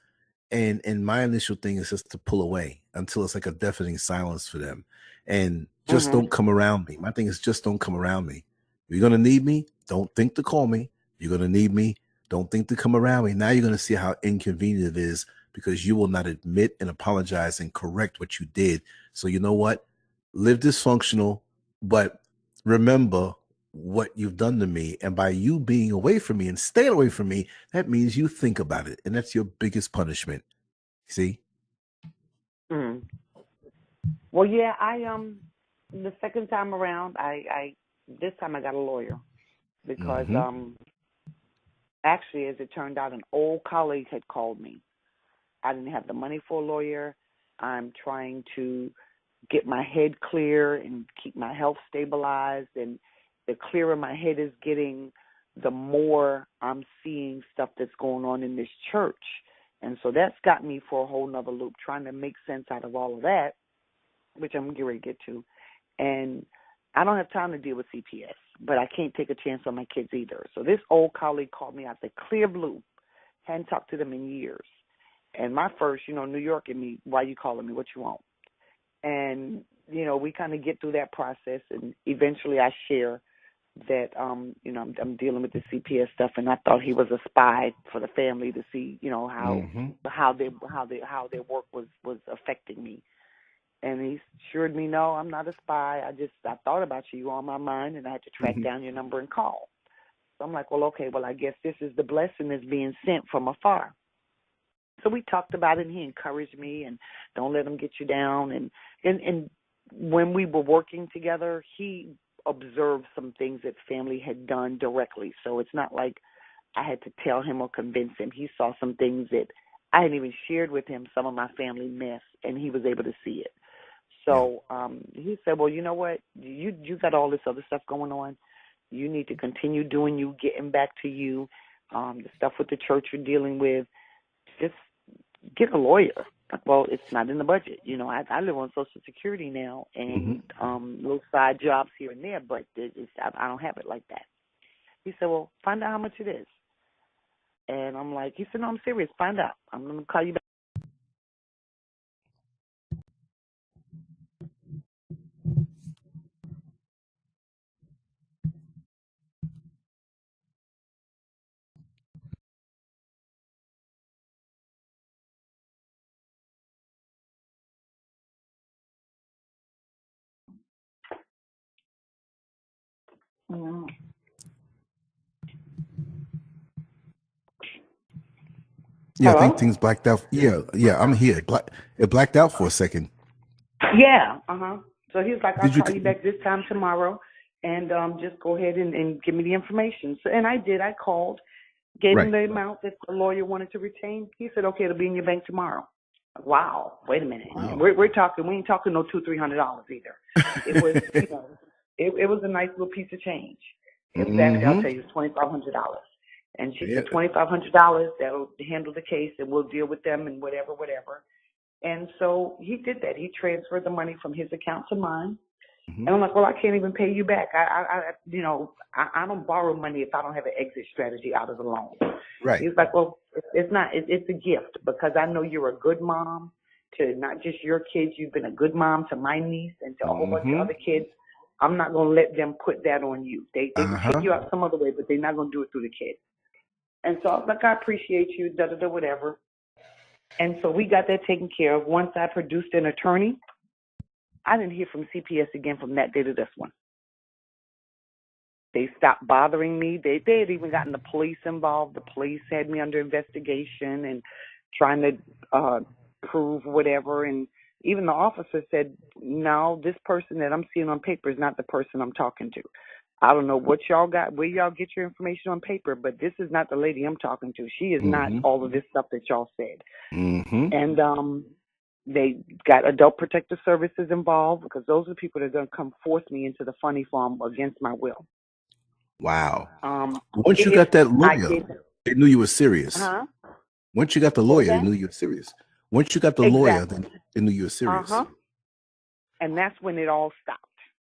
And my initial thing is just to pull away until it's like a deafening silence for them. And just don't come around me. My thing is just don't come around me. You're going to need me. Don't think to call me. You're going to need me. Don't think to come around me. Now you're going to see how inconvenient it is, because you will not admit and apologize and correct what you did. So you know what? Live dysfunctional, but remember what you've done to me. And by you being away from me and staying away from me, that means you think about it. And that's your biggest punishment. See? Well, yeah, the second time around, this time I got a lawyer, because actually, as it turned out, an old colleague had called me. I didn't have the money for a lawyer. I'm trying to get my head clear and keep my health stabilized. And the clearer my head is getting, the more I'm seeing stuff that's going on in this church. And so that's got me for a whole nother loop, trying to make sense out of all of that, which I'm getting ready to get to. And I don't have time to deal with CPS, but I can't take a chance on my kids either. So this old colleague called me out the clear blue. Hadn't talked to them in years. And my first, New York and me, why you calling me? What you want? And, we kind of get through that process, and eventually I share that, I'm dealing with the CPS stuff, and I thought he was a spy for the family to see, how their work was affecting me. And he assured me, no, I'm not a spy. I thought about you. You were on my mind, and I had to track down your number and call. So I'm like, well, okay, I guess this is the blessing that's being sent from afar. So we talked about it, and he encouraged me, and don't let him get you down. And when we were working together, he observed some things that family had done directly. So it's not like I had to tell him or convince him. He saw some things that I hadn't even shared with him, some of my family mess, and he was able to see it. So he said, well, you know what? You got all this other stuff going on. You need to continue doing you, getting back to you, the stuff with the church you're dealing with. Just get a lawyer. Well, it's not in the budget. I live on Social Security now and little side jobs here and there, but I don't have it like that. He said, well, find out how much it is. And I'm like, he said, no, I'm serious. Find out. I'm going to call you back. Yeah, I think things blacked out. Yeah, I'm here. It blacked out for a second. Yeah, So he was like, I'll Did you? call you back this time tomorrow, and just go ahead and give me the information. So, and I did. I called, gave him the amount that the lawyer wanted to retain. He said, okay, it'll be in your bank tomorrow. Wow, wait a minute. Wow. We're talking. We ain't talking no $200-300 either. It was, it was a nice little piece of change. It was actually, I'll tell you, $2,500. And she said $2,500. That'll handle the case, and we'll deal with them and whatever. And so he did that. He transferred the money from his account to mine. And I'm like, well, I can't even pay you back. I don't borrow money if I don't have an exit strategy out of the loan. Right. He's like, well, it's not. It's a gift because I know you're a good mom to not just your kids. You've been a good mom to my niece and to a whole bunch of other kids. I'm not going to let them put that on you. They can kick you out some other way, but they're not going to do it through the kids. And so I was like, I appreciate you, whatever. And so we got that taken care of. Once I produced an attorney, I didn't hear from CPS again from that day to this one. They stopped bothering me. They had even gotten the police involved. The police had me under investigation and trying to prove whatever. And even the officer said, no, this person that I'm seeing on paper is not the person I'm talking to. I don't know what y'all got, where y'all get your information on paper, but this is not the lady I'm talking to. She is not all of this stuff that y'all said. And they got Adult Protective Services involved because those are the people that are going to come force me into the funny farm against my will. Wow. Once you got that lawyer, they knew you were serious. Once you got the lawyer, they knew you were serious. Once you got the lawyer, they knew you were serious. And that's when it all stopped.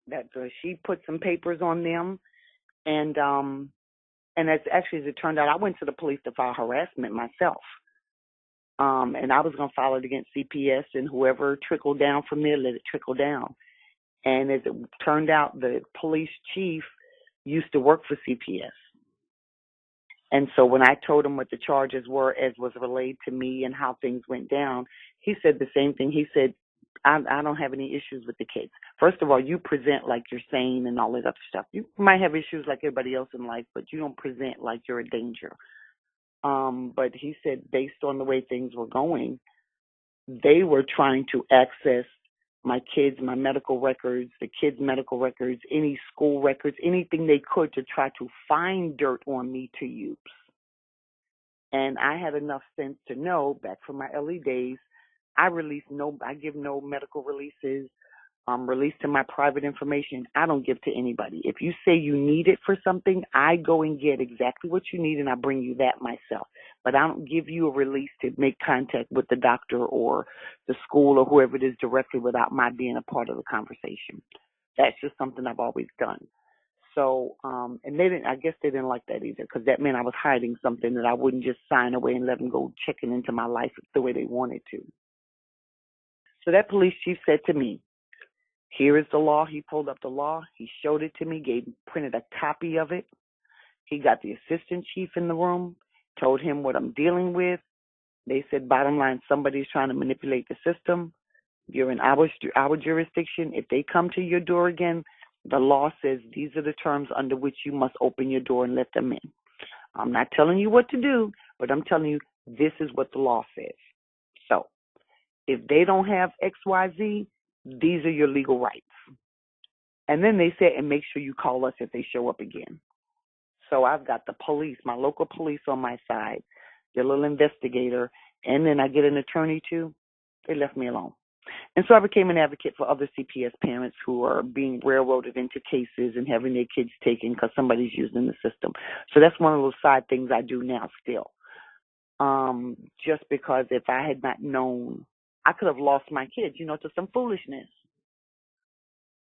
That she put some papers on them, and that's actually, as it turned out, I went to the police to file harassment myself. And I was going to file it against CPS, and whoever trickled down from there, let it trickle down. And as it turned out, the police chief used to work for CPS. And so when I told him what the charges were as was relayed to me and how things went down, he said the same thing. He said, I don't have any issues with the kids. First of all, you present like you're sane and all that other stuff. You might have issues like everybody else in life, but you don't present like you're a danger. But he said based on the way things were going, they were trying to access my kids, my medical records, the kids' medical records, any school records, anything they could to try to find dirt on me to use. And I had enough sense to know back from my early days, I give no medical releases. releasing my private information, I don't give to anybody. If you say you need it for something, I go and get exactly what you need and I bring you that myself. But I don't give you a release to make contact with the doctor or the school or whoever it is directly without my being a part of the conversation. That's just something I've always done. So, and I guess they didn't like that either, because that meant I was hiding something that I wouldn't just sign away and let them go checking into my life the way they wanted to. So that police chief said to me, here is the law. He pulled up the law. He showed it to me, printed a copy of it. He got the assistant chief in the room, told him what I'm dealing with. They said, bottom line, somebody's trying to manipulate the system. You're in our jurisdiction. If they come to your door again, the law says these are the terms under which you must open your door and let them in. I'm not telling you what to do, but I'm telling you this is what the law says. So if they don't have XYZ, these are your legal rights. And then they said, and make sure you call us if they show up again. So I've got the police, my local police on my side, the little investigator, and then I get an attorney too. They left me alone. And so I became an advocate for other CPS parents who are being railroaded into cases and having their kids taken because somebody's using the system. So that's one of those side things I do now still. Just because if I had not known, I could have lost my kids, to some foolishness.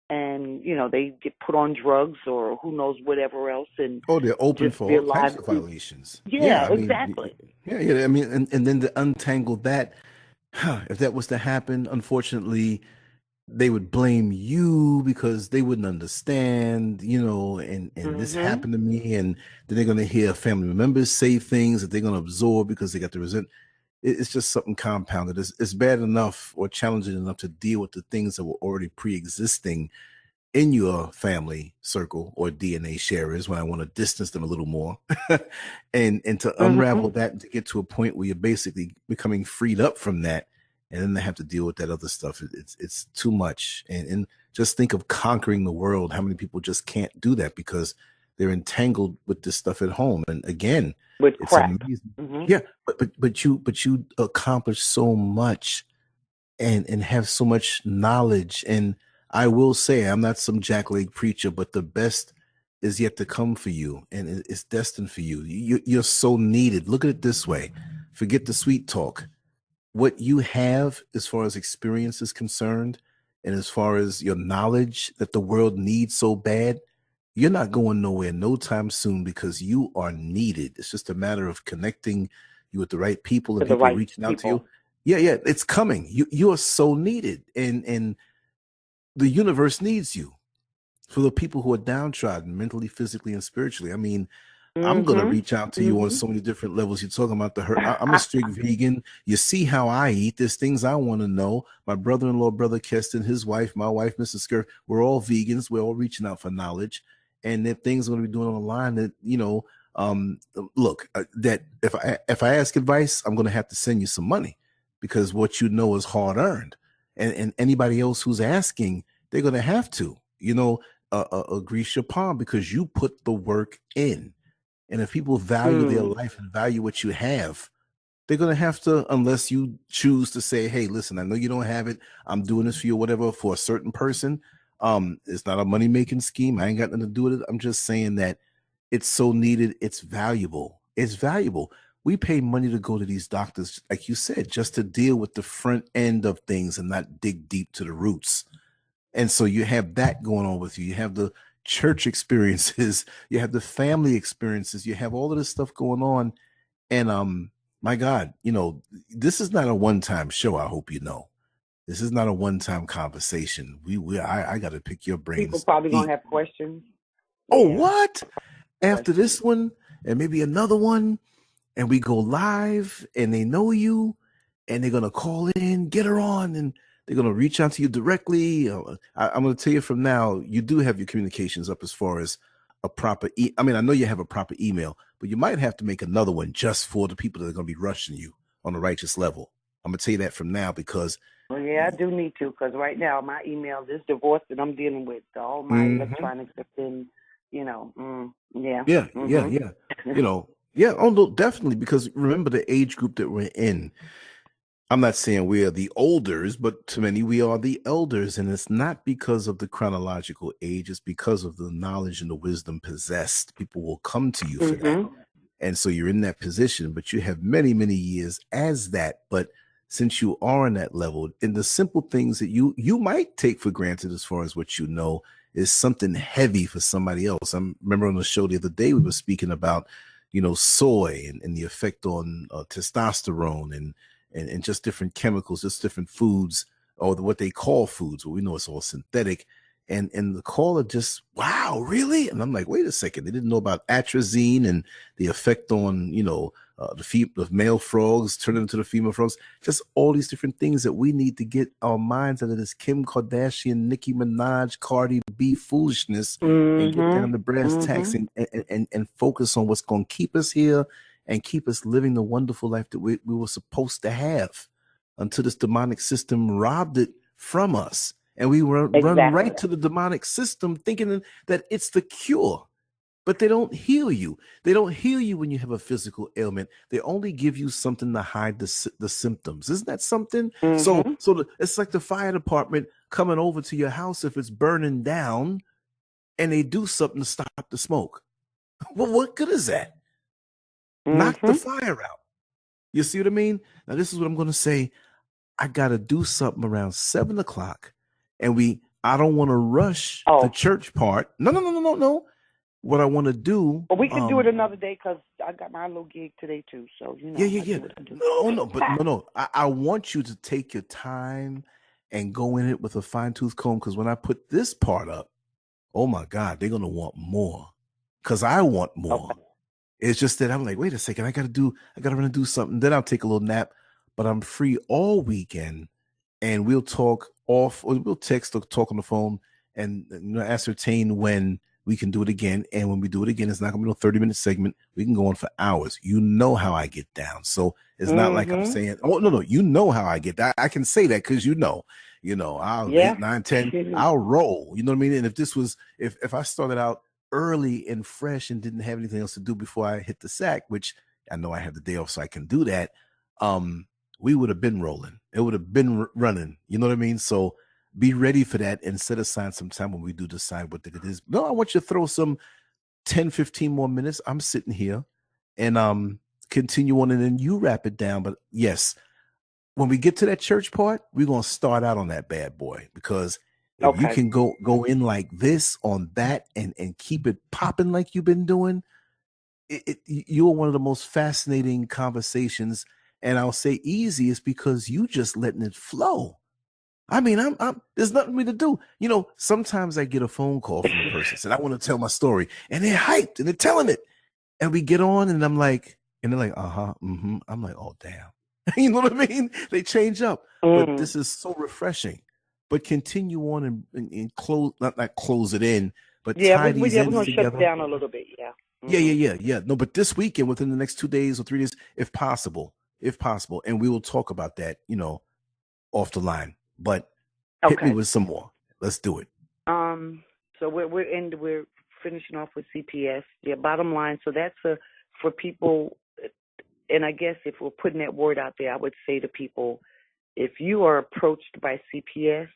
And, they get put on drugs or who knows whatever else. And they're open for all types of violations. Yeah, exactly. Yeah. I mean, and then to untangle that, if that was to happen, unfortunately, they would blame you because they wouldn't understand, and this happened to me. And then they're going to hear family members say things that they're going to absorb because they got to resent. It's just something compounded. It's bad enough or challenging enough to deal with the things that were already pre-existing in your family circle or DNA sharers when I want to distance them a little more and to unravel that and to get to a point where you're basically becoming freed up from that. And then they have to deal with that other stuff. It's too much. And just think of conquering the world. How many people just can't do that because they're entangled with this stuff at home? And again, with it's crap. amazing. Yeah, but you accomplish so much and have so much knowledge. And I will say, I'm not some jackleg preacher, but the best is yet to come for you, and it's destined for you. You're so needed. Look at it this way. Forget the sweet talk. What you have as far as experience is concerned, and as far as your knowledge that the world needs so bad, you're not going nowhere no time soon because you are needed. It's just a matter of connecting you with the right people and people reaching out to you. Yeah, it's coming. You are so needed, and the universe needs you. For the people who are downtrodden mentally, physically, and spiritually. I mean, I'm going to reach out to you on so many different levels. You're talking about the hurt. I'm a strict vegan. You see how I eat. There's things I want to know. My brother-in-law, Brother Keston, his wife, my wife, Mrs. Scurf, we're all vegans. We're all reaching out for knowledge. And there are things I'm going to be doing on the line that, look, that if I ask advice, I'm going to have to send you some money because what you know is hard earned. And anybody else who's asking, they're going to have to, grease your palm because you put the work in. And if people value their life and value what you have, they're going to have to, unless you choose to say, hey, listen, I know you don't have it. I'm doing this for you, whatever, for a certain person. It's not a money-making scheme. I ain't got nothing to do with it. I'm just saying that it's so needed. It's valuable. It's valuable. We pay money to go to these doctors, like you said, just to deal with the front end of things and not dig deep to the roots. And so you have that going on with you. You have the church experiences, you have the family experiences, you have all of this stuff going on. And my God, this is not a one-time show. I hope you know. This is not a one-time conversation. I got to pick your brains. People probably gonna have questions. Oh, yeah. What? After this one and maybe another one, and we go live and they know you and they're gonna call in, get her on, and they're going to reach out to you directly. I'm going to tell you from now, you do have your communications up as far as a proper I know you have a proper email, but you might have to make another one just for the people that are going to be rushing you on a righteous level. I'm going to tell you that from now because... Well, yeah, I do need to because right now my email, this divorce that I'm dealing with, all my electronics have been, yeah. Yeah. Oh, no, definitely, because remember the age group that we're in. I'm not saying we are the olders, but to many we are the elders, and it's not because of the chronological age, it's because of the knowledge and the wisdom possessed. People will come to you for that. And so you're in that position, but you have many, many years as that. But since you are on that level, in the simple things that you might take for granted as far as what you know is something heavy for somebody else. I remember on the show the other day we were speaking about, soy and the effect on testosterone and just different chemicals, just different foods, or what they call foods. Well, we know it's all synthetic. And the caller just, wow, really? And I'm like, wait a second. They didn't know about atrazine and the effect on, the male frogs turning into the female frogs. Just all these different things that we need to get our minds out of this Kim Kardashian, Nicki Minaj, Cardi B foolishness and get down to brass tacks and focus on what's going to keep us here and keep us living the wonderful life that we were supposed to have until this demonic system robbed it from us. And we run right to the demonic system thinking that it's the cure. But they don't heal you. They don't heal you when you have a physical ailment. They only give you something to hide the symptoms. Isn't that something? So it's like the fire department coming over to your house if it's burning down and they do something to stop the smoke. Well, what good is that? Knock the fire out. You see what I mean? Now, this is what I'm going to say. I got to do something around 7 o'clock. And I don't want to rush the church part. No. What I want to do. Well, we can do it another day because I got my little gig today too. So, Yeah. No. I want you to take your time and go in it with a fine-tooth comb, because when I put this part up, oh my God, they're going to want more because I want more. Okay. It's just that I'm like, wait a second, I got to run and do something. Then I'll take a little nap, but I'm free all weekend. And we'll talk off, or we'll text or talk on the phone and ascertain when we can do it again. And when we do it again, it's not going to be no 30-minute segment. We can go on for hours. You know how I get down. So it's not like I'm saying, oh, no, you know how I get down. I can say that because I'll 8, 9, 10, I'll roll. You know what I mean? And if I started out early and fresh and didn't have anything else to do before I hit the sack, which I know I have the day off so I can do that, we would have been rolling. It would have been running. You know what I mean? So be ready for that and set aside some time when we do decide what it is. No, I want you to throw some 10, 15 more minutes. I'm sitting here and continue on, and then you wrap it down. But yes, when we get to that church part, we're going to start out on that bad boy, because if you can go in like this on that and keep it popping like you've been doing, you're one of the most fascinating conversations. And I'll say easy is because you just letting it flow. I mean, I'm there's nothing for me to do. Sometimes I get a phone call from a person and I want to tell my story, and they're hyped and they're telling it. And we get on and I'm like, and they're like, I'm like, oh, damn. You know what I mean? They change up. But this is so refreshing. But continue on and close, not close it in, but tie these ends we're together. Shut it down a little bit, yeah. Yeah. No, but this weekend, within the next 2 days or 3 days, if possible, and we will talk about that, off the line. But hit me with some more. Let's do it. So we're finishing off with CPS. Yeah, bottom line. So that's for people, and I guess if we're putting that word out there, I would say to people, if you are approached by CPS,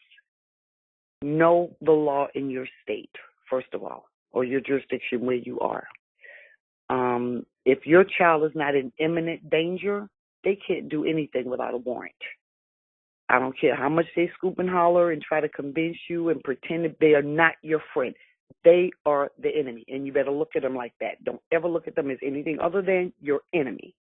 know the law in your state, first of all, or your jurisdiction where you are. If your child is not in imminent danger, they can't do anything without a warrant. I don't care how much they scoop and holler and try to convince you and pretend that they are not your friend. They are the enemy, and you better look at them like that. Don't ever look at them as anything other than your enemy,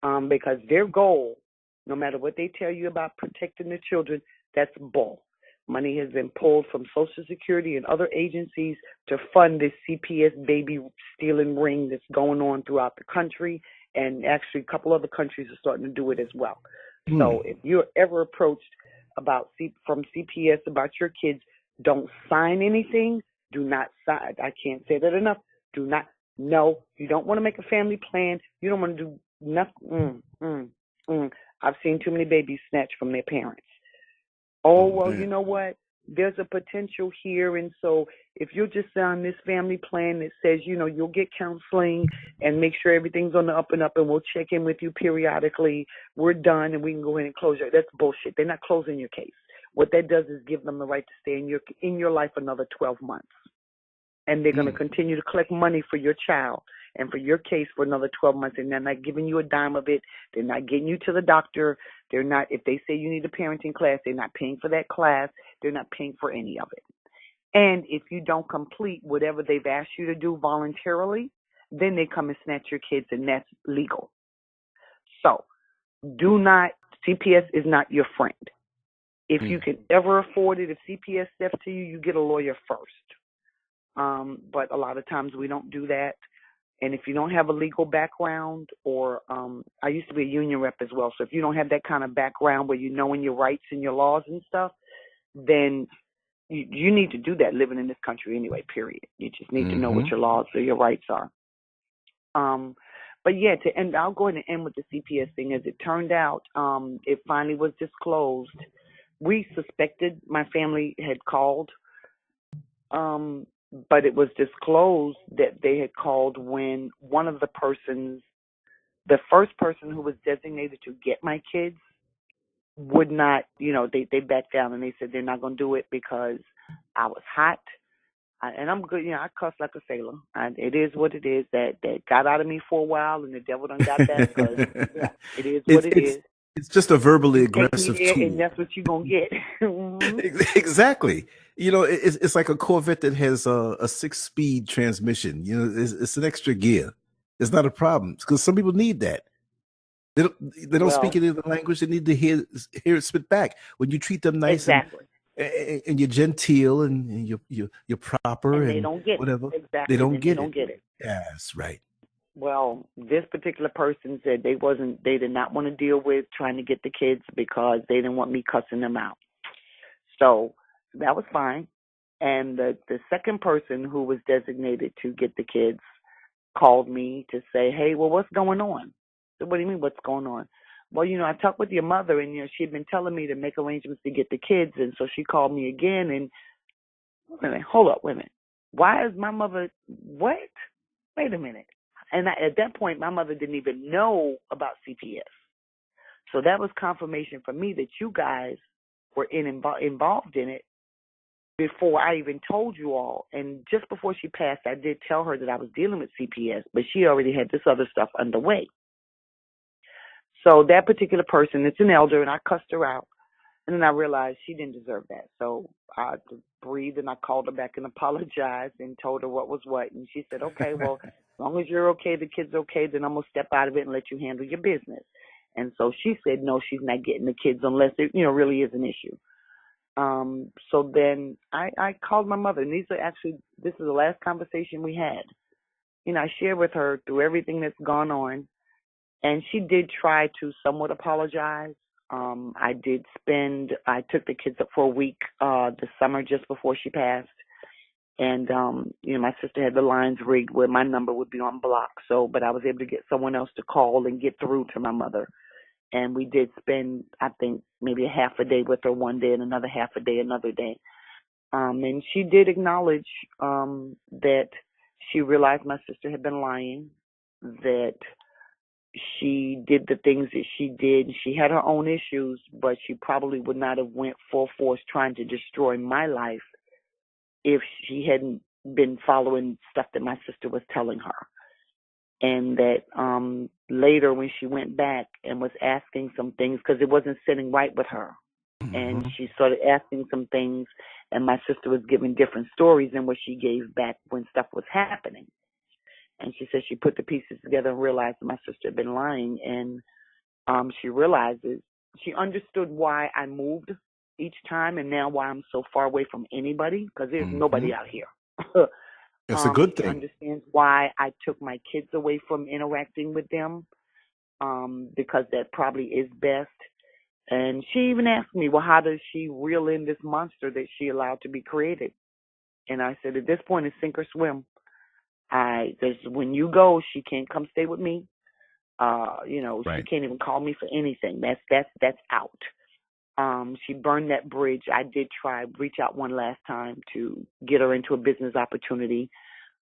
because their goal, no matter what they tell you about protecting the children, that's bull. Money has been pulled from Social Security and other agencies to fund this CPS baby stealing ring that's going on throughout the country, and actually a couple other countries are starting to do it as well. So if you're ever approached from CPS about your kids, don't sign anything. Do not sign. I can't say that enough. Do not. No, you don't want to make a family plan. You don't want to do nothing. I've seen too many babies snatched from their parents. Oh, well, you know what? there's a potential here. And so if you're just on this family plan that says, you'll get counseling and make sure everything's on the up and up, and we'll check in with you periodically, we're done and we can go ahead and close your, that's bullshit. They're not closing your case. What that does is give them the right to stay in your life another 12 months. And they're going to continue to collect money for your child and for your case for another 12 months. And they're not giving you a dime of it. They're not getting you to the doctor. They're not, if they say you need a parenting class, they're not paying for that class. They're not paying for any of it. And if you don't complete whatever they've asked you to do voluntarily, then they come and snatch your kids, and that's legal. So CPS is not your friend. If you can ever afford it, if CPS steps to you, you get a lawyer first. But a lot of times we don't do that. And if you don't have a legal background, or I used to be a union rep as well, so if you don't have that kind of background where you know your rights and your laws and stuff, then you need to do that living in this country anyway, period. You just need to know what your laws or your rights are. But yeah, I'll go ahead and end with the CPS thing. As it turned out, it finally was disclosed. We suspected, my family had called, but it was disclosed that they had called when one of the first person who was designated to get my kids would not, they backed down and they said they're not going to do it because I was hot. And I'm good, I cuss like a sailor. It is what it is. That got out of me for a while, and the devil done got that because it is what it is. It's just a verbally aggressive tool. And that's what you're going to get. Exactly. It's like a Corvette that has a 6-speed transmission. It's an extra gear. It's not a problem because some people need that. They don't speak any other language. They need to hear it spit back. When you treat them nice and you're genteel and you're proper and they don't get whatever, exactly. they don't get it. Yes, right. Well, this particular person said they did not want to deal with trying to get the kids because they didn't want me cussing them out. So that was fine. And the second person who was designated to get the kids called me to say, hey, well, what's going on? So what do you mean what's going on? Well, I talked with your mother, and, she'd been telling me to make arrangements to get the kids. And so she called me again, and wait a minute, hold up, wait a minute. Why is my mother, what? Wait a minute. And at that point, my mother didn't even know about CPS. So that was confirmation for me that you guys were involved in it before I even told you all. And just before she passed, I did tell her that I was dealing with CPS, but she already had this other stuff underway. So that particular person, it's an elder, and I cussed her out. And then I realized she didn't deserve that. So I breathed, and I called her back and apologized and told her what was what. And she said, okay, well, as long as you're okay, the kid's okay, then I'm going to step out of it and let you handle your business. And so she said, no, she's not getting the kids unless it, really is an issue. So then I called my mother, and this is the last conversation we had. I shared with her through everything that's gone on, and she did try to somewhat apologize. I took the kids up for a week this summer just before she passed. And, my sister had the lines rigged where my number would be on block. But I was able to get someone else to call and get through to my mother. And we did spend, I think, maybe a half a day with her one day and another half a day another day. And she did acknowledge that she realized my sister had been lying, that she did the things that she did. She had her own issues, but she probably would not have went full force trying to destroy my life if she hadn't been following stuff that my sister was telling her. And that later when she went back and was asking some things, because it wasn't sitting right with her, and she started asking some things, and my sister was giving different stories than what she gave back when stuff was happening. And she said she put the pieces together and realized that my sister had been lying. And she understood why I moved each time, and now why I'm so far away from anybody, because there's nobody out here. That's a good thing. She understands why I took my kids away from interacting with them, because that probably is best. And she even asked me, well, how does she reel in this monster that she allowed to be created? And I said, at this point, it's sink or swim. When you go, she can't come stay with me. Right. She can't even call me for anything. That's out. She burned that bridge. I did reach out one last time to get her into a business opportunity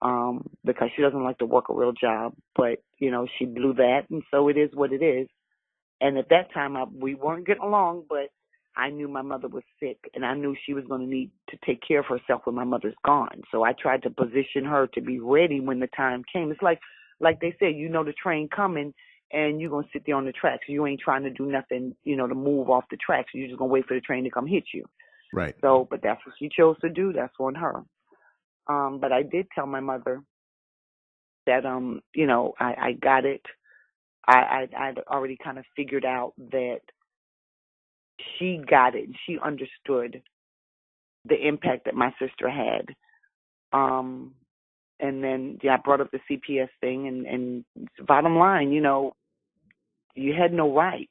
because she doesn't like to work a real job. But, she blew that, and so it is what it is. And at that time, we weren't getting along, but I knew my mother was sick, and I knew she was going to need to take care of herself when my mother's gone. So I tried to position her to be ready when the time came. It's like they said, the train coming, and you're going to sit there on the tracks. You ain't trying to do nothing, to move off the tracks. You're just going to wait for the train to come hit you. Right. So, but that's what she chose to do. That's on her. But I did tell my mother that, I got it. I'd already kind of figured out that she got it. She understood the impact that my sister had. And then, I brought up the CPS thing, and bottom line, you had no right.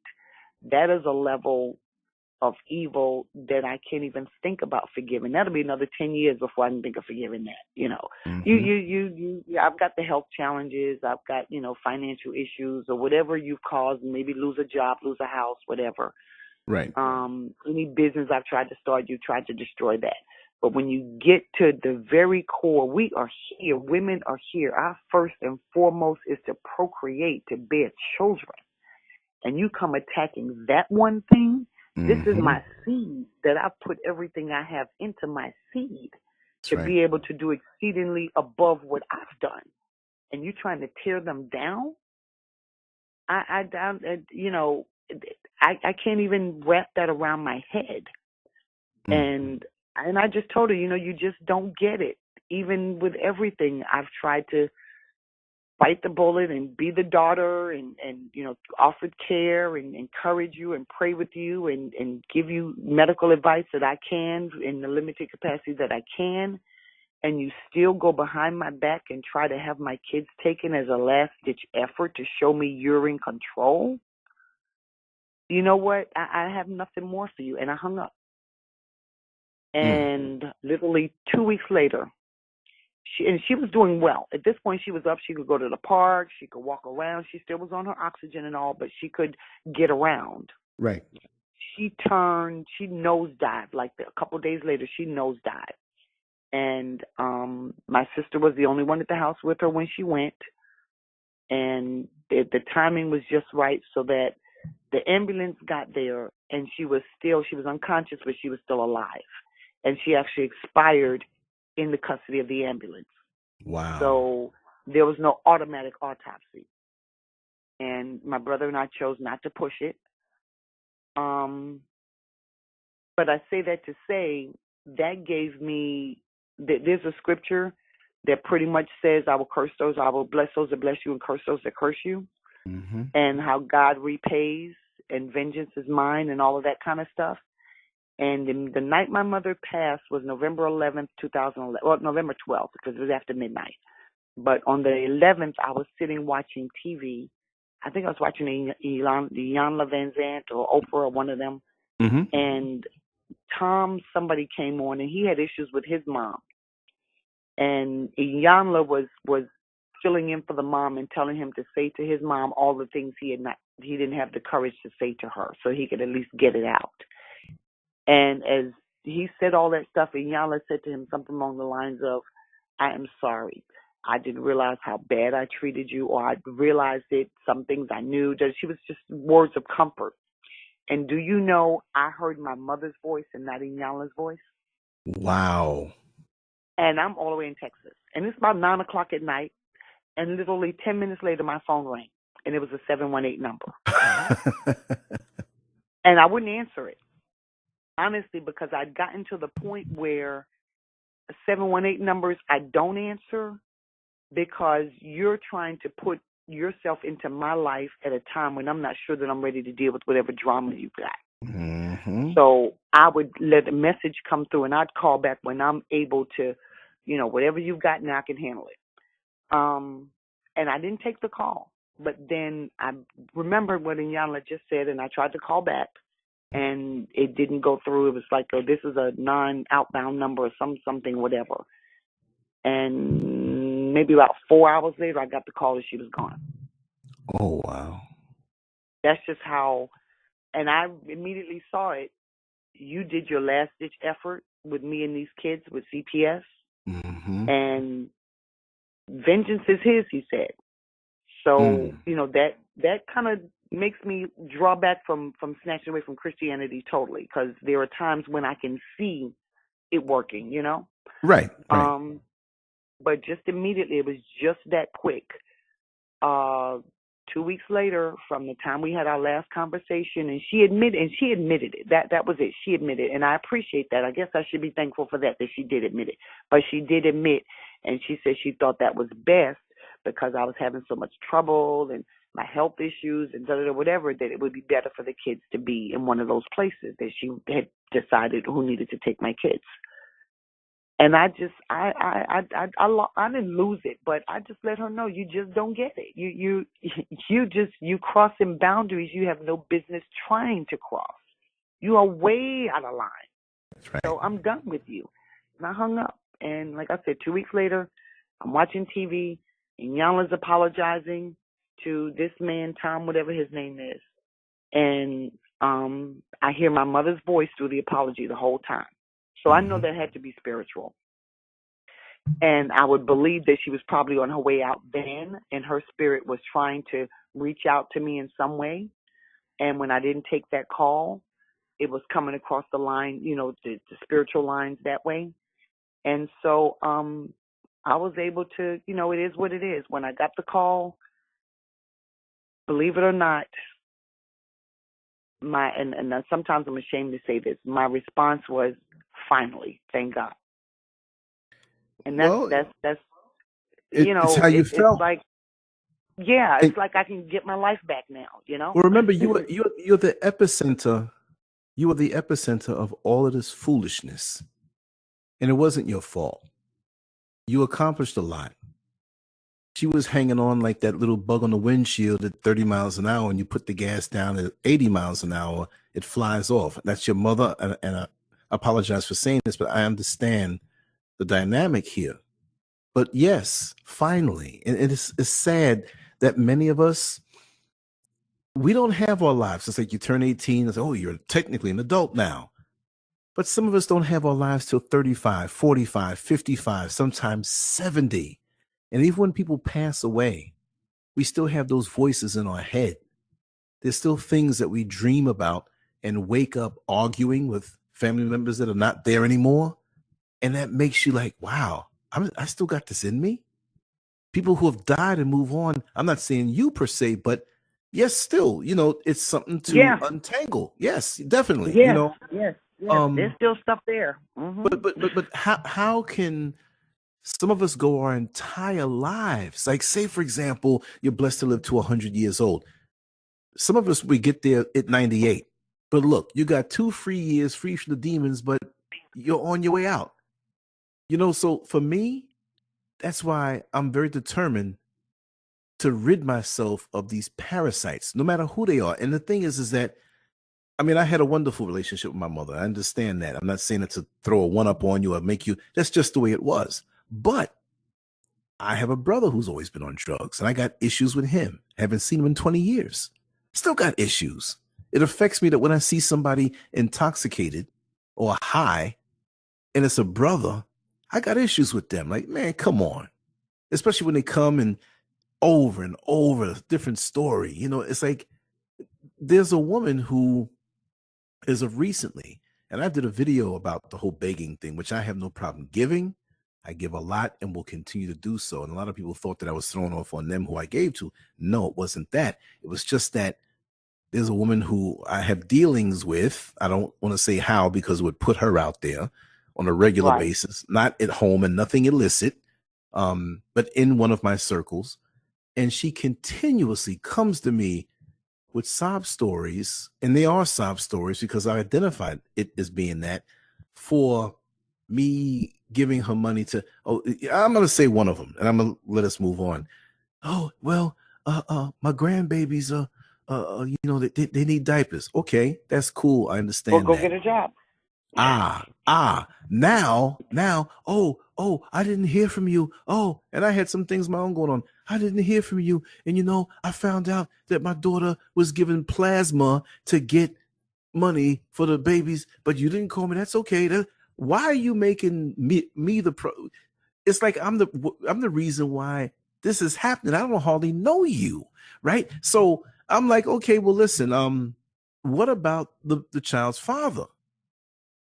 That is a level of evil that I can't even think about forgiving. That'll be another 10 years before I can think of forgiving that. I've got the health challenges. I've got, financial issues or whatever you've caused, maybe lose a job, lose a house, whatever. Right. Any business I've tried to start, you tried to destroy that. But when you get to the very core, we are here. Women are here. Our first and foremost is to procreate, to bear children. And you come attacking that one thing. This is my seed that I put everything I have into my seed to be able to do exceedingly above what I've done. And you trying to tear them down? I can't even wrap that around my head. And I just told her, you just don't get it. Even with everything, I've tried to bite the bullet and be the daughter and offered care and encourage you and pray with you and give you medical advice that I can in the limited capacity that I can. And you still go behind my back and try to have my kids taken as a last-ditch effort to show me you're in control. You know what? I have nothing more for you. And I hung up. And literally 2 weeks later, she was doing well. At this point, she was up. She could go to the park. She could walk around. She still was on her oxygen and all, but she could get around. Right. She nosedived. Like a couple of days later, she nosedived. And my sister was the only one at the house with her when she went. And the timing was just right so that the ambulance got there, and she was unconscious, but she was still alive. And she actually expired in the custody of the ambulance. Wow. So there was no automatic autopsy. And my brother and I chose not to push it. But I say that to say that gave me, there's a scripture that pretty much says, I will bless those that bless you and curse those that curse you. And how God repays and vengeance is mine and all of that kind of stuff. And the night my mother passed was November 11th, 2011. Well, November 12th, because it was after midnight. But on the 11th, I was sitting watching TV. I think I was watching the Iyanla Van Zandt or Oprah or one of them. And somebody came on, and he had issues with his mom. And Iyanla was filling in for the mom and telling him to say to his mom all the things he didn't have the courage to say to her, so he could at least get it out. And as he said all that stuff, Iyanla said to him something along the lines of, I am sorry. I didn't realize how bad I treated you, or I realized it. Some things I knew. That she was just words of comfort. And do you know, I heard my mother's voice and not Iyanla's voice. Wow. And I'm all the way in Texas. And it's about 9 o'clock at night. And literally 10 minutes later, my phone rang. And it was a 718 number. And I wouldn't answer it. Honestly, because I'd gotten to the point where 718 numbers I don't answer because you're trying to put yourself into my life at a time when I'm not sure that I'm ready to deal with whatever drama you've got. So I would let a message come through, and I'd call back when I'm able to, whatever you've got now, I can handle it. And I didn't take the call. But then I remembered what Iyanla just said, and I tried to call back. And it didn't go through. It was like, this is a non-outbound number or something, whatever. And maybe about 4 hours later, I got the call that she was gone. Oh, wow. That's just how, and I immediately saw it you did your last ditch effort with me and these kids with CPS, and vengeance is his, he said. So, that kind of makes me draw back from snatching away from Christianity totally, because there are times when I can see it working, Right. But just immediately, it was just that quick. 2 weeks later, from the time we had our last conversation, and she admitted it. That was it. She admitted, and I appreciate that. I guess I should be thankful for that she did admit it. But she did admit, and she said she thought that was best because I was having so much trouble and my health issues and whatever, that it would be better for the kids to be in one of those places that she had decided who needed to take my kids. And I didn't lose it, but I just let her know, you just don't get it. You crossing boundaries you have no business trying to cross. You are way out of line. That's right. So I'm done with you. And I hung up. And like I said, 2 weeks later, I'm watching TV, and Yala's apologizing to this man, Tom, whatever his name is. And I hear my mother's voice through the apology the whole time. So I know that had to be spiritual. And I would believe that she was probably on her way out then, and her spirit was trying to reach out to me in some way. And when I didn't take that call, it was coming across the line, the spiritual lines that way. And so I was able to, it is what it is. When I got the call, believe it or not, and sometimes I'm ashamed to say this, my response was, finally, thank God. And that's it's how you felt. It's like, it's like I can get my life back now, Well, remember, you're the epicenter. You were the epicenter of all of this foolishness, and it wasn't your fault. You accomplished a lot. She was hanging on like that little bug on the windshield at 30 miles an hour, and you put the gas down at 80 miles an hour, it flies off. That's your mother, and I apologize for saying this, but I understand the dynamic here. But yes, finally, and it's sad that many of us, we don't have our lives. It's like you turn 18 and say, oh, you're technically an adult now. But some of us don't have our lives till 35, 45, 55, sometimes 70. And even when people pass away, we still have those voices in our head. There's still things that we dream about and wake up arguing with family members that are not there anymore. And that makes you like, wow, I still got this in me. People who have died and move on. I'm not saying you per se, but yes, still, it's something to untangle. Yes, definitely. Yes. There's still stuff there. But how can some of us go our entire lives? Like, say, for example, you're blessed to live to 100 years old. Some of us, we get there at 98. But look, you got 2 free years free from the demons, but you're on your way out. So for me, that's why I'm very determined to rid myself of these parasites, no matter who they are. And the thing is that, I mean, I had a wonderful relationship with my mother. I understand that. I'm not saying it to throw a one up on you or make you, that's just the way it was. But I have a brother who's always been on drugs, and I got issues with him. Haven't seen him in 20 years. Still got issues. It affects me that when I see somebody intoxicated or high, and it's a brother, I got issues with them. Like, man, come on. Especially when they come and over, a different story. It's like there's a woman who is of recently, and I did a video about the whole begging thing, which I have no problem giving. I give a lot and will continue to do so. And a lot of people thought that I was throwing off on them who I gave to. No, it wasn't that. It was just that there's a woman who I have dealings with. I don't want to say how, because it would put her out there on a regular basis, not at home and nothing illicit, but in one of my circles. And she continuously comes to me with sob stories, and they are sob stories because I identified it as being that, for me giving her money to, I'm going to say one of them, and I'm going to let us move on. Oh, well, my grandbabies they need diapers. Okay, that's cool. I understand. Well, go get a job. Now, I didn't hear from you. Oh, and I had some things of my own going on. I didn't hear from you. And I found out that my daughter was given plasma to get money for the babies, but you didn't call me. That's okay. Why are you making me the pro? It's like I'm the reason why this is happening. I don't hardly know you, right? So I'm like, okay, well, listen, what about the child's father?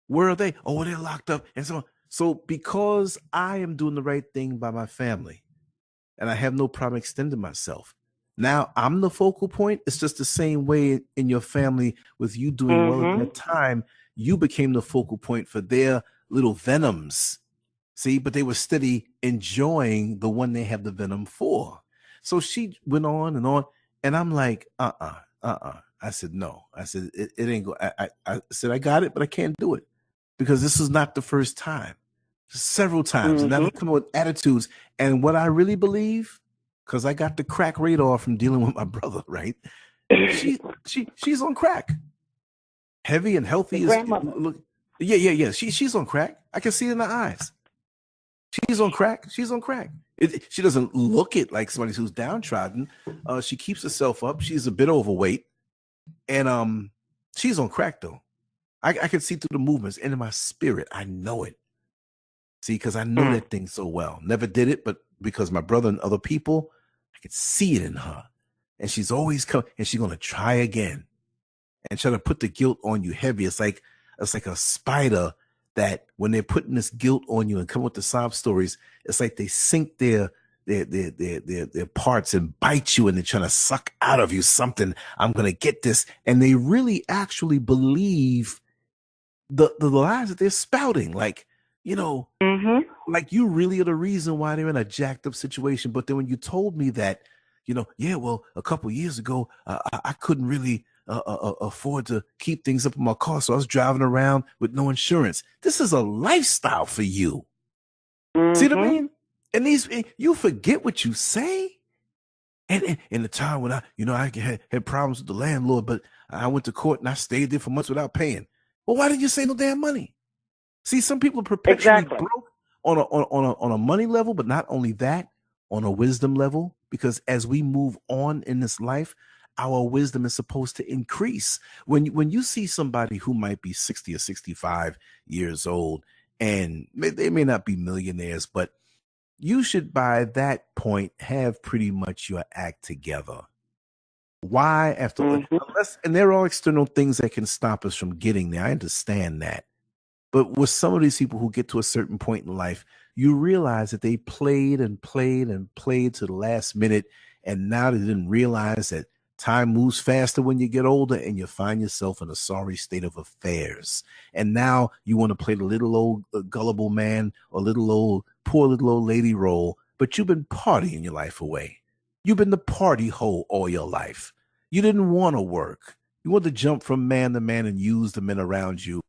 Where are they? Oh, they're locked up, and so on. So because I am doing the right thing by my family, and I have no problem extending myself. Now I'm the focal point. It's just the same way in your family with you doing well at that time. You became the focal point for their little venoms. See, but they were steady enjoying the one they have the venom for. So she went on, and I'm like, I said, no. I said, it ain't go. I said, I got it, but I can't do it because this is not the first time. Several times, and now they come with attitudes. And what I really believe, because I got the crack radar from dealing with my brother, right? She's on crack. Heavy and healthy is look. Yeah. She's on crack. I can see it in her eyes. She's on crack. She's on crack. She doesn't look it like somebody who's downtrodden. She keeps herself up. She's a bit overweight, and she's on crack though. I can see through the movements and in my spirit. I know it. See, because I know that thing so well. Never did it, but because my brother and other people, I could see it in her. And she's always come, and she's gonna try again and try to put the guilt on you heavy. It's like a spider that when they're putting this guilt on you and come with the sob stories, it's like they sink their parts and bite you, and they're trying to suck out of you something. I'm gonna get this, and they really actually believe the lies that they're spouting, like. Like you really are the reason why they're in a jacked up situation. But then when you told me that, well, a couple years ago, I couldn't really afford to keep things up in my car. So I was driving around with no insurance. This is a lifestyle for you. See what I mean? And you forget what you say. And in the time when I had problems with the landlord, but I went to court and I stayed there for months without paying. Well, why didn't you say no damn money? See, some people are perpetually broke on a money level, but not only that, on a wisdom level, because as we move on in this life, our wisdom is supposed to increase. When you see somebody who might be 60 or 65 years old, and they may not be millionaires, but you should by that point have pretty much your act together. Why? Unless, and there are external things that can stop us from getting there. I understand that. But with some of these people who get to a certain point in life, you realize that they played and played and played to the last minute. And now they didn't realize that time moves faster when you get older, and you find yourself in a sorry state of affairs. And now you want to play the little old gullible man or poor little old lady role, but you've been partying your life away. You've been the party hoe all your life. You didn't want to work. You want to jump from man to man and use the men around you.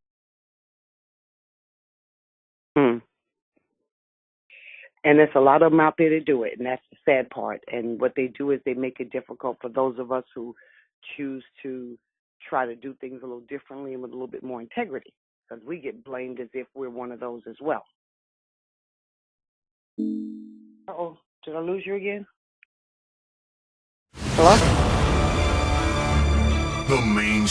And there's a lot of them out there to do it, and that's the sad part. And what they do is they make it difficult for those of us who choose to try to do things a little differently and with a little bit more integrity, because we get blamed as if we're one of those as well. Uh-oh, did I lose you again? Hello? The main